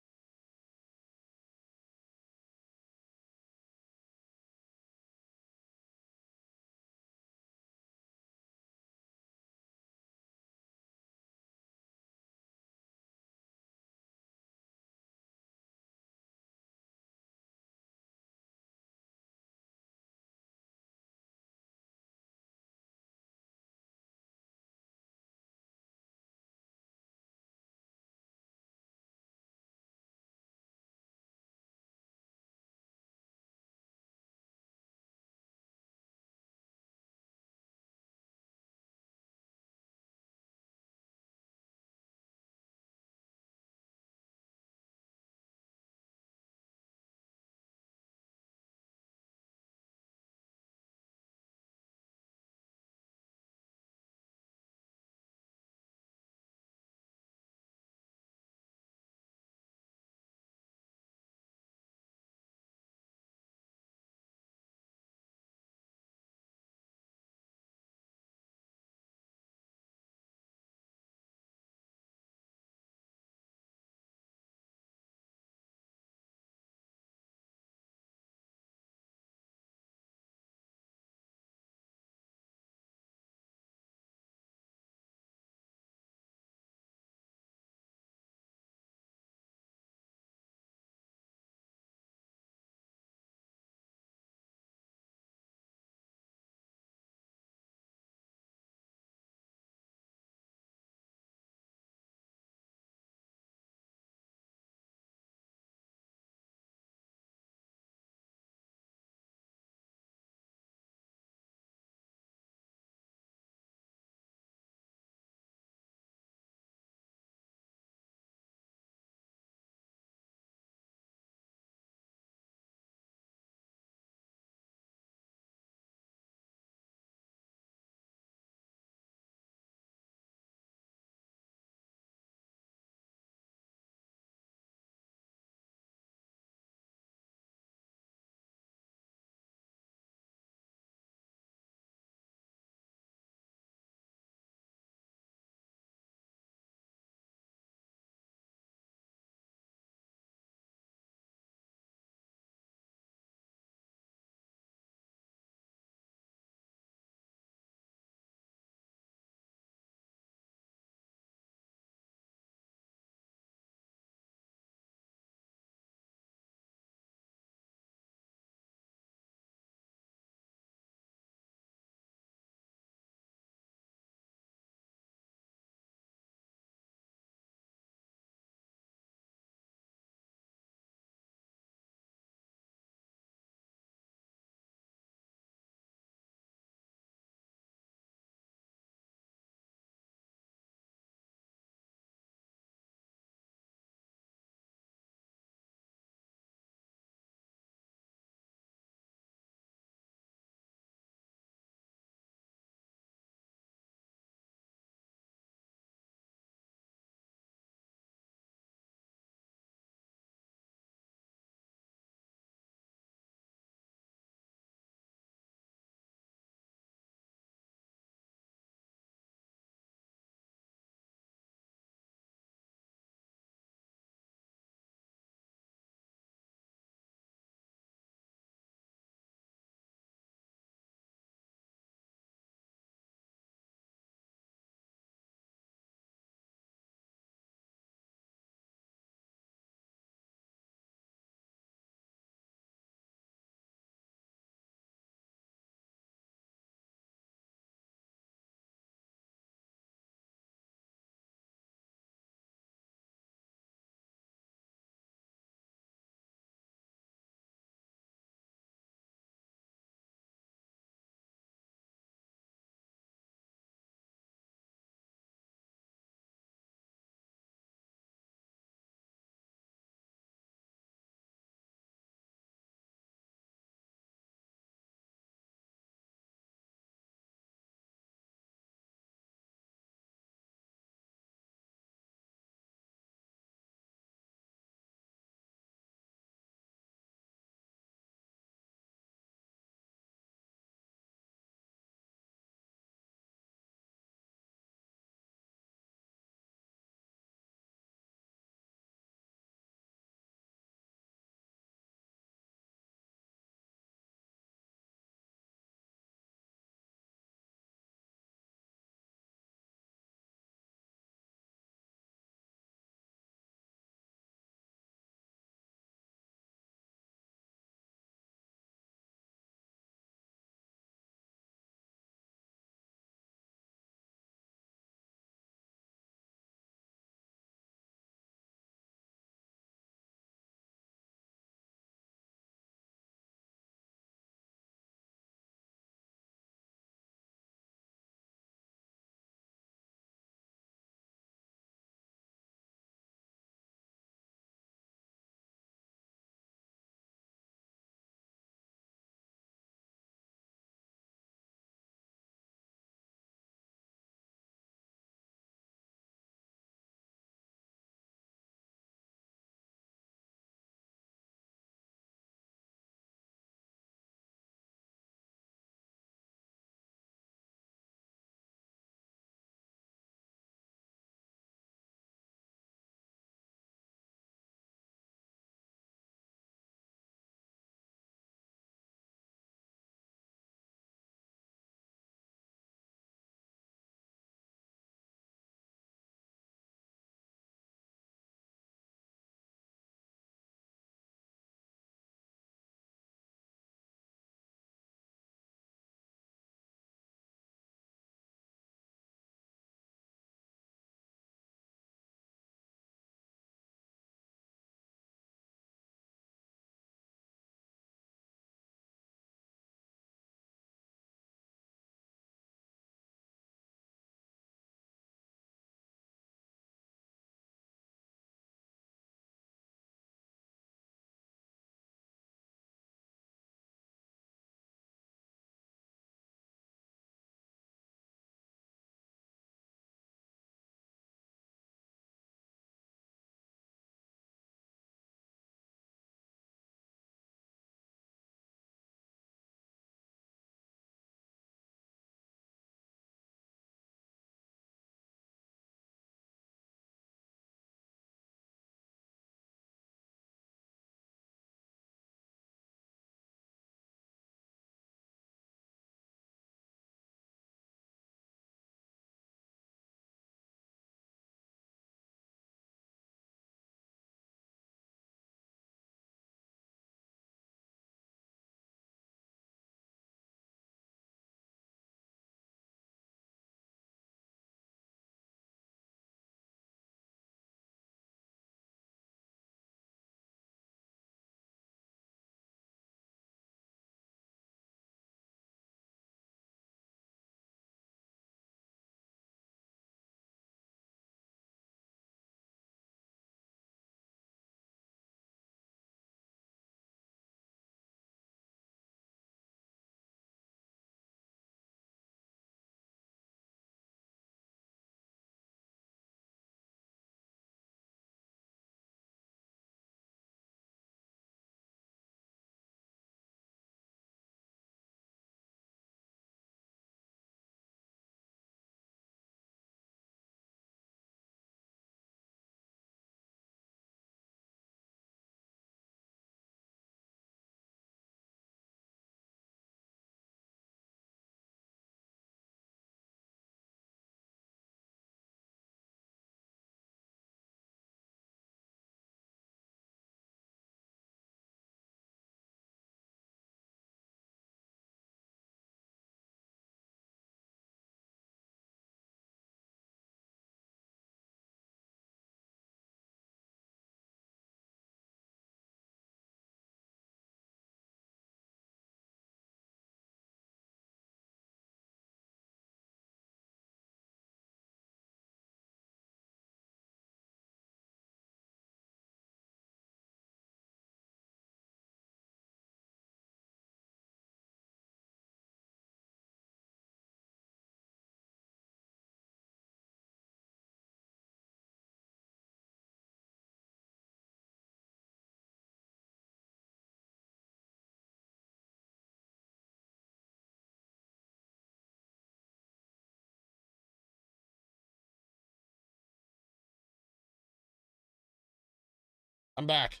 I'm back.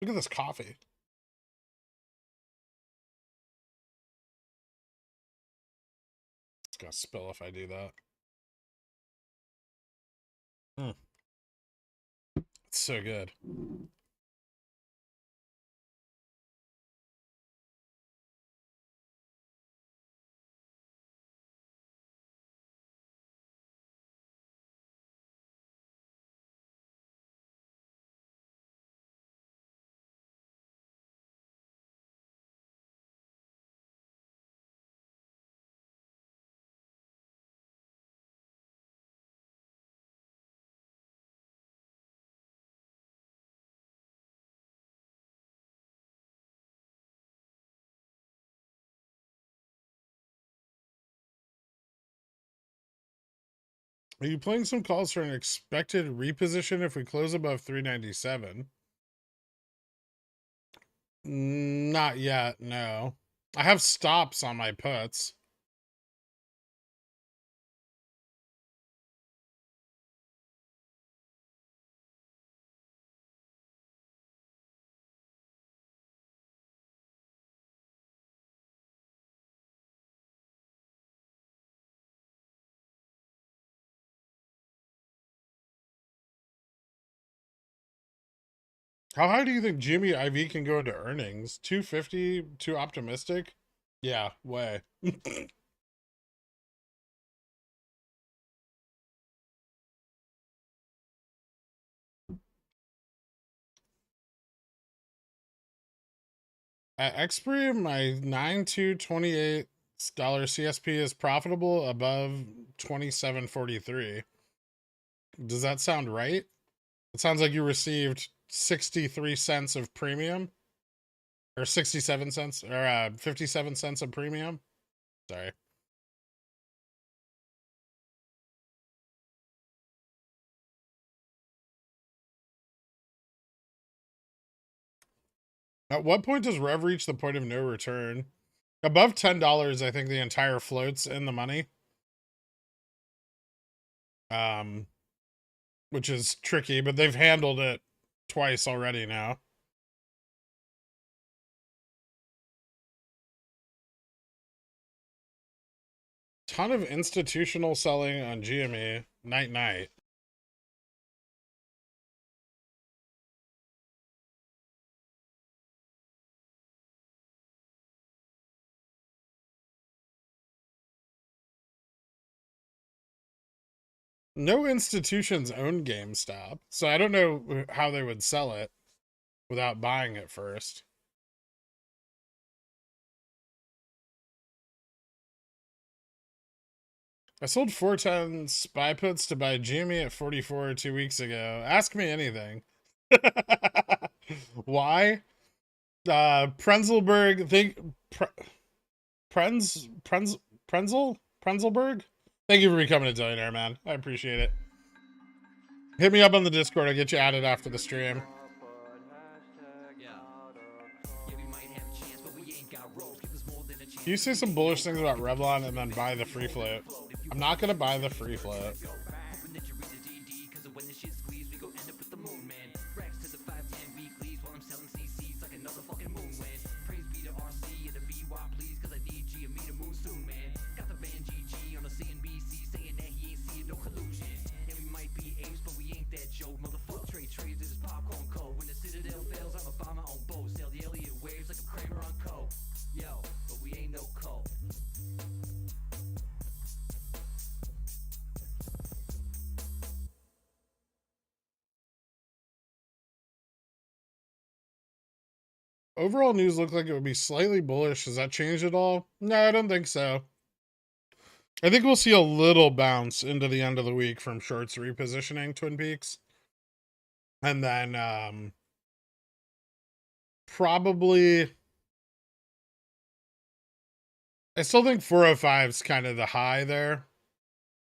Look at this coffee. It's gonna spill if I do that. It's so good. Are you playing some calls for an expected reposition if we close above 397? Not yet, no. I have stops on my puts. How high do you think Jimmy IV can go into earnings? 250? Too optimistic? Yeah, way. At expiry, my 9/2/28 CSP is profitable above 27.43. Does that sound right? It sounds like you received 63 cents of premium, or 67 cents, or 57 cents of premium. Sorry. At what point does Rev reach the point of no return? Above $10, I think the entire float's in the money. Which is tricky, but they've handled it twice already now. Ton of institutional selling on GME. Night night. No institutions own GameStop, so I don't know how they would sell it without buying it first. I sold 410 spy puts to buy GME at 44 2 weeks ago. Ask me anything. Why? Prenzelberg, Prenzelberg? Thank you for becoming a billionaire, man. I appreciate it. Hit me up on the Discord. I'll get you added after the stream. You say some bullish things about Revlon and then buy the free float. I'm not going to buy the free float. Overall news looked like it would be slightly bullish. Has that changed at all? No, I don't think so. I think we'll see a little bounce into the end of the week from shorts repositioning Twin Peaks. And then probably... I still think 405 is kind of the high there.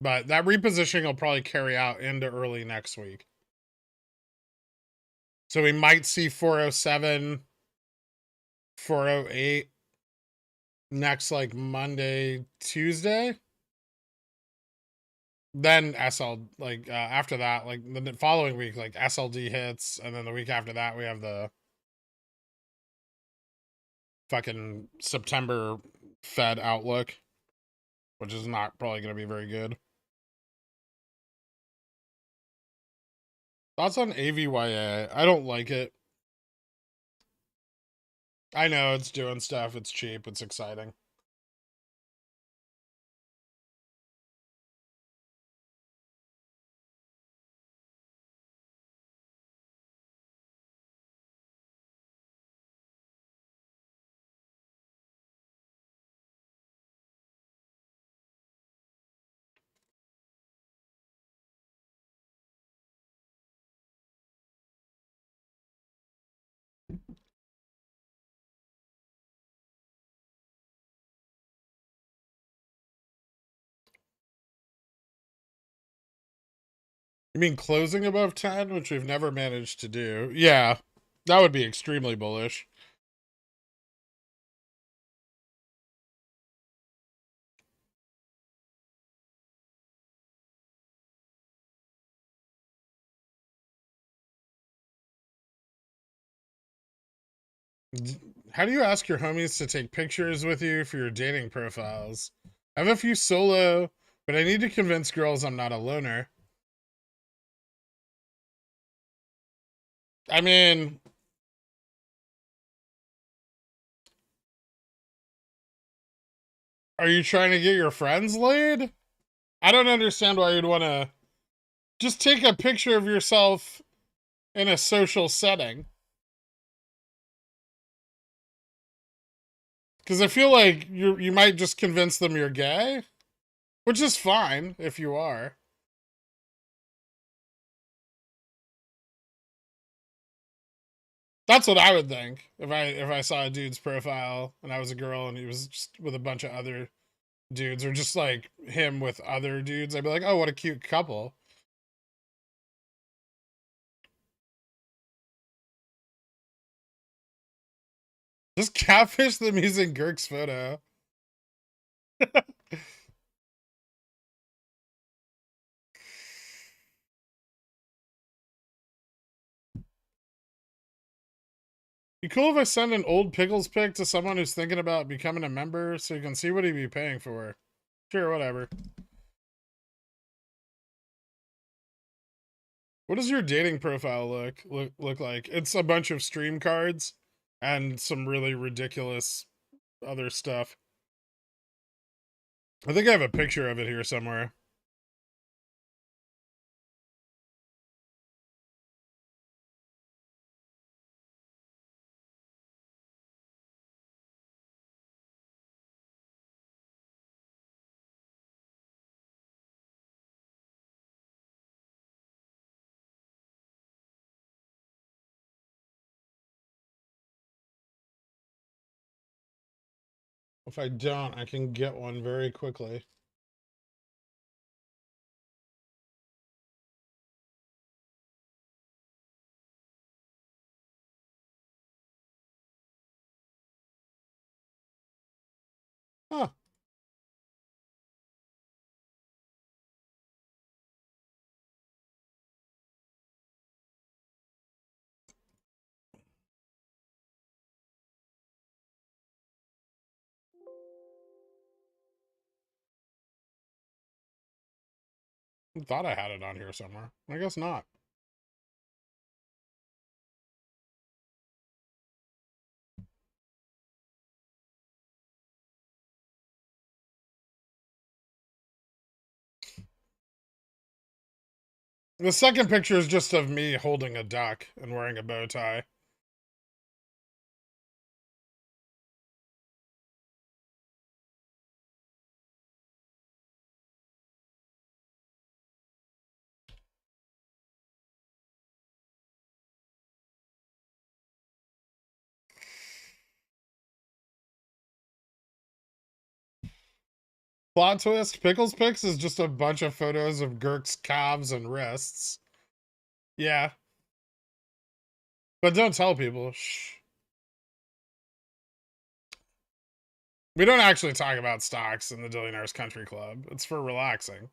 But that repositioning will probably carry out into early next week. So we might see 407... 408 next, like Monday, Tuesday. then after that, like the following week, like SLD hits, and then the week after that we have the fucking September Fed outlook, which is not probably going to be very good. Thoughts on AVYA? I don't like it. I know it's doing stuff, it's cheap, it's exciting. You mean closing above 10, which we've never managed to do? Yeah, that would be extremely bullish. How do you ask your homies to take pictures with you for your dating profiles? I have a few solo, but I need to convince girls I'm not a loner. I mean, are you trying to get your friends laid? I don't understand why you'd want to just take a picture of yourself in a social setting. Because I feel like you might just convince them you're gay, which is fine if you are. That's what I would think if I saw a dude's profile and I was a girl and he was just with a bunch of other dudes, or just like him with other dudes. I'd be like, oh, what a cute couple. Just catfish them using Girk's photo. Be cool if I send an old Pickles pic to someone who's thinking about becoming a member so you can see what he'd be paying for. Sure, whatever. What does your dating profile look like? It's a bunch of stream cards and some really ridiculous other stuff. I think I have a picture of it here somewhere. If I don't, I can get one very quickly. Huh. I thought I had it on here somewhere. I guess not. The second picture is just of me holding a duck and wearing a bow tie. Plot twist, Pickles Pics is just a bunch of photos of Girk's calves and wrists. Yeah. But don't tell people. Shh. We don't actually talk about stocks in the Billionaires Country Club. It's for relaxing.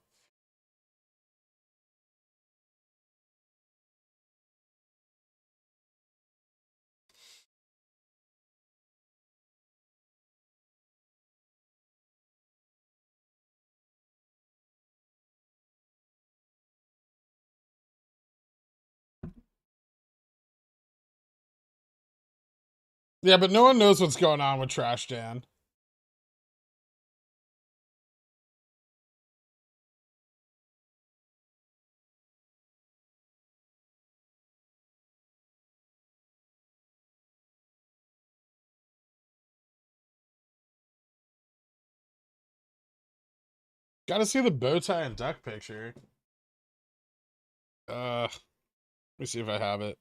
Yeah, but no one knows what's going on with Trash Dan. Gotta see the bow tie and duck picture. Let me see if I have it.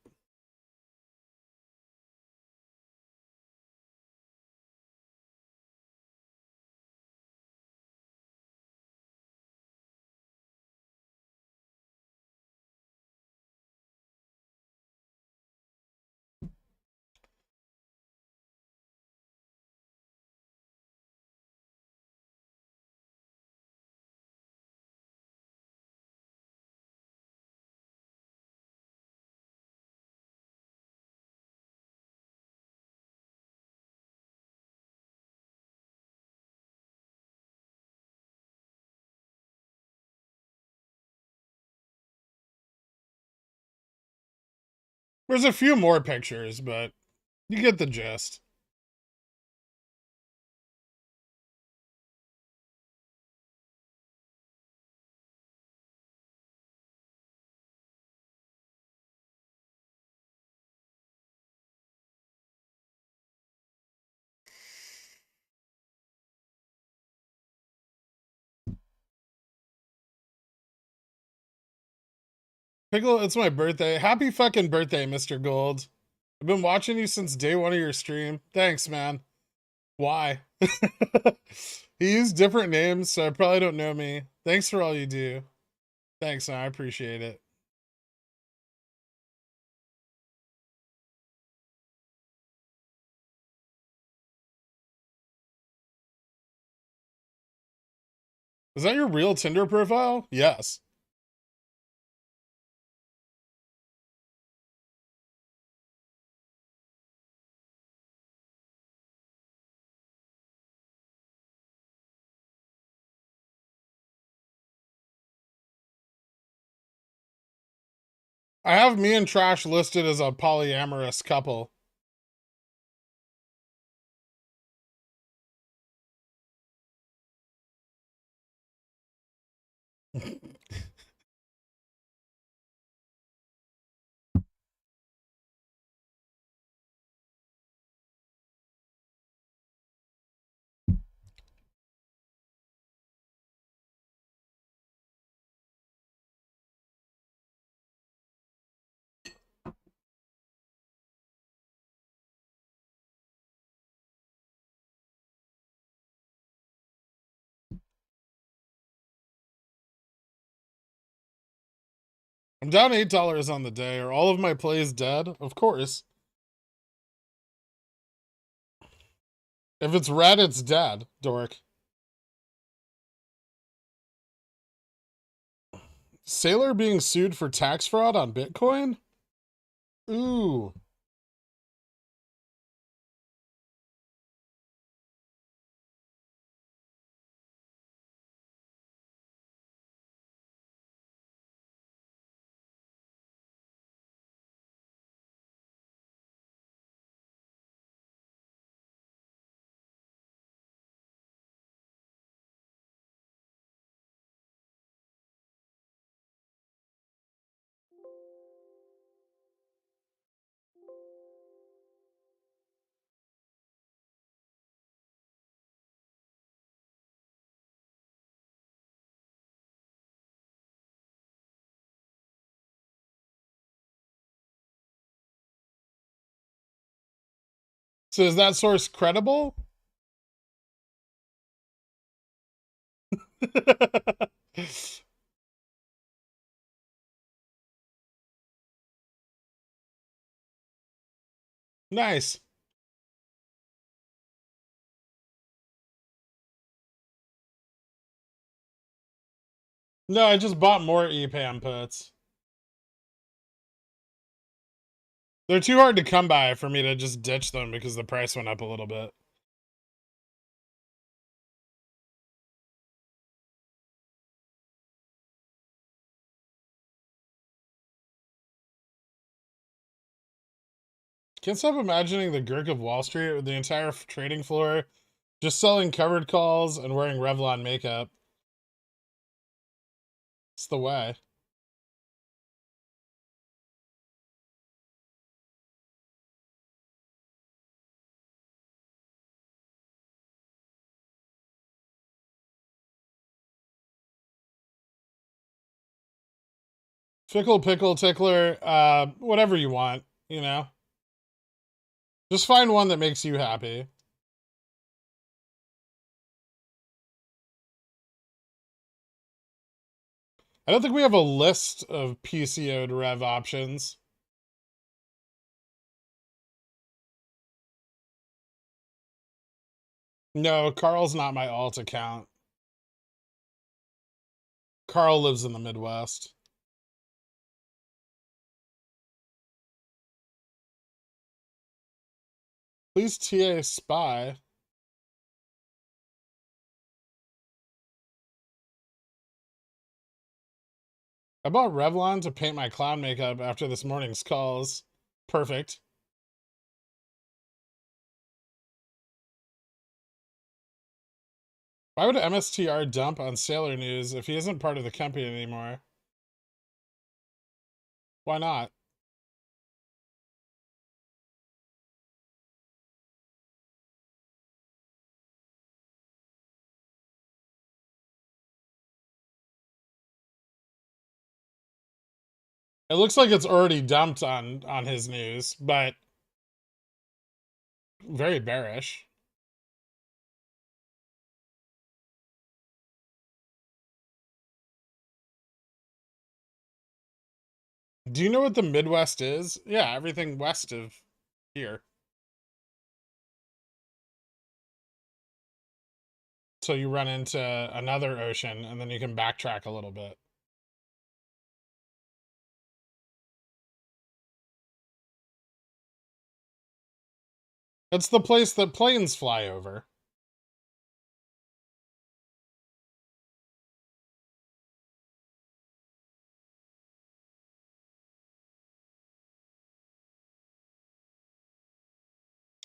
There's a few more pictures, but you get the gist. Pickle, it's my birthday. Happy fucking birthday, Mr. Gold. I've been watching you since day one of your stream. Thanks, man. Why? He used different names, so I probably don't know me. Thanks for all you do. Thanks, man. I appreciate it. Is that your real Tinder profile? Yes. I have me and Trash listed as a polyamorous couple. I'm down $8 on the day. Are all of my plays dead? Of course. If it's red, it's dead, dork. Sailor being sued for tax fraud on Bitcoin? Ooh. So is that source credible? Nice. No, I just bought more EPAM puts. They're too hard to come by for me to just ditch them because the price went up a little bit. Can't stop imagining the Gherk of Wall Street with the entire trading floor just selling covered calls and wearing Revlon makeup. It's the way. Fickle pickle tickler, whatever you want, you know? Just find one that makes you happy. I don't think we have a list of PCO'd rev options. No, Carl's not my alt account. Carl lives in the Midwest. Please TA spy. I bought Revlon to paint my clown makeup after this morning's calls. Perfect. Why would MSTR dump on Sailor News if he isn't part of the company anymore? Why not? It looks like it's already dumped on his news, but very bearish. Do you know what the Midwest is? Yeah, everything west of here. So you run into another ocean and then you can backtrack a little bit. It's the place that planes fly over.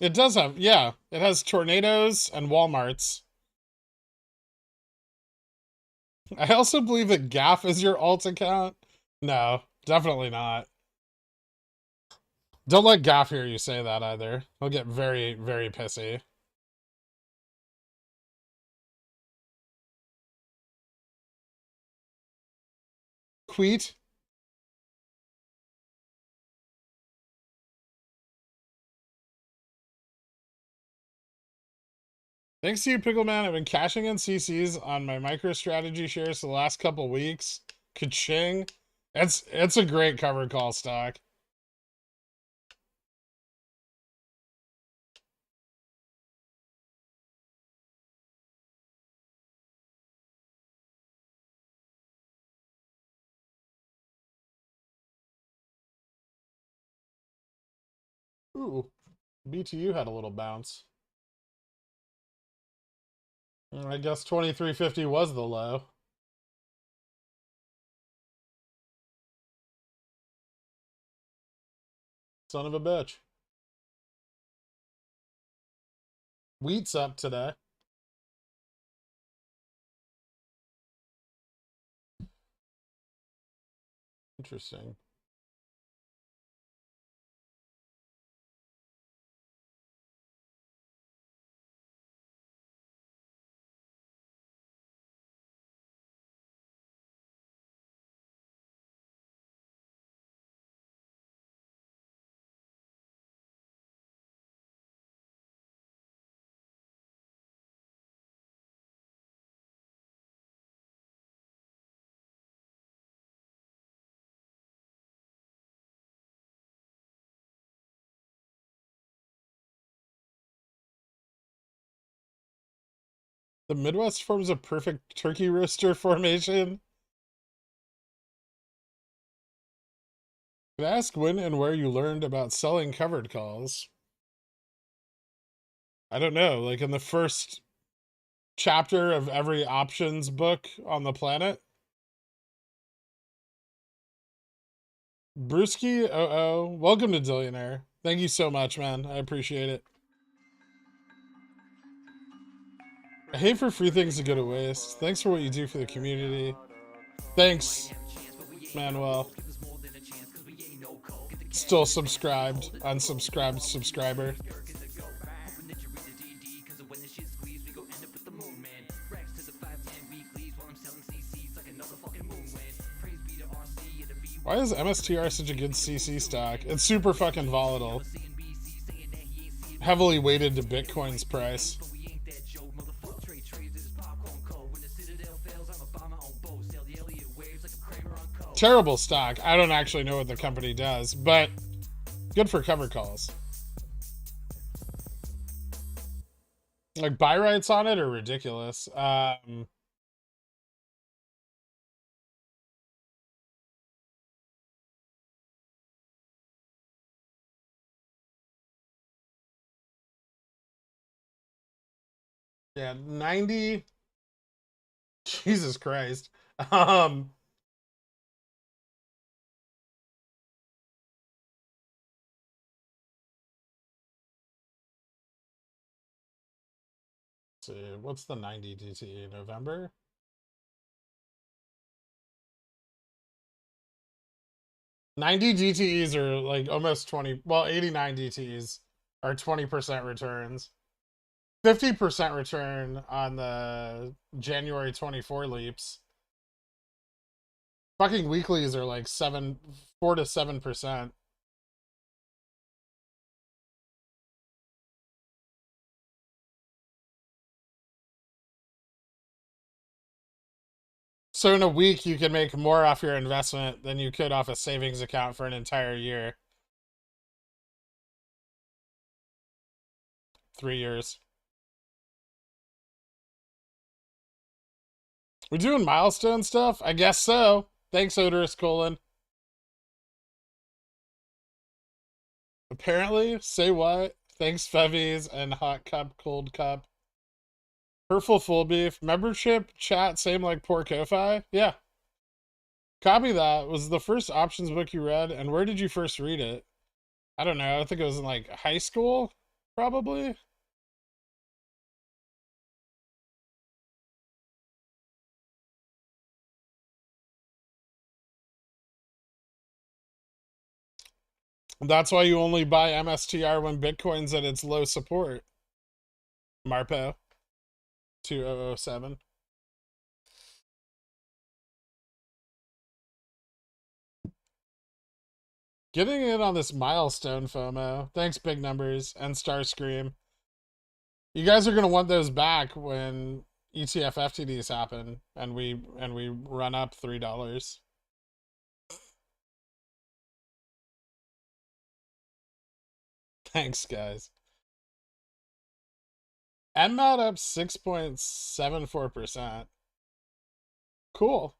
It does have, yeah, it has tornadoes and Walmarts. I also believe that Gaff is your alt account. No, definitely not. Don't let Gaff hear you say that either. He'll get very, very pissy. Queet. Thanks to you, Pickleman, I've been cashing in CCs on my MicroStrategy shares for the last couple weeks. Ka-ching. It's a great cover call stock. Ooh, BTU had a little bounce. I guess 2350 was the low. Son of a bitch. Wheat's up today. Interesting. The Midwest forms a perfect turkey rooster formation. Could I ask when and where you learned about selling covered calls? I don't know, like in the first chapter of every options book on the planet? Brewski, welcome to Dillionaire. Thank you so much, man. I appreciate it. I hate for free things to go to waste. Thanks for what you do for the community. Thanks, Manuel. Still subscribed. Unsubscribed subscriber. Why is MSTR such a good CC stock? It's super fucking volatile. Heavily weighted to Bitcoin's price. Terrible stock. I don't actually know what the company does, but good for cover calls. Like, buy rights on it are ridiculous. Yeah, 90. Jesus Christ. Let's see, what's the 90 DTE? November? $90 DTEs are like almost 20, well, 89 DTEs are 20% returns. 50% return on the January 24 leaps. Fucking weeklies are like 4 to 7%. So in a week, you can make more off your investment than you could off a savings account for an entire year. 3 years. We doing milestone stuff? I guess so. Thanks, Odorous Colon. Apparently, say what? Thanks, Fevies and Hot Cup, Cold Cup. Hurtful Full Beef. Membership chat, same like Poor Ko-Fi? Yeah. Copy that. Was the first options book you read, and where did you first read it? I don't know. I think it was in like high school, probably. That's why you only buy MSTR when Bitcoin's at its low support. Marpo 2007. Getting in on this milestone FOMO. Thanks, Big Numbers and Starscream. You guys are gonna want those back when ETF FTDs happen and we run up $3. Thanks, guys. MMAT up 6.74%. Cool.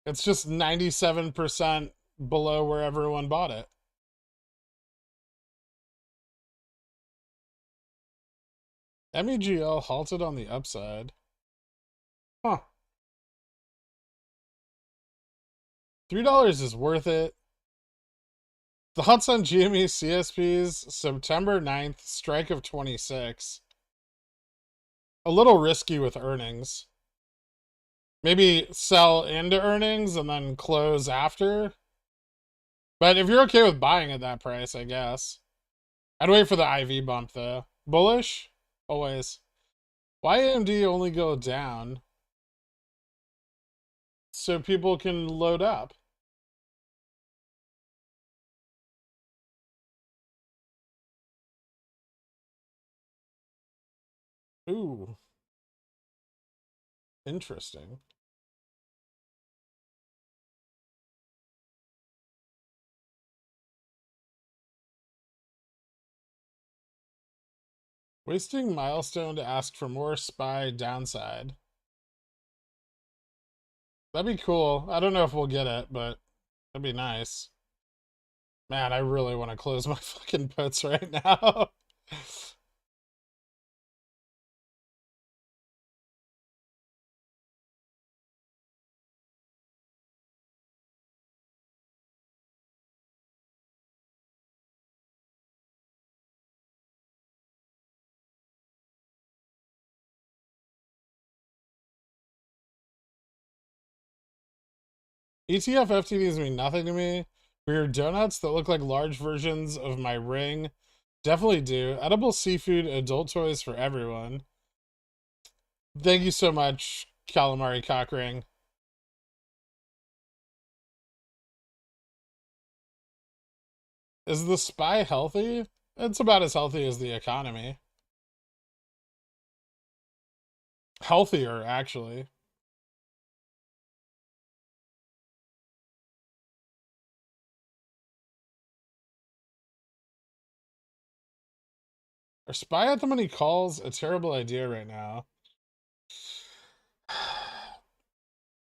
It's just 97% below where everyone bought it. MEGL halted on the upside. Huh. $3 is worth it. The Huts on GME CSPs, September 9th, strike of 26. A little risky with earnings. Maybe sell into earnings and then close after. But if you're okay with buying at that price, I guess. I'd wait for the IV bump, though. Bullish? Always. Why AMD only go down? So people can load up. Ooh. Interesting. Wasting milestone to ask for more SPY downside. That'd be cool. I don't know if we'll get it, but that'd be nice. Man, I really want to close my fucking puts right now. ETF FTDs mean nothing to me. Weird donuts that look like large versions of my ring. Definitely do. Edible seafood, adult toys for everyone. Thank you so much, Calamari Cockring. Is the SPY healthy? It's about as healthy as the economy. Healthier, actually. Are SPY at the money calls a terrible idea right now?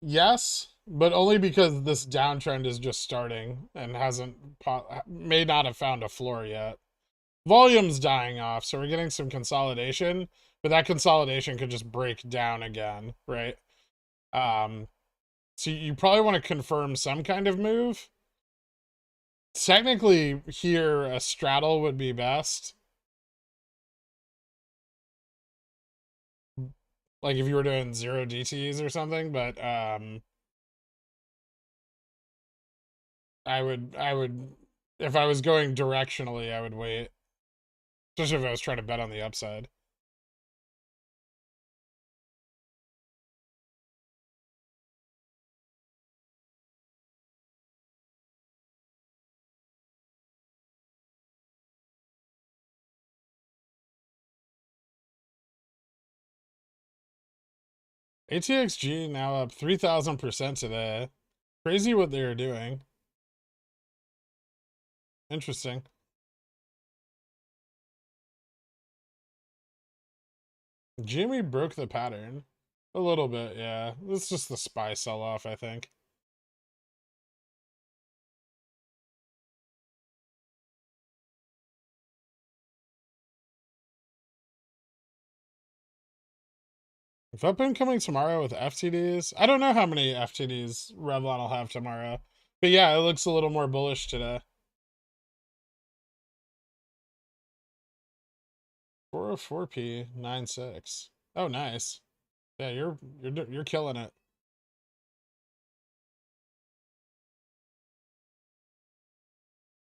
Yes, but only because this downtrend is just starting and may not have found a floor yet. Volume's dying off, so we're getting some consolidation, but that consolidation could just break down again, right? So you probably want to confirm some kind of move. Technically, here, a straddle would be best. Like if you were doing 0 DTs or something, but I would if I was going directionally, I would wait. Especially if I was trying to bet on the upside. ATXG now up 3,000% today. Crazy what they are doing. Interesting. Jimmy broke the pattern. A little bit, yeah. It's just the SPY sell-off, I think. If Upin coming tomorrow with FTDs, I don't know how many FTDs Revlon will have tomorrow. But yeah, it looks a little more bullish today. 404p 96. Oh, nice. Yeah, you're killing it.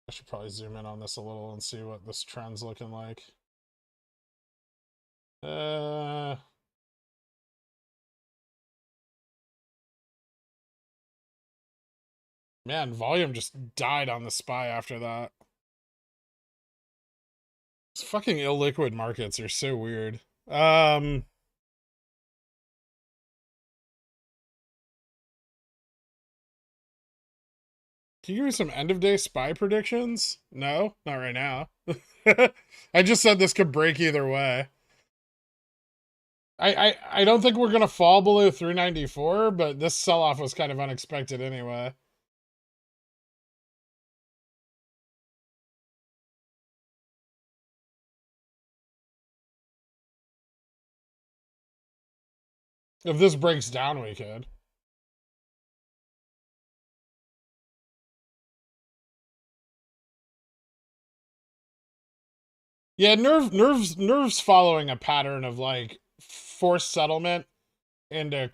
I should probably zoom in on this a little and see what this trend's looking like. Man, volume just died on the SPY after that. These fucking illiquid markets are so weird. Can you give me some end of day SPY predictions? No, not right now. I just said this could break either way. I don't think we're gonna fall below 394, but this sell-off was kind of unexpected anyway. If this breaks down, we could. Yeah, Nerve's following a pattern of like forced settlement into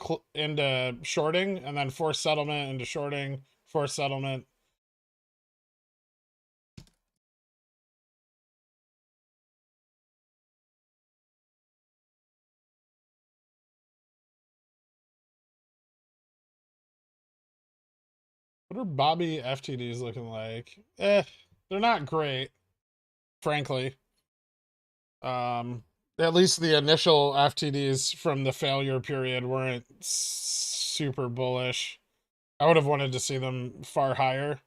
shorting, and then forced settlement into shorting, forced settlement. What are Bobby FTDs looking like? They're not great, frankly. At least the initial FTDs from the failure period weren't super bullish. I would have wanted to see them far higher.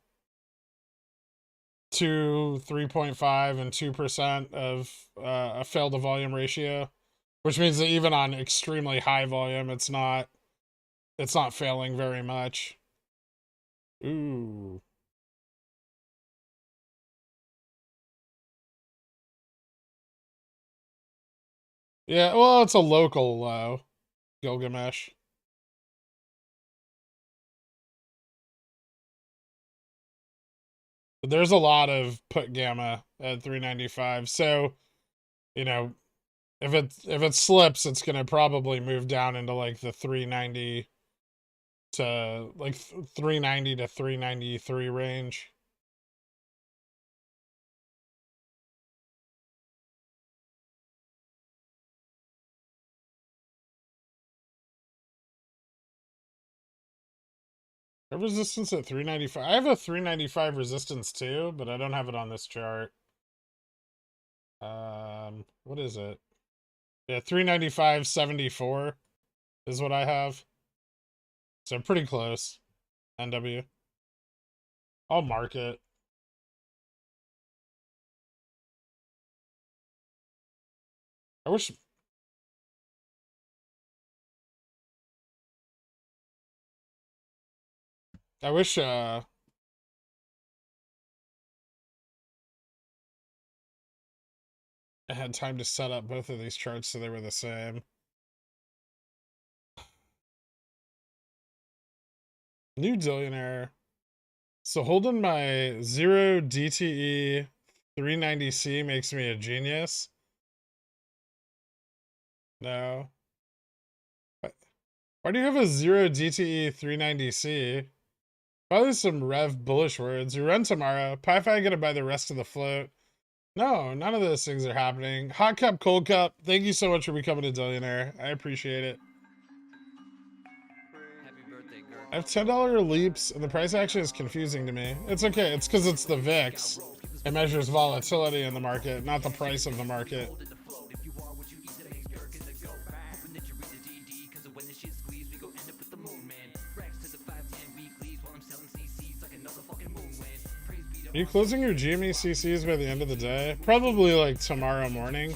3.5 and 2% of a fail to volume ratio, which means that even on extremely high volume, it's not failing very much. Ooh. Yeah, well, it's a local low, Gilgamesh. But there's a lot of put gamma at 395, so you know, if it slips, it's gonna probably move down into like the 390 to like 390 to 393 range. I have resistance at 395. I have a 395 resistance too, but I don't have it on this chart. What is it? Yeah, 395.74 is what I have. So pretty close. NW. I'll mark it. I wish I had time to set up both of these charts so they were the same. New billionaire. So holding my 0 DTE 390C makes me a genius. No. Why do you have a 0 DTE 390C? Probably some rev bullish words. We run tomorrow. Pi Phi gonna buy the rest of the float. No, none of those things are happening. Hot cup, cold cup. Thank you so much for becoming a billionaire. I appreciate it. I have $10 leaps, and the price action is confusing to me. It's okay. It's because it's the VIX. It measures volatility in the market, not the price of the market. Are you closing your GME CCs by the end of the day? Probably like tomorrow morning.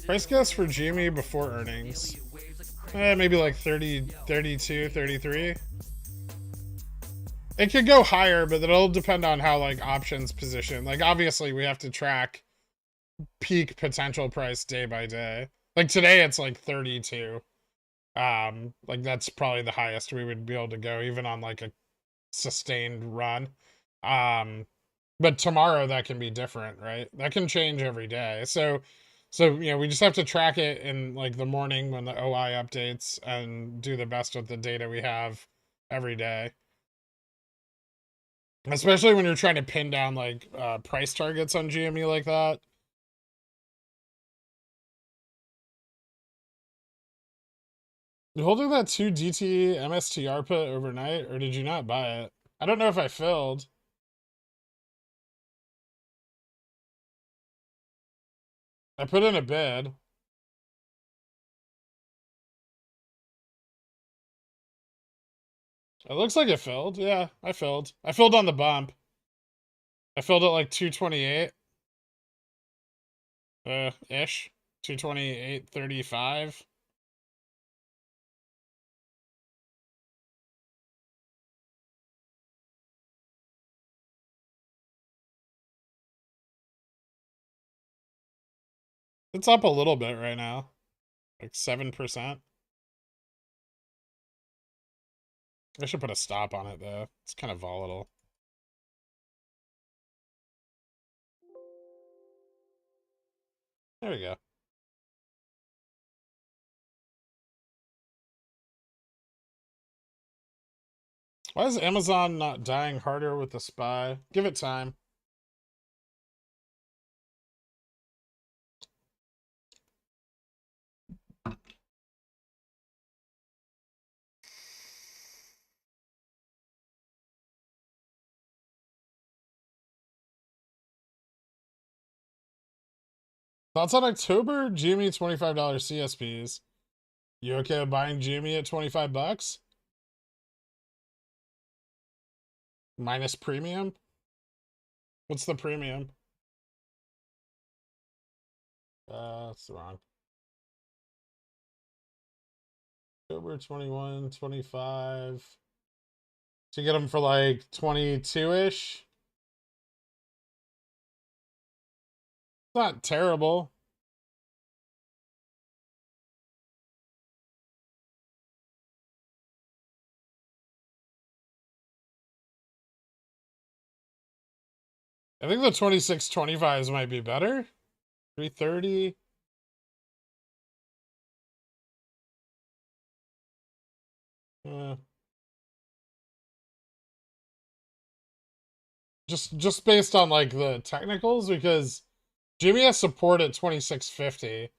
Price guess for GME before earnings. Maybe like 30, 32, 33. It could go higher, but it'll depend on how like options position. Like obviously we have to track peak potential price day by day. Like today it's like 32. Like that's probably the highest we would be able to go even on like a sustained run. But tomorrow that can be different, right? That can change every day. So you know, we just have to track it in like the morning when the OI updates and do the best with the data we have every day. Especially when you're trying to pin down like price targets on GME like that. You holding that 2 DT MSTR put overnight, or did you not buy it? I don't know if I filled. I put in a bid. It looks like it filled. Yeah, I filled. I filled on the bump. I filled at like 228. Ish. 228.35. It's up a little bit right now. Like 7%. I should put a stop on it though. It's kind of volatile. There we go. Why is Amazon not dying harder with the SPY? Give it time. Thoughts on October? GME $25 CSPs. You okay with buying GME at 25 bucks? Minus premium? What's the premium? That's wrong. October 21, 25. To get them for like 22-ish. Not terrible. I think the 26-25s might be better. 330. Just based on like the technicals, because Jimmy has support at 2650.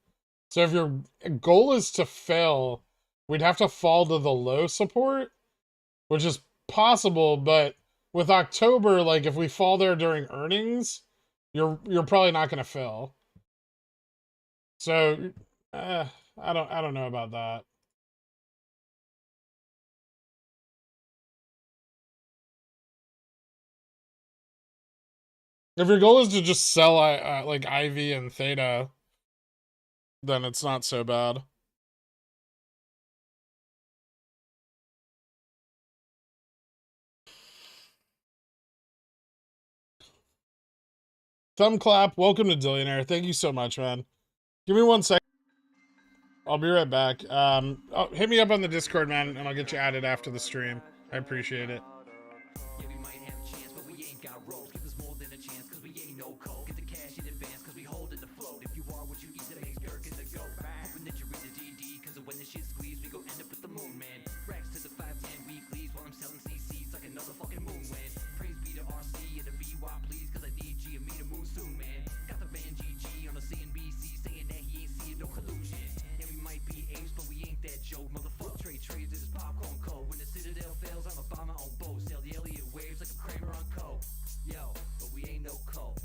So if your goal is to fail, we'd have to fall to the low support, which is possible, but with October, like if we fall there during earnings, you're probably not going to fail. So I don't know about that. If your goal is to just sell like Ivy and Theta, then it's not so bad. Thumb clap. Welcome to Dillionaire. Thank you so much, man. Give me 1 second. I'll be right back. Hit me up on the Discord, man, and I'll get you added after the stream. I appreciate it. Yeah, we might have a chance, but we ain't got rolls. Give us more than a chance, cause we ain't no cold. Get the cash in advance, cause we hold it afloat. If you are what you eat, that makes gherkin to go. Hoping that you read the DD, cause when the shit squeeze, we go end up with the moon, man. Racks to the 510 weeklies while I'm selling CCs like another fucking moon win. Praise be to RC and the VY, please, cause I need G and me to move soon, man. Got the man GG on the CNBC saying that he ain't seeing no collusion. And we might be apes, but we ain't that Joe. Motherfucker trades this is popcorn code. When the Citadel fails, I'ma buy my own boat. Sail the Elliott waves like a Kramer on coke. Yo, but we ain't no cult.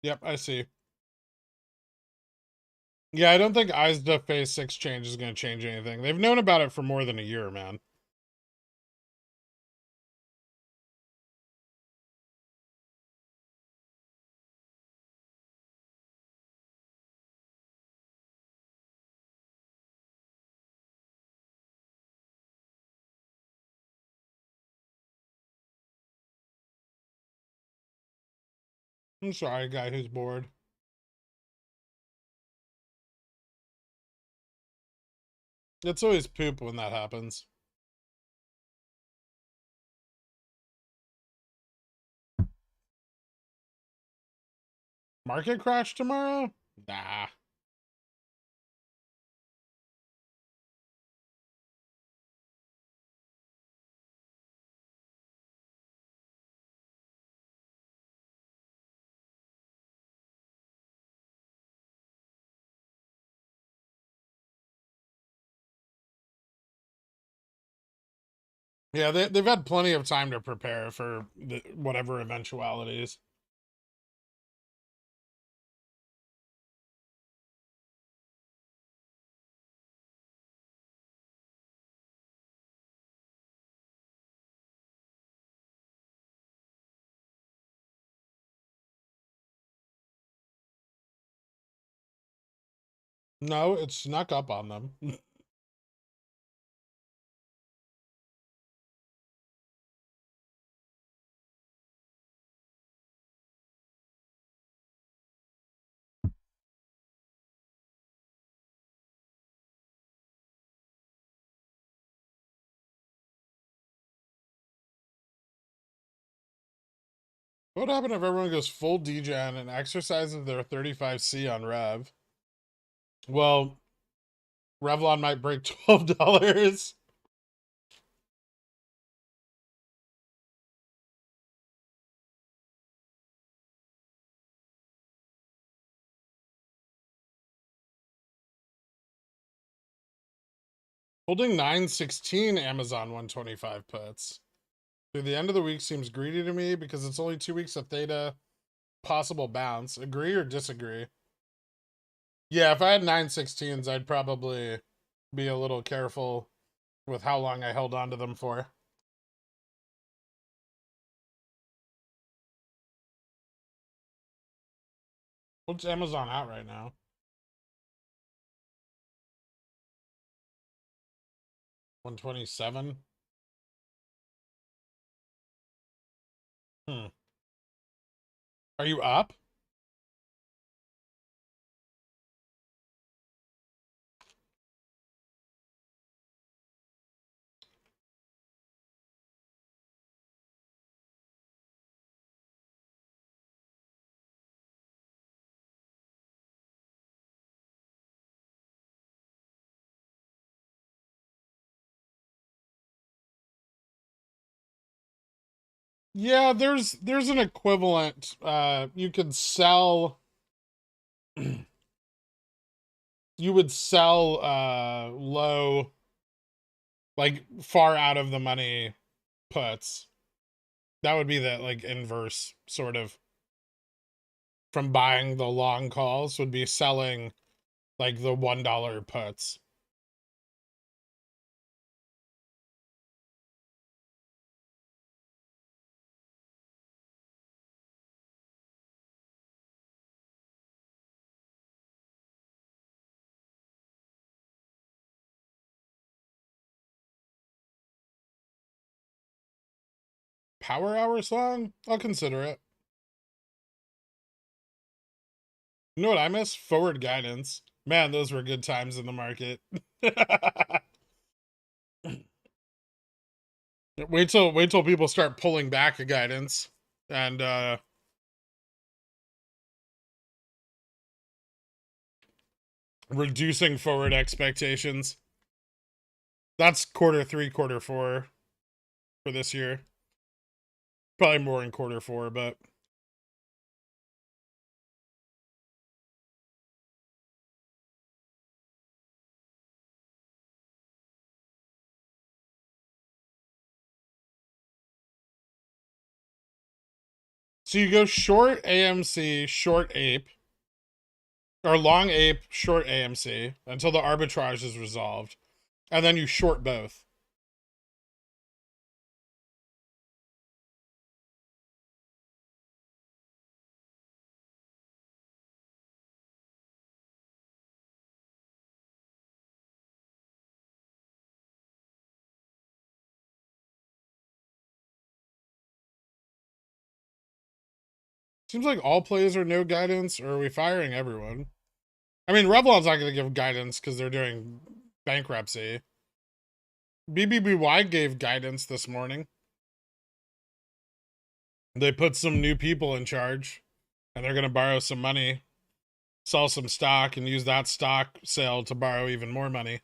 Yep, I see. Yeah, I don't think ISDA Phase 6 change is going to change anything. They've known about it for more than a year, man. I'm sorry, guy who's bored. It's always poop when that happens. Market crash tomorrow? Nah. Yeah, they've had plenty of time to prepare for whatever eventualities. No, it snuck up on them. What would happen if everyone goes full degen and exercises their 35C on Rev? Well, Revlon might break $12. Holding 916 Amazon 125 puts through the end of the week seems greedy to me because it's only 2 weeks of theta, possible bounce. Agree or disagree? Yeah, if I had 916s, I'd probably be a little careful with how long I held on to them for. What's Amazon at right now? 127? Hmm. Are you up? Yeah, there's an equivalent. You could sell you would sell low, like far out of the money puts. That would be the like inverse sort of from buying the long calls would be selling like the $1 puts. Power hour song? I'll consider it. You know what I miss? Forward guidance. Man, those were good times in the market. wait till people start pulling back a guidance and reducing forward expectations. That's Q3, Q4 for this year. Probably more in Q4, but So you go short AMC, short ape, or long ape, short AMC until the arbitrage is resolved. And then you short both. Seems like all plays are no guidance, or are we firing everyone? I mean, Revlon's not going to give guidance because they're doing bankruptcy. BBBY gave guidance this morning. They put some new people in charge, and they're going to borrow some money, sell some stock, and use that stock sale to borrow even more money.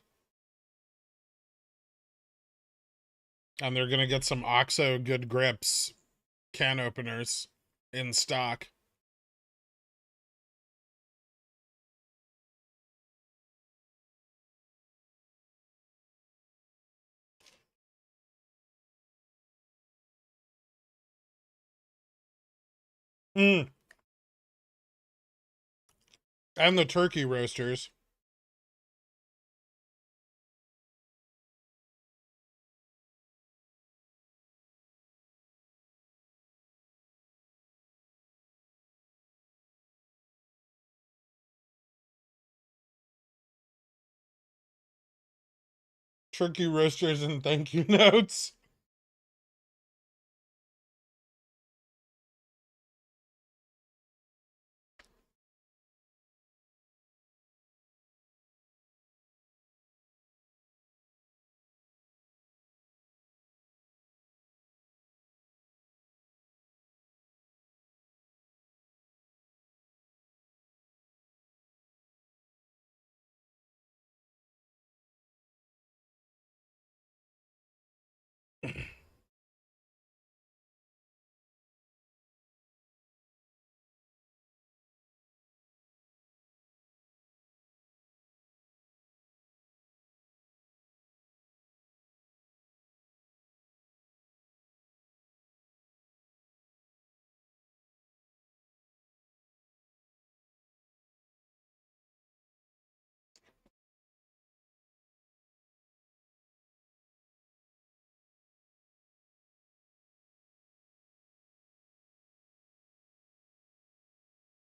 And they're going to get some OXO good grips can openers in stock. And the turkey roasters. Turkey roasters and thank you notes.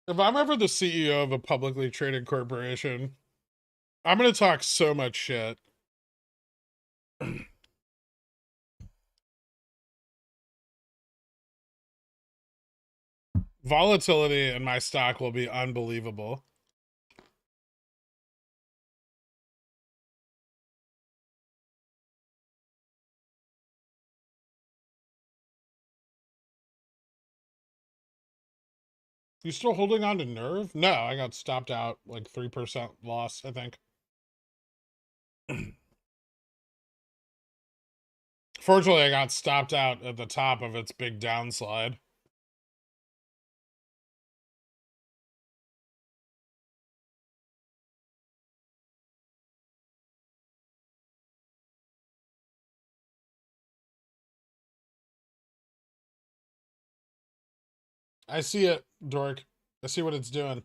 If I'm ever the CEO of a publicly traded corporation, I'm going to talk so much shit. Volatility in my stock will be unbelievable. You still holding on to Nerve? No, I got stopped out like 3% loss, I think. Fortunately, I got stopped out at the top of its big downslide. I see it, Dork. I see what it's doing.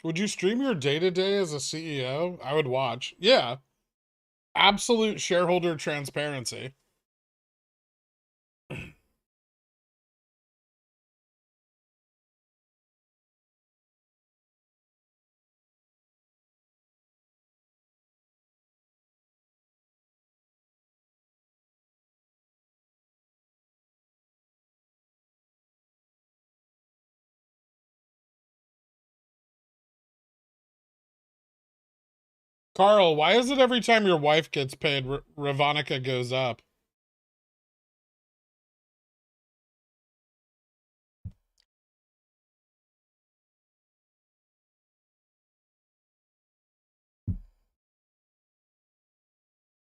Would you stream your day-to-day as a CEO? I would watch. Yeah. Absolute shareholder transparency. Carl, why is it every time your wife gets paid, Ravonica goes up?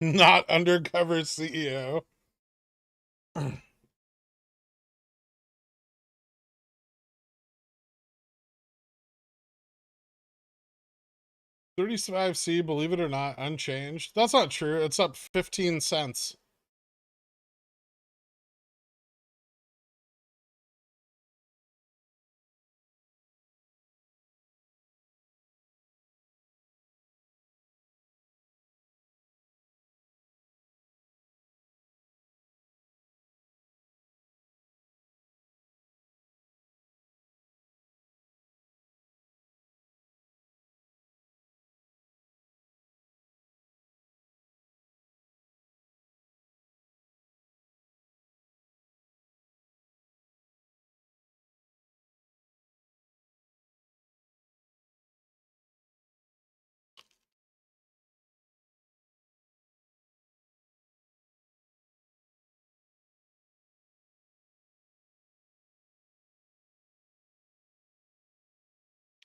Not undercover CEO. 35C, believe it or not, unchanged. That's not true. It's up 15 cents.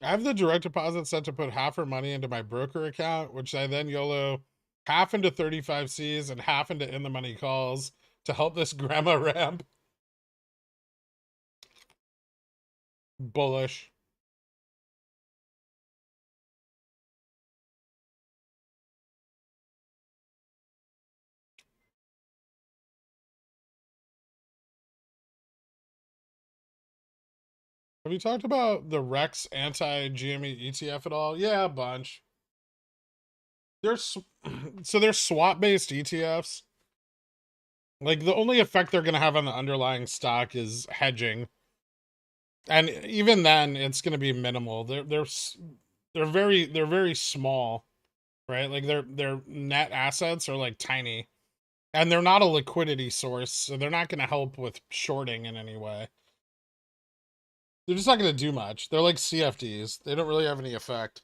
I have the direct deposit set to put half her money into my broker account, which I then YOLO half into 35Cs and half into in the money calls to help this grandma ramp. Bullish. Have you talked about the Rex anti-GME ETF at all? Yeah, a bunch. There's so they're swap-based ETFs. Like the only effect they're going to have on the underlying stock is hedging, and even then, it's going to be minimal. They're very small, right? Like their net assets are like tiny, and they're not a liquidity source, so they're not going to help with shorting in any way. They're just not going to do much. They're like CFDs. They don't really have any effect.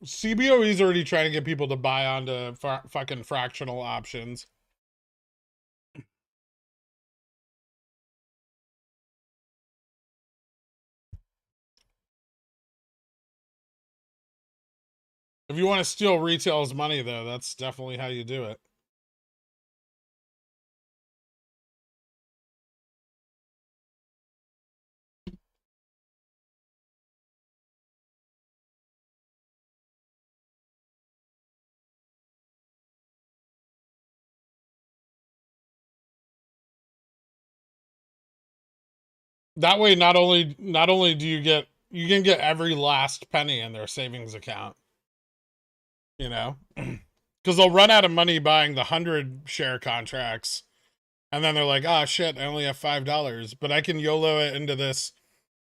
CBOE is already trying to get people to buy onto fucking fractional options. If you want to steal retail's money, though, that's definitely how you do it. That way, not only do you can get every last penny in their savings account, you know, because they'll run out of money buying the 100 share contracts, and then they're like, oh shit, I only have $5, but I can YOLO it into this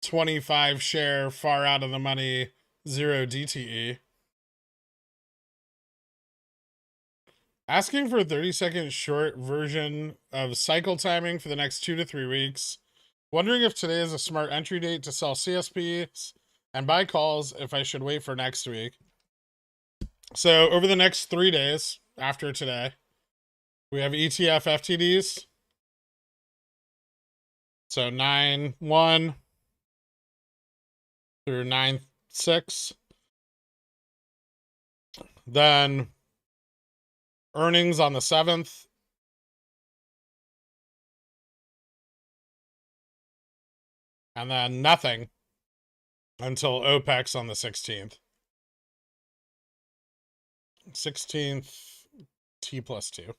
25 share far out of the money 0 DTE. Asking for a 30-second short version of cycle timing for the next 2 to 3 weeks. Wondering if today is a smart entry date to sell CSPs and buy calls if I should wait for next week. So over the next 3 days after today, we have ETF FTDs. So 9/1 through 9/6. Then earnings on the 7th. And then nothing until OPEX on the 16th. 16th, T+2.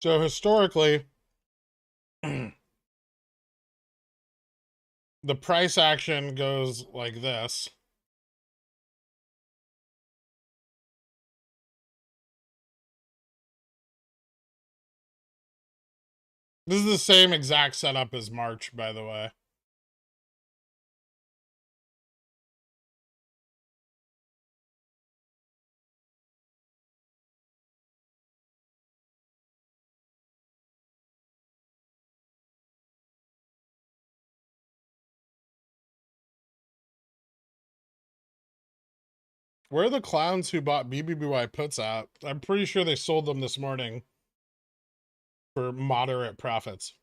So historically, the price action goes like this. This is the same exact setup as March, by the way. Where are the clowns who bought BBBY puts at? I'm pretty sure they sold them this morning for moderate profits.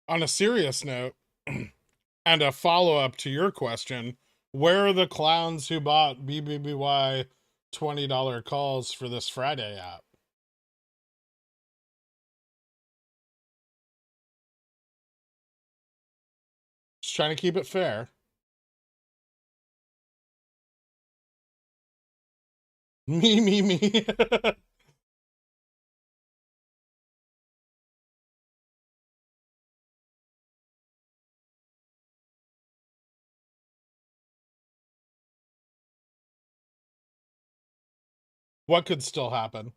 On a serious note, and a follow-up to your question, where are the clowns who bought BBBY $20 calls for this Friday app? Just trying to keep it fair. Me. What could still happen?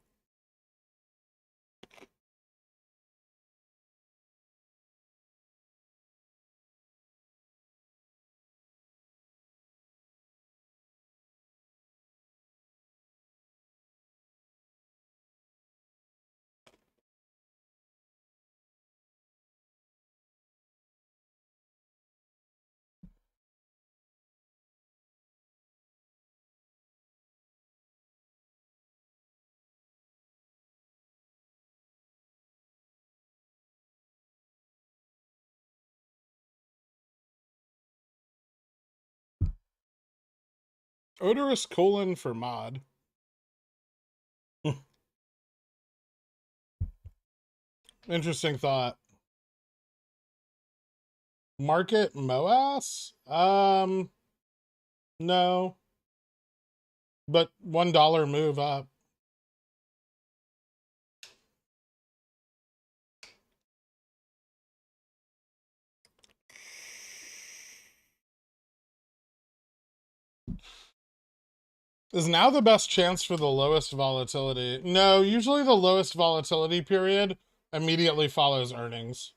Odorous colon for mod. Interesting thought. Market MOASS? No. But $1 move up. Is now the best chance for the lowest volatility? No, usually the lowest volatility period immediately follows earnings.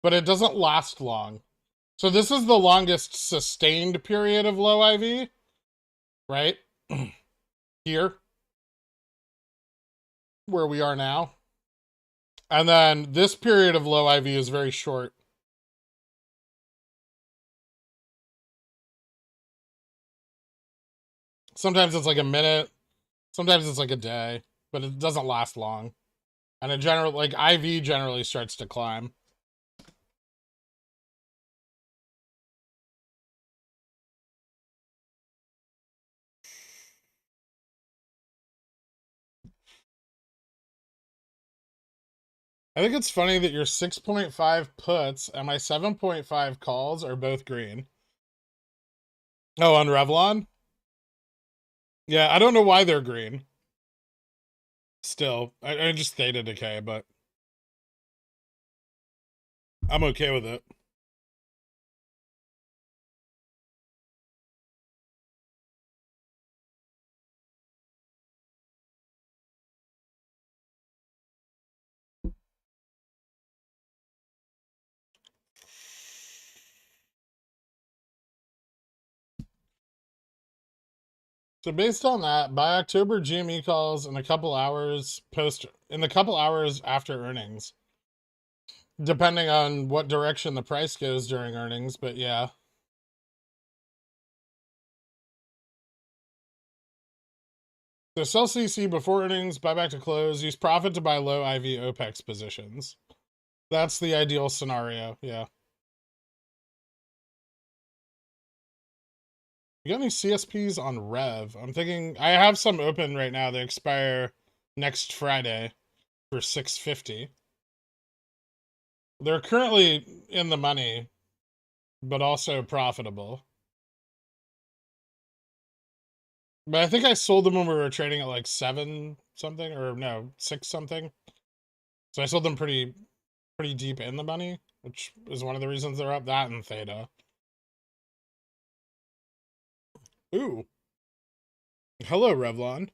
But it doesn't last long. So this is the longest sustained period of low IV, right? Here, where we are now. And then this period of low IV is very short. Sometimes it's like a minute. Sometimes it's like a day, but it doesn't last long. And it generally, like IV generally starts to climb. I think it's funny that your 6.5 puts and my 7.5 calls are both green. Oh, on Revlon? Yeah, I don't know why they're green. Still, I just theta decay, but I'm okay with it. So based on that, by October GME calls in a couple hours after earnings. Depending on what direction the price goes during earnings, but yeah. So sell CC before earnings, buy back to close, use profit to buy low IV OPEX positions. That's the ideal scenario, yeah. You got any CSPs on Rev? I'm thinking, I have some open right now. They expire next Friday for $6.50. They're currently in the money, but also profitable. But I think I sold them when we were trading at like 7 something, or no, 6 something. So I sold them pretty deep in the money, which is one of the reasons they're up. That and theta. Ooh. Hello, Revlon.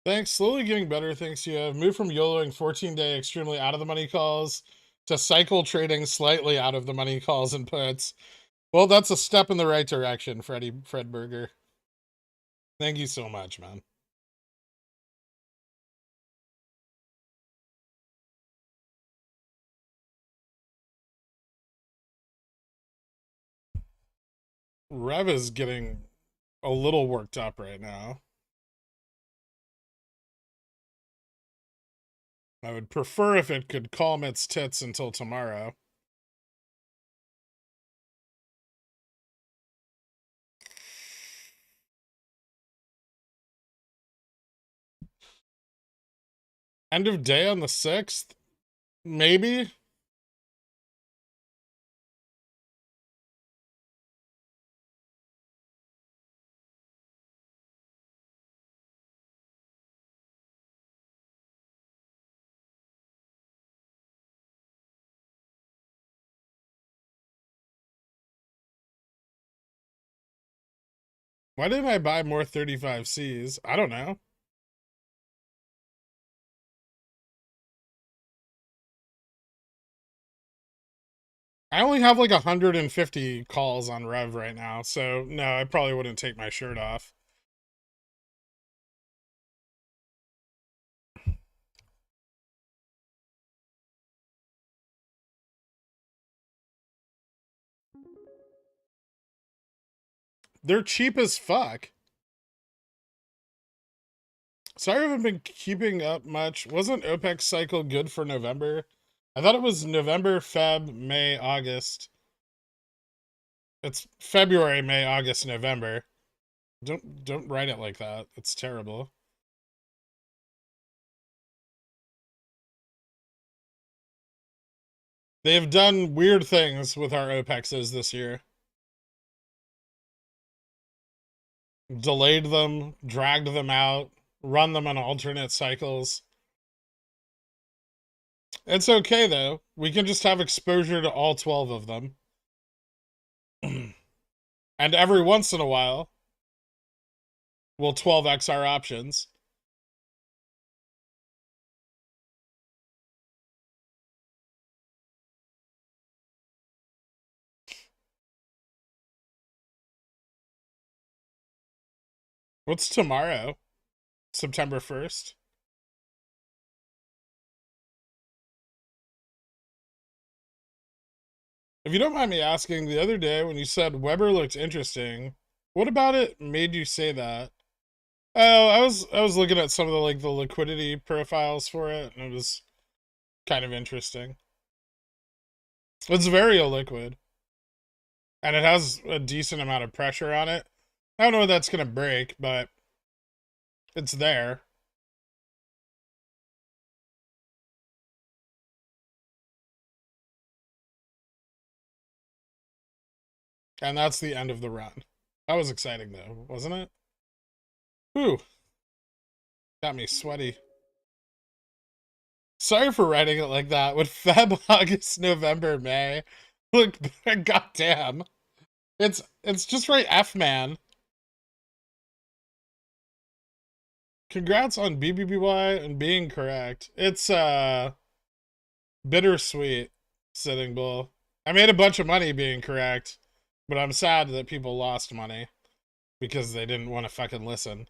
Thanks. Slowly getting better. Thanks. You have moved from YOLOing 14-day extremely out of the money calls to cycle trading slightly out of the money calls and puts. Well, that's a step in the right direction, Fred Berger. Thank you so much, man. Rev is getting a little worked up right now. I would prefer if it could calm its tits until tomorrow. End of day on the 6th? Maybe? Why didn't I buy more 35Cs? I don't know. I only have like 150 calls on Rev right now, so no, I probably wouldn't take my shirt off. They're cheap as fuck. Sorry I haven't been keeping up much. Wasn't OPEC cycle good for November? I thought it was November, Feb, May, August. It's February, May, August, November. Don't write it like that. It's terrible. They have done weird things with our OPEXs this year. Delayed them, dragged them out, run them on alternate cycles. It's okay though. We can just have exposure to all 12 of them. And every once in a while, we'll 12x our options. What's tomorrow? September 1st? If you don't mind me asking, the other day when you said Weber looked interesting, what about it made you say that? Oh, I was looking at some of the liquidity profiles for it, and it was kind of interesting. It's very illiquid, and it has a decent amount of pressure on it. I don't know when that's gonna break, but it's there. And that's the end of the run. That was exciting though, wasn't it? Whew. Got me sweaty. Sorry for writing it like that. With Feb, August, November, May. Look, goddamn. It's just right F, man. Congrats on BBBY and being correct. It's bittersweet, Sitting Bull. I made a bunch of money being correct, but I'm sad that people lost money because they didn't want to fucking listen.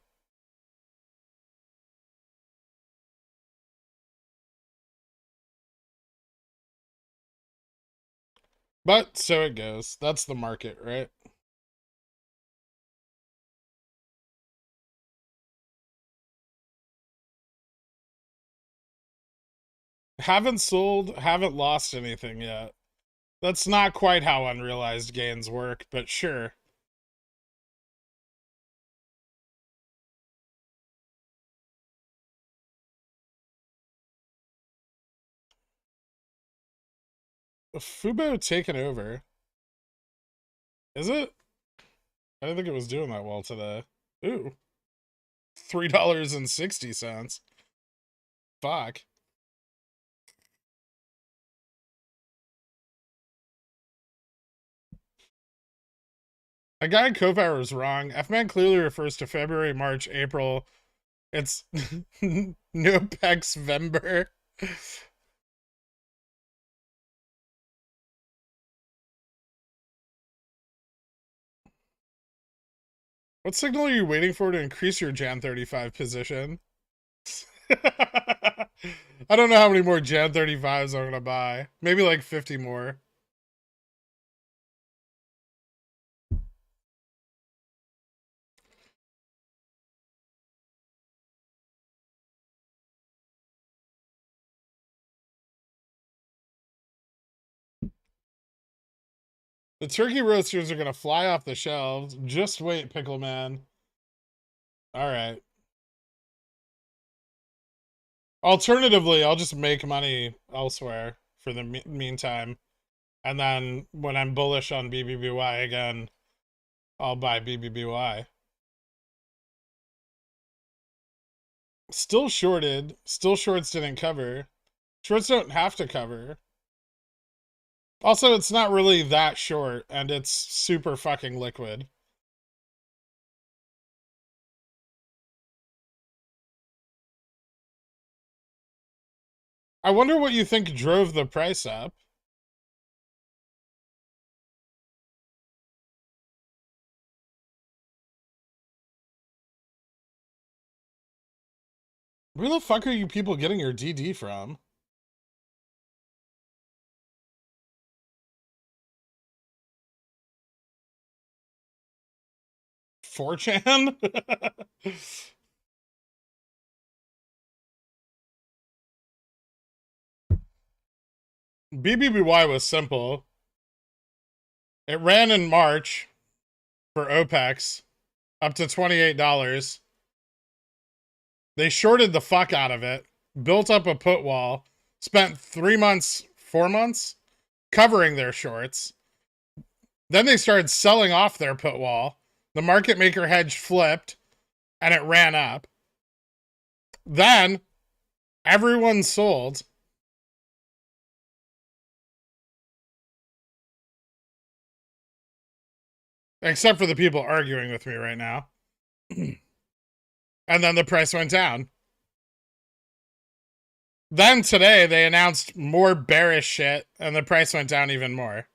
But so it goes. That's the market, right? Haven't sold, haven't lost anything yet. That's not quite how unrealized gains work, but sure. Fubo taken over? Is it? I didn't think it was doing that well today. Ooh. $3.60. Fuck. A guy in Copower was wrong. F-Man clearly refers to February, March, April. It's Nopex Vember. What signal are you waiting for to increase your Jan 35 position? I don't know how many more Jan 35s I'm gonna buy. Maybe like 50 more. The turkey roasters are gonna fly off the shelves. Just wait, Pickle Man. Alright. Alternatively, I'll just make money elsewhere for the meantime. And then when I'm bullish on BBBY again, I'll buy BBBY. Still shorted. Still shorts didn't cover. Shorts don't have to cover. Also, it's not really that short, and it's super fucking liquid. I wonder what you think drove the price up. Where the fuck are you people getting your DD from? 4chan? BBBY was simple. It ran in March for OPEX up to $28. They shorted the fuck out of it, built up a put wall, spent 3 months, 4 months covering their shorts. Then they started selling off their put wall. The market maker hedge flipped and it ran up. Then everyone sold. Except for the people arguing with me right now. And then the price went down. Then today they announced more bearish shit and the price went down even more.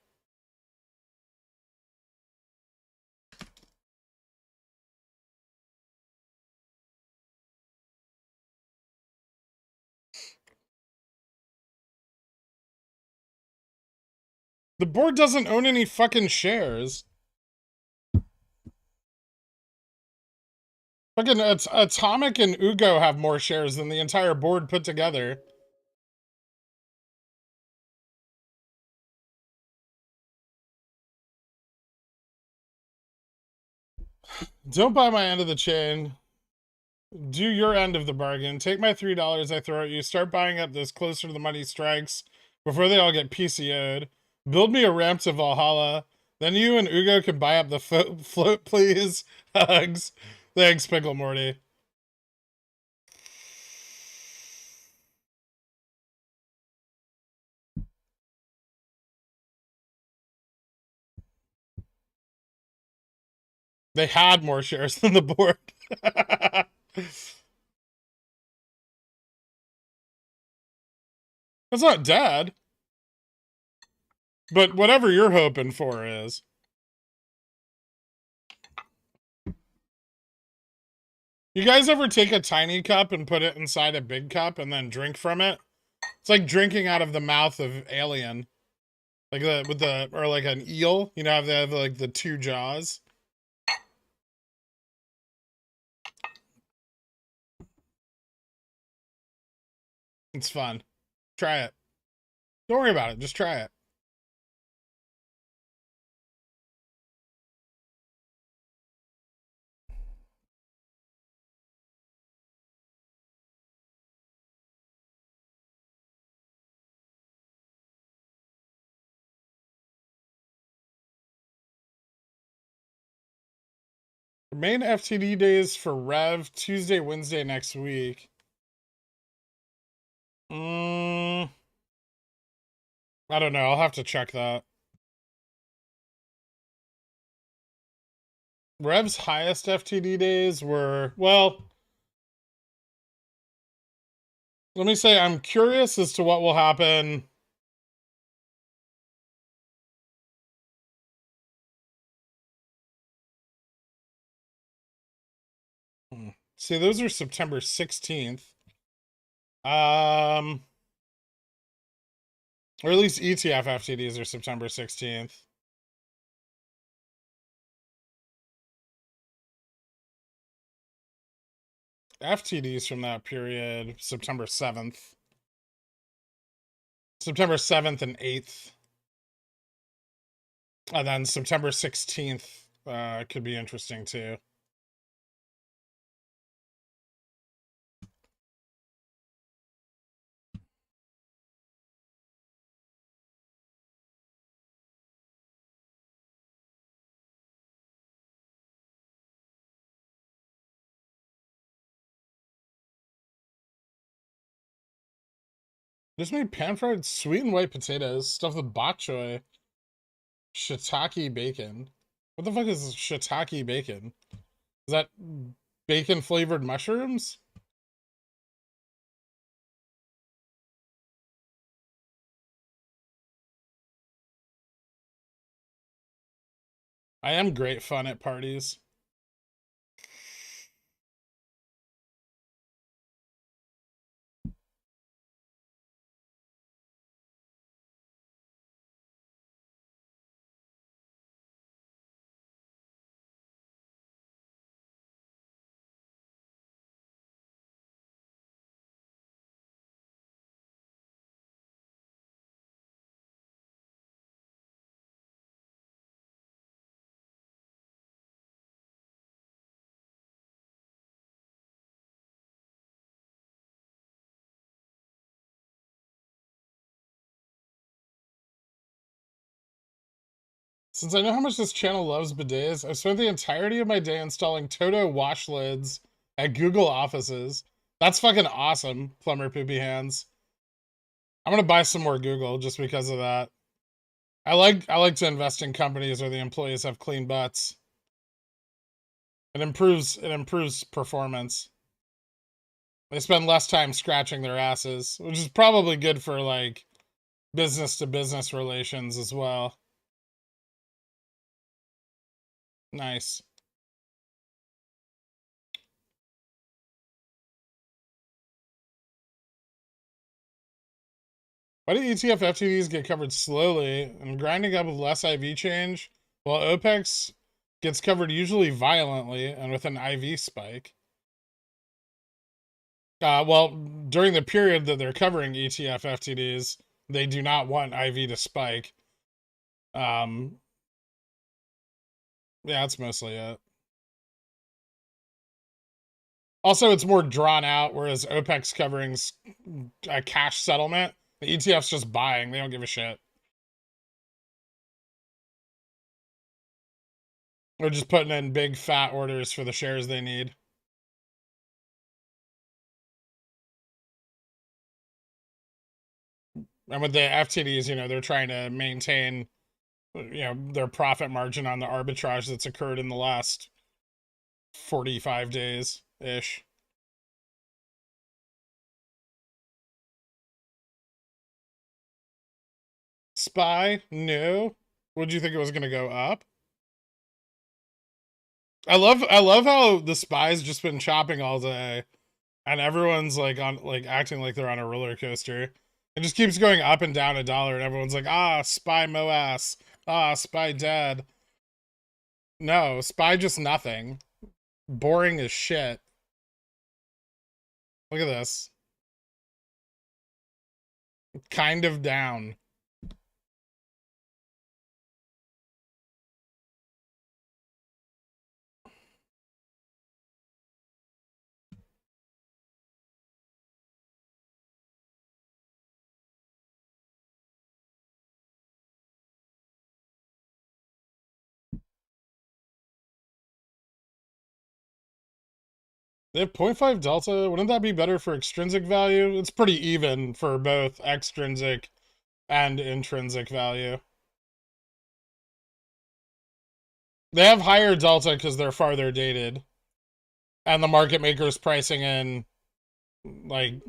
The board doesn't own any fucking shares. Fucking Atomic and Ugo have more shares than the entire board put together. Don't buy my end of the chain. Do your end of the bargain. Take my $3 I throw at you. Start buying up those closer to the money strikes before they all get PCO'd. Build me a ramp to Valhalla. Then you and Ugo can buy up the float, please. Hugs. Thanks, Pickle Morty. They had more shares than the board. That's not dead. But whatever you're hoping for is. You guys ever take a tiny cup and put it inside a big cup and then drink from it? It's like drinking out of the mouth of Alien. Like or like an eel. You know, they have like the two jaws. It's fun. Try it. Don't worry about it. Just try it. Main FTD days for Rev, Tuesday, Wednesday next week. I don't know. I'll have to check that. Rev's highest FTD days were, well, let me say I'm curious as to what will happen. See, those are September 16th. Or at least ETF FTDs are September 16th. FTDs from that period, September 7th. September 7th and 8th. And then September 16th could be interesting too. Just made pan-fried sweet and white potatoes stuffed with bok choy, shiitake bacon. What the fuck is shiitake bacon? Is that bacon flavored mushrooms? I am great fun at parties. Since I know how much this channel loves bidets, I've spent the entirety of my day installing Toto wash lids at Google offices. That's fucking awesome, Plumber Poopy Hands. I'm gonna buy some more Google just because of that. I like to invest in companies where the employees have clean butts. It improves performance. They spend less time scratching their asses, which is probably good for like business to business relations as well. Nice. Why do ETF FTDs get covered slowly and grinding up with less IV change, while OPEX gets covered usually violently and with an IV spike? Well, during the period that they're covering ETF FTDs, they do not want IV to spike. Yeah, that's mostly it. Also, it's more drawn out, whereas OPEX covering's a cash settlement. The ETF's just buying. They don't give a shit. They're just putting in big fat orders for the shares they need. And with the FTDs, you know, they're trying to maintain, you know, their profit margin on the arbitrage that's occurred in the last 45 days-ish. SPY? No. Would you think it was going to go up? I love how the SPY's just been chopping all day, and everyone's like acting like they're on a roller coaster. It just keeps going up and down $1, and everyone's like, ah, SPY MOASS, ah, SPY dead. No, SPY just nothing. Boring as shit. Look at this. Kind of down. They have 0.5 delta. Wouldn't that be better for extrinsic value? It's pretty even for both extrinsic and intrinsic value. They have higher delta because they're farther dated. And the market maker's pricing in like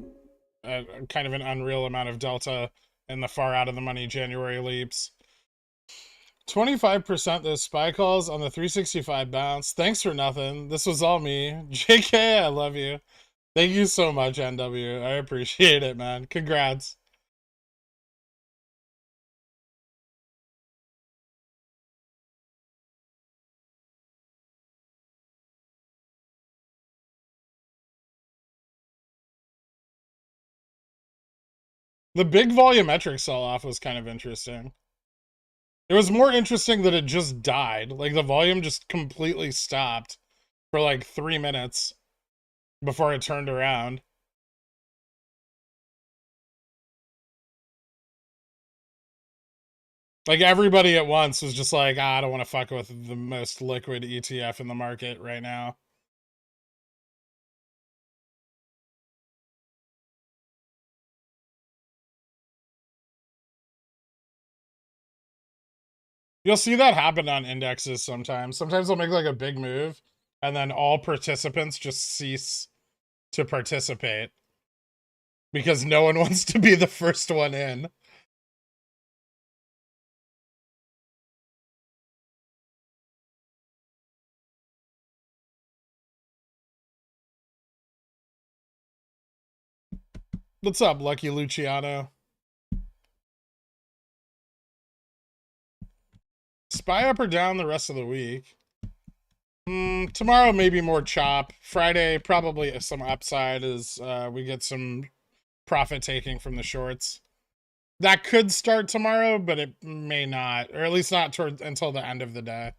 kind of an unreal amount of delta in the far out of the money January leaps. 25% those SPY calls on the 365 bounce. Thanks for nothing. This was all me. JK, I love you. Thank you so much, NW. I appreciate it, man. Congrats. The big volumetric sell-off was kind of interesting. It was more interesting that it just died. Like, the volume just completely stopped for like 3 minutes before it turned around. Like, everybody at once was just like, I don't want to fuck with the most liquid ETF in the market right now. You'll see that happen on indexes sometimes. Sometimes they'll make like a big move, and then all participants just cease to participate because no one wants to be the first one in. What's up, Lucky Luciano? SPY up or down the rest of the week? Tomorrow maybe more chop. Friday probably some upside as we get some profit taking from the shorts. That could start tomorrow, but it may not, or at least not until the end of the day.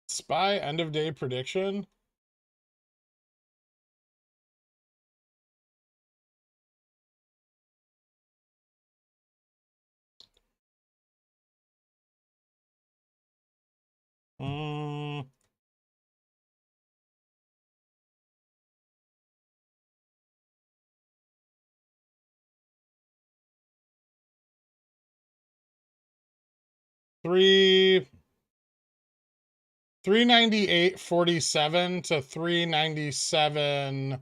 SPY end of day prediction. Mm. Three 398.47 to 397.55.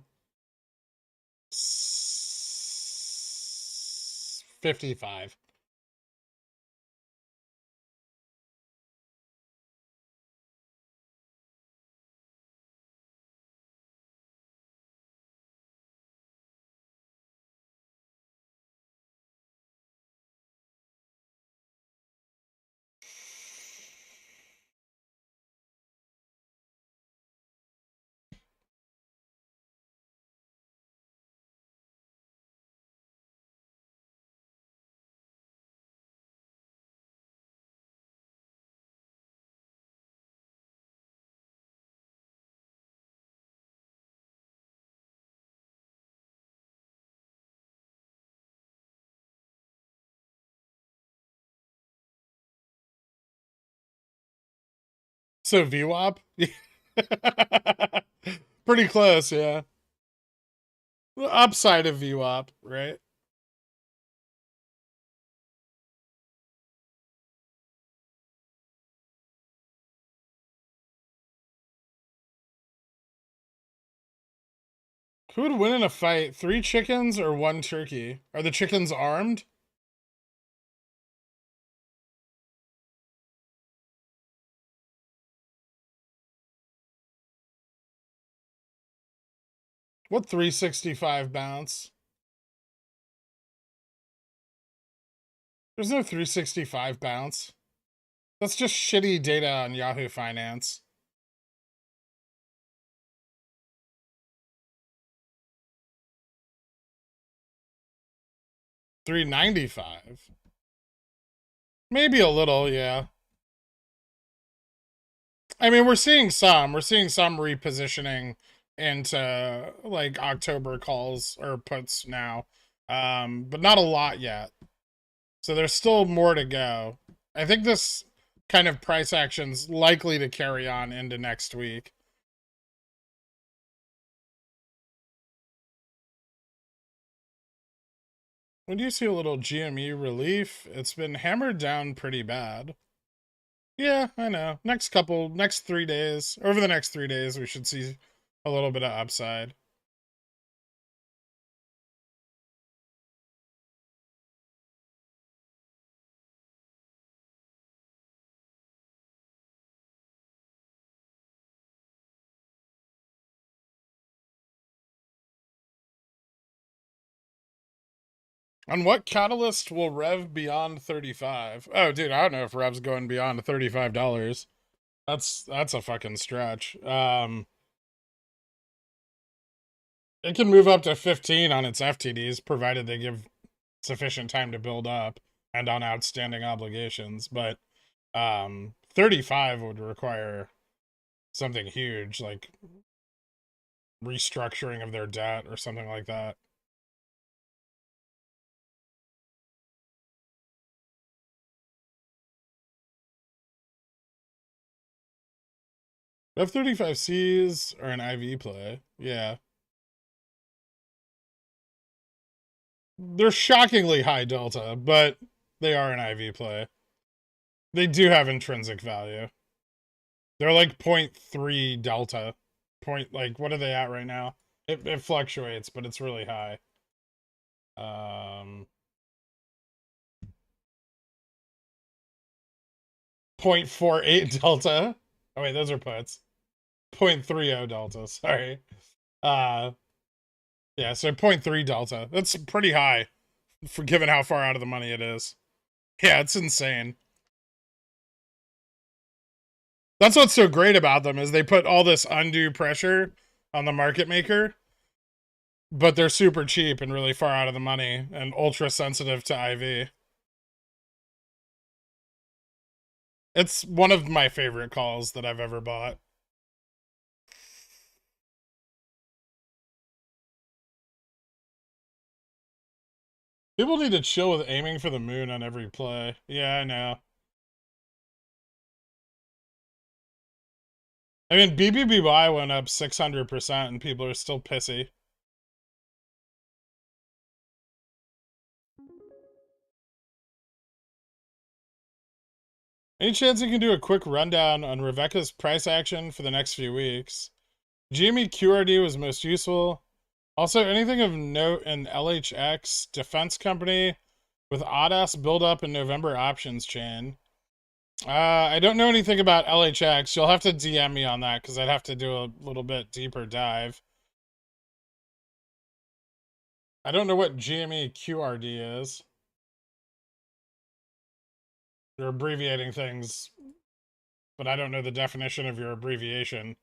So VWAP? Pretty close, yeah. The upside of VWAP, right? Who would win in a fight? 3 chickens or 1 turkey? Are the chickens armed? What 365 bounce? There's no 365 bounce. That's just shitty data on Yahoo Finance. $395. Maybe a little, yeah. I mean, we're seeing some repositioning into like October calls or puts now, but not a lot yet. So there's still more to go. I think this kind of price action's likely to carry on into next week. When do you see a little GME relief? It's been hammered down pretty bad. Yeah, I know. Next 3 days, over the next 3 days, we should see a little bit of upside. On what catalyst will Rev beyond 35? Oh, dude, I don't know if Rev's going beyond $35. That's a fucking stretch. It can move up to 15 on its FTDs, provided they give sufficient time to build up and on outstanding obligations. But 35 would require something huge, like restructuring of their debt or something like that. F-35Cs are an IV play. Yeah. They're shockingly high delta, but they are an IV play. They do have intrinsic value. They're like 0.3 delta. What are they at right now? It fluctuates, but it's really high. 0.48 delta. Oh wait, those are puts. 0.30 delta, sorry. Yeah, so 0.3 delta. That's pretty high for given how far out of the money it is. Yeah, it's insane. That's what's so great about them is they put all this undue pressure on the market maker, but they're super cheap and really far out of the money and ultra sensitive to IV. It's one of my favorite calls that I've ever bought. People need to chill with aiming for the moon on every play. Yeah, I know. I mean, BBBY went up 600% and people are still pissy. Any chance you can do a quick rundown on Rebecca's price action for the next few weeks? GME QRD was most useful. Also, anything of note in LHX Defense Company with odd-ass build-up in November options chain? I don't know anything about LHX. You'll have to DM me on that because I'd have to do a little bit deeper dive. I don't know what GME QRD is. You're abbreviating things, but I don't know the definition of your abbreviation.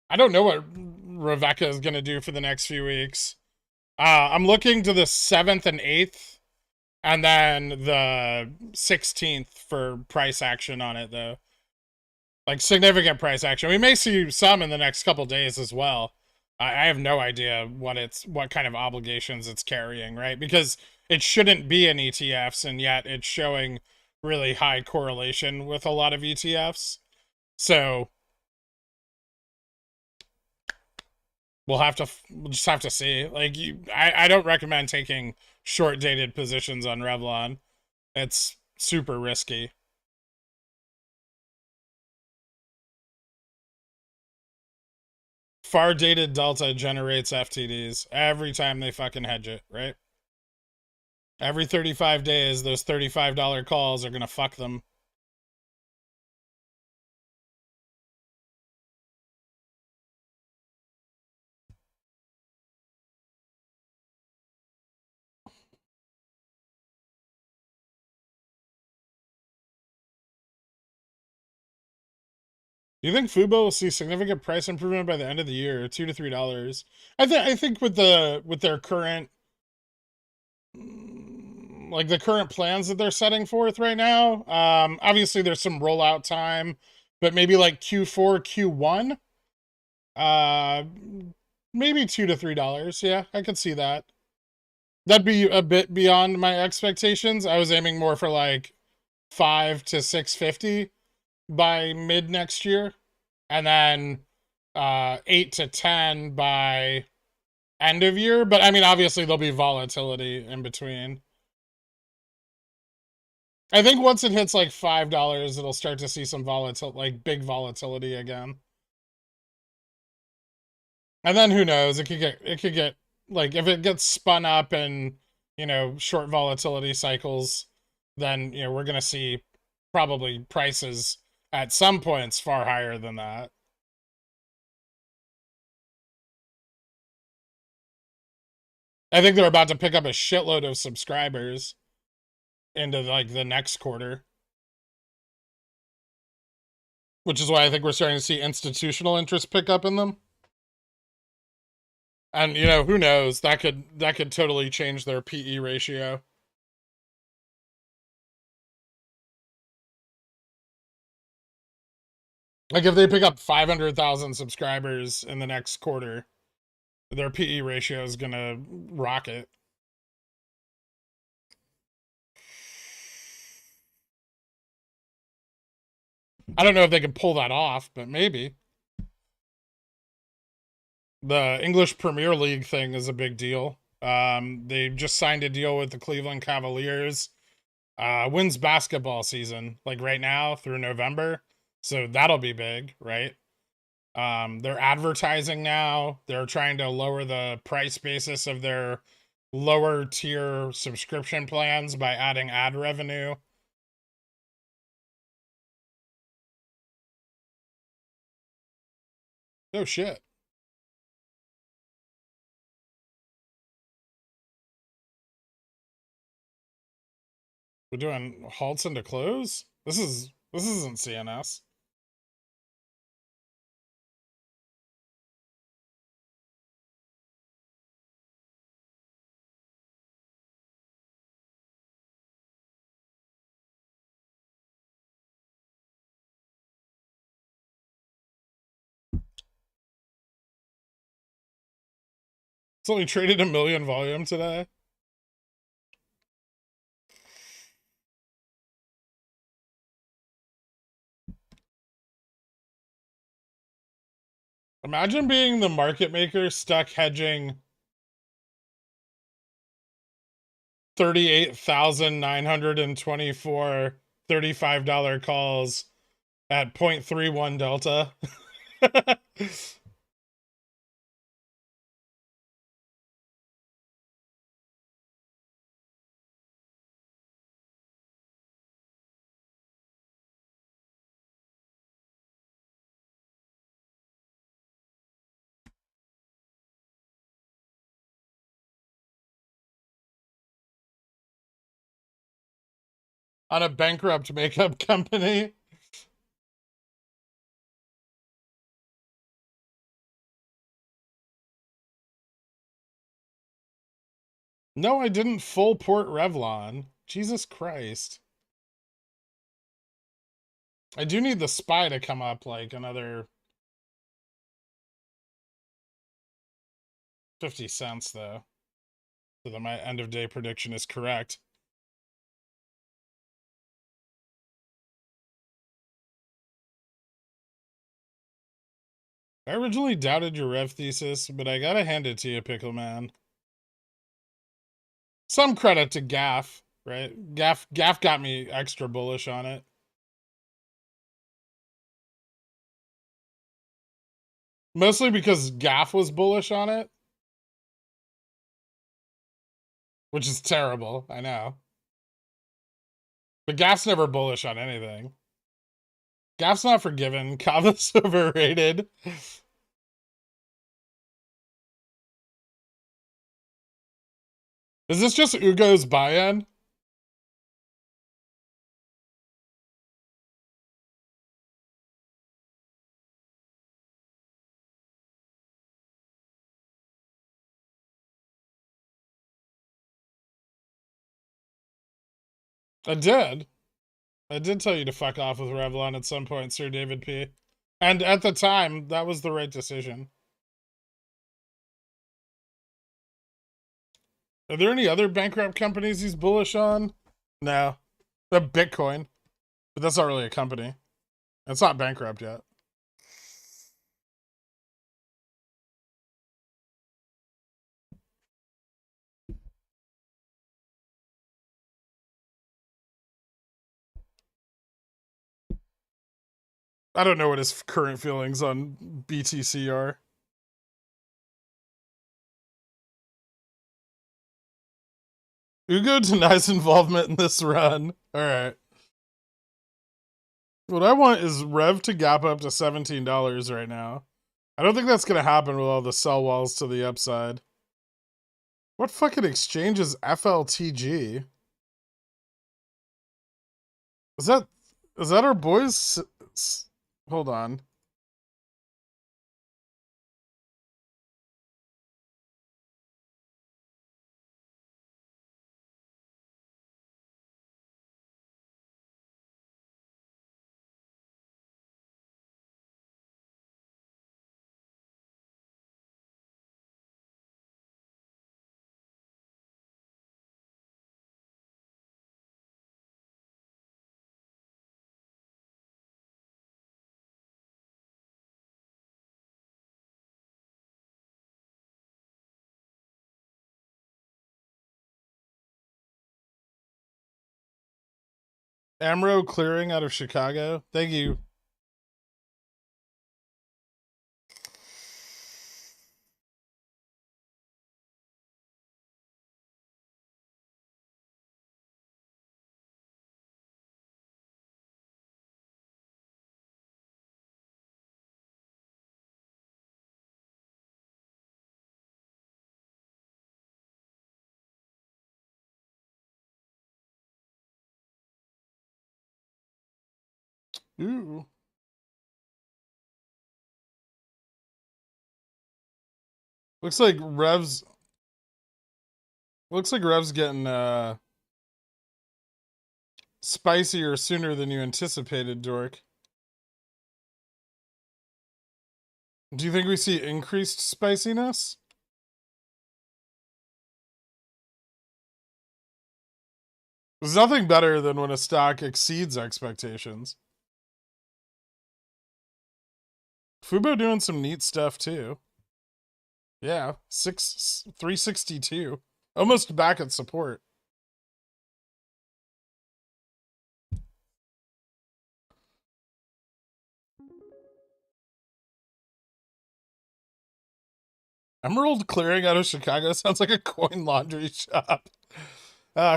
I don't know what Rebecca is going to do for the next few weeks. I'm looking to the 7th and 8th, and then the 16th for price action on it, though. Like, significant price action. We may see some in the next couple days as well. I have no idea what kind of obligations it's carrying, right? Because it shouldn't be in ETFs, and yet it's showing really high correlation with a lot of ETFs. So we'll just have to see. Like, I don't recommend taking short dated positions on Revlon. It's super risky. Far dated delta generates FTDs every time they fucking hedge it, right? Every 35 days, those $35 calls are gonna fuck them. Do you think Fubo will see significant price improvement by the end of the year, $2 to $3? I think with their current like the current plans that they're setting forth right now. Obviously there's some rollout time, but maybe like Q4, Q1, maybe $2 to $3. Yeah, I could see that. That'd be a bit beyond my expectations. I was aiming more for like 5 to 650 by mid next year, and then 8 to 10 by end of year. But I mean, obviously there'll be volatility in between. I think once it hits like $5, it'll start to see some like big volatility again. And then who knows? It could get like, if it gets spun up in, you know, short volatility cycles, then, you know, we're gonna see probably prices at some points far higher than that. I think they're about to pick up a shitload of subscribers into like the next quarter, which is why I think we're starting to see institutional interest pick up in them. And you know, who knows, that could totally change their PE ratio. Like if they pick up 500,000 subscribers in the next quarter, their PE ratio is gonna rocket. I don't know if they can pull that off, but maybe. The English Premier League thing is a big deal. They just signed a deal with the Cleveland Cavaliers. Wins basketball season, like right now through November. So that'll be big, right? They're advertising now. They're trying to lower the price basis of their lower tier subscription plans by adding ad revenue. Oh shit. We're doing halts into close? This isn't CNS. It's only traded 1 million volume today. Imagine being the market maker stuck hedging 38,924 $35 calls at 0.31 delta. On a bankrupt makeup company. No, I didn't full port Revlon. Jesus Christ. I do need the SPY to come up like another 50 cents though, so that my end of day prediction is correct. I originally doubted your rev thesis, but I gotta hand it to you, Pickle Man. Some credit to Gaff, right? Gaff got me extra bullish on it. Mostly because Gaff was bullish on it. Which is terrible, I know. But Gaff's never bullish on anything. Gaff's not forgiven. Kava's overrated. Is this just Ugo's buy-in? I did. I did tell you to fuck off with Revlon at some point, Sir David P. And at the time, that was the right decision. Are there any other bankrupt companies he's bullish on? No. The Bitcoin. But that's not really a company. It's not bankrupt yet. I don't know what his current feelings on BTC are. Ugo denies involvement in this run. Alright. What I want is Rev to gap up to $17 right now. I don't think that's going to happen with all the sell walls to the upside. What fucking exchange is FLTG? Is that our boys? Hold on. Amro clearing out of Chicago. Thank you. Ooh. Looks like Rev's getting spicier sooner than you anticipated, Dork. Do you think we see increased spiciness? There's nothing better than when a stock exceeds expectations. Fubo doing some neat stuff too. Yeah, 362. Almost back at support. Emerald clearing out of Chicago sounds like a coin laundry shop.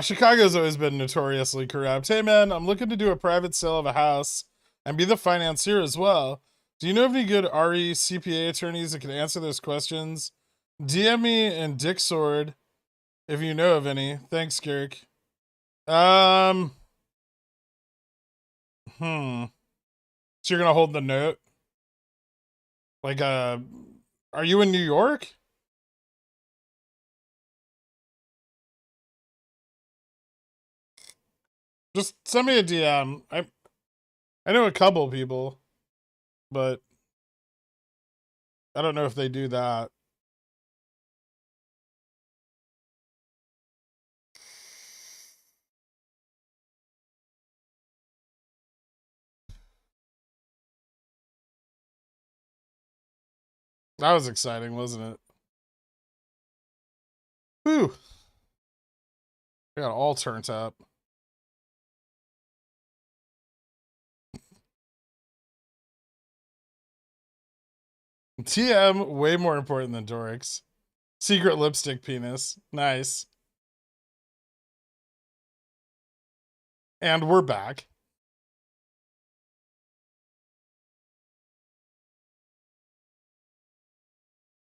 Chicago's always been notoriously corrupt. Hey man, I'm looking to do a private sale of a house and be the financier as well. Do you know of any good RE CPA attorneys that can answer those questions? DM me and Dick Sword if you know of any. Thanks, Garrick. So you're gonna hold the note? Like, are you in New York? Just send me a DM. I know a couple people, but I don't know if they do that. That was exciting, wasn't it? Whew. We got all turned up. TM, way more important than Dorix. Secret lipstick penis. Nice. And we're back.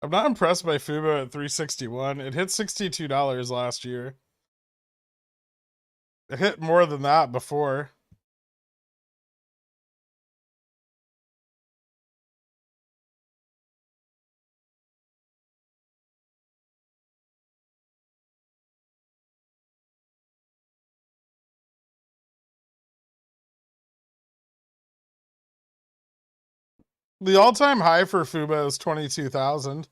I'm not impressed by Fubo at 361. It hit $62 last year. It hit more than that before. The all-time high for Fubo is 22,000.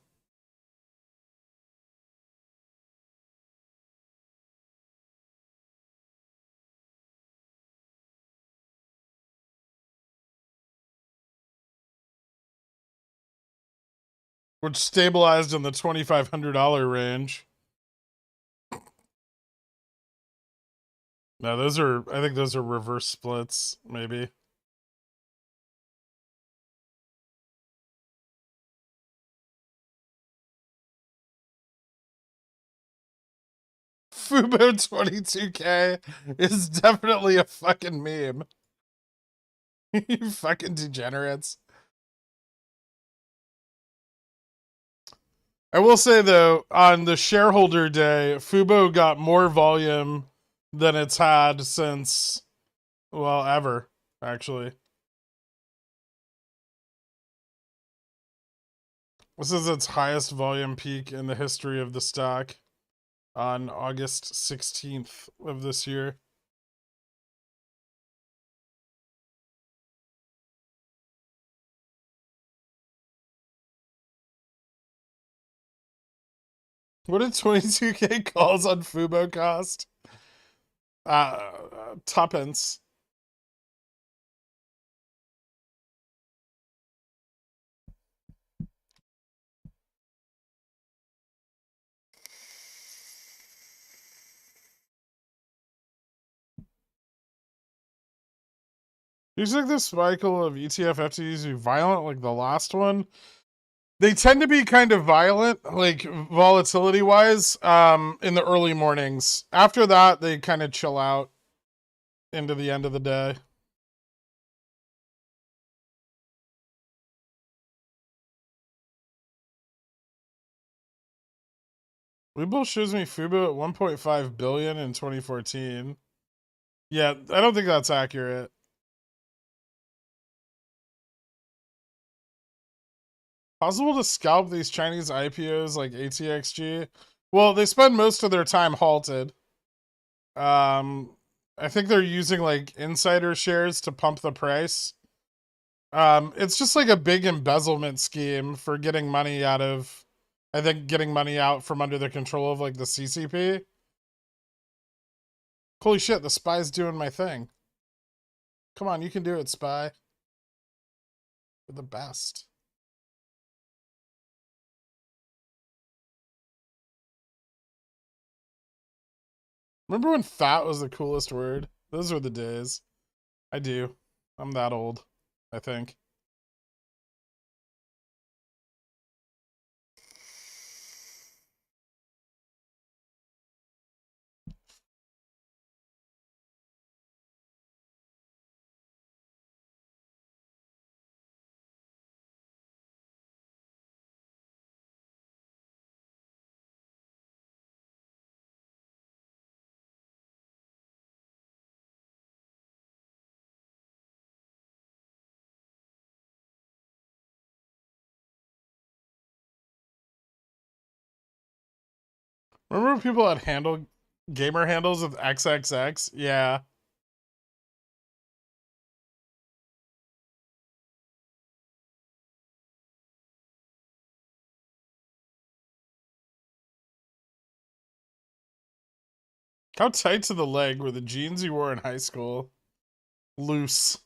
Which stabilized in the $2,500 range. No, I think those are reverse splits, maybe. Fubo 22K is definitely a fucking meme. You fucking degenerates. I will say though, on the shareholder day, Fubo got more volume than it's had since, well, ever, actually. This is its highest volume peak in the history of the stock on August 16th of this year. What did 22K calls on Fubo cost? Tuppence. Do you think this cycle of ETF FTEs be violent like the last one? They tend to be kind of violent, like volatility wise, in the early mornings. After that, they kind of chill out into the end of the day. WeBull shows me Fubo at 1.5 billion in 2014. Yeah, I don't think that's accurate. Possible to scalp these Chinese IPOs like ATXG? Well, they spend most of their time halted. I think they're using like insider shares to pump the price. It's just like a big embezzlement scheme for getting money out of, I think, getting money out from under the control of like the CCP. Holy shit, the spy's doing my thing. Come on, you can do it, spy. You're the best. Remember when fat was the coolest word? Those were the days. I do. I'm that old, I think. Remember when people had gamer handles with XXX? Yeah. How tight to the leg were the jeans you wore in high school? Loose.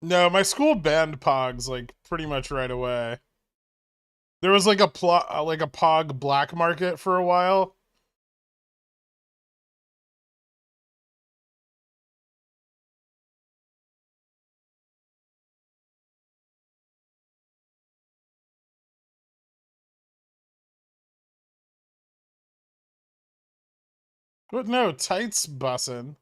No, my school banned pogs like pretty much right away. There was like a pog black market for a while. But no, tights bussin'.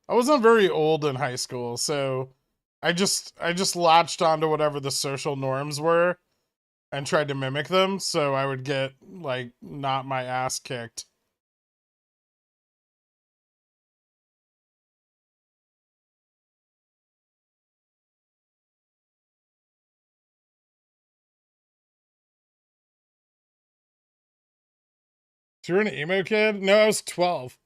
I wasn't very old in high school, so I just latched onto whatever the social norms were and tried to mimic them, so I would get like not my ass kicked. So you're an emo kid? No, I was 12.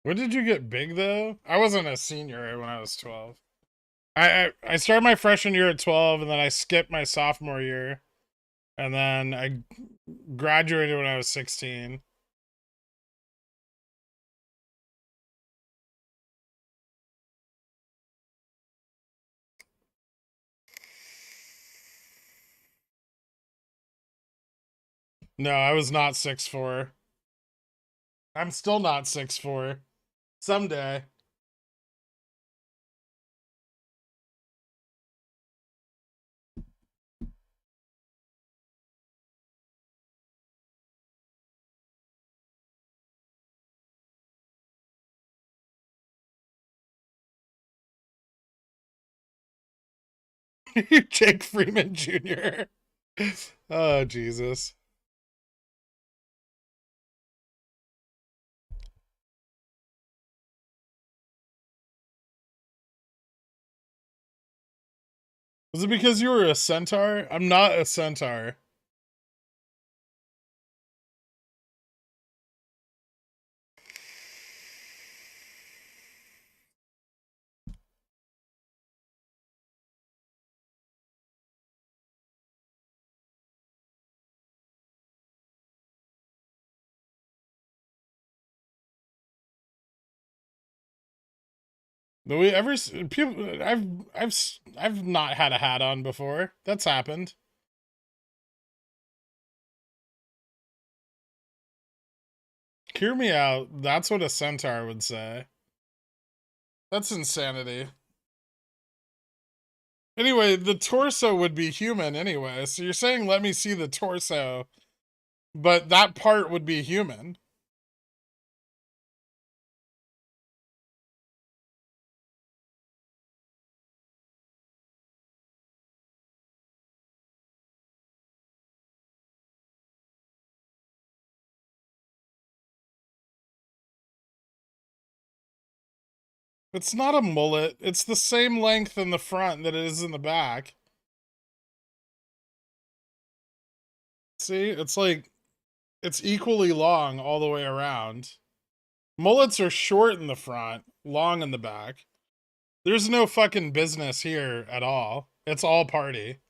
When did you get big though? I wasn't a senior when I was 12. I started my freshman year at 12, and then I skipped my sophomore year, and then I graduated when I was 16. No, I was not 6'4". I'm still not 6'4". Someday. Jake Freeman Jr. Oh, Jesus. Was it because you were a centaur? I'm not a centaur. Do we ever people? I've not had a hat on before. That's happened. Hear me out. That's what a centaur would say. That's insanity. Anyway, the torso would be human anyway. So you're saying let me see the torso, but that part would be human. It's not a mullet. It's the same length in the front that it is in the back. See, it's equally long all the way around. Mullets are short in the front, long in the back. There's no fucking business here at all. It's all party.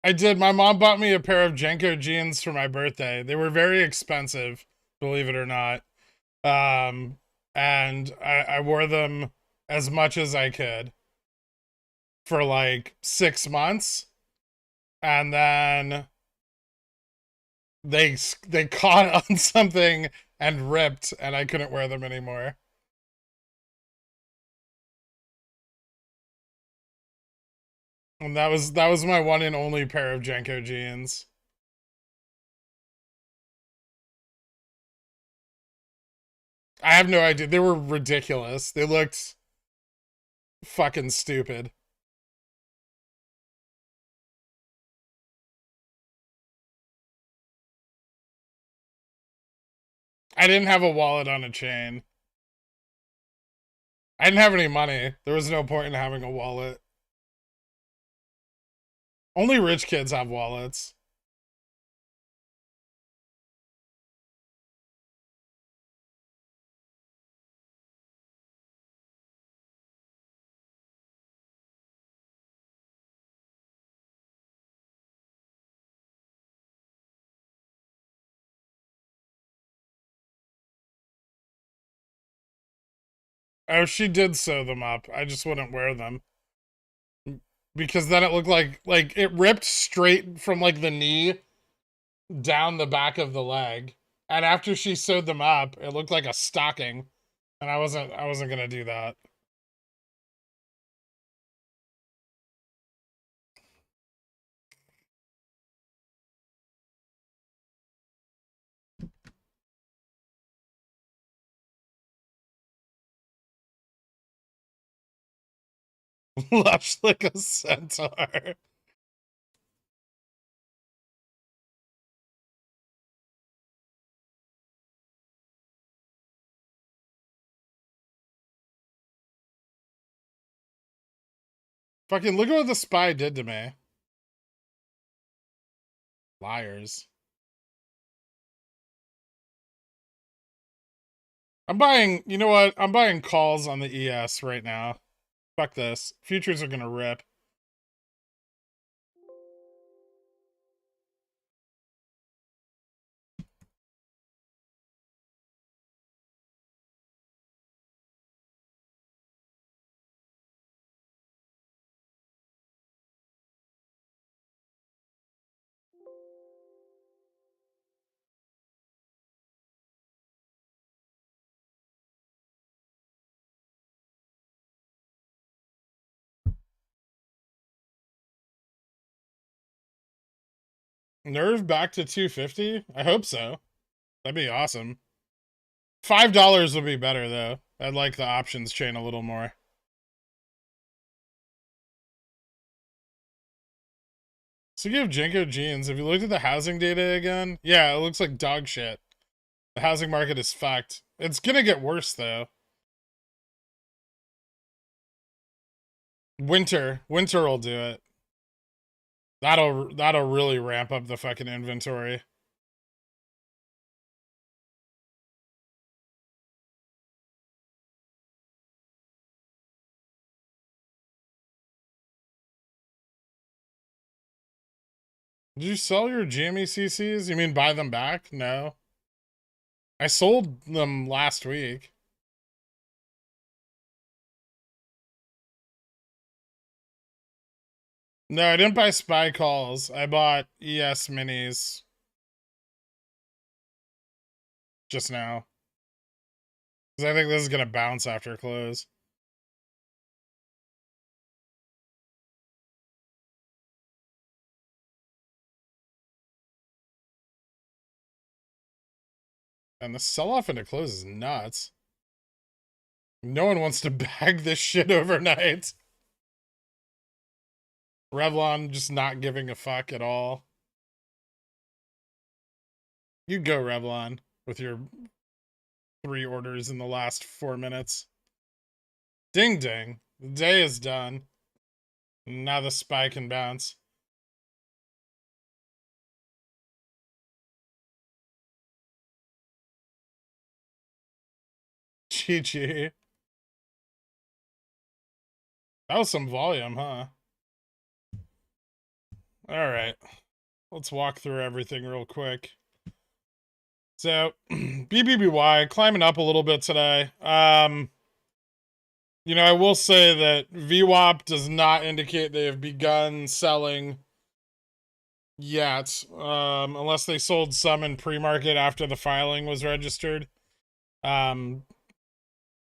I did. My mom bought me a pair of Jenko jeans for my birthday. They were very expensive, believe it or not. And I wore them as much as I could for like 6 months. And then they caught on something and ripped, and I couldn't wear them anymore. And that was my one and only pair of Jenko jeans. I have no idea. They were ridiculous. They looked fucking stupid. I didn't have a wallet on a chain. I didn't have any money. There was no point in having a wallet. Only rich kids have wallets. Oh, she did sew them up. I just wouldn't wear them. Because then it looked like it ripped straight from like the knee down the back of the leg. And after she sewed them up, it looked like a stocking. And I wasn't gonna do that. Lush like a centaur. Fucking look at what the spy did to me. Liars. I'm buying, you know what? I'm buying calls on the ES right now. Fuck this. Futures are gonna rip. Nerve back to 250? I hope so. That'd be awesome. $5 would be better though. I'd like the options chain a little more. So you have Jenko jeans. Have you looked at the housing data again? Yeah, it looks like dog shit. The housing market is fucked. It's gonna get worse though. Winter will do it. That'll really ramp up the fucking inventory. Did you sell your GME-CCs? You mean buy them back? No. I sold them last week. No, I didn't buy spy calls. I bought ES minis just now. Because I think this is going to bounce after close. And the sell-off into close is nuts. No one wants to bag this shit overnight. Revlon just not giving a fuck at all. You go, Revlon, with your 3 orders in the last 4 minutes. Ding ding. The day is done. Now the spy can bounce. GG. That was some volume, huh? Alright. Let's walk through everything real quick. So, BBBY climbing up a little bit today. You know, I will say that VWAP does not indicate they have begun selling yet, unless they sold some in pre-market after the filing was registered.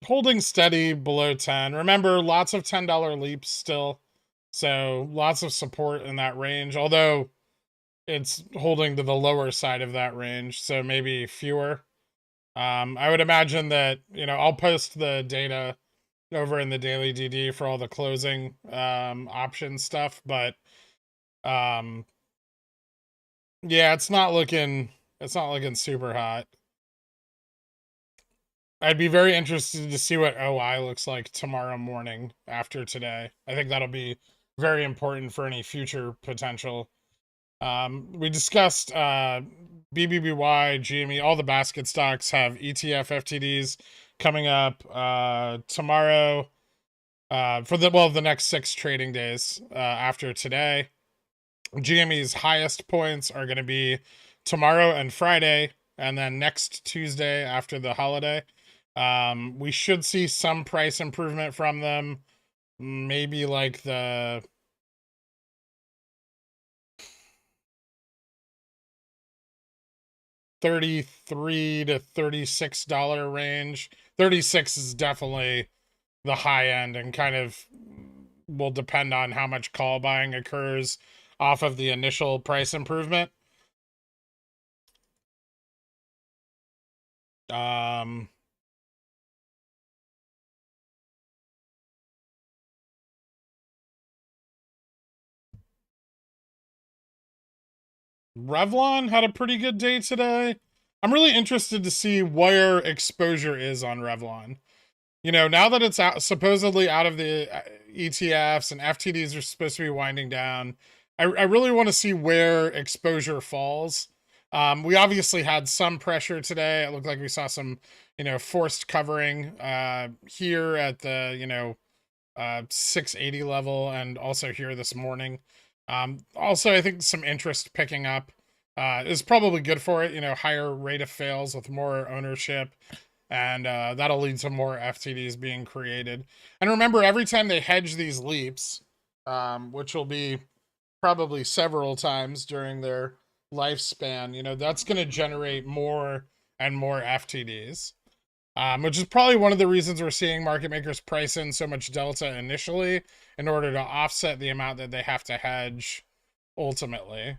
Holding steady below 10. Remember, lots of $10 leaps still, so lots of support in that range, although it's holding to the lower side of that range, so maybe fewer. I would imagine that, you know, I'll post the data over in the daily DD for all the closing option stuff, but yeah, it's not looking super hot. I'd be very interested to see what OI looks like tomorrow morning after today. I think that'll be very important for any future potential. We discussed BBBY, GME, all the basket stocks have ETF FTDs coming up tomorrow for the next 6 trading days after today. GME's highest points are going to be tomorrow and Friday, and then next Tuesday after the holiday. We should see some price improvement from them, maybe like the $33 to $36 range. 36 is definitely the high end and kind of will depend on how much call buying occurs off of the initial price improvement. Revlon had a pretty good day today. I'm really interested to see where exposure is on Revlon. You know, now that it's supposedly out of the ETFs and FTDs are supposed to be winding down, I really want to see where exposure falls. We obviously had some pressure today. It looked like we saw some, forced covering here at the, 680 level and also here this morning. Also, I think some interest picking up is probably good for it. Higher rate of fails with more ownership, and that'll lead to more FTDs being created. And remember, every time they hedge these leaps, which will be probably several times during their lifespan, that's going to generate more and more FTDs, which is probably one of the reasons we're seeing market makers price in so much delta initially in order to offset the amount that they have to hedge ultimately.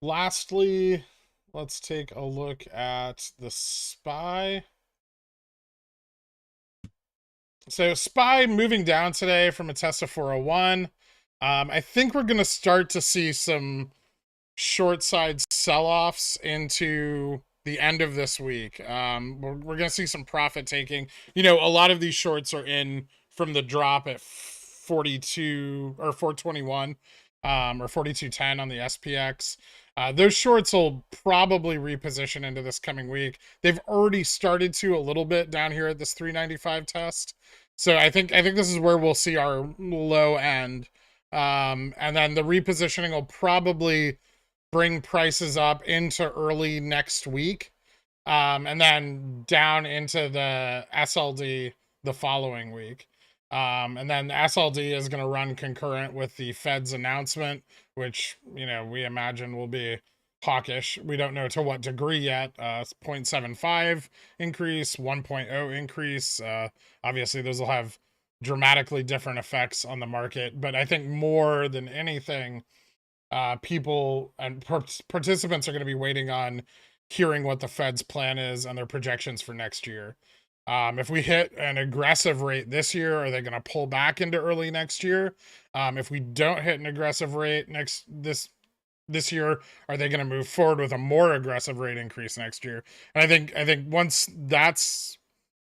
Lastly, let's take a look at the SPY. So SPY moving down today from a test of 401. I think we're going to start to see some short side sell-offs into the end of this week. We're going to see some profit taking. A lot of these shorts are in from the drop at 42 or 421 or 4210 on the SPX. Those shorts will probably reposition into this coming week. They've already started to a little bit down here at this 395 test. So I think this is where we'll see our low end. And then the repositioning will probably bring prices up into early next week. And then down into the SLD the following week. And then the SLD is going to run concurrent with the Fed's announcement, which, we imagine will be hawkish. We don't know to what degree yet. 0.75 increase, 1.0 increase. Obviously, those will have dramatically different effects on the market. But I think more than anything, people and participants are going to be waiting on hearing what the Fed's plan is and their projections for next year. If we hit an aggressive rate this year, are they going to pull back into early next year? If we don't hit an aggressive rate this year, are they going to move forward with a more aggressive rate increase next year? And I think once that's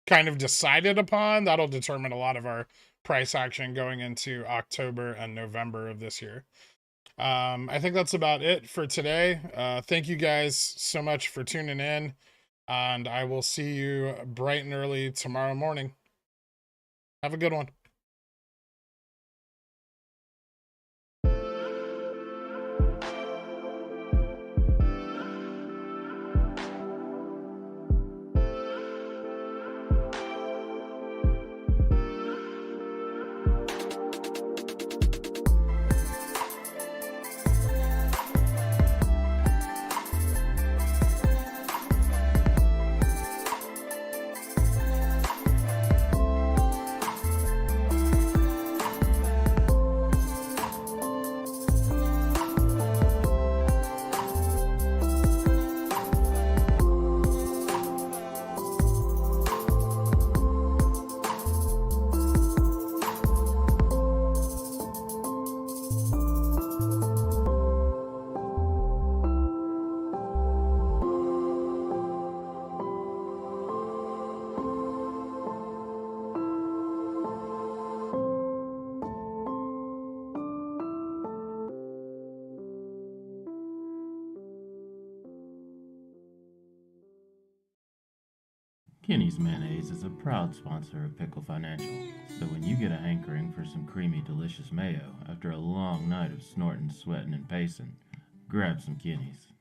kind of decided upon, that'll determine a lot of our price action going into October and November of this year. I think that's about it for today. Thank you guys so much for tuning in. And I will see you bright and early tomorrow morning. Have a good one. Kinney's Mayonnaise is a proud sponsor of Pickle Financial, so when you get a hankering for some creamy, delicious mayo after a long night of snorting, sweating, and pacing, grab some Kinney's.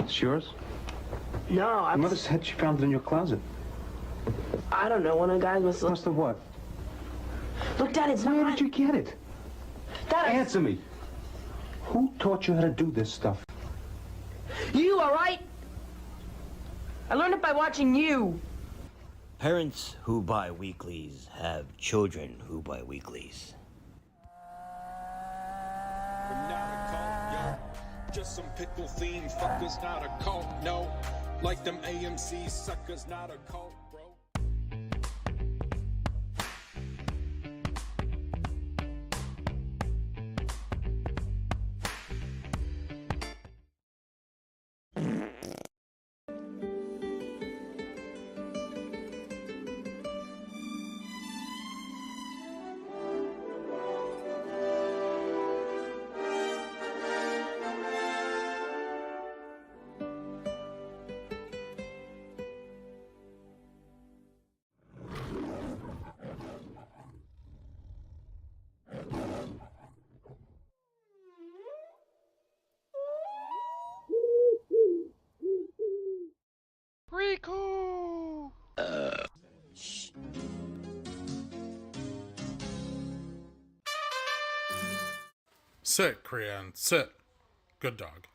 It's yours? No, My mother said she found it in your closet. I don't know. One of the guys must have... Must have what? Look, Dad, it's Where not... did you get it? Dad, Answer me. Who taught you how to do this stuff? You, all right? I learned it by watching you. Parents who buy weeklies have children who buy weeklies. Just some pickle themed fuckers, not a cult, no. Like them AMC suckers, not a cult, bro. Rico! Sit, Krian, sit. Good dog.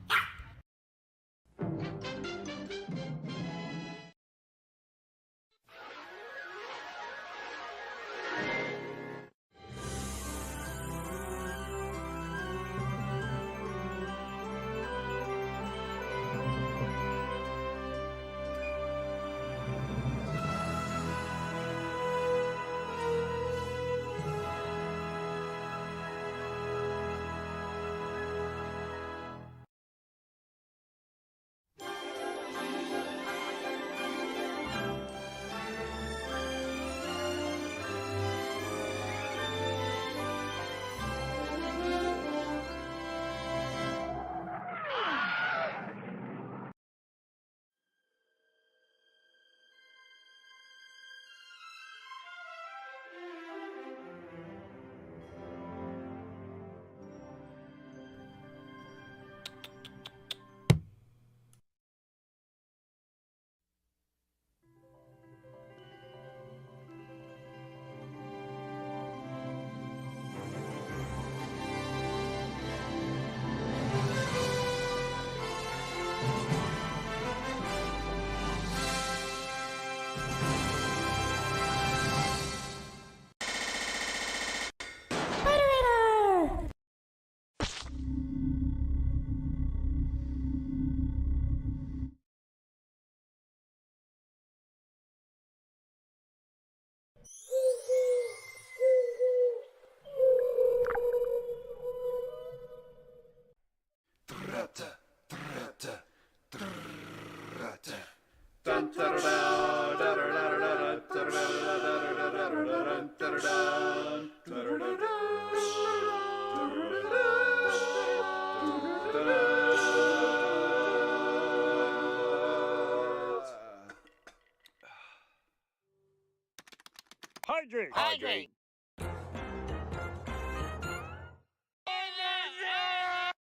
Hydrate! Hydrate!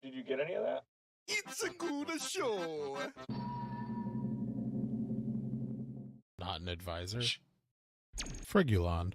Did you get any of that? It's a good show! Not an advisor. Frigulon.